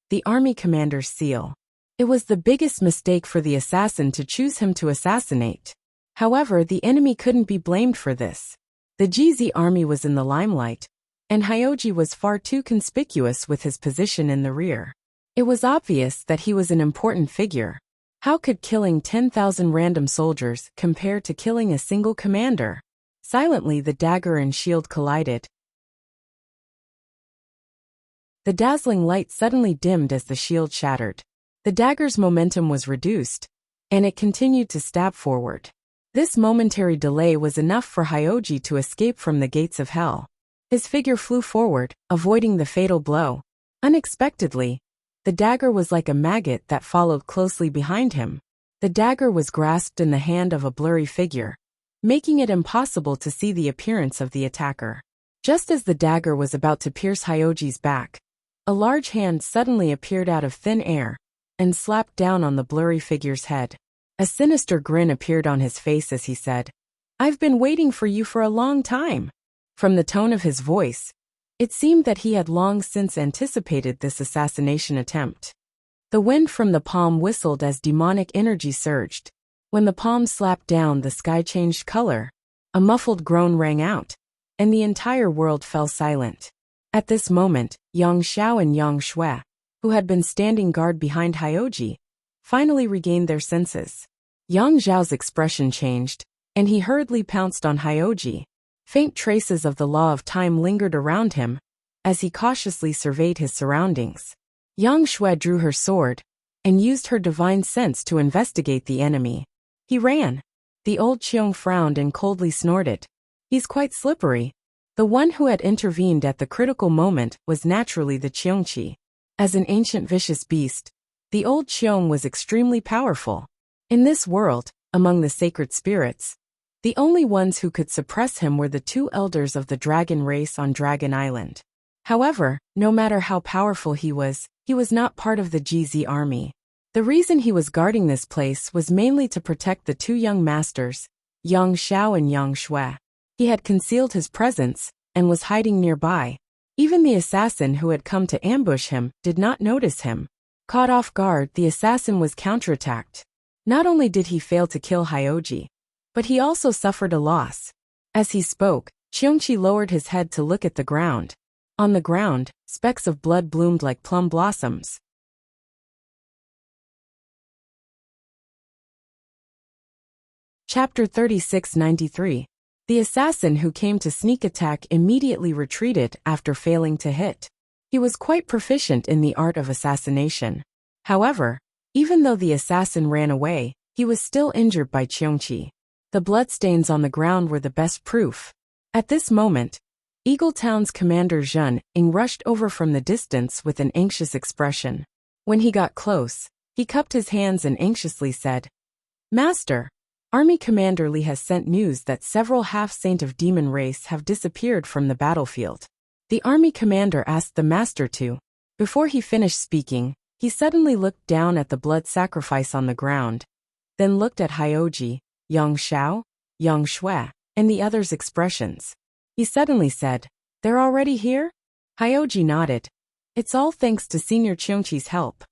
the army commander's seal. It was the biggest mistake for the assassin to choose him to assassinate. However, the enemy couldn't be blamed for this. The GZ army was in the limelight, and Hyoji was far too conspicuous with his position in the rear. It was obvious that he was an important figure. How could killing 10,000 random soldiers compare to killing a single commander? Silently, the dagger and shield collided. The dazzling light suddenly dimmed as the shield shattered. The dagger's momentum was reduced, and it continued to stab forward. This momentary delay was enough for Hyoji to escape from the gates of hell. His figure flew forward, avoiding the fatal blow. Unexpectedly, the dagger was like a maggot that followed closely behind him. The dagger was grasped in the hand of a blurry figure, making it impossible to see the appearance of the attacker. Just as the dagger was about to pierce Hyoji's back, a large hand suddenly appeared out of thin air and slapped down on the blurry figure's head. A sinister grin appeared on his face as he said, "I've been waiting for you for a long time." From the tone of his voice, It seemed that he had long since anticipated this assassination attempt. The wind from the palm whistled as demonic energy surged. When the palm slapped down, the sky changed color. A muffled groan rang out, and the entire world fell silent. At this moment, Yang Xiao and Yang Shui, who had been standing guard behind Hyoji, finally regained their senses. Yang Xiao's expression changed, and he hurriedly pounced on Hyoji. Faint traces of the law of time lingered around him, as he cautiously surveyed his surroundings. Yang Shui drew her sword, and used her divine sense to investigate the enemy. He ran. The old Qiong frowned and coldly snorted. He's quite slippery. The one who had intervened at the critical moment was naturally the Qiongqi. As an ancient vicious beast, the old Qiong was extremely powerful. In this world, among the sacred spirits, the only ones who could suppress him were the two elders of the dragon race on Dragon Island. However, no matter how powerful he was not part of the GZ army. The reason he was guarding this place was mainly to protect the two young masters, Yang Xiao and Yang Shui. He had concealed his presence, and was hiding nearby. Even the assassin who had come to ambush him did not notice him. Caught off guard, the assassin was counterattacked. Not only did he fail to kill Hyoji, but he also suffered a loss. As he spoke, Qiongqi lowered his head to look at the ground. On the ground, specks of blood bloomed like plum blossoms. Chapter 3693. The assassin who came to sneak attack immediately retreated after failing to hit. He was quite proficient in the art of assassination. However, even though the assassin ran away, he was still injured by Qiongqi. The bloodstains on the ground were the best proof. At this moment, Eagle Town's commander Zhen Ying rushed over from the distance with an anxious expression. When he got close, he cupped his hands and anxiously said, "Master, Army Commander Li has sent news that several half-saint of demon race have disappeared from the battlefield." The army commander asked the master to. Before he finished speaking, he suddenly looked down at the blood sacrifice on the ground, then looked at Hyoji, Yang Xiao, Yang Shui, and the others' expressions. He suddenly said, "They're already here?" Hyoji nodded. "It's all thanks to Senior Qiongqi's help."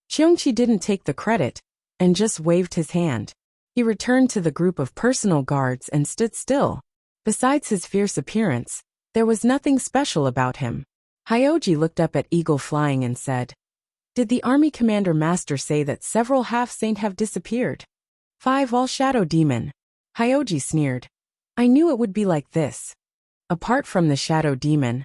Qiongqi didn't take the credit, and just waved his hand. He returned to the group of personal guards and stood still. Besides his fierce appearance, there was nothing special about him. Hyoji looked up at Eagle Flying and said, "Did the army commander master say that several half-saint have disappeared?" "5 all shadow demon." Hyoji sneered. "I knew it would be like this." Apart from the shadow demon,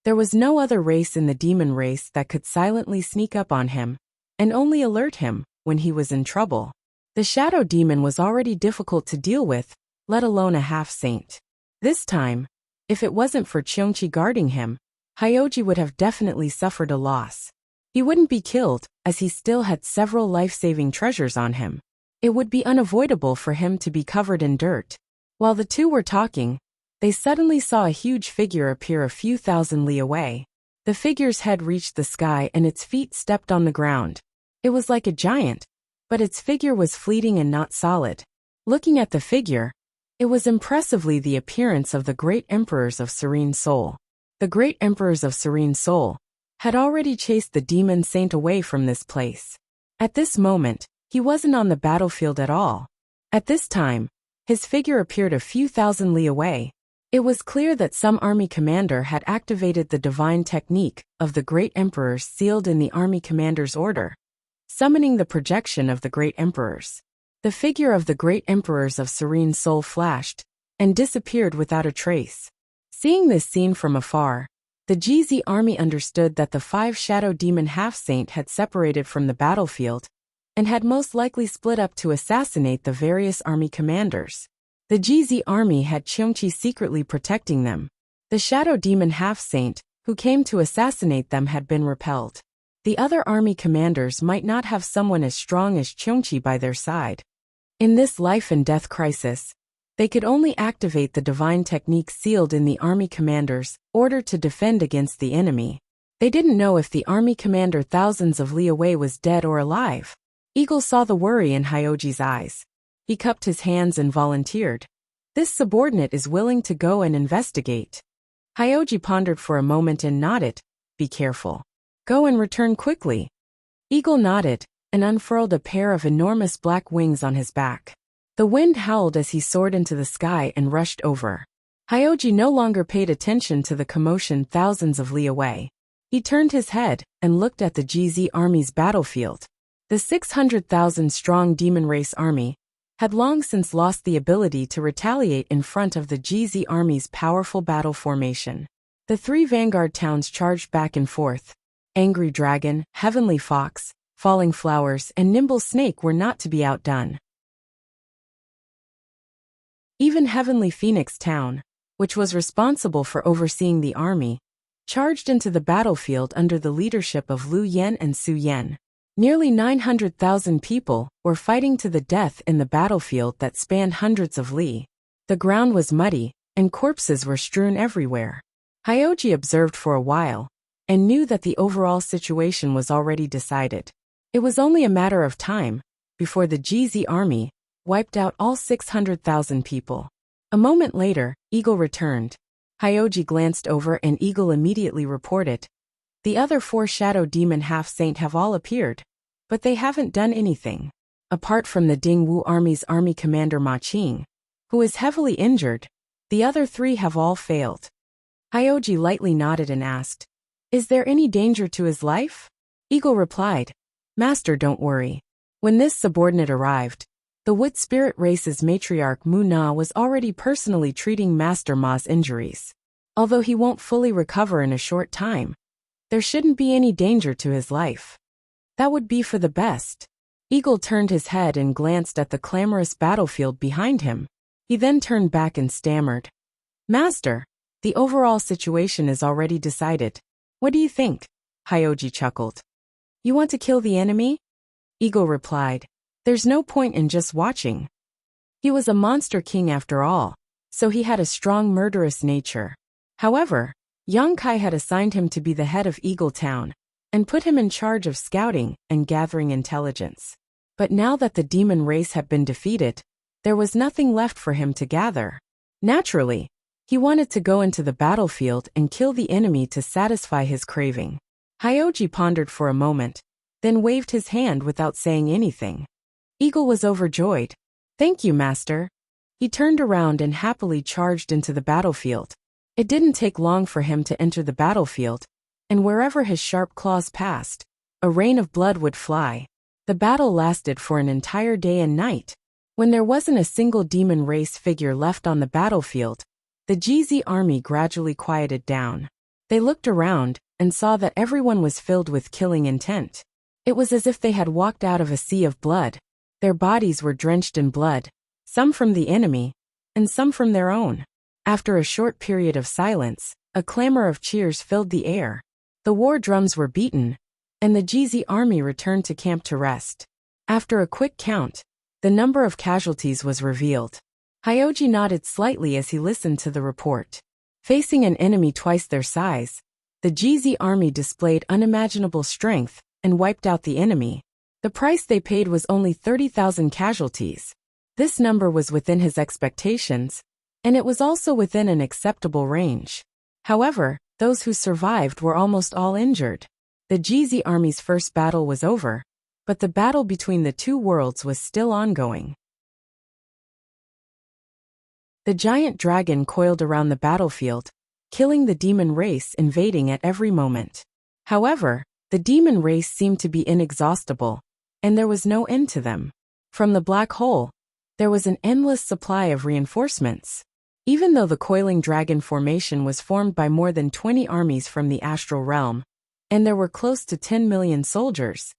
there was no other race in the demon race that could silently sneak up on him, and only alert him when he was in trouble. The shadow demon was already difficult to deal with, let alone a half-saint. This time, if it wasn't for Qiongqi guarding him, Hyoji would have definitely suffered a loss. He wouldn't be killed, as he still had several life-saving treasures on him. It would be unavoidable for him to be covered in dirt. While the two were talking, they suddenly saw a huge figure appear a few thousand li away. The figure's head reached the sky and its feet stepped on the ground. It was like a giant, but its figure was fleeting and not solid. Looking at the figure, it was impressively the appearance of the great emperors of Serene Soul. The great emperors of Serene Soul had already chased the demon saint away from this place. At this moment, he wasn't on the battlefield at all. At this time, his figure appeared a few thousand li away. It was clear that some army commander had activated the divine technique of the great emperors sealed in the army commander's order, summoning the projection of the great emperors. The figure of the great emperors of Serene Soul flashed and disappeared without a trace. Seeing this scene from afar, the GZ army understood that the 5 shadow demon half-saint had separated from the battlefield and had most likely split up to assassinate the various army commanders. The GZ army had Qiongqi secretly protecting them. The shadow demon half-saint, who came to assassinate them, had been repelled. The other army commanders might not have someone as strong as Qiongqi by their side. In this life and death crisis, they could only activate the divine technique sealed in the army commander's order to defend against the enemy. They didn't know if the army commander thousands of li away was dead or alive. Eagle saw the worry in Hyoji's eyes. He cupped his hands and volunteered. "This subordinate is willing to go and investigate." Hyoji pondered for a moment and nodded. Be careful. Go and return quickly. Eagle nodded and unfurled a pair of enormous black wings on his back. The wind howled as he soared into the sky and rushed over. Hyoji no longer paid attention to the commotion thousands of li away. He turned his head and looked at the GZ army's battlefield. The 600,000-strong demon race army had long since lost the ability to retaliate in front of the GZ army's powerful battle formation. The three vanguard towns charged back and forth. Angry Dragon, Heavenly Fox, Falling Flowers, and Nimble Snake were not to be outdone. Even Heavenly Phoenix Town, which was responsible for overseeing the army, charged into the battlefield under the leadership of Lu Yen and Su Yen. Nearly 900,000 people were fighting to the death in the battlefield that spanned hundreds of li. The ground was muddy, and corpses were strewn everywhere. Hyoji observed for a while, and knew that the overall situation was already decided. It was only a matter of time before the GZ army wiped out all 600,000 people. A moment later, Eagle returned. Hyoji glanced over and Eagle immediately reported. The other 4 Shadow Demon Half-Saint have all appeared, but they haven't done anything. Apart from the Dingwu Army's army commander Ma Qing, who is heavily injured, the other 3 have all failed. Hyoji lightly nodded and asked, Is there any danger to his life? Eagle replied, Master, don't worry. When this subordinate arrived, the Wood Spirit Race's matriarch Mu Na was already personally treating Master Ma's injuries. Although he won't fully recover in a short time, there shouldn't be any danger to his life. That would be for the best. Eagle turned his head and glanced at the clamorous battlefield behind him. He then turned back and stammered. Master, the overall situation is already decided. What do you think? Hyoji chuckled. You want to kill the enemy? Eagle replied. There's no point in just watching. He was a monster king after all, so he had a strong murderous nature. However, Yang Kai had assigned him to be the head of Eagle Town, and put him in charge of scouting and gathering intelligence. But now that the demon race had been defeated, there was nothing left for him to gather. Naturally, he wanted to go into the battlefield and kill the enemy to satisfy his craving. Hyoji pondered for a moment, then waved his hand without saying anything. Eagle was overjoyed. Thank you, Master. He turned around and happily charged into the battlefield. It didn't take long for him to enter the battlefield, and wherever his sharp claws passed, a rain of blood would fly. The battle lasted for an entire day and night. When there wasn't a single demon race figure left on the battlefield, the GZ army gradually quieted down. They looked around and saw that everyone was filled with killing intent. It was as if they had walked out of a sea of blood. Their bodies were drenched in blood, some from the enemy, and some from their own. After a short period of silence, a clamor of cheers filled the air. The war drums were beaten, and the GZ army returned to camp to rest. After a quick count, the number of casualties was revealed. Hyoji nodded slightly as he listened to the report. Facing an enemy twice their size, the GZ army displayed unimaginable strength and wiped out the enemy. The price they paid was only 30,000 casualties. This number was within his expectations, and it was also within an acceptable range. However, those who survived were almost all injured. The GZ army's first battle was over, but the battle between the two worlds was still ongoing. The giant dragon coiled around the battlefield, killing the demon race invading at every moment. However, the demon race seemed to be inexhaustible, and there was no end to them. From the black hole, there was an endless supply of reinforcements. Even though the coiling dragon formation was formed by more than 20 armies from the astral realm, and there were close to 10 million soldiers,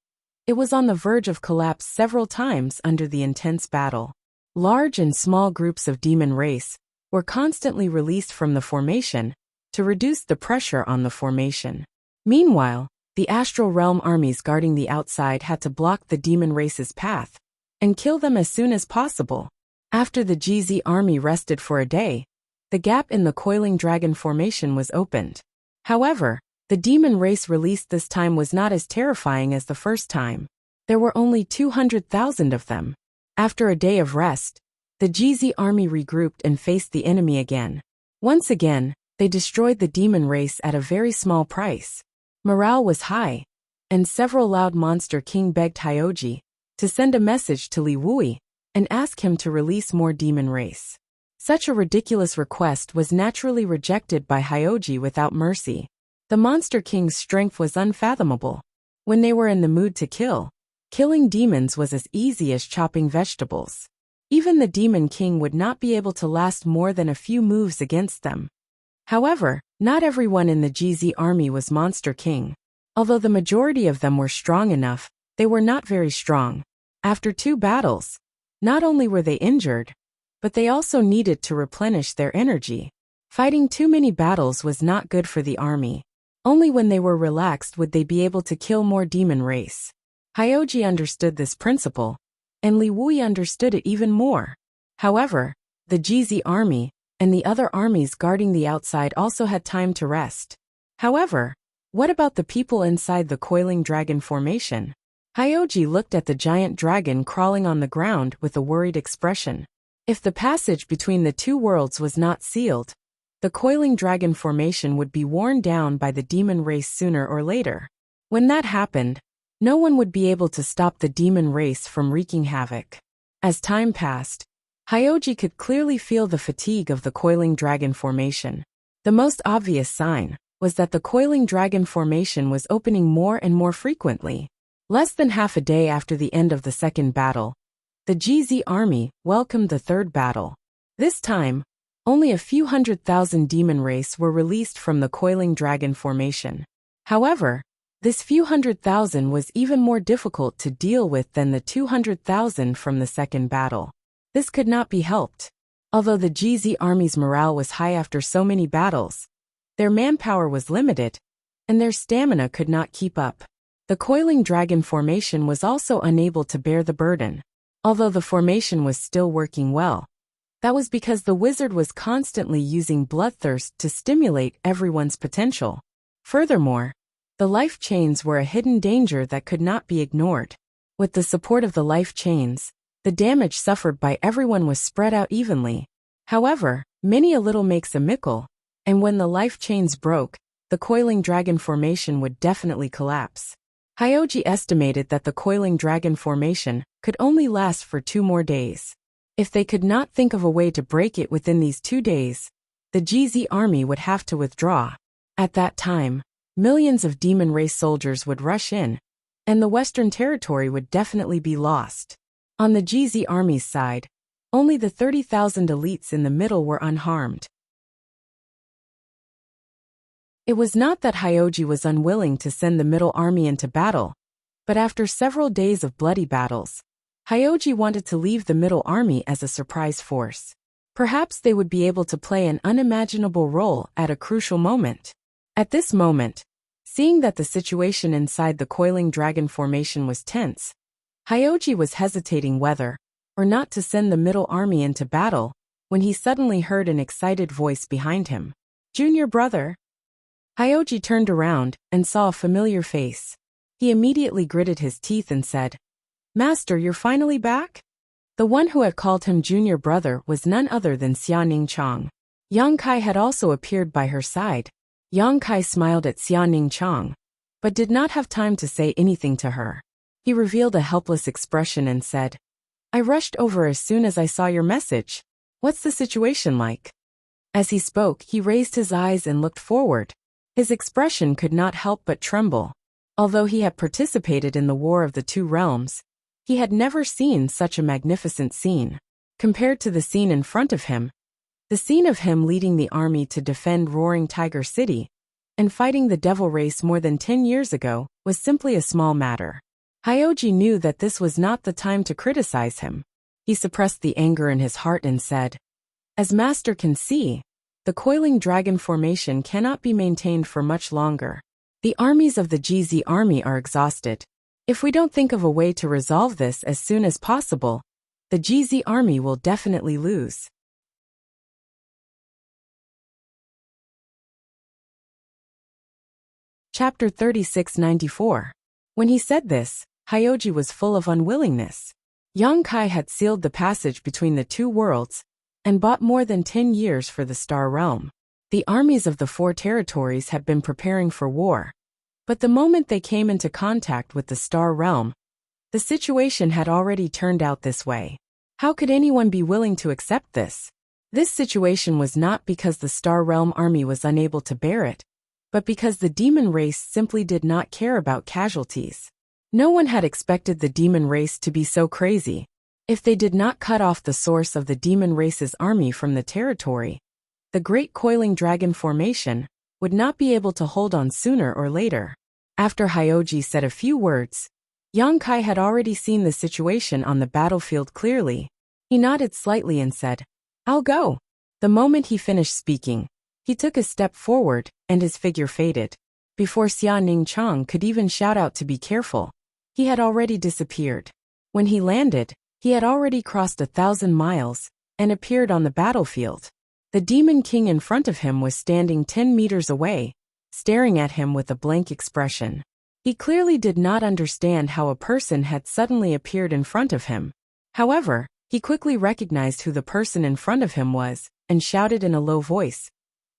it was on the verge of collapse several times under the intense battle. Large and small groups of demon race were constantly released from the formation to reduce the pressure on the formation. Meanwhile, the astral realm armies guarding the outside had to block the demon race's path and kill them as soon as possible. After the GZ army rested for a day, the gap in the coiling dragon formation was opened. However, the demon race released this time was not as terrifying as the first time. There were only 200,000 of them. After a day of rest, the GZ army regrouped and faced the enemy again. Once again, They destroyed the demon race at a very small price. Morale was high, and several loud Monster King begged Hyoji to send a message to Li Wui and ask him to release more demon race. Such a ridiculous request was naturally rejected by Hyoji without mercy. The Monster King's strength was unfathomable. When they were in the mood to kill, killing demons was as easy as chopping vegetables. Even the Demon King would not be able to last more than a few moves against them. However, not everyone in the GZ army was Monster King. Although the majority of them were strong enough, they were not very strong. After 2 battles, not only were they injured, but they also needed to replenish their energy. Fighting too many battles was not good for the army. Only when they were relaxed would they be able to kill more demon race. Hyoji understood this principle, and Li Wui understood it even more. However, the GZ army and the other armies guarding the outside also had time to rest. However, what about the people inside the coiling dragon formation? Hyoji looked at the giant dragon crawling on the ground with a worried expression. If the passage between the 2 worlds was not sealed, the coiling dragon formation would be worn down by the demon race sooner or later. When that happened, no one would be able to stop the demon race from wreaking havoc. As time passed, Hyoji could clearly feel the fatigue of the coiling dragon formation. The most obvious sign was that the coiling dragon formation was opening more and more frequently. Less than half a day after the end of the 2nd battle, the GZ army welcomed the 3rd battle. This time, only a few 100,000 demon race were released from the coiling dragon formation. However, this few 100,000 was even more difficult to deal with than the 200,000 from the 2nd battle. This could not be helped. Although the GZ army's morale was high after so many battles, their manpower was limited, and their stamina could not keep up. The coiling dragon formation was also unable to bear the burden. Although the formation was still working well, that was because the wizard was constantly using bloodthirst to stimulate everyone's potential. Furthermore, the life chains were a hidden danger that could not be ignored. With the support of the life chains, the damage suffered by everyone was spread out evenly. However, many a little makes a mickle, and when the life chains broke, the coiling dragon formation would definitely collapse. Hyoji estimated that the coiling dragon formation could only last for 2 more days. If they could not think of a way to break it within these 2 days, the GZ army would have to withdraw. At that time, millions of demon race soldiers would rush in, and the Western Territory would definitely be lost. On the GZ army's side, only the 30,000 elites in the middle were unharmed. It was not that Hyoji was unwilling to send the middle army into battle, but after several days of bloody battles, Hyoji wanted to leave the middle army as a surprise force. Perhaps they would be able to play an unimaginable role at a crucial moment. At this moment, seeing that the situation inside the coiling dragon formation was tense, Hyoji was hesitating whether or not to send the middle army into battle when he suddenly heard an excited voice behind him. "Junior brother." Hyoji turned around and saw a familiar face. He immediately gritted his teeth and said, "Master, you're finally back?" The one who had called him junior brother was none other than Xia Ningchang. Yang Kai had also appeared by her side. Yang Kai smiled at Xia Ningchang, but did not have time to say anything to her. He revealed a helpless expression and said, "I rushed over as soon as I saw your message. What's the situation like?" As he spoke, he raised his eyes and looked forward. His expression could not help but tremble. Although he had participated in the War of the Two Realms, he had never seen such a magnificent scene. Compared to the scene in front of him, the scene of him leading the army to defend Roaring Tiger City and fighting the devil race more than 10 years ago was simply a small matter. Hyoji knew that this was not the time to criticize him. He suppressed the anger in his heart and said, "As Master can see, the coiling dragon formation cannot be maintained for much longer. The armies of the GZ army are exhausted. If we don't think of a way to resolve this as soon as possible, the GZ army will definitely lose." Chapter 3694. When he said this, Hyoji was full of unwillingness. Yang Kai had sealed the passage between the two worlds and bought more than 10 years for the Star Realm. The armies of the four territories had been preparing for war. But the moment they came into contact with the Star Realm, the situation had already turned out this way. How could anyone be willing to accept this? This situation was not because the Star Realm army was unable to bear it, but because the demon race simply did not care about casualties. No one had expected the demon race to be so crazy. If they did not cut off the source of the demon race's army from the territory, the Great Coiling Dragon Formation would not be able to hold on sooner or later. After Hyoji said a few words, Yang Kai had already seen the situation on the battlefield clearly. He nodded slightly and said, "I'll go." The moment he finished speaking, he took a step forward, and his figure faded. Before Xia Ningchang could even shout out to be careful, he had already disappeared. When he landed, he had already crossed 1,000 miles and appeared on the battlefield. The Demon King in front of him was standing 10 meters away, staring at him with a blank expression. He clearly did not understand how a person had suddenly appeared in front of him. However, he quickly recognized who the person in front of him was and shouted in a low voice,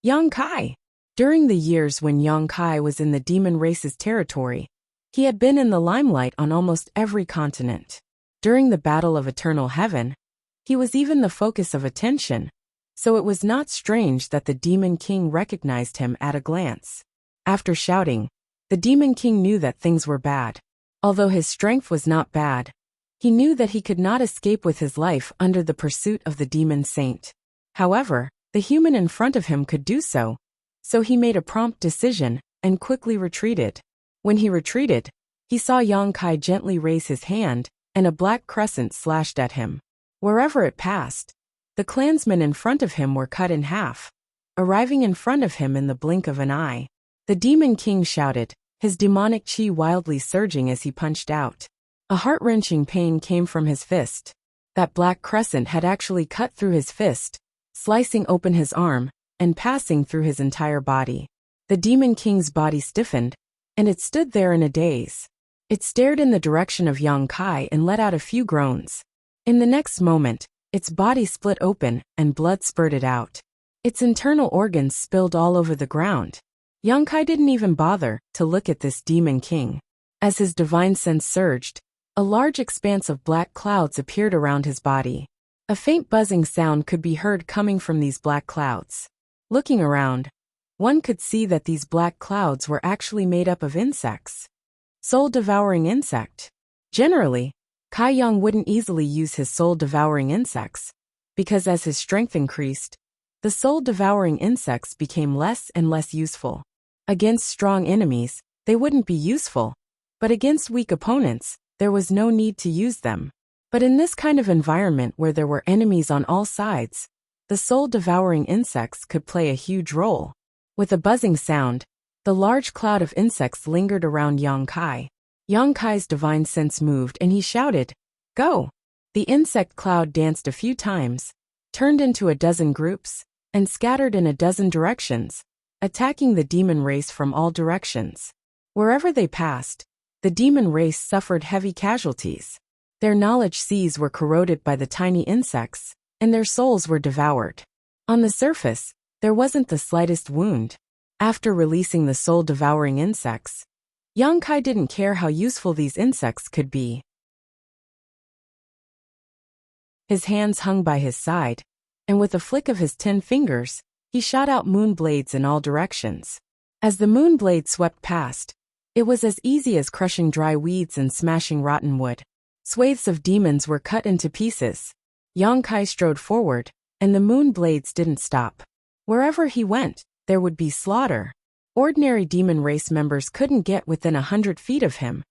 "Yang Kai!" During the years when Yang Kai was in the demon race's territory, he had been in the limelight on almost every continent. During the Battle of Eternal Heaven, he was even the focus of attention, so it was not strange that the Demon King recognized him at a glance. After shouting, the Demon King knew that things were bad. Although his strength was not bad, he knew that he could not escape with his life under the pursuit of the Demon Saint. However, the human in front of him could do so, so he made a prompt decision and quickly retreated. When he retreated, he saw Yang Kai gently raise his hand, and a black crescent slashed at him. Wherever it passed, the clansmen in front of him were cut in half, arriving in front of him in the blink of an eye. The Demon King shouted, his demonic chi wildly surging as he punched out. A heart-wrenching pain came from his fist. That black crescent had actually cut through his fist, slicing open his arm, and passing through his entire body. The Demon King's body stiffened, and it stood there in a daze. It stared in the direction of Yang Kai and let out a few groans. In the next moment, its body split open and blood spurted out. Its internal organs spilled all over the ground. Yang Kai didn't even bother to look at this Demon King. As his divine sense surged, a large expanse of black clouds appeared around his body. A faint buzzing sound could be heard coming from these black clouds. Looking around, one could see that these black clouds were actually made up of insects. Soul-devouring insect. Generally, Kai Yang wouldn't easily use his soul-devouring insects, because as his strength increased, the soul-devouring insects became less and less useful. Against strong enemies, they wouldn't be useful, but against weak opponents, there was no need to use them. But in this kind of environment where there were enemies on all sides, the soul-devouring insects could play a huge role. With a buzzing sound, the large cloud of insects lingered around Yang Kai. Yang Kai's divine sense moved and he shouted, "Go!" The insect cloud danced a few times, turned into a dozen groups, and scattered in a dozen directions, attacking the demon race from all directions. Wherever they passed, the demon race suffered heavy casualties. Their knowledge seas were corroded by the tiny insects, and their souls were devoured. On the surface, there wasn't the slightest wound. After releasing the soul-devouring insects, Yang Kai didn't care how useful these insects could be. His hands hung by his side, and with a flick of his 10 fingers, he shot out moon blades in all directions. As the moon blade swept past, it was as easy as crushing dry weeds and smashing rotten wood. Swathes of demons were cut into pieces. Yang Kai strode forward, and the moon blades didn't stop. Wherever he went, there would be slaughter. Ordinary demon race members couldn't get within 100 feet of him,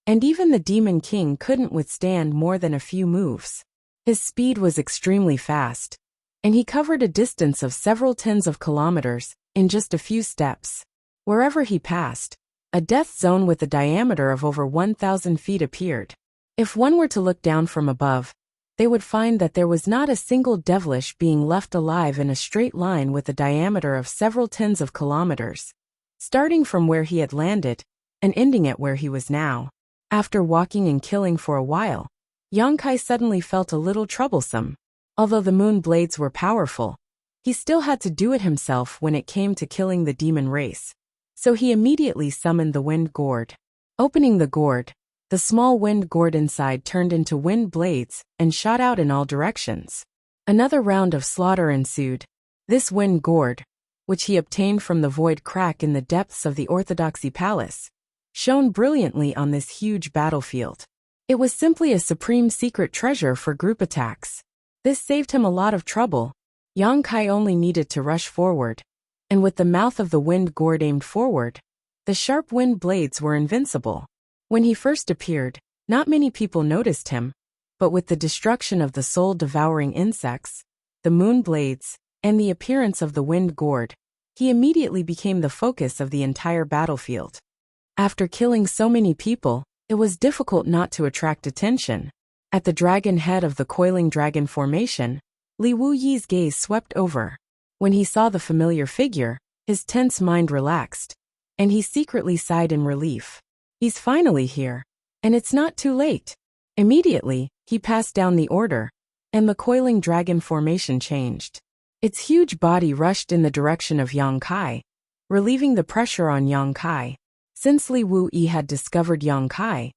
and even the Demon King couldn't withstand more than a few moves. His speed was extremely fast, and he covered a distance of several tens of kilometers in just a few steps. Wherever he passed, a death zone with a diameter of over 1,000 feet appeared. If one were to look down from above, they would find that there was not a single devilish being left alive in a straight line with a diameter of several tens of kilometers, starting from where he had landed and ending at where he was now. After walking and killing for a while, Yang Kai suddenly felt a little troublesome. Although the moon blades were powerful, He still had to do it himself when it came to killing the demon race. So he immediately summoned the wind gourd. Opening the gourd, the small wind gourd inside turned into wind blades and shot out in all directions. Another round of slaughter ensued. This wind gourd, which he obtained from the void crack in the depths of the Orthodoxy Palace, shone brilliantly on this huge battlefield. It was simply a supreme secret treasure for group attacks. This saved him a lot of trouble. Yang Kai only needed to rush forward, and with the mouth of the wind gourd aimed forward, the sharp wind blades were invincible. When he first appeared, not many people noticed him, but with the destruction of the soul-devouring insects, the moon blades, and the appearance of the wind gourd, he immediately became the focus of the entire battlefield. After killing so many people, it was difficult not to attract attention. At the dragon head of the coiling dragon formation, Li Wuyi's gaze swept over. When he saw the familiar figure, his tense mind relaxed, and he secretly sighed in relief. He's finally here, and it's not too late. Immediately, he passed down the order, and the coiling dragon formation changed. Its huge body rushed in the direction of Yang Kai, relieving the pressure on Yang Kai. Since Li Wuyi had discovered Yang Kai,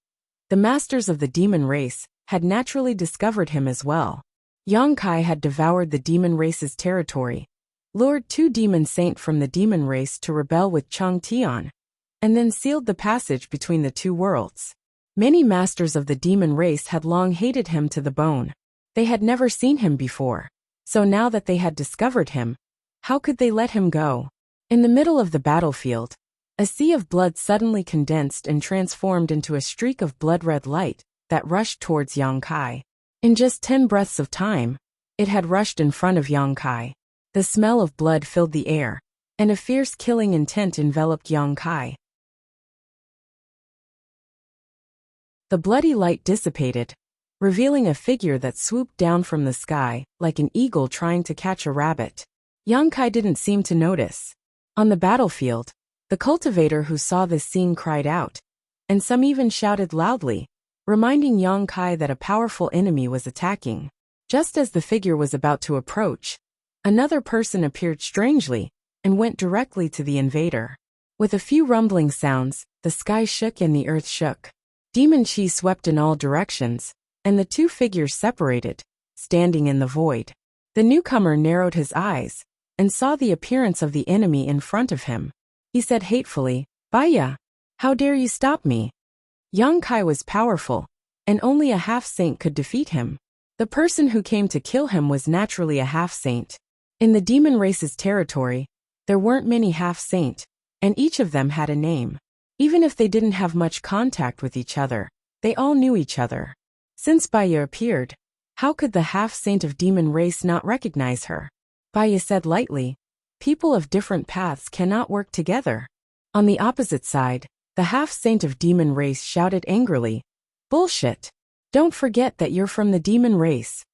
the masters of the demon race had naturally discovered him as well. Yang Kai had devoured the demon race's territory, lured 2 demon saints from the demon race to rebel with Cheng Tian, and then sealed the passage between the 2 worlds. Many masters of the demon race had long hated him to the bone. They had never seen him before, so now that they had discovered him, how could they let him go? In the middle of the battlefield, a sea of blood suddenly condensed and transformed into a streak of blood-red light that rushed towards Yang Kai. In just 10 breaths of time, it had rushed in front of Yang Kai. The smell of blood filled the air, and a fierce killing intent enveloped Yang Kai. The bloody light dissipated, revealing a figure that swooped down from the sky like an eagle trying to catch a rabbit. Yang Kai didn't seem to notice. On the battlefield, the cultivator who saw this scene cried out, and some even shouted loudly, reminding Yang Kai that a powerful enemy was attacking. Just as the figure was about to approach, another person appeared strangely and went directly to the invader. With a few rumbling sounds, the sky shook and the earth shook. Demon chi swept in all directions, and the 2 figures separated, standing in the void. The newcomer narrowed his eyes and saw the appearance of the enemy in front of him. He said hatefully, "Baya, how dare you stop me?" Yang Kai was powerful, and only a half-saint could defeat him. The person who came to kill him was naturally a half-saint. In the demon race's territory, there weren't many half-saint, and each of them had a name. Even if they didn't have much contact with each other, they all knew each other. Since Baya appeared, how could the half-saint of demon race not recognize her? Baya said lightly, "People of different paths cannot work together." On the opposite side, the half-saint of demon race shouted angrily, "Bullshit! Don't forget that you're from the demon race."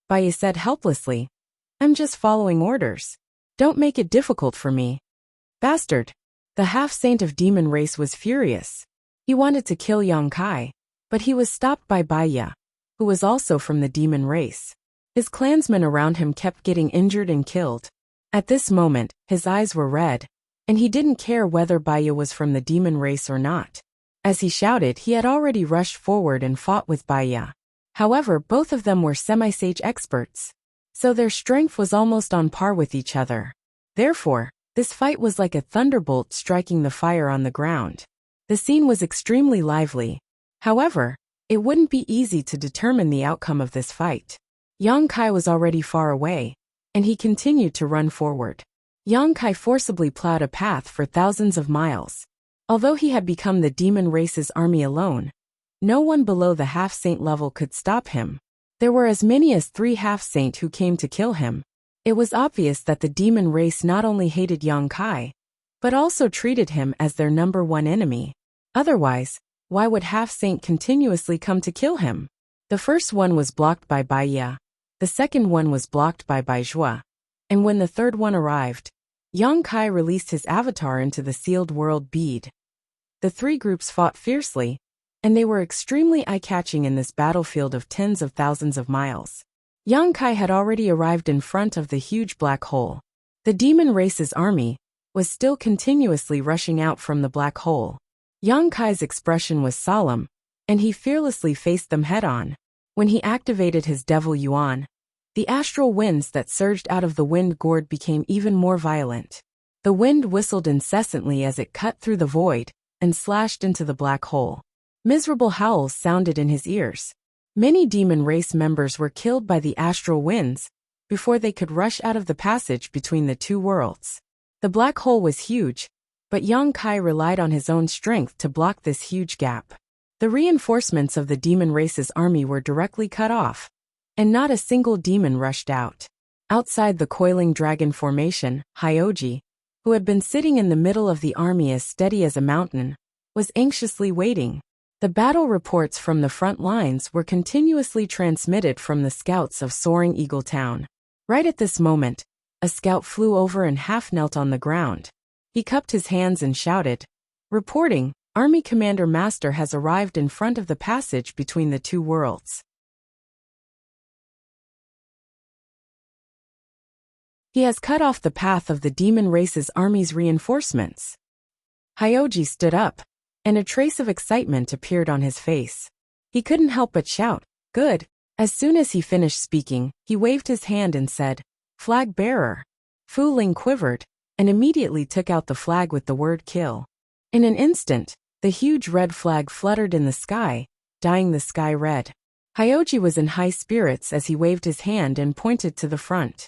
Baya said helplessly, "I'm just following orders. Don't make it difficult for me." "Bastard!" The half-saint of demon race was furious. He wanted to kill Yang Kai, but he was stopped by Baya, who was also from the demon race. His clansmen around him kept getting injured and killed. At this moment, his eyes were red, and he didn't care whether Baya was from the demon race or not. As he shouted, he had already rushed forward and fought with Baya. However, both of them were semi-sage experts, so their strength was almost on par with each other. Therefore, this fight was like a thunderbolt striking the fire on the ground. The scene was extremely lively. However, it wouldn't be easy to determine the outcome of this fight. Yang Kai was already far away, and he continued to run forward. Yang Kai forcibly plowed a path for thousands of miles. Although he had become the demon race's army alone, no one below the half-saint level could stop him. There were as many as 3 half-saint who came to kill him. It was obvious that the demon race not only hated Yang Kai, but also treated him as their #1 enemy. Otherwise, why would half-saint continuously come to kill him? The first one was blocked by Baya, the second one was blocked by Baizhua, and when the third one arrived, Yang Kai released his avatar into the sealed world bead. The 3 groups fought fiercely, and they were extremely eye-catching in this battlefield of tens of thousands of miles. Yang Kai had already arrived in front of the huge black hole. The demon race's army was still continuously rushing out from the black hole. Yang Kai's expression was solemn, and he fearlessly faced them head-on. When he activated his devil yuan, the astral winds that surged out of the wind gourd became even more violent. The wind whistled incessantly as it cut through the void and slashed into the black hole. Miserable howls sounded in his ears. Many demon race members were killed by the astral winds before they could rush out of the passage between the two worlds. The black hole was huge, but Yang Kai relied on his own strength to block this huge gap. The reinforcements of the demon race's army were directly cut off, and not a single demon rushed out. Outside the coiling dragon formation, Hyoji, who had been sitting in the middle of the army as steady as a mountain, was anxiously waiting. The battle reports from the front lines were continuously transmitted from the scouts of Soaring Eagle Town. Right at this moment, a scout flew over and half-knelt on the ground. He cupped his hands and shouted, reporting, Army Commander Master has arrived in front of the passage between the two worlds. He has cut off the path of the demon race's army's reinforcements. Hyoji stood up, and a trace of excitement appeared on his face. He couldn't help but shout, good. As soon as he finished speaking, he waved his hand and said, flag bearer. Fu Ling quivered, and immediately took out the flag with the word kill. In an instant, the huge red flag fluttered in the sky, dyeing the sky red. Hyoji was in high spirits as he waved his hand and pointed to the front.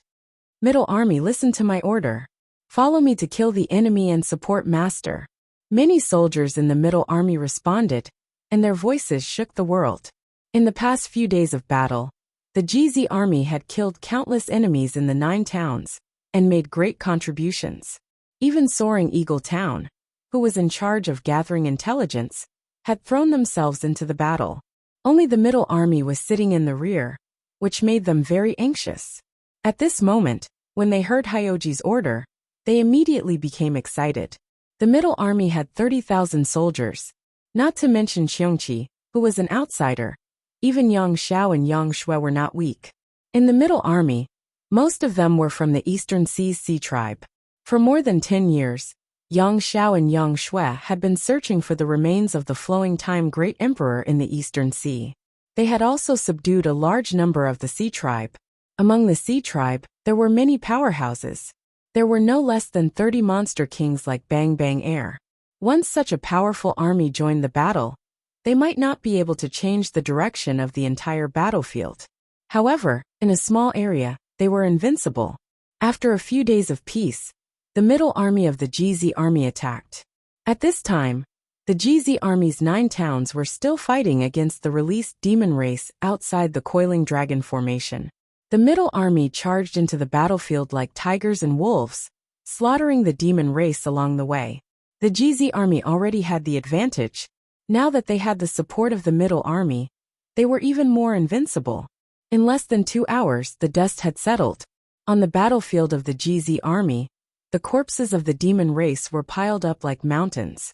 Middle Army, listen to my order. Follow me to kill the enemy and support Master. Many soldiers in the Middle Army responded, and their voices shook the world. In the past few days of battle, the GZ army had killed countless enemies in the 9 towns, and made great contributions. Even Soaring Eagle Town, who was in charge of gathering intelligence, had thrown themselves into the battle. Only the Middle Army was sitting in the rear, which made them very anxious. At this moment, when they heard Hyoji's order, they immediately became excited. The Middle Army had 30,000 soldiers, not to mention Xiongqi, who was an outsider. Even Yang Xiao and Yang Shui were not weak. In the Middle Army, most of them were from the Eastern Seas Sea tribe. For more than 10 years, Yang Xiao and Yang Shui had been searching for the remains of the flowing time great emperor in the Eastern Sea. They had also subdued a large number of the Sea tribe. Among the Sea tribe, there were many powerhouses. There were no less than 30 monster kings like Bang Bang Air. Once such a powerful army joined the battle, they might not be able to change the direction of the entire battlefield. However, in a small area, they were invincible. After a few days of peace, the Middle Army of the GZ army attacked. At this time, the GZ army's 9 towns were still fighting against the released demon race outside the coiling dragon formation. The Middle Army charged into the battlefield like tigers and wolves, slaughtering the demon race along the way. The GZ army already had the advantage. Now that they had the support of the Middle Army, they were even more invincible. In less than 2 hours, the dust had settled. On the battlefield of the GZ army, the corpses of the demon race were piled up like mountains.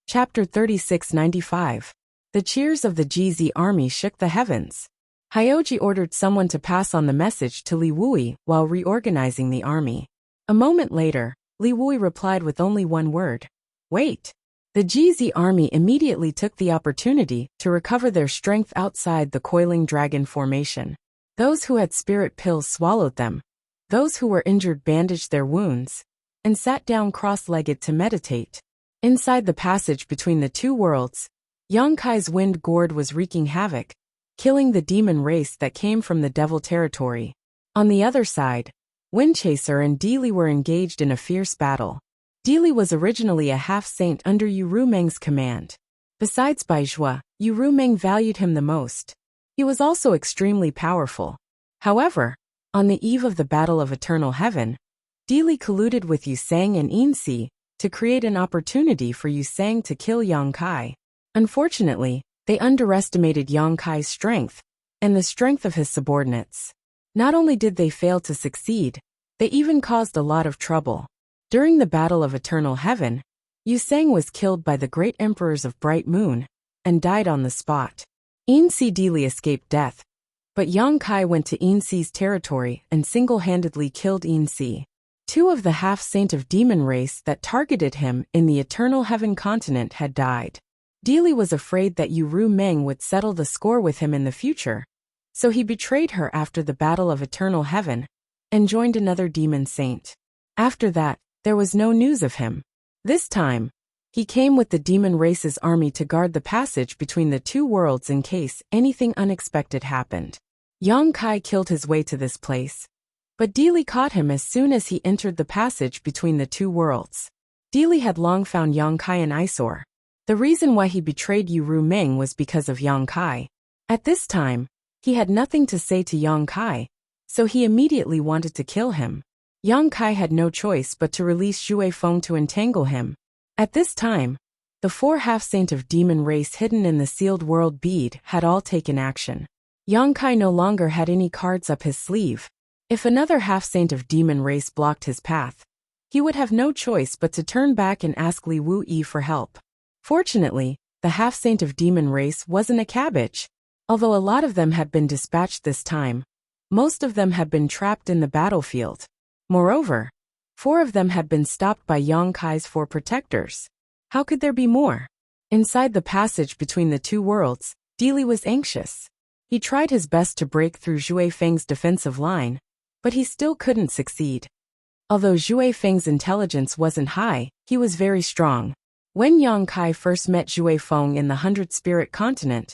Chapter 3695. The cheers of the GZ army shook the heavens. Hyoji ordered someone to pass on the message to Li Wui while reorganizing the army. A moment later, Li Wui replied with only one word. Wait. The GZ army immediately took the opportunity to recover their strength outside the coiling dragon formation. Those who had spirit pills swallowed them. Those who were injured bandaged their wounds, and sat down cross-legged to meditate. Inside the passage between the two worlds, Yang Kai's wind gourd was wreaking havoc, killing the demon race that came from the devil territory. On the other side, Windchaser and Dili were engaged in a fierce battle. Dili was originally a half-saint under Yu Rumeng's command. Besides Baizhua, Yu Rumeng valued him the most. He was also extremely powerful. However, on the eve of the Battle of Eternal Heaven, Dili colluded with Yu Sang and Insi to create an opportunity for Yu Sang to kill Yang Kai. Unfortunately, they underestimated Yang Kai's strength and the strength of his subordinates. Not only did they fail to succeed, they even caused a lot of trouble. During the Battle of Eternal Heaven, Yu Sang was killed by the great emperors of Bright Moon and died on the spot. Yin-Si Dili escaped death, but Yang Kai went to Yin-Si's territory and single-handedly killed Yin-Si. Two of the half-saint of demon race that targeted him in the Eternal Heaven continent had died. Dili was afraid that Yu Ru Meng would settle the score with him in the future, so he betrayed her after the Battle of Eternal Heaven and joined another demon saint. After that, there was no news of him. This time, he came with the demon race's army to guard the passage between the two worlds in case anything unexpected happened. Yang Kai killed his way to this place, but Dili caught him as soon as he entered the passage between the two worlds. Dili had long found Yang Kai an eyesore. The reason why he betrayed Yu Ru Meng was because of Yang Kai. At this time, he had nothing to say to Yang Kai, so he immediately wanted to kill him. Yang Kai had no choice but to release Xue Feng to entangle him. At this time, the four half-saint of demon race hidden in the sealed world bead had all taken action. Yang Kai no longer had any cards up his sleeve. If another half-saint of demon race blocked his path, he would have no choice but to turn back and ask Li Wu Yi for help. Fortunately, the half-saint of demon race wasn't a cabbage. Although a lot of them had been dispatched this time, most of them had been trapped in the battlefield. Moreover, 4 of them had been stopped by Yang Kai's 4 protectors. How could there be more? Inside the passage between the two worlds, Dili was anxious. He tried his best to break through Xue Feng's defensive line, but he still couldn't succeed. Although Xue Feng's intelligence wasn't high, he was very strong. When Yang Kai first met Xue Feng in the 100 Spirit Continent,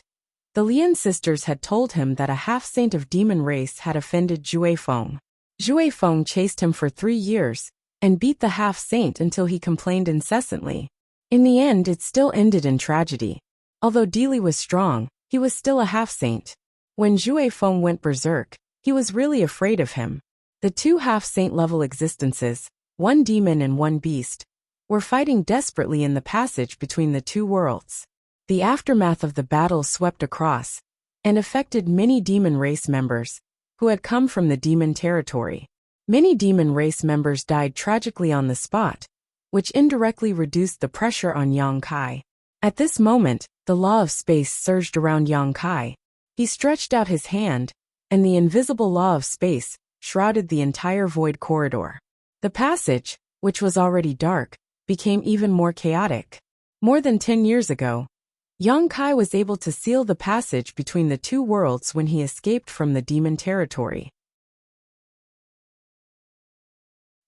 the Lian sisters had told him that a half-saint of demon race had offended Xue Feng. Xue Feng chased him for 3 years and beat the half-saint until he complained incessantly. In the end, it still ended in tragedy. Although Dili was strong, he was still a half-saint. When Xue Feng went berserk, he was really afraid of him. The 2 half-saint level existences, 1 demon and 1 beast, were fighting desperately in the passage between the two worlds. The aftermath of the battle swept across and affected many demon race members who had come from the demon territory. Many demon race members died tragically on the spot, which indirectly reduced the pressure on Yang Kai. At this moment, the law of space surged around Yang Kai. He stretched out his hand, and the invisible law of space shrouded the entire void corridor. The passage, which was already dark, became even more chaotic. More than 10 years ago, Yang Kai was able to seal the passage between the two worlds when he escaped from the demon territory.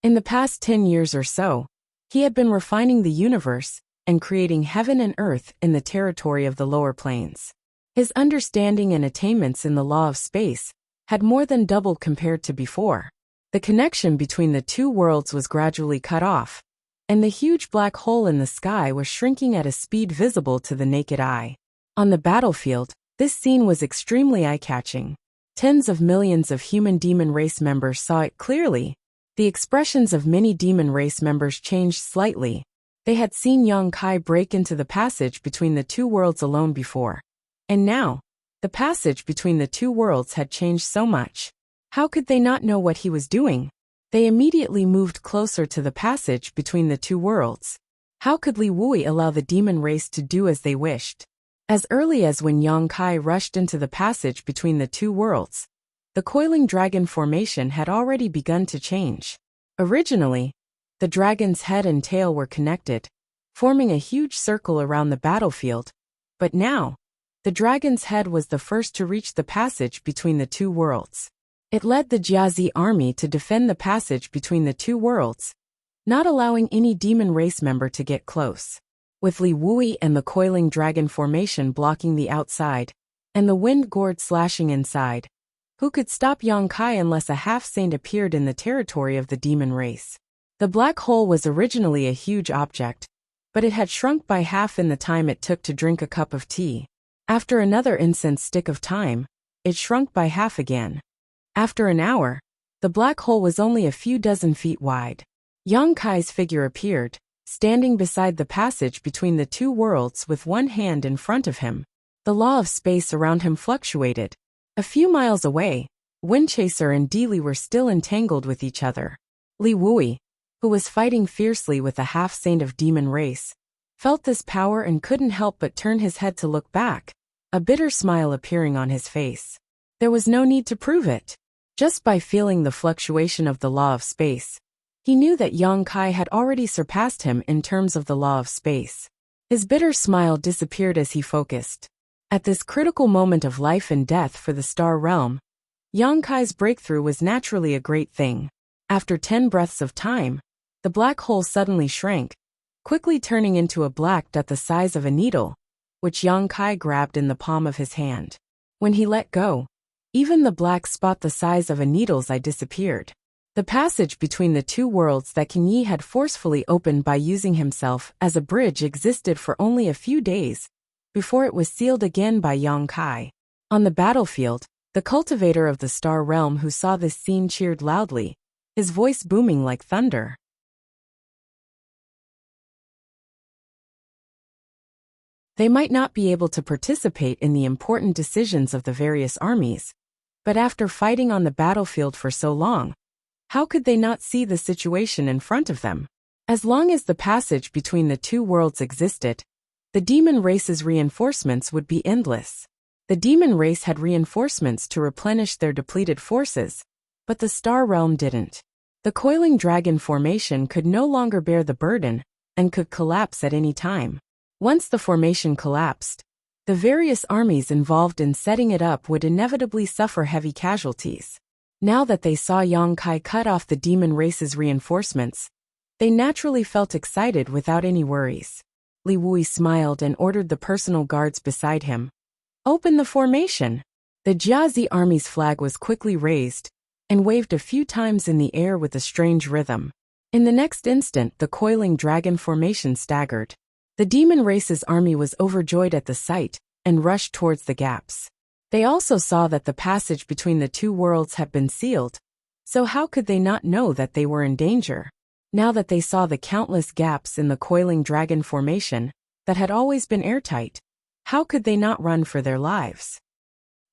In the past 10 years or so, he had been refining the universe and creating heaven and earth in the territory of the lower planes. His understanding and attainments in the law of space had more than doubled compared to before. The connection between the two worlds was gradually cut off, and the huge black hole in the sky was shrinking at a speed visible to the naked eye. On the battlefield, this scene was extremely eye-catching. Tens of millions of human demon race members saw it clearly. The expressions of many demon race members changed slightly. They had seen Yang Kai break into the passage between the two worlds alone before. And now, the passage between the two worlds had changed so much. How could they not know what he was doing? They immediately moved closer to the passage between the two worlds. How could Li Wui allow the demon race to do as they wished? As early as when Yang Kai rushed into the passage between the two worlds, the coiling dragon formation had already begun to change. Originally, the dragon's head and tail were connected, forming a huge circle around the battlefield, but now, the dragon's head was the first to reach the passage between the two worlds. It led the Jiazi army to defend the passage between the two worlds, not allowing any demon race member to get close. With Li Wui and the coiling dragon formation blocking the outside, and the wind gourd slashing inside, who could stop Yang Kai unless a half-saint appeared in the territory of the demon race? The black hole was originally a huge object, but it had shrunk by half in the time it took to drink a cup of tea. After another incense stick of time, it shrunk by half again. After an hour, the black hole was only a few dozen feet wide. Yang Kai's figure appeared, standing beside the passage between the two worlds with one hand in front of him. The law of space around him fluctuated. A few miles away, Windchaser and Dili were still entangled with each other. Li Wui, who was fighting fiercely with a half-saint of demon race, felt this power and couldn't help but turn his head to look back, a bitter smile appearing on his face. There was no need to prove it. Just by feeling the fluctuation of the law of space, he knew that Yang Kai had already surpassed him in terms of the law of space. His bitter smile disappeared as he focused. At this critical moment of life and death for the Star Realm, Yang Kai's breakthrough was naturally a great thing. After 10 breaths of time, the black hole suddenly shrank, quickly turning into a black dot the size of a needle, which Yang Kai grabbed in the palm of his hand. When he let go, even the black spot the size of a needle's eye disappeared. The passage between the two worlds that King Yi had forcefully opened by using himself as a bridge existed for only a few days, before it was sealed again by Yang Kai. On the battlefield, the cultivator of the Star Realm who saw this scene cheered loudly, his voice booming like thunder. They might not be able to participate in the important decisions of the various armies, but after fighting on the battlefield for so long, how could they not see the situation in front of them? As long as the passage between the two worlds existed, the demon race's reinforcements would be endless. The demon race had reinforcements to replenish their depleted forces, but the Star Realm didn't. The coiling dragon formation could no longer bear the burden and could collapse at any time. Once the formation collapsed, the various armies involved in setting it up would inevitably suffer heavy casualties. Now that they saw Yang Kai cut off the demon race's reinforcements, they naturally felt excited without any worries. Li Wui smiled and ordered the personal guards beside him. "Open the formation." The Jiazi army's flag was quickly raised and waved a few times in the air with a strange rhythm. In the next instant, the coiling dragon formation staggered. The demon race's army was overjoyed at the sight and rushed towards the gaps. They also saw that the passage between the two worlds had been sealed, so how could they not know that they were in danger? Now that they saw the countless gaps in the coiling dragon formation that had always been airtight, how could they not run for their lives?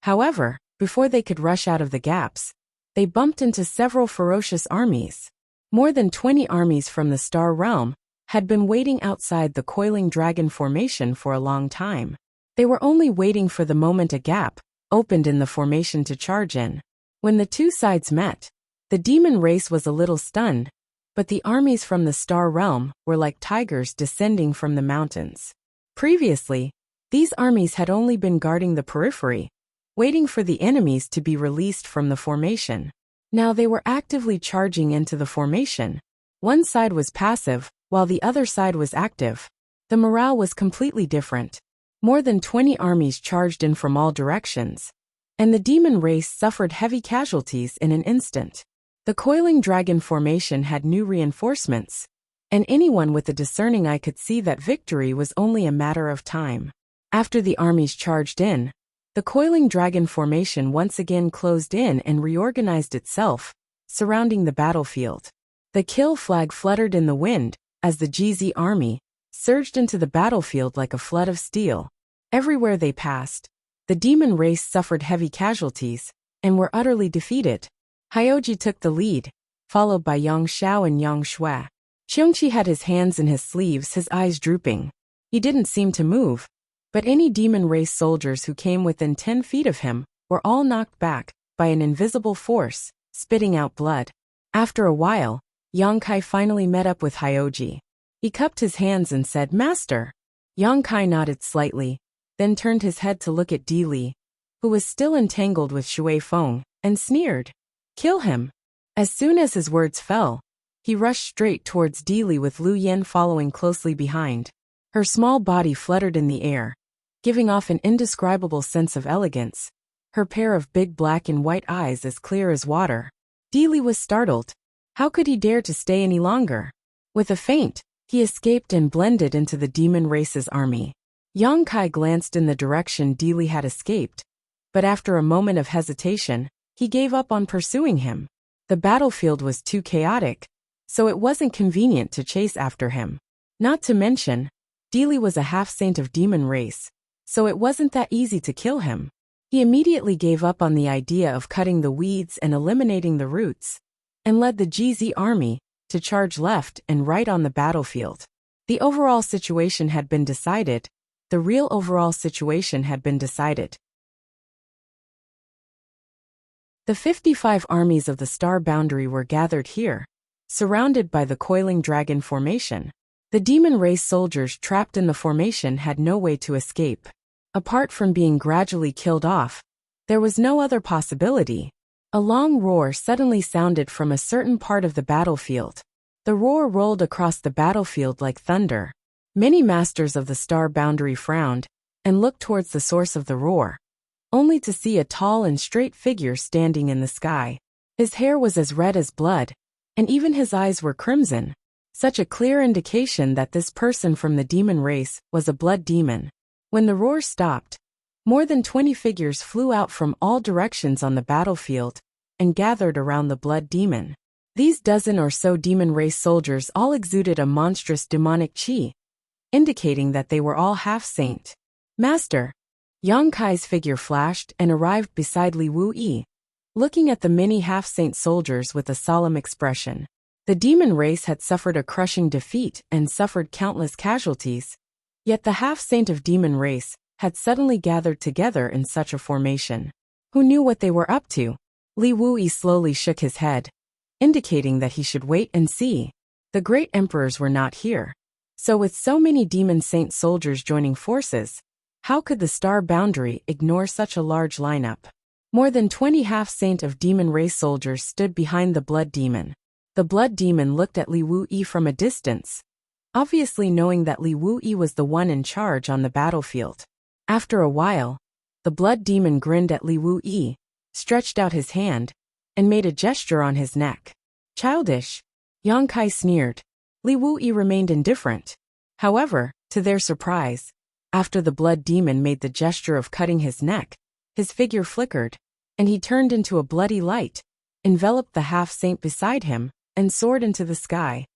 However, before they could rush out of the gaps, they bumped into several ferocious armies. More than 20 armies from the Star Realm had been waiting outside the coiling dragon formation for a long time. They were only waiting for the moment a gap opened in the formation to charge in. When the two sides met, the demon race was a little stunned, but the armies from the Star Realm were like tigers descending from the mountains. Previously, these armies had only been guarding the periphery, waiting for the enemies to be released from the formation. Now they were actively charging into the formation. One side was passive, while the other side was active. The morale was completely different. More than 20 armies charged in from all directions, and the demon race suffered heavy casualties in an instant. The coiling dragon formation had new reinforcements, and anyone with a discerning eye could see that victory was only a matter of time. After the armies charged in, the coiling dragon formation once again closed in and reorganized itself, surrounding the battlefield. The kill flag fluttered in the wind as the GZ army surged into the battlefield like a flood of steel. Everywhere they passed, the demon race suffered heavy casualties and were utterly defeated. Hyoji took the lead, followed by Yang Xiao and Yang Shui. Xiongqi had his hands in his sleeves, his eyes drooping. He didn't seem to move, but any demon race soldiers who came within 10 feet of him were all knocked back by an invisible force, spitting out blood. After a while, Yang Kai finally met up with Hyoji. He cupped his hands and said, "Master." Yang Kai nodded slightly, then turned his head to look at Di Li, who was still entangled with Shui Feng, and sneered, "Kill him." As soon as his words fell, he rushed straight towards Di Li with Lu Yen following closely behind. Her small body fluttered in the air, giving off an indescribable sense of elegance, her pair of big black and white eyes as clear as water. Di Li was startled. How could he dare to stay any longer? With a feint, he escaped and blended into the demon race's army. Yang Kai glanced in the direction Di Li had escaped, but after a moment of hesitation, he gave up on pursuing him. The battlefield was too chaotic, so it wasn't convenient to chase after him. Not to mention, Di Li was a half-saint of demon race, so it wasn't that easy to kill him. He immediately gave up on the idea of cutting the weeds and eliminating the roots, and led the GZ army to charge left and right on the battlefield. The overall situation had been decided. The real overall situation had been decided. The 55 armies of the Star Boundary were gathered here, surrounded by the coiling dragon formation. The demon race soldiers trapped in the formation had no way to escape. Apart from being gradually killed off, there was no other possibility. A long roar suddenly sounded from a certain part of the battlefield. The roar rolled across the battlefield like thunder. Many masters of the Star Boundary frowned and looked towards the source of the roar, only to see a tall and straight figure standing in the sky. His hair was as red as blood, and even his eyes were crimson. Such a clear indication that this person from the demon race was a blood demon. When the roar stopped, more than 20 figures flew out from all directions on the battlefield and gathered around the blood demon. These dozen or so demon race soldiers all exuded a monstrous demonic chi, indicating that they were all half-saint. Master! Yang Kai's figure flashed and arrived beside Li Wuyi, looking at the many half-saint soldiers with a solemn expression. The demon race had suffered a crushing defeat and suffered countless casualties, yet the half-saint of demon race had suddenly gathered together in such a formation. Who knew what they were up to? Li Wuyi slowly shook his head, indicating that he should wait and see. The great emperors were not here. So with so many demon saint soldiers joining forces, how could the Star Boundary ignore such a large lineup? More than 20 half-saint of demon race soldiers stood behind the blood demon. The blood demon looked at Li Wuyi from a distance, obviously knowing that Li Wuyi was the one in charge on the battlefield. After a while, the blood demon grinned at Li Wuyi, stretched out his hand, and made a gesture on his neck. Childish, Yang Kai sneered. Li Wuyi remained indifferent. However, to their surprise, after the blood demon made the gesture of cutting his neck, his figure flickered, and he turned into a bloody light, enveloped the half-saint beside him, and soared into the sky.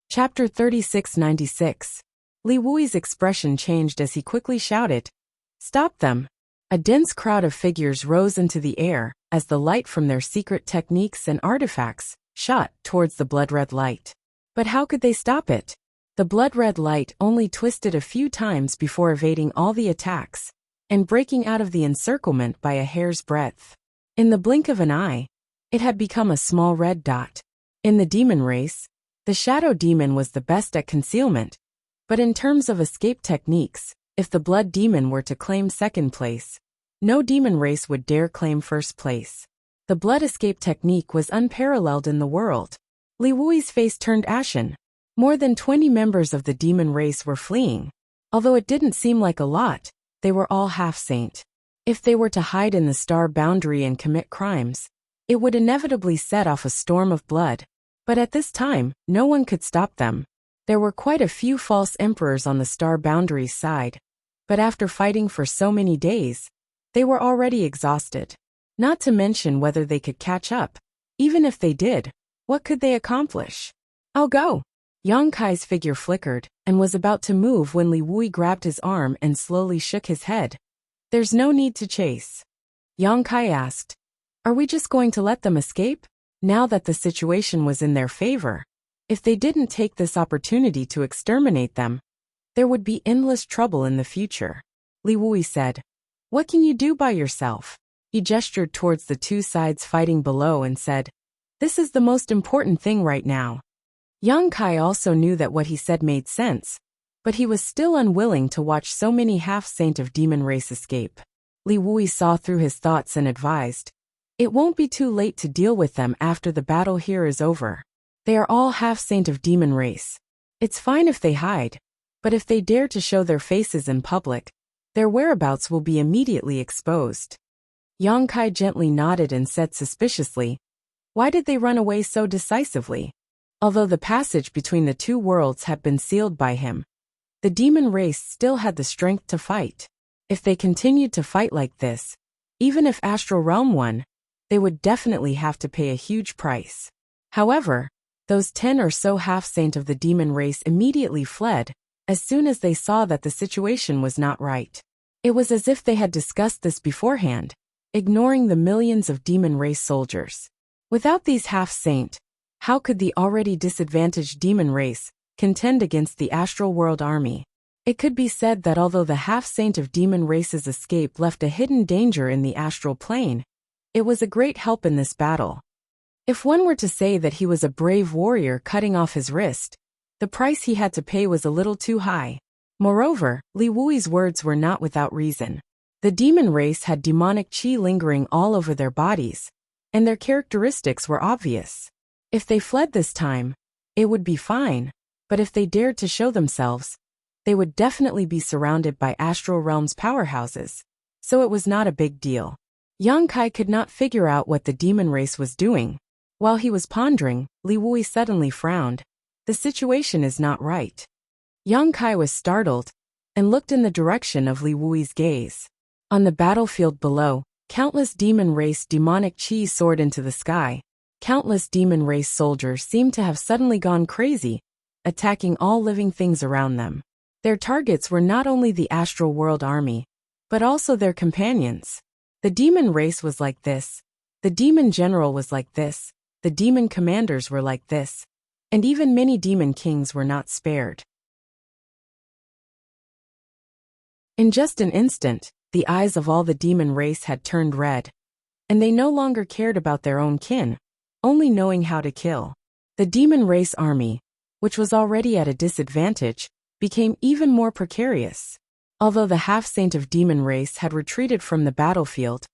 Chapter 3696. Li Wuyi's expression changed as he quickly shouted, "Stop them!" A dense crowd of figures rose into the air as the light from their secret techniques and artifacts shot towards the blood-red light. But how could they stop it? The blood-red light only twisted a few times before evading all the attacks and breaking out of the encirclement by a hair's breadth. In the blink of an eye, it had become a small red dot. In the demon race, the shadow demon was the best at concealment, but in terms of escape techniques, if the blood demon were to claim second place, no demon race would dare claim first place. The blood escape technique was unparalleled in the world. Li Wuyi's face turned ashen. More than 20 members of the demon race were fleeing. Although it didn't seem like a lot, they were all half-saint. If they were to hide in the Star Boundary and commit crimes, it would inevitably set off a storm of blood. But at this time, no one could stop them. There were quite a few false emperors on the Star Boundary's side, but after fighting for so many days, they were already exhausted. Not to mention whether they could catch up. Even if they did, what could they accomplish? "I'll go." Yang Kai's figure flickered and was about to move when Li Wuyi grabbed his arm and slowly shook his head. "There's no need to chase." Yang Kai asked, "Are we just going to let them escape?" Now that the situation was in their favor, if they didn't take this opportunity to exterminate them, there would be endless trouble in the future. Li Wuyi said, "What can you do by yourself?" He gestured towards the two sides fighting below and said, "This is the most important thing right now." Yang Kai also knew that what he said made sense, but he was still unwilling to watch so many half-saint of demon race escape. Li Wuyi saw through his thoughts and advised, "It won't be too late to deal with them after the battle here is over. They are all half-saint of demon race. It's fine if they hide, but if they dare to show their faces in public, their whereabouts will be immediately exposed." Yang Kai gently nodded and said suspiciously, "Why did they run away so decisively?" Although the passage between the two worlds had been sealed by him, the demon race still had the strength to fight. If they continued to fight like this, even if Astral Realm won, they would definitely have to pay a huge price. However, those 10 or so half-saint of the demon race immediately fled as soon as they saw that the situation was not right. It was as if they had discussed this beforehand, ignoring the millions of demon race soldiers. Without these half-saint, how could the already disadvantaged demon race contend against the astral world army? It could be said that although the half-saint of demon race's escape left a hidden danger in the astral plane, it was a great help in this battle. If one were to say that he was a brave warrior cutting off his wrist, the price he had to pay was a little too high. Moreover, Li Wui's words were not without reason. The demon race had demonic qi lingering all over their bodies, and their characteristics were obvious. If they fled this time, it would be fine, but if they dared to show themselves, they would definitely be surrounded by astral realms powerhouses, so it was not a big deal. Yang Kai could not figure out what the demon race was doing. While he was pondering, Li Wui suddenly frowned. The situation is not right. Yang Kai was startled and looked in the direction of Li Wui's gaze. On the battlefield below, countless demon race demonic qi soared into the sky. Countless demon race soldiers seemed to have suddenly gone crazy, attacking all living things around them. Their targets were not only the astral world army, but also their companions. The demon race was like this. The demon general was like this. The demon commanders were like this. And even many demon kings were not spared. In just an instant, the eyes of all the demon race had turned red, and they no longer cared about their own kin, only knowing how to kill. The demon race army, which was already at a disadvantage, became even more precarious. Although the half-saint of demon race had retreated from the battlefield,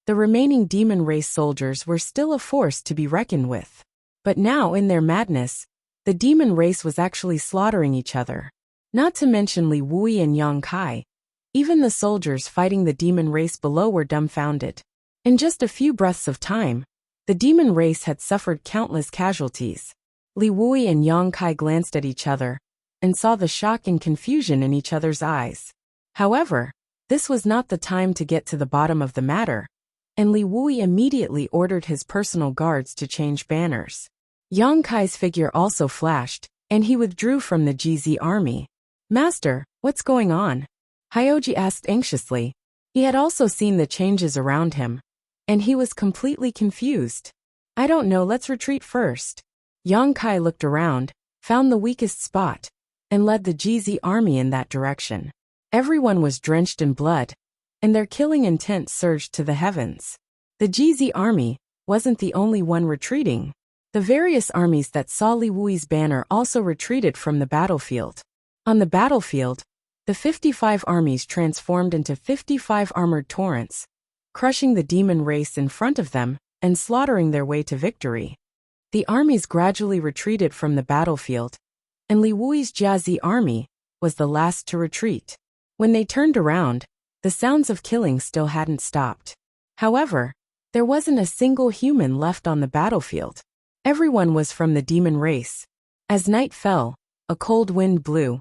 the remaining demon race soldiers were still a force to be reckoned with. But now, in their madness, the demon race was actually slaughtering each other. Not to mention Li Wui and Yang Kai. Even the soldiers fighting the demon race below were dumbfounded. In just a few breaths of time, the demon race had suffered countless casualties. Li Wui and Yang Kai glanced at each other and saw the shock and confusion in each other's eyes. However, this was not the time to get to the bottom of the matter, and Li Wui immediately ordered his personal guards to change banners. Yang Kai's figure also flashed, and he withdrew from the GZ army. "Master, what's going on?" Hyoji asked anxiously. He had also seen the changes around him, and he was completely confused. "I don't know, let's retreat first." Yang Kai looked around, found the weakest spot, and led the GZ army in that direction. Everyone was drenched in blood, and their killing intent surged to the heavens. The GZ army wasn't the only one retreating. The various armies that saw Li Wui's banner also retreated from the battlefield. On the battlefield, the 55 armies transformed into 55 armored torrents, crushing the demon race in front of them and slaughtering their way to victory. The armies gradually retreated from the battlefield, and Li Wui's Jiazi army was the last to retreat. When they turned around, the sounds of killing still hadn't stopped. However, there wasn't a single human left on the battlefield. Everyone was from the demon race. As night fell, a cold wind blew,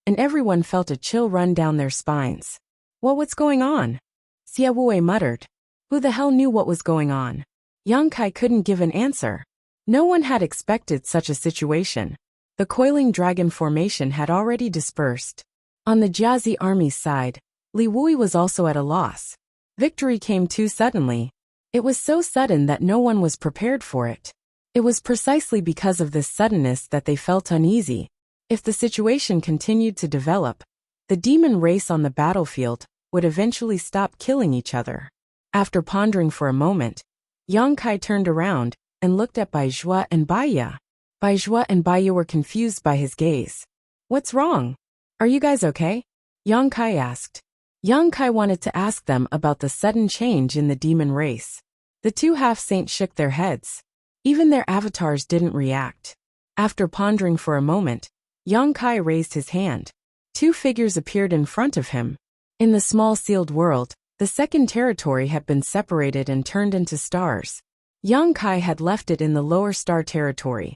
and everyone felt a chill run down their spines. What's going on?" Xia Wue muttered. Who the hell knew what was going on? Yang Kai couldn't give an answer. No one had expected such a situation. The coiling dragon formation had already dispersed. On the Jiazi army's side, Li Wui was also at a loss. Victory came too suddenly. It was so sudden that no one was prepared for it. It was precisely because of this suddenness that they felt uneasy. If the situation continued to develop, the demon race on the battlefield would eventually stop killing each other. After pondering for a moment, Yang Kai turned around and looked at Bai Zhua and Bai Ya. Bai Zhua and Bai Ya were confused by his gaze. "What's wrong? Are you guys okay?" Yang Kai asked. Yang Kai wanted to ask them about the sudden change in the demon race. The two half-saints shook their heads. Even their avatars didn't react. After pondering for a moment, Yang Kai raised his hand. Two figures appeared in front of him. In the small sealed world, the second territory had been separated and turned into stars. Yang Kai had left it in the lower star territory.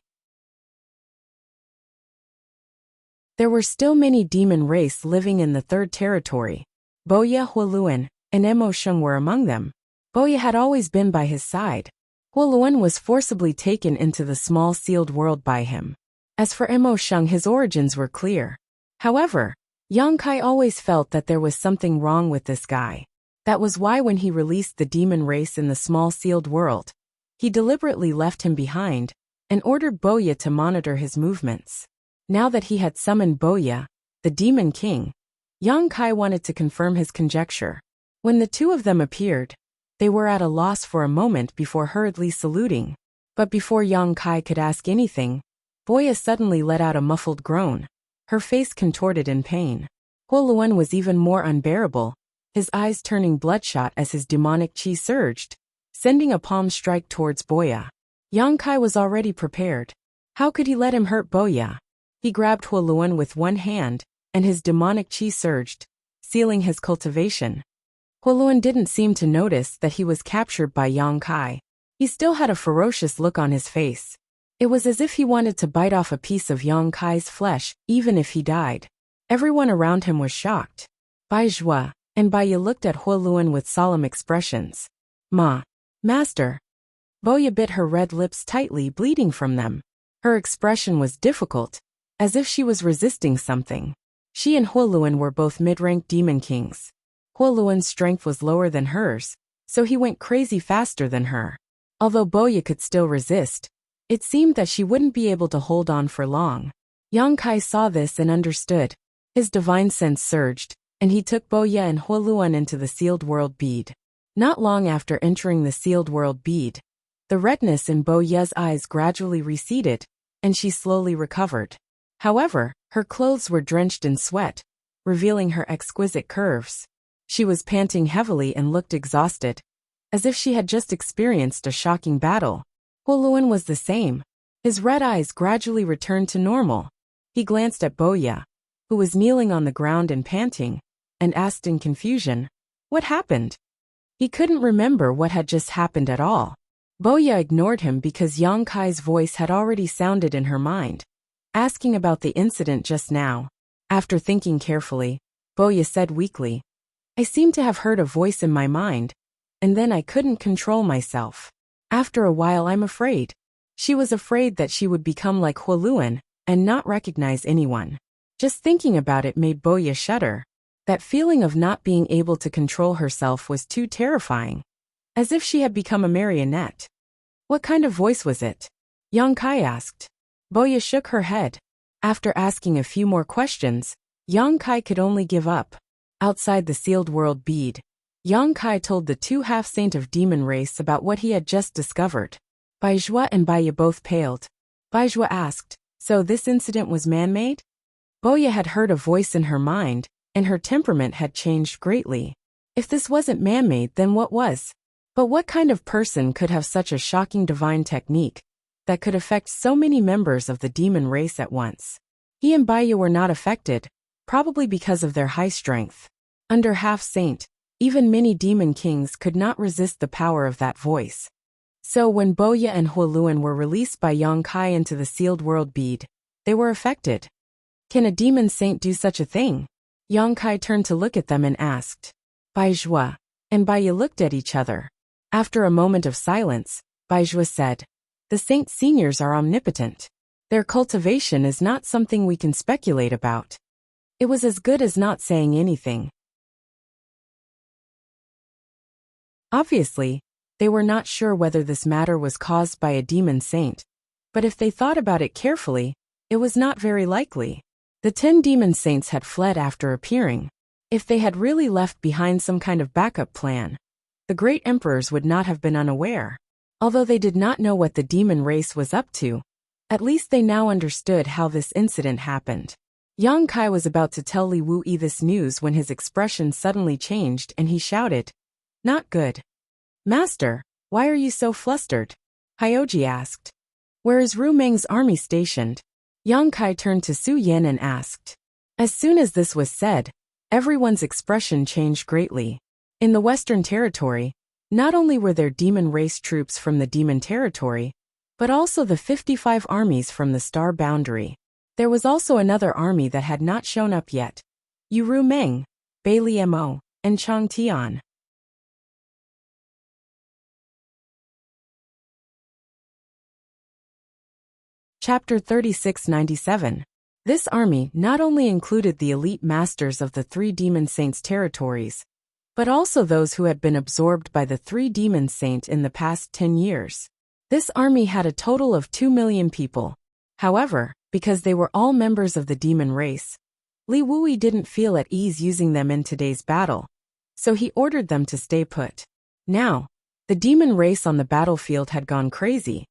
There were still many demon race living in the third territory. Boya Huoluan and Emo Sheng were among them. Boya had always been by his side. Huoluan was forcibly taken into the small sealed world by him. As for Emo Sheng, his origins were clear. However, Yang Kai always felt that there was something wrong with this guy. That was why when he released the demon race in the small sealed world, he deliberately left him behind and ordered Boya to monitor his movements. Now that he had summoned Boya, the Demon King, Yang Kai wanted to confirm his conjecture. When the two of them appeared, they were at a loss for a moment before hurriedly saluting. But before Yang Kai could ask anything, Boya suddenly let out a muffled groan. Her face contorted in pain. Huoluan was even more unbearable, his eyes turning bloodshot as his demonic chi surged, sending a palm strike towards Boya. Yang Kai was already prepared. How could he let him hurt Boya? He grabbed Huoluan with one hand, and his demonic chi surged, sealing his cultivation. Huoluan didn't seem to notice that he was captured by Yang Kai. He still had a ferocious look on his face. It was as if he wanted to bite off a piece of Yang Kai's flesh, even if he died. Everyone around him was shocked. Bai Zhua and Bai Yi looked at Huoluan with solemn expressions. Master. Boya bit her red lips tightly, bleeding from them. Her expression was difficult, as if she was resisting something. She and Huoluan were both mid-rank demon kings. Huoluan's strength was lower than hers, so he went crazy faster than her. Although Boya could still resist, it seemed that she wouldn't be able to hold on for long. Yang Kai saw this and understood. His divine sense surged, and he took Boya and Huoluan into the sealed world bead. Not long after entering the sealed world bead, the redness in Boya's eyes gradually receded, and she slowly recovered. However, her clothes were drenched in sweat, revealing her exquisite curves. She was panting heavily and looked exhausted, as if she had just experienced a shocking battle. Huoluan was the same. His red eyes gradually returned to normal. He glanced at Boya, who was kneeling on the ground and panting, and asked in confusion, "What happened?" He couldn't remember what had just happened at all. Boya ignored him because Yang Kai's voice had already sounded in her mind, asking about the incident just now. After thinking carefully, Boya said weakly, "I seem to have heard a voice in my mind, and then I couldn't control myself. After a while I'm afraid." She was afraid that she would become like Huoluan and not recognize anyone. Just thinking about it made Boya shudder. That feeling of not being able to control herself was too terrifying, as if she had become a marionette. "What kind of voice was it?" Yang Kai asked. Boya shook her head. After asking a few more questions, Yang Kai could only give up. Outside the sealed world bead, Yang Kai told the two half-saint of demon race about what he had just discovered. Bai Zhua and Bai Yi both paled. Bai Zhua asked, "So this incident was man-made?" Boya had heard a voice in her mind, and her temperament had changed greatly. If this wasn't man-made, then what was? But what kind of person could have such a shocking divine technique that could affect so many members of the demon race at once? He and Bai Yi were not affected, probably because of their high strength. Under half-saint, even many demon kings could not resist the power of that voice. So when Boya and Huoluan were released by Yang Kai into the sealed world bead, they were affected. Can a demon saint do such a thing? Yang Kai turned to look at them and asked. Bai Zhua and Bai Yi looked at each other. After a moment of silence, Bai Zhua said, "The saint seniors are omnipotent. Their cultivation is not something we can speculate about." It was as good as not saying anything. Obviously, they were not sure whether this matter was caused by a demon saint, but if they thought about it carefully, it was not very likely. The 10 demon saints had fled after appearing. If they had really left behind some kind of backup plan, the great emperors would not have been unaware. Although they did not know what the demon race was up to, at least they now understood how this incident happened. Yang Kai was about to tell Li Wuyi this news when his expression suddenly changed and he shouted, "Not good." "Master, why are you so flustered?" Hyoji asked. "Where is Ru Meng's army stationed?" Yang Kai turned to Su Yan and asked. As soon as this was said, everyone's expression changed greatly. In the Western Territory, not only were there demon race troops from the Demon Territory, but also the 55 armies from the Star Boundary. There was also another army that had not shown up yet. Ru Meng, Bailey Mo, and Chang Tian. Chapter 3697. This army not only included the elite masters of the three demon saints' territories, but also those who had been absorbed by the three demon saints in the past 10 years. This army had a total of 2 million people. However, because they were all members of the demon race, Li Wui didn't feel at ease using them in today's battle, so he ordered them to stay put. Now, the demon race on the battlefield had gone crazy,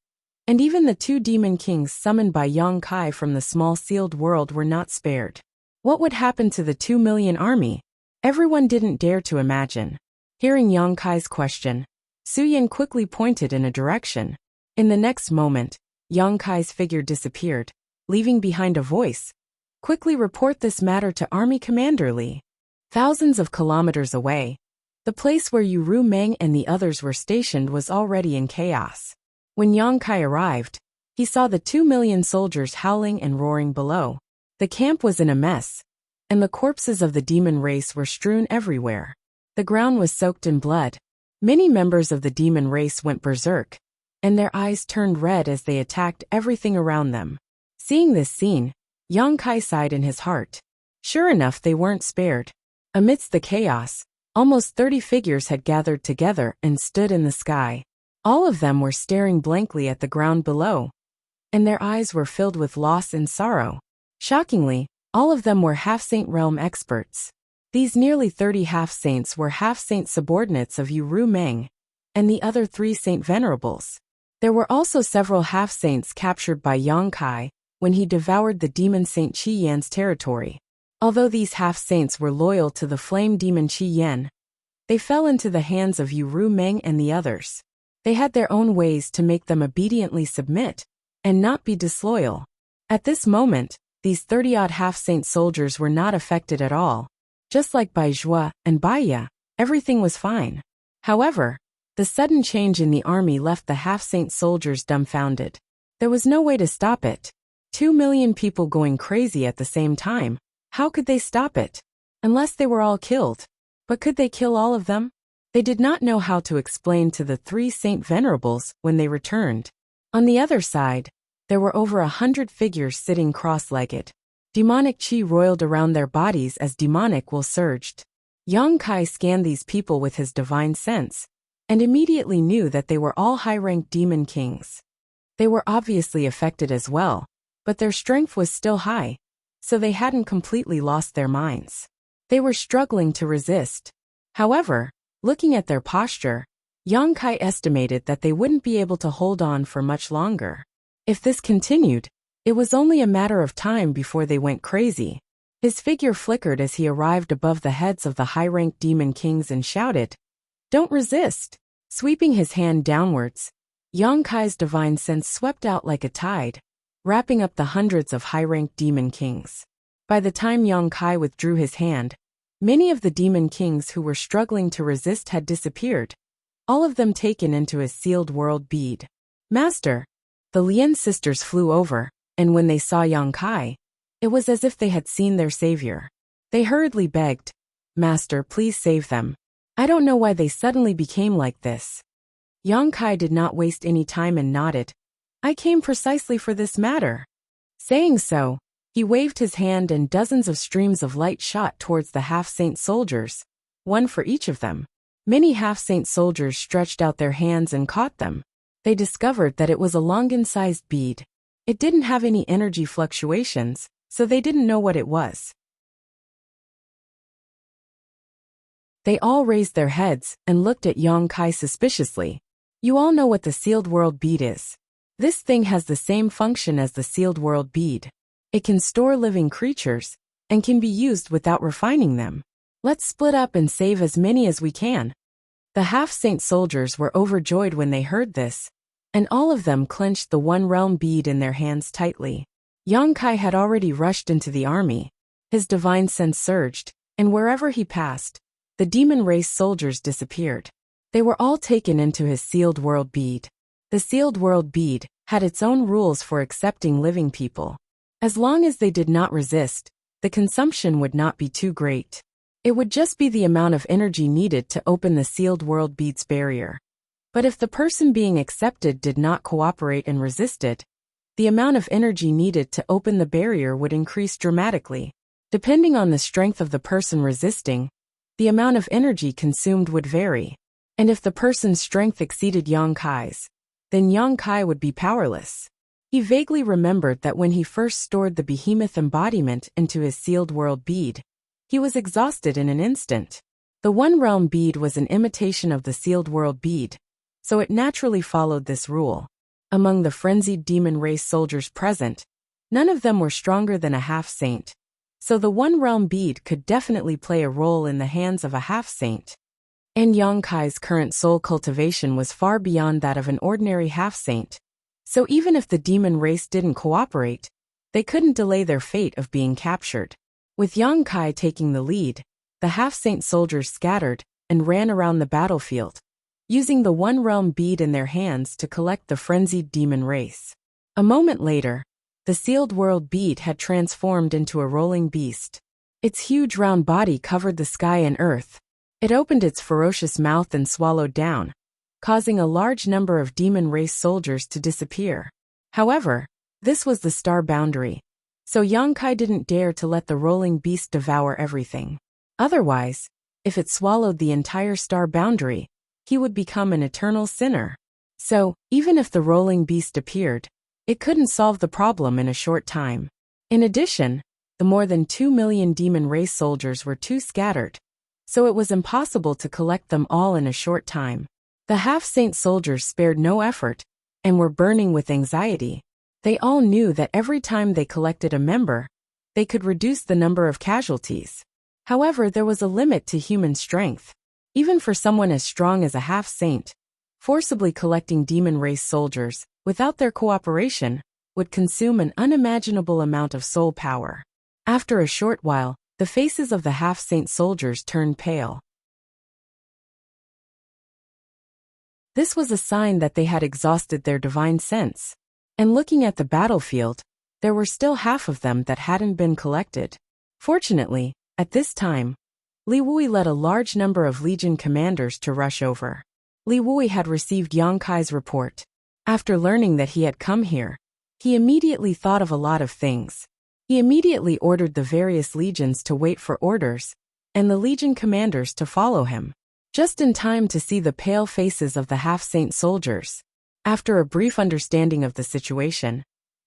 and even the 2 demon kings summoned by Yang Kai from the small sealed world were not spared. What would happen to the 2 million army? Everyone didn't dare to imagine. Hearing Yang Kai's question, Su Yin quickly pointed in a direction. In the next moment, Yang Kai's figure disappeared, leaving behind a voice. Quickly report this matter to Army Commander Li. Thousands of kilometers away, the place where Yu Ru Meng and the others were stationed was already in chaos. When Yang Kai arrived, he saw the 2 million soldiers howling and roaring below. The camp was in a mess, and the corpses of the demon race were strewn everywhere. The ground was soaked in blood. Many members of the demon race went berserk, and their eyes turned red as they attacked everything around them. Seeing this scene, Yang Kai sighed in his heart. Sure enough, they weren't spared. Amidst the chaos, almost 30 figures had gathered together and stood in the sky. All of them were staring blankly at the ground below, and their eyes were filled with loss and sorrow. Shockingly, all of them were half-saint realm experts. These nearly 30 half-saints were half-saint subordinates of Yu Ru Meng, and the other 3 saint venerables. There were also several half-saints captured by Yang Kai when he devoured the demon Saint Qi Yan's territory. Although these half-saints were loyal to the flame demon Qi Yan, they fell into the hands of Yu Ru Meng and the others. They had their own ways to make them obediently submit and not be disloyal. At this moment, these 30-odd half-saint soldiers were not affected at all. Just like Bai Zhua and Bai Ya, everything was fine. However, the sudden change in the army left the half-saint soldiers dumbfounded. There was no way to stop it. 2 million people going crazy at the same time. How could they stop it? Unless they were all killed. But could they kill all of them? They did not know how to explain to the 3 saint venerables when they returned. On the other side, there were over 100 figures sitting cross-legged. Demonic chi roiled around their bodies as demonic will surged. Yang Kai scanned these people with his divine sense, and immediately knew that they were all high-ranked demon kings. They were obviously affected as well, but their strength was still high, so they hadn't completely lost their minds. They were struggling to resist. However, looking at their posture, Yang Kai estimated that they wouldn't be able to hold on for much longer. If this continued, it was only a matter of time before they went crazy. His figure flickered as he arrived above the heads of the high-ranked demon kings and shouted, "Don't resist!" Sweeping his hand downwards, Yang Kai's divine sense swept out like a tide, wrapping up the hundreds of high-ranked demon kings. By the time Yang Kai withdrew his hand, many of the demon kings who were struggling to resist had disappeared, all of them taken into his sealed world bead. "Master!" The Lien sisters flew over, and when they saw Yang Kai, it was as if they had seen their savior. They hurriedly begged, "Master, please save them. I don't know why they suddenly became like this." Yang Kai did not waste any time and nodded. "I came precisely for this matter." Saying so, he waved his hand and dozens of streams of light shot towards the half-saint soldiers, one for each of them. Many half-saint soldiers stretched out their hands and caught them. They discovered that it was a longan-sized bead. It didn't have any energy fluctuations, so they didn't know what it was. They all raised their heads and looked at Yang Kai suspiciously. "You all know what the sealed world bead is. This thing has the same function as the sealed world bead. It can store living creatures and can be used without refining them. Let's split up and save as many as we can." The half-saint soldiers were overjoyed when they heard this, and all of them clenched the one-realm bead in their hands tightly. Yang Kai had already rushed into the army. His divine sense surged, and wherever he passed, the demon race soldiers disappeared. They were all taken into his sealed world bead. The sealed world bead had its own rules for accepting living people. As long as they did not resist, the consumption would not be too great. It would just be the amount of energy needed to open the sealed world bead's barrier. But if the person being accepted did not cooperate and resisted, the amount of energy needed to open the barrier would increase dramatically. Depending on the strength of the person resisting, the amount of energy consumed would vary. And if the person's strength exceeded Yang Kai's, then Yang Kai would be powerless. He vaguely remembered that when he first stored the behemoth embodiment into his sealed world bead, he was exhausted in an instant. The One Realm bead was an imitation of the sealed world bead, so it naturally followed this rule. Among the frenzied demon race soldiers present, none of them were stronger than a half-saint, so the One Realm bead could definitely play a role in the hands of a half-saint. And Yang Kai's current soul cultivation was far beyond that of an ordinary half-saint, so even if the demon race didn't cooperate, they couldn't delay their fate of being captured. With Yang Kai taking the lead, the half-saint soldiers scattered and ran around the battlefield, using the One Realm bead in their hands to collect the frenzied demon race. A moment later, the sealed world bead had transformed into a rolling beast. Its huge round body covered the sky and earth. It opened its ferocious mouth and swallowed down, causing a large number of demon race soldiers to disappear. However, this was the star boundary, so Yang Kai didn't dare to let the rolling beast devour everything. Otherwise, if it swallowed the entire star boundary, he would become an eternal sinner. So, even if the rolling beast appeared, it couldn't solve the problem in a short time. In addition, the more than 2 million demon race soldiers were too scattered, so it was impossible to collect them all in a short time. The half-saint soldiers spared no effort, and were burning with anxiety. They all knew that every time they collected a member, they could reduce the number of casualties. However, there was a limit to human strength. Even for someone as strong as a half-saint, forcibly collecting demon race soldiers, without their cooperation, would consume an unimaginable amount of soul power. After a short while, the faces of the half-saint soldiers turned pale. This was a sign that they had exhausted their divine sense. And looking at the battlefield, there were still half of them that hadn't been collected. Fortunately, at this time, Li Wui led a large number of legion commanders to rush over. Li Wui had received Yang Kai's report. After learning that he had come here, he immediately thought of a lot of things. He immediately ordered the various legions to wait for orders, and the legion commanders to follow him, just in time to see the pale faces of the half-saint soldiers. After a brief understanding of the situation,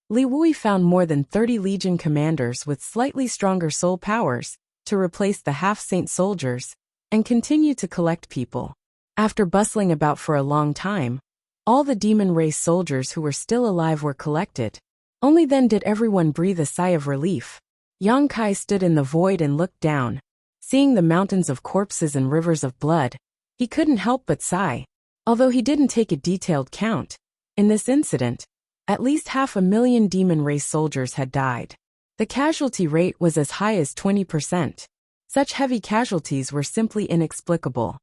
Li Wui found more than 30 legion commanders with slightly stronger soul powers to replace the half-saint soldiers and continue to collect people. After bustling about for a long time, all the demon race soldiers who were still alive were collected. Only then did everyone breathe a sigh of relief. Yang Kai stood in the void and looked down. Seeing the mountains of corpses and rivers of blood, he couldn't help but sigh. Although he didn't take a detailed count, in this incident, at least 500,000 demon race soldiers had died. The casualty rate was as high as 20%. Such heavy casualties were simply inexplicable.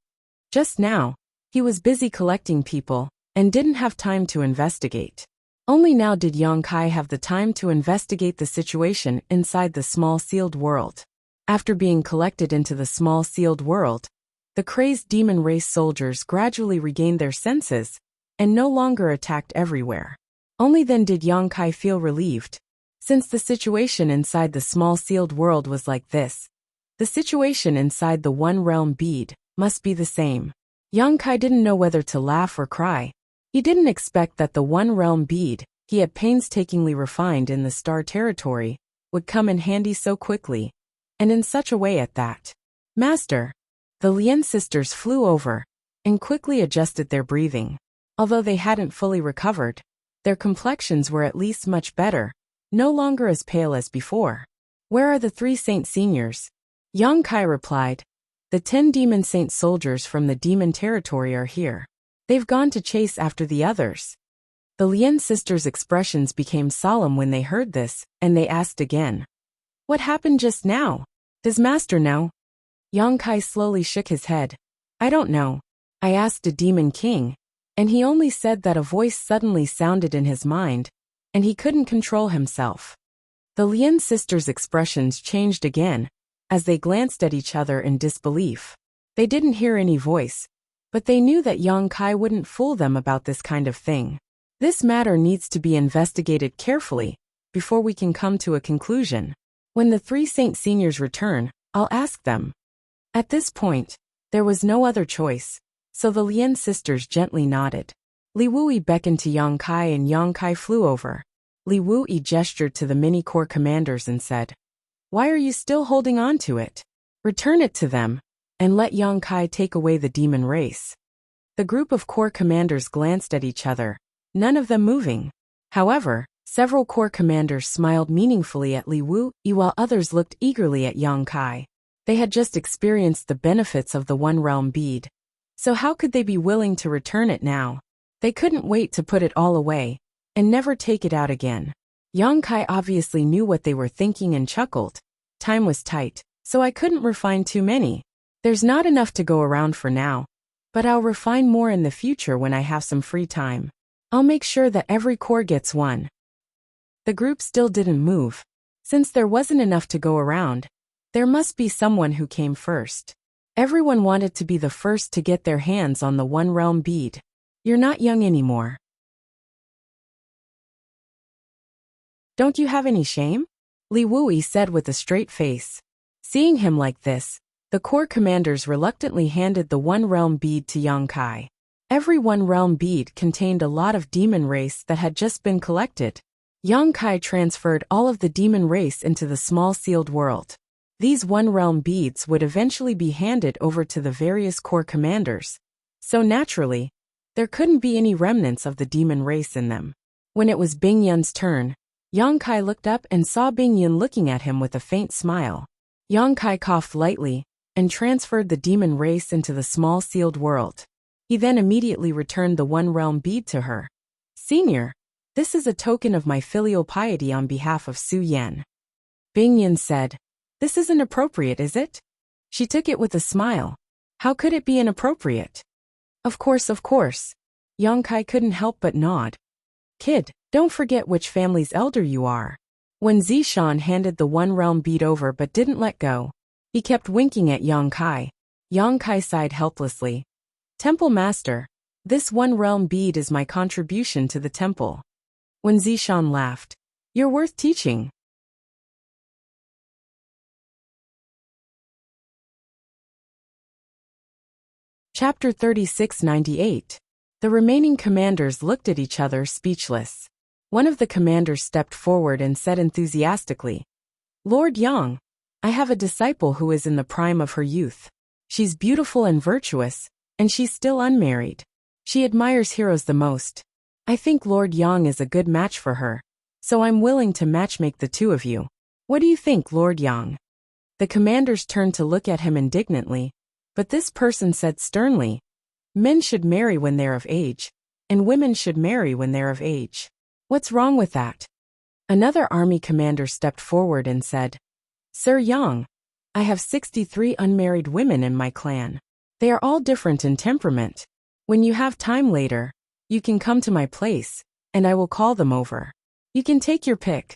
Just now, he was busy collecting people, and didn't have time to investigate. Only now did Yang Kai have the time to investigate the situation inside the small sealed world. After being collected into the small sealed world, the crazed demon race soldiers gradually regained their senses, and no longer attacked everywhere. Only then did Yang Kai feel relieved. Since the situation inside the small sealed world was like this, the situation inside the One Realm bead must be the same. Yang Kai didn't know whether to laugh or cry. He didn't expect that the One Realm bead he had painstakingly refined in the star territory would come in handy so quickly, and in such a way at that. Master, the Lien sisters flew over and quickly adjusted their breathing. Although they hadn't fully recovered, their complexions were at least much better, no longer as pale as before. Where are the 3 saint seniors? Yang Kai replied, the 10 demon saint soldiers from the demon territory are here. They've gone to chase after the others. The Lien sisters' expressions became solemn when they heard this, and they asked again. What happened just now? Does Master know? Yang Kai slowly shook his head. I don't know. I asked a demon king, and he only said that a voice suddenly sounded in his mind, and he couldn't control himself. The Lien sisters' expressions changed again, as they glanced at each other in disbelief. They didn't hear any voice, but they knew that Yang Kai wouldn't fool them about this kind of thing. This matter needs to be investigated carefully before we can come to a conclusion. When the three Saint Seniors return, I'll ask them. At this point, there was no other choice, so the Lien sisters gently nodded. Li Wui beckoned to Yang Kai and Yang Kai flew over. Li Wui gestured to the mini-corps commanders and said, "Why are you still holding on to it? Return it to them, and let Yang Kai take away the demon race." The group of corps commanders glanced at each other, none of them moving. However, several corps commanders smiled meaningfully at Li Wui while others looked eagerly at Yang Kai. They had just experienced the benefits of the One Realm bead. So how could they be willing to return it now? They couldn't wait to put it all away and never take it out again. Yang Kai obviously knew what they were thinking and chuckled. Time was tight, so I couldn't refine too many. There's not enough to go around for now, but I'll refine more in the future when I have some free time. I'll make sure that every corps gets one. The group still didn't move. Since there wasn't enough to go around, there must be someone who came first. Everyone wanted to be the first to get their hands on the One Realm bead. You're not young anymore. Don't you have any shame? Li Wui said with a straight face. Seeing him like this, the corps commanders reluctantly handed the One Realm bead to Yang Kai. Every One Realm bead contained a lot of demon race that had just been collected. Yang Kai transferred all of the demon race into the small sealed world. These One Realm beads would eventually be handed over to the various corps commanders. So naturally, there couldn't be any remnants of the demon race in them. When it was Bing Yun's turn, Yang Kai looked up and saw Bing Yun looking at him with a faint smile. Yang Kai coughed lightly and transferred the demon race into the small sealed world. He then immediately returned the One Realm bead to her. "Senior, this is a token of my filial piety on behalf of Su Yan." Bing Yun said, "This isn't appropriate, is it?" She took it with a smile. How could it be inappropriate? Of course. Yang Kai couldn't help but nod. "Kid, don't forget which family's elder you are." When Zishan handed the One Realm bead over but didn't let go, he kept winking at Yang Kai. Yang Kai sighed helplessly. "Temple Master, this One Realm bead is my contribution to the temple." When Zishan laughed, "You're worth teaching." Chapter 3698. The remaining commanders looked at each other speechless. One of the commanders stepped forward and said enthusiastically, "Lord Yang, I have a disciple who is in the prime of her youth. She's beautiful and virtuous, and she's still unmarried. She admires heroes the most. I think Lord Yang is a good match for her, so I'm willing to matchmake the two of you. What do you think, Lord Yang?" The commanders turned to look at him indignantly, but this person said sternly, "Men should marry when they're of age, and women should marry when they're of age. What's wrong with that?" Another army commander stepped forward and said, "Sir Yang, I have 63 unmarried women in my clan. They are all different in temperament. When you have time later, you can come to my place, and I will call them over. You can take your pick."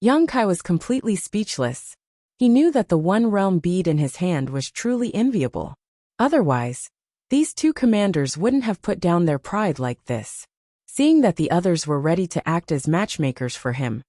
Yang Kai was completely speechless. He knew that the One Realm bead in his hand was truly enviable. Otherwise, these two commanders wouldn't have put down their pride like this. Seeing that the others were ready to act as matchmakers for him,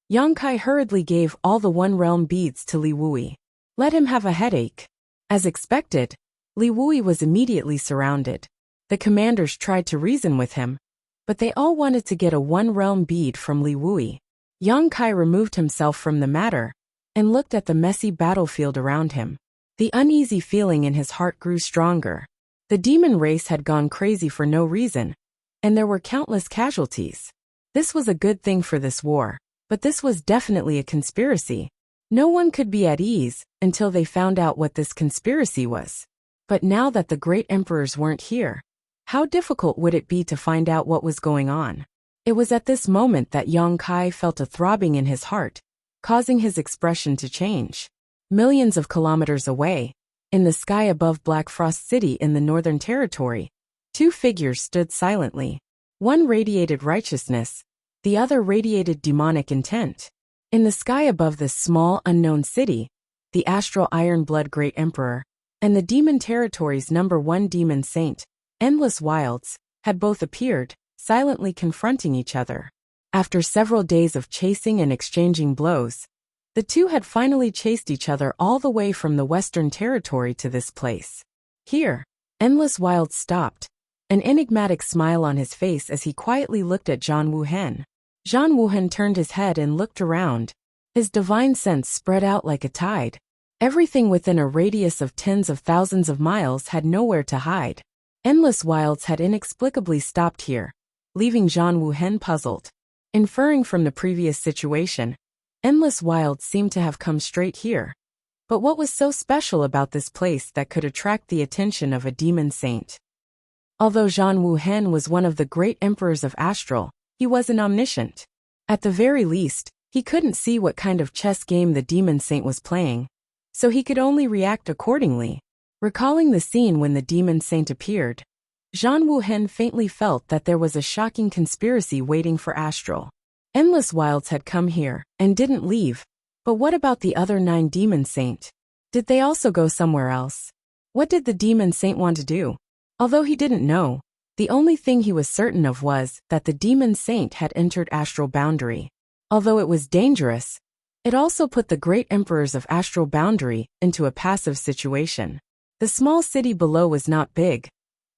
Yang Kai hurriedly gave all the One Realm beads to Li Wui. Let him have a headache. As expected, Li Wui was immediately surrounded. The commanders tried to reason with him, but they all wanted to get a One Realm bead from Li Wui. Yang Kai removed himself from the matter and looked at the messy battlefield around him. The uneasy feeling in his heart grew stronger. The demon race had gone crazy for no reason, and there were countless casualties. This was a good thing for this war, but this was definitely a conspiracy. No one could be at ease until they found out what this conspiracy was. But now that the great emperors weren't here, how difficult would it be to find out what was going on? It was at this moment that Yang Kai felt a throbbing in his heart, causing his expression to change. Millions of kilometers away, in the sky above Black Frost City in the Northern Territory, two figures stood silently. One radiated righteousness, the other radiated demonic intent. In the sky above this small, unknown city, the astral Ironblood Great Emperor and the Demon Territory's #1 demon saint, Endless Wilds, had both appeared, silently confronting each other. After several days of chasing and exchanging blows, the two had finally chased each other all the way from the Western Territory to this place. Here, Endless Wilds stopped, an enigmatic smile on his face as he quietly looked at Zhang Wuhen. Zhang Wuhen turned his head and looked around. His divine sense spread out like a tide. Everything within a radius of tens of thousands of miles had nowhere to hide. Endless Wilds had inexplicably stopped here, leaving Zhang Wuhen puzzled. Inferring from the previous situation, Endless Wilds seemed to have come straight here. But what was so special about this place that could attract the attention of a demon saint? Although Zhang Wuhen was one of the great emperors of Astral, he was an omniscient. At the very least, he couldn't see what kind of chess game the demon saint was playing, so he could only react accordingly. Recalling the scene when the demon saint appeared, Zhang Wuhen faintly felt that there was a shocking conspiracy waiting for Astral. Endless Wilds had come here and didn't leave, but what about the other 9 demon saint? Did they also go somewhere else? What did the demon saint want to do? Although he didn't know, the only thing he was certain of was that the demon saint had entered Astral Boundary. Although it was dangerous, it also put the great emperors of Astral Boundary into a passive situation. The small city below was not big,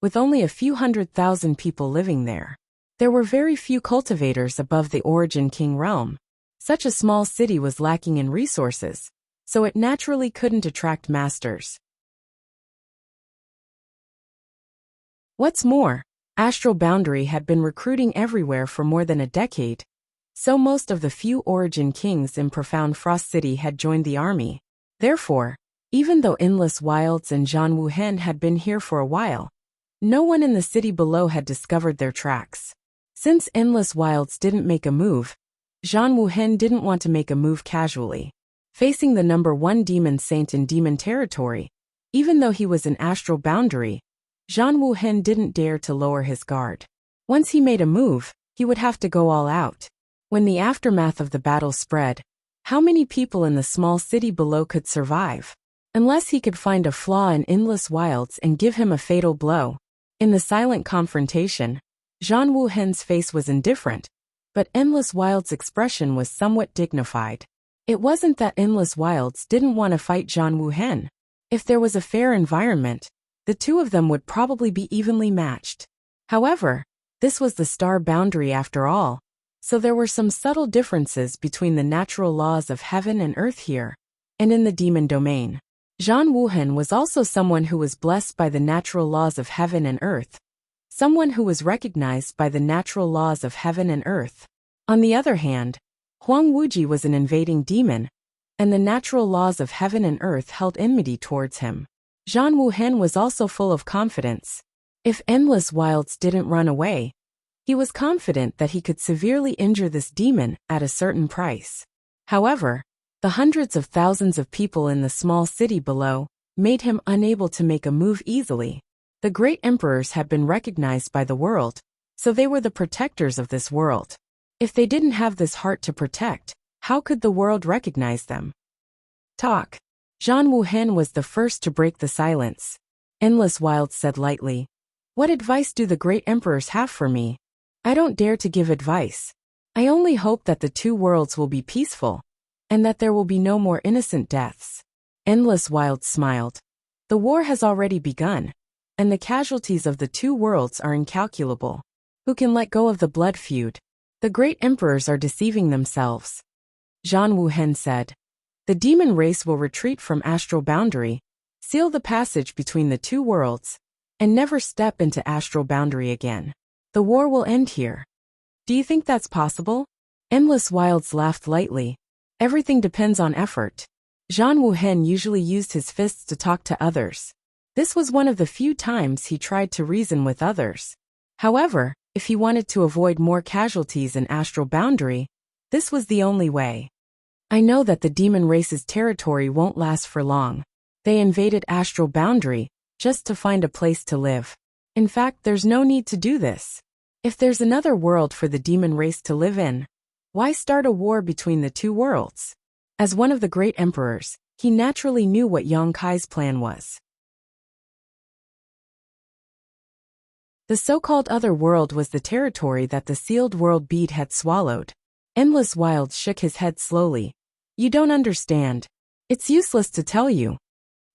with only a few 100,000 people living there. There were very few cultivators above the Origin King realm. Such a small city was lacking in resources, so it naturally couldn't attract masters. What's more, Astral Boundary had been recruiting everywhere for more than a decade, so most of the few Origin Kings in Profound Frost City had joined the army. Therefore, even though Endless Wilds and Zhang Wuhen had been here for a while, no one in the city below had discovered their tracks. Since Endless Wilds didn't make a move, Zhang Wuhen didn't want to make a move casually. Facing the number 1 demon saint in demon territory, even though he was in Astral Boundary, Zhang Wuhen didn't dare to lower his guard. Once he made a move, he would have to go all out. When the aftermath of the battle spread, how many people in the small city below could survive? Unless he could find a flaw in Endless Wilds and give him a fatal blow. In the silent confrontation, Zhang Wuhen's face was indifferent, but Endless Wilds' expression was somewhat dignified. It wasn't that Endless Wilds didn't want to fight Zhang Wuhen. If there was a fair environment, the two of them would probably be evenly matched. However, this was the star boundary after all, so there were some subtle differences between the natural laws of heaven and earth here, and in the demon domain. Zhang Wuhen was also someone who was blessed by the natural laws of heaven and earth, someone who was recognized by the natural laws of heaven and earth. On the other hand, Huang Wuji was an invading demon, and the natural laws of heaven and earth held enmity towards him. Zhang Wuhen was also full of confidence. If Endless Wilds didn't run away, he was confident that he could severely injure this demon at a certain price. However, the hundreds of thousands of people in the small city below made him unable to make a move easily. The great emperors had been recognized by the world, so they were the protectors of this world. If they didn't have this heart to protect, how could the world recognize them? Talk. Zhang Wuhen was the first to break the silence. Endless Wilds said lightly, "What advice do the great emperors have for me? I don't dare to give advice. I only hope that the two worlds will be peaceful, and that there will be no more innocent deaths." Endless Wilds smiled. The war has already begun, and the casualties of the two worlds are incalculable. Who can let go of the blood feud? The great emperors are deceiving themselves. Zhang Wuhen said, "The demon race will retreat from Astral Boundary, seal the passage between the two worlds, and never step into Astral Boundary again. The war will end here." Do you think that's possible? Endless Wilds laughed lightly. Everything depends on effort. Zhang Wuhen usually used his fists to talk to others. This was one of the few times he tried to reason with others. However, if he wanted to avoid more casualties in Astral Boundary, this was the only way. "I know that the demon race's territory won't last for long. They invaded Astral Boundary just to find a place to live. In fact, there's no need to do this. If there's another world for the demon race to live in, why start a war between the two worlds?" As one of the great emperors, he naturally knew what Yang Kai's plan was. The so-called other world was the territory that the sealed world bead had swallowed. Endless Wilds shook his head slowly. You don't understand. It's useless to tell you.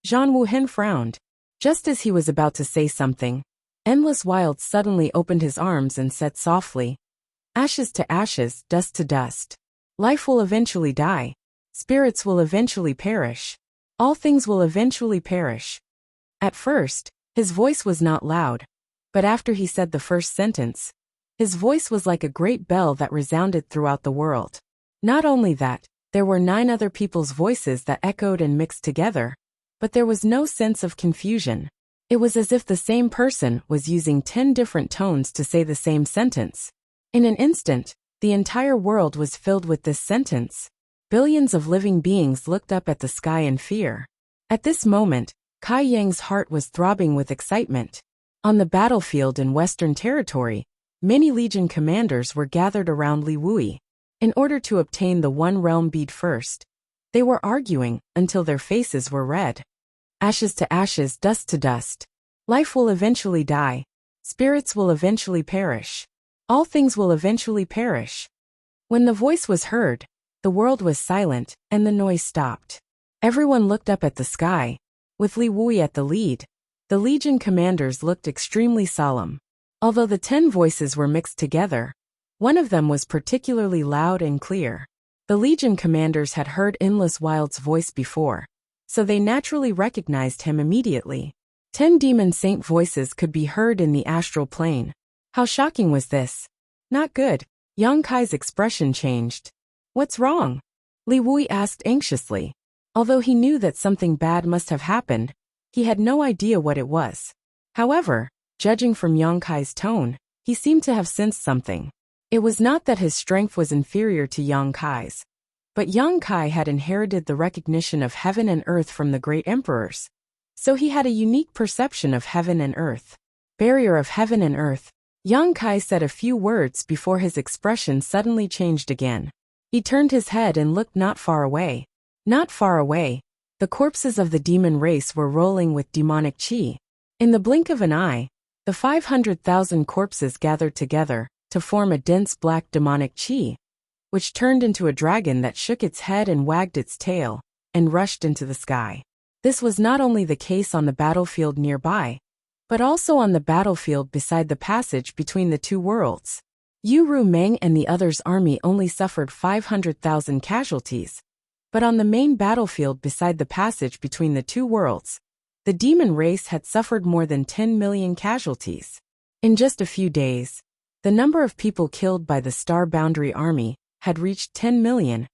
Zhang Wuhen frowned. Just as he was about to say something, Endless Wilds suddenly opened his arms and said softly, ashes to ashes, dust to dust. Life will eventually die. Spirits will eventually perish. All things will eventually perish. At first, his voice was not loud, but after he said the first sentence, his voice was like a great bell that resounded throughout the world. Not only that, there were 9 other people's voices that echoed and mixed together, but there was no sense of confusion. It was as if the same person was using 10 different tones to say the same sentence. In an instant, the entire world was filled with this sentence. Billions of living beings looked up at the sky in fear. At this moment, Kai Yang's heart was throbbing with excitement. On the battlefield in Western Territory, many Legion commanders were gathered around Li Wui. In order to obtain the One Realm bead first, they were arguing until their faces were red. Ashes to ashes, dust to dust. Life will eventually die. Spirits will eventually perish. All things will eventually perish. When the voice was heard, the world was silent and the noise stopped. Everyone looked up at the sky. With Li Wui at the lead, the Legion commanders looked extremely solemn. Although the 10 voices were mixed together, one of them was particularly loud and clear. The Legion commanders had heard Endless Wild's voice before, so they naturally recognized him immediately. 10 demon saint voices could be heard in the astral plane. How shocking was this? Not good. Yang Kai's expression changed. What's wrong? Li Wui asked anxiously. Although he knew that something bad must have happened, he had no idea what it was. However, judging from Yang Kai's tone, he seemed to have sensed something. It was not that his strength was inferior to Yang Kai's, but Yang Kai had inherited the recognition of heaven and earth from the great emperors, so he had a unique perception of heaven and earth. Barrier of heaven and earth. Yang Kai said a few words before his expression suddenly changed again. He turned his head and looked not far away. Not far away, the corpses of the demon race were rolling with demonic qi. In the blink of an eye, the 500,000 corpses gathered together to form a dense black demonic qi, which turned into a dragon that shook its head and wagged its tail, and rushed into the sky. This was not only the case on the battlefield nearby, but also on the battlefield beside the passage between the 2 worlds. Yu Ru Meng and the others' army only suffered 500,000 casualties, but on the main battlefield beside the passage between the 2 worlds, the demon race had suffered more than 10 million casualties. In just a few days, the number of people killed by the Star Boundary Army had reached 10 million,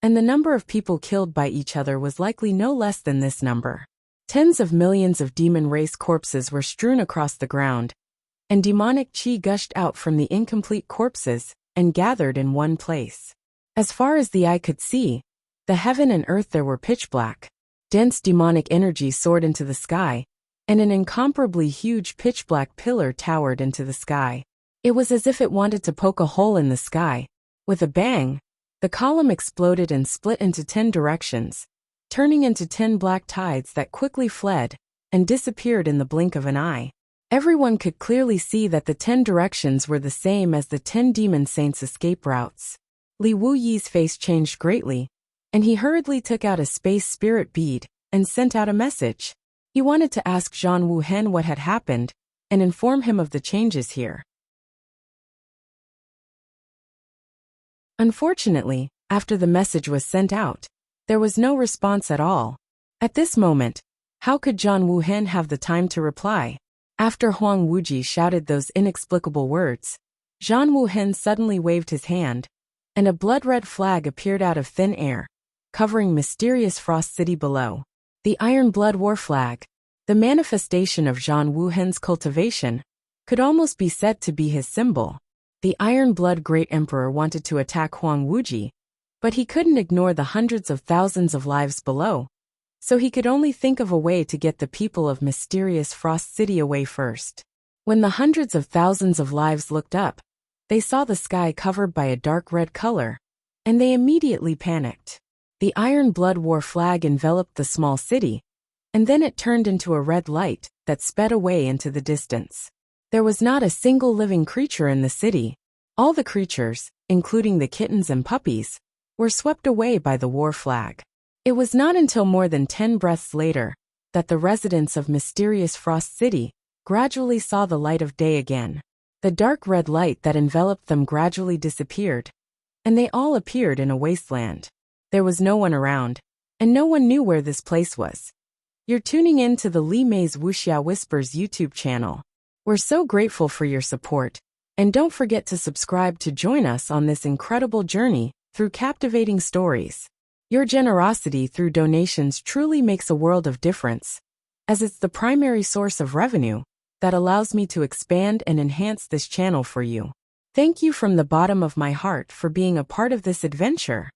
and the number of people killed by each other was likely no less than this number. Tens of millions of demon race corpses were strewn across the ground, and demonic qi gushed out from the incomplete corpses and gathered in one place. As far as the eye could see, the heaven and earth there were pitch black. Dense demonic energy soared into the sky, and an incomparably huge pitch black pillar towered into the sky. It was as if it wanted to poke a hole in the sky. With a bang, the column exploded and split into 10 directions, turning into 10 black tides that quickly fled and disappeared in the blink of an eye. Everyone could clearly see that the 10 directions were the same as the 10 demon saints' escape routes. Li Wuyi's face changed greatly, and he hurriedly took out a space spirit bead and sent out a message. He wanted to ask Zhang Wuhen what had happened and inform him of the changes here. Unfortunately, after the message was sent out, there was no response at all. At this moment, how could Zhang Wuhen have the time to reply? After Huang Wuji shouted those inexplicable words, Zhang Wuhen suddenly waved his hand, and a blood-red flag appeared out of thin air, covering mysterious Frost City below. The Iron Blood War Flag, the manifestation of Zhang Wuhen's cultivation, could almost be said to be his symbol. The Iron Blood Great Emperor wanted to attack Huang Wuji, but he couldn't ignore the hundreds of thousands of lives below, so he could only think of a way to get the people of mysterious Frost City away first. When the hundreds of thousands of lives looked up, they saw the sky covered by a dark red color, and they immediately panicked. The Iron Blood War flag enveloped the small city, and then it turned into a red light that sped away into the distance. There was not a single living creature in the city. All the creatures, including the kittens and puppies, were swept away by the war flag. It was not until more than 10 breaths later that the residents of mysterious Frost City gradually saw the light of day again. The dark red light that enveloped them gradually disappeared, and they all appeared in a wasteland. There was no one around, and no one knew where this place was. You're tuning in to the Li Mei's Wuxia Whispers YouTube channel. We're so grateful for your support, and don't forget to subscribe to join us on this incredible journey through captivating stories. Your generosity through donations truly makes a world of difference, as it's the primary source of revenue that allows me to expand and enhance this channel for you. Thank you from the bottom of my heart for being a part of this adventure.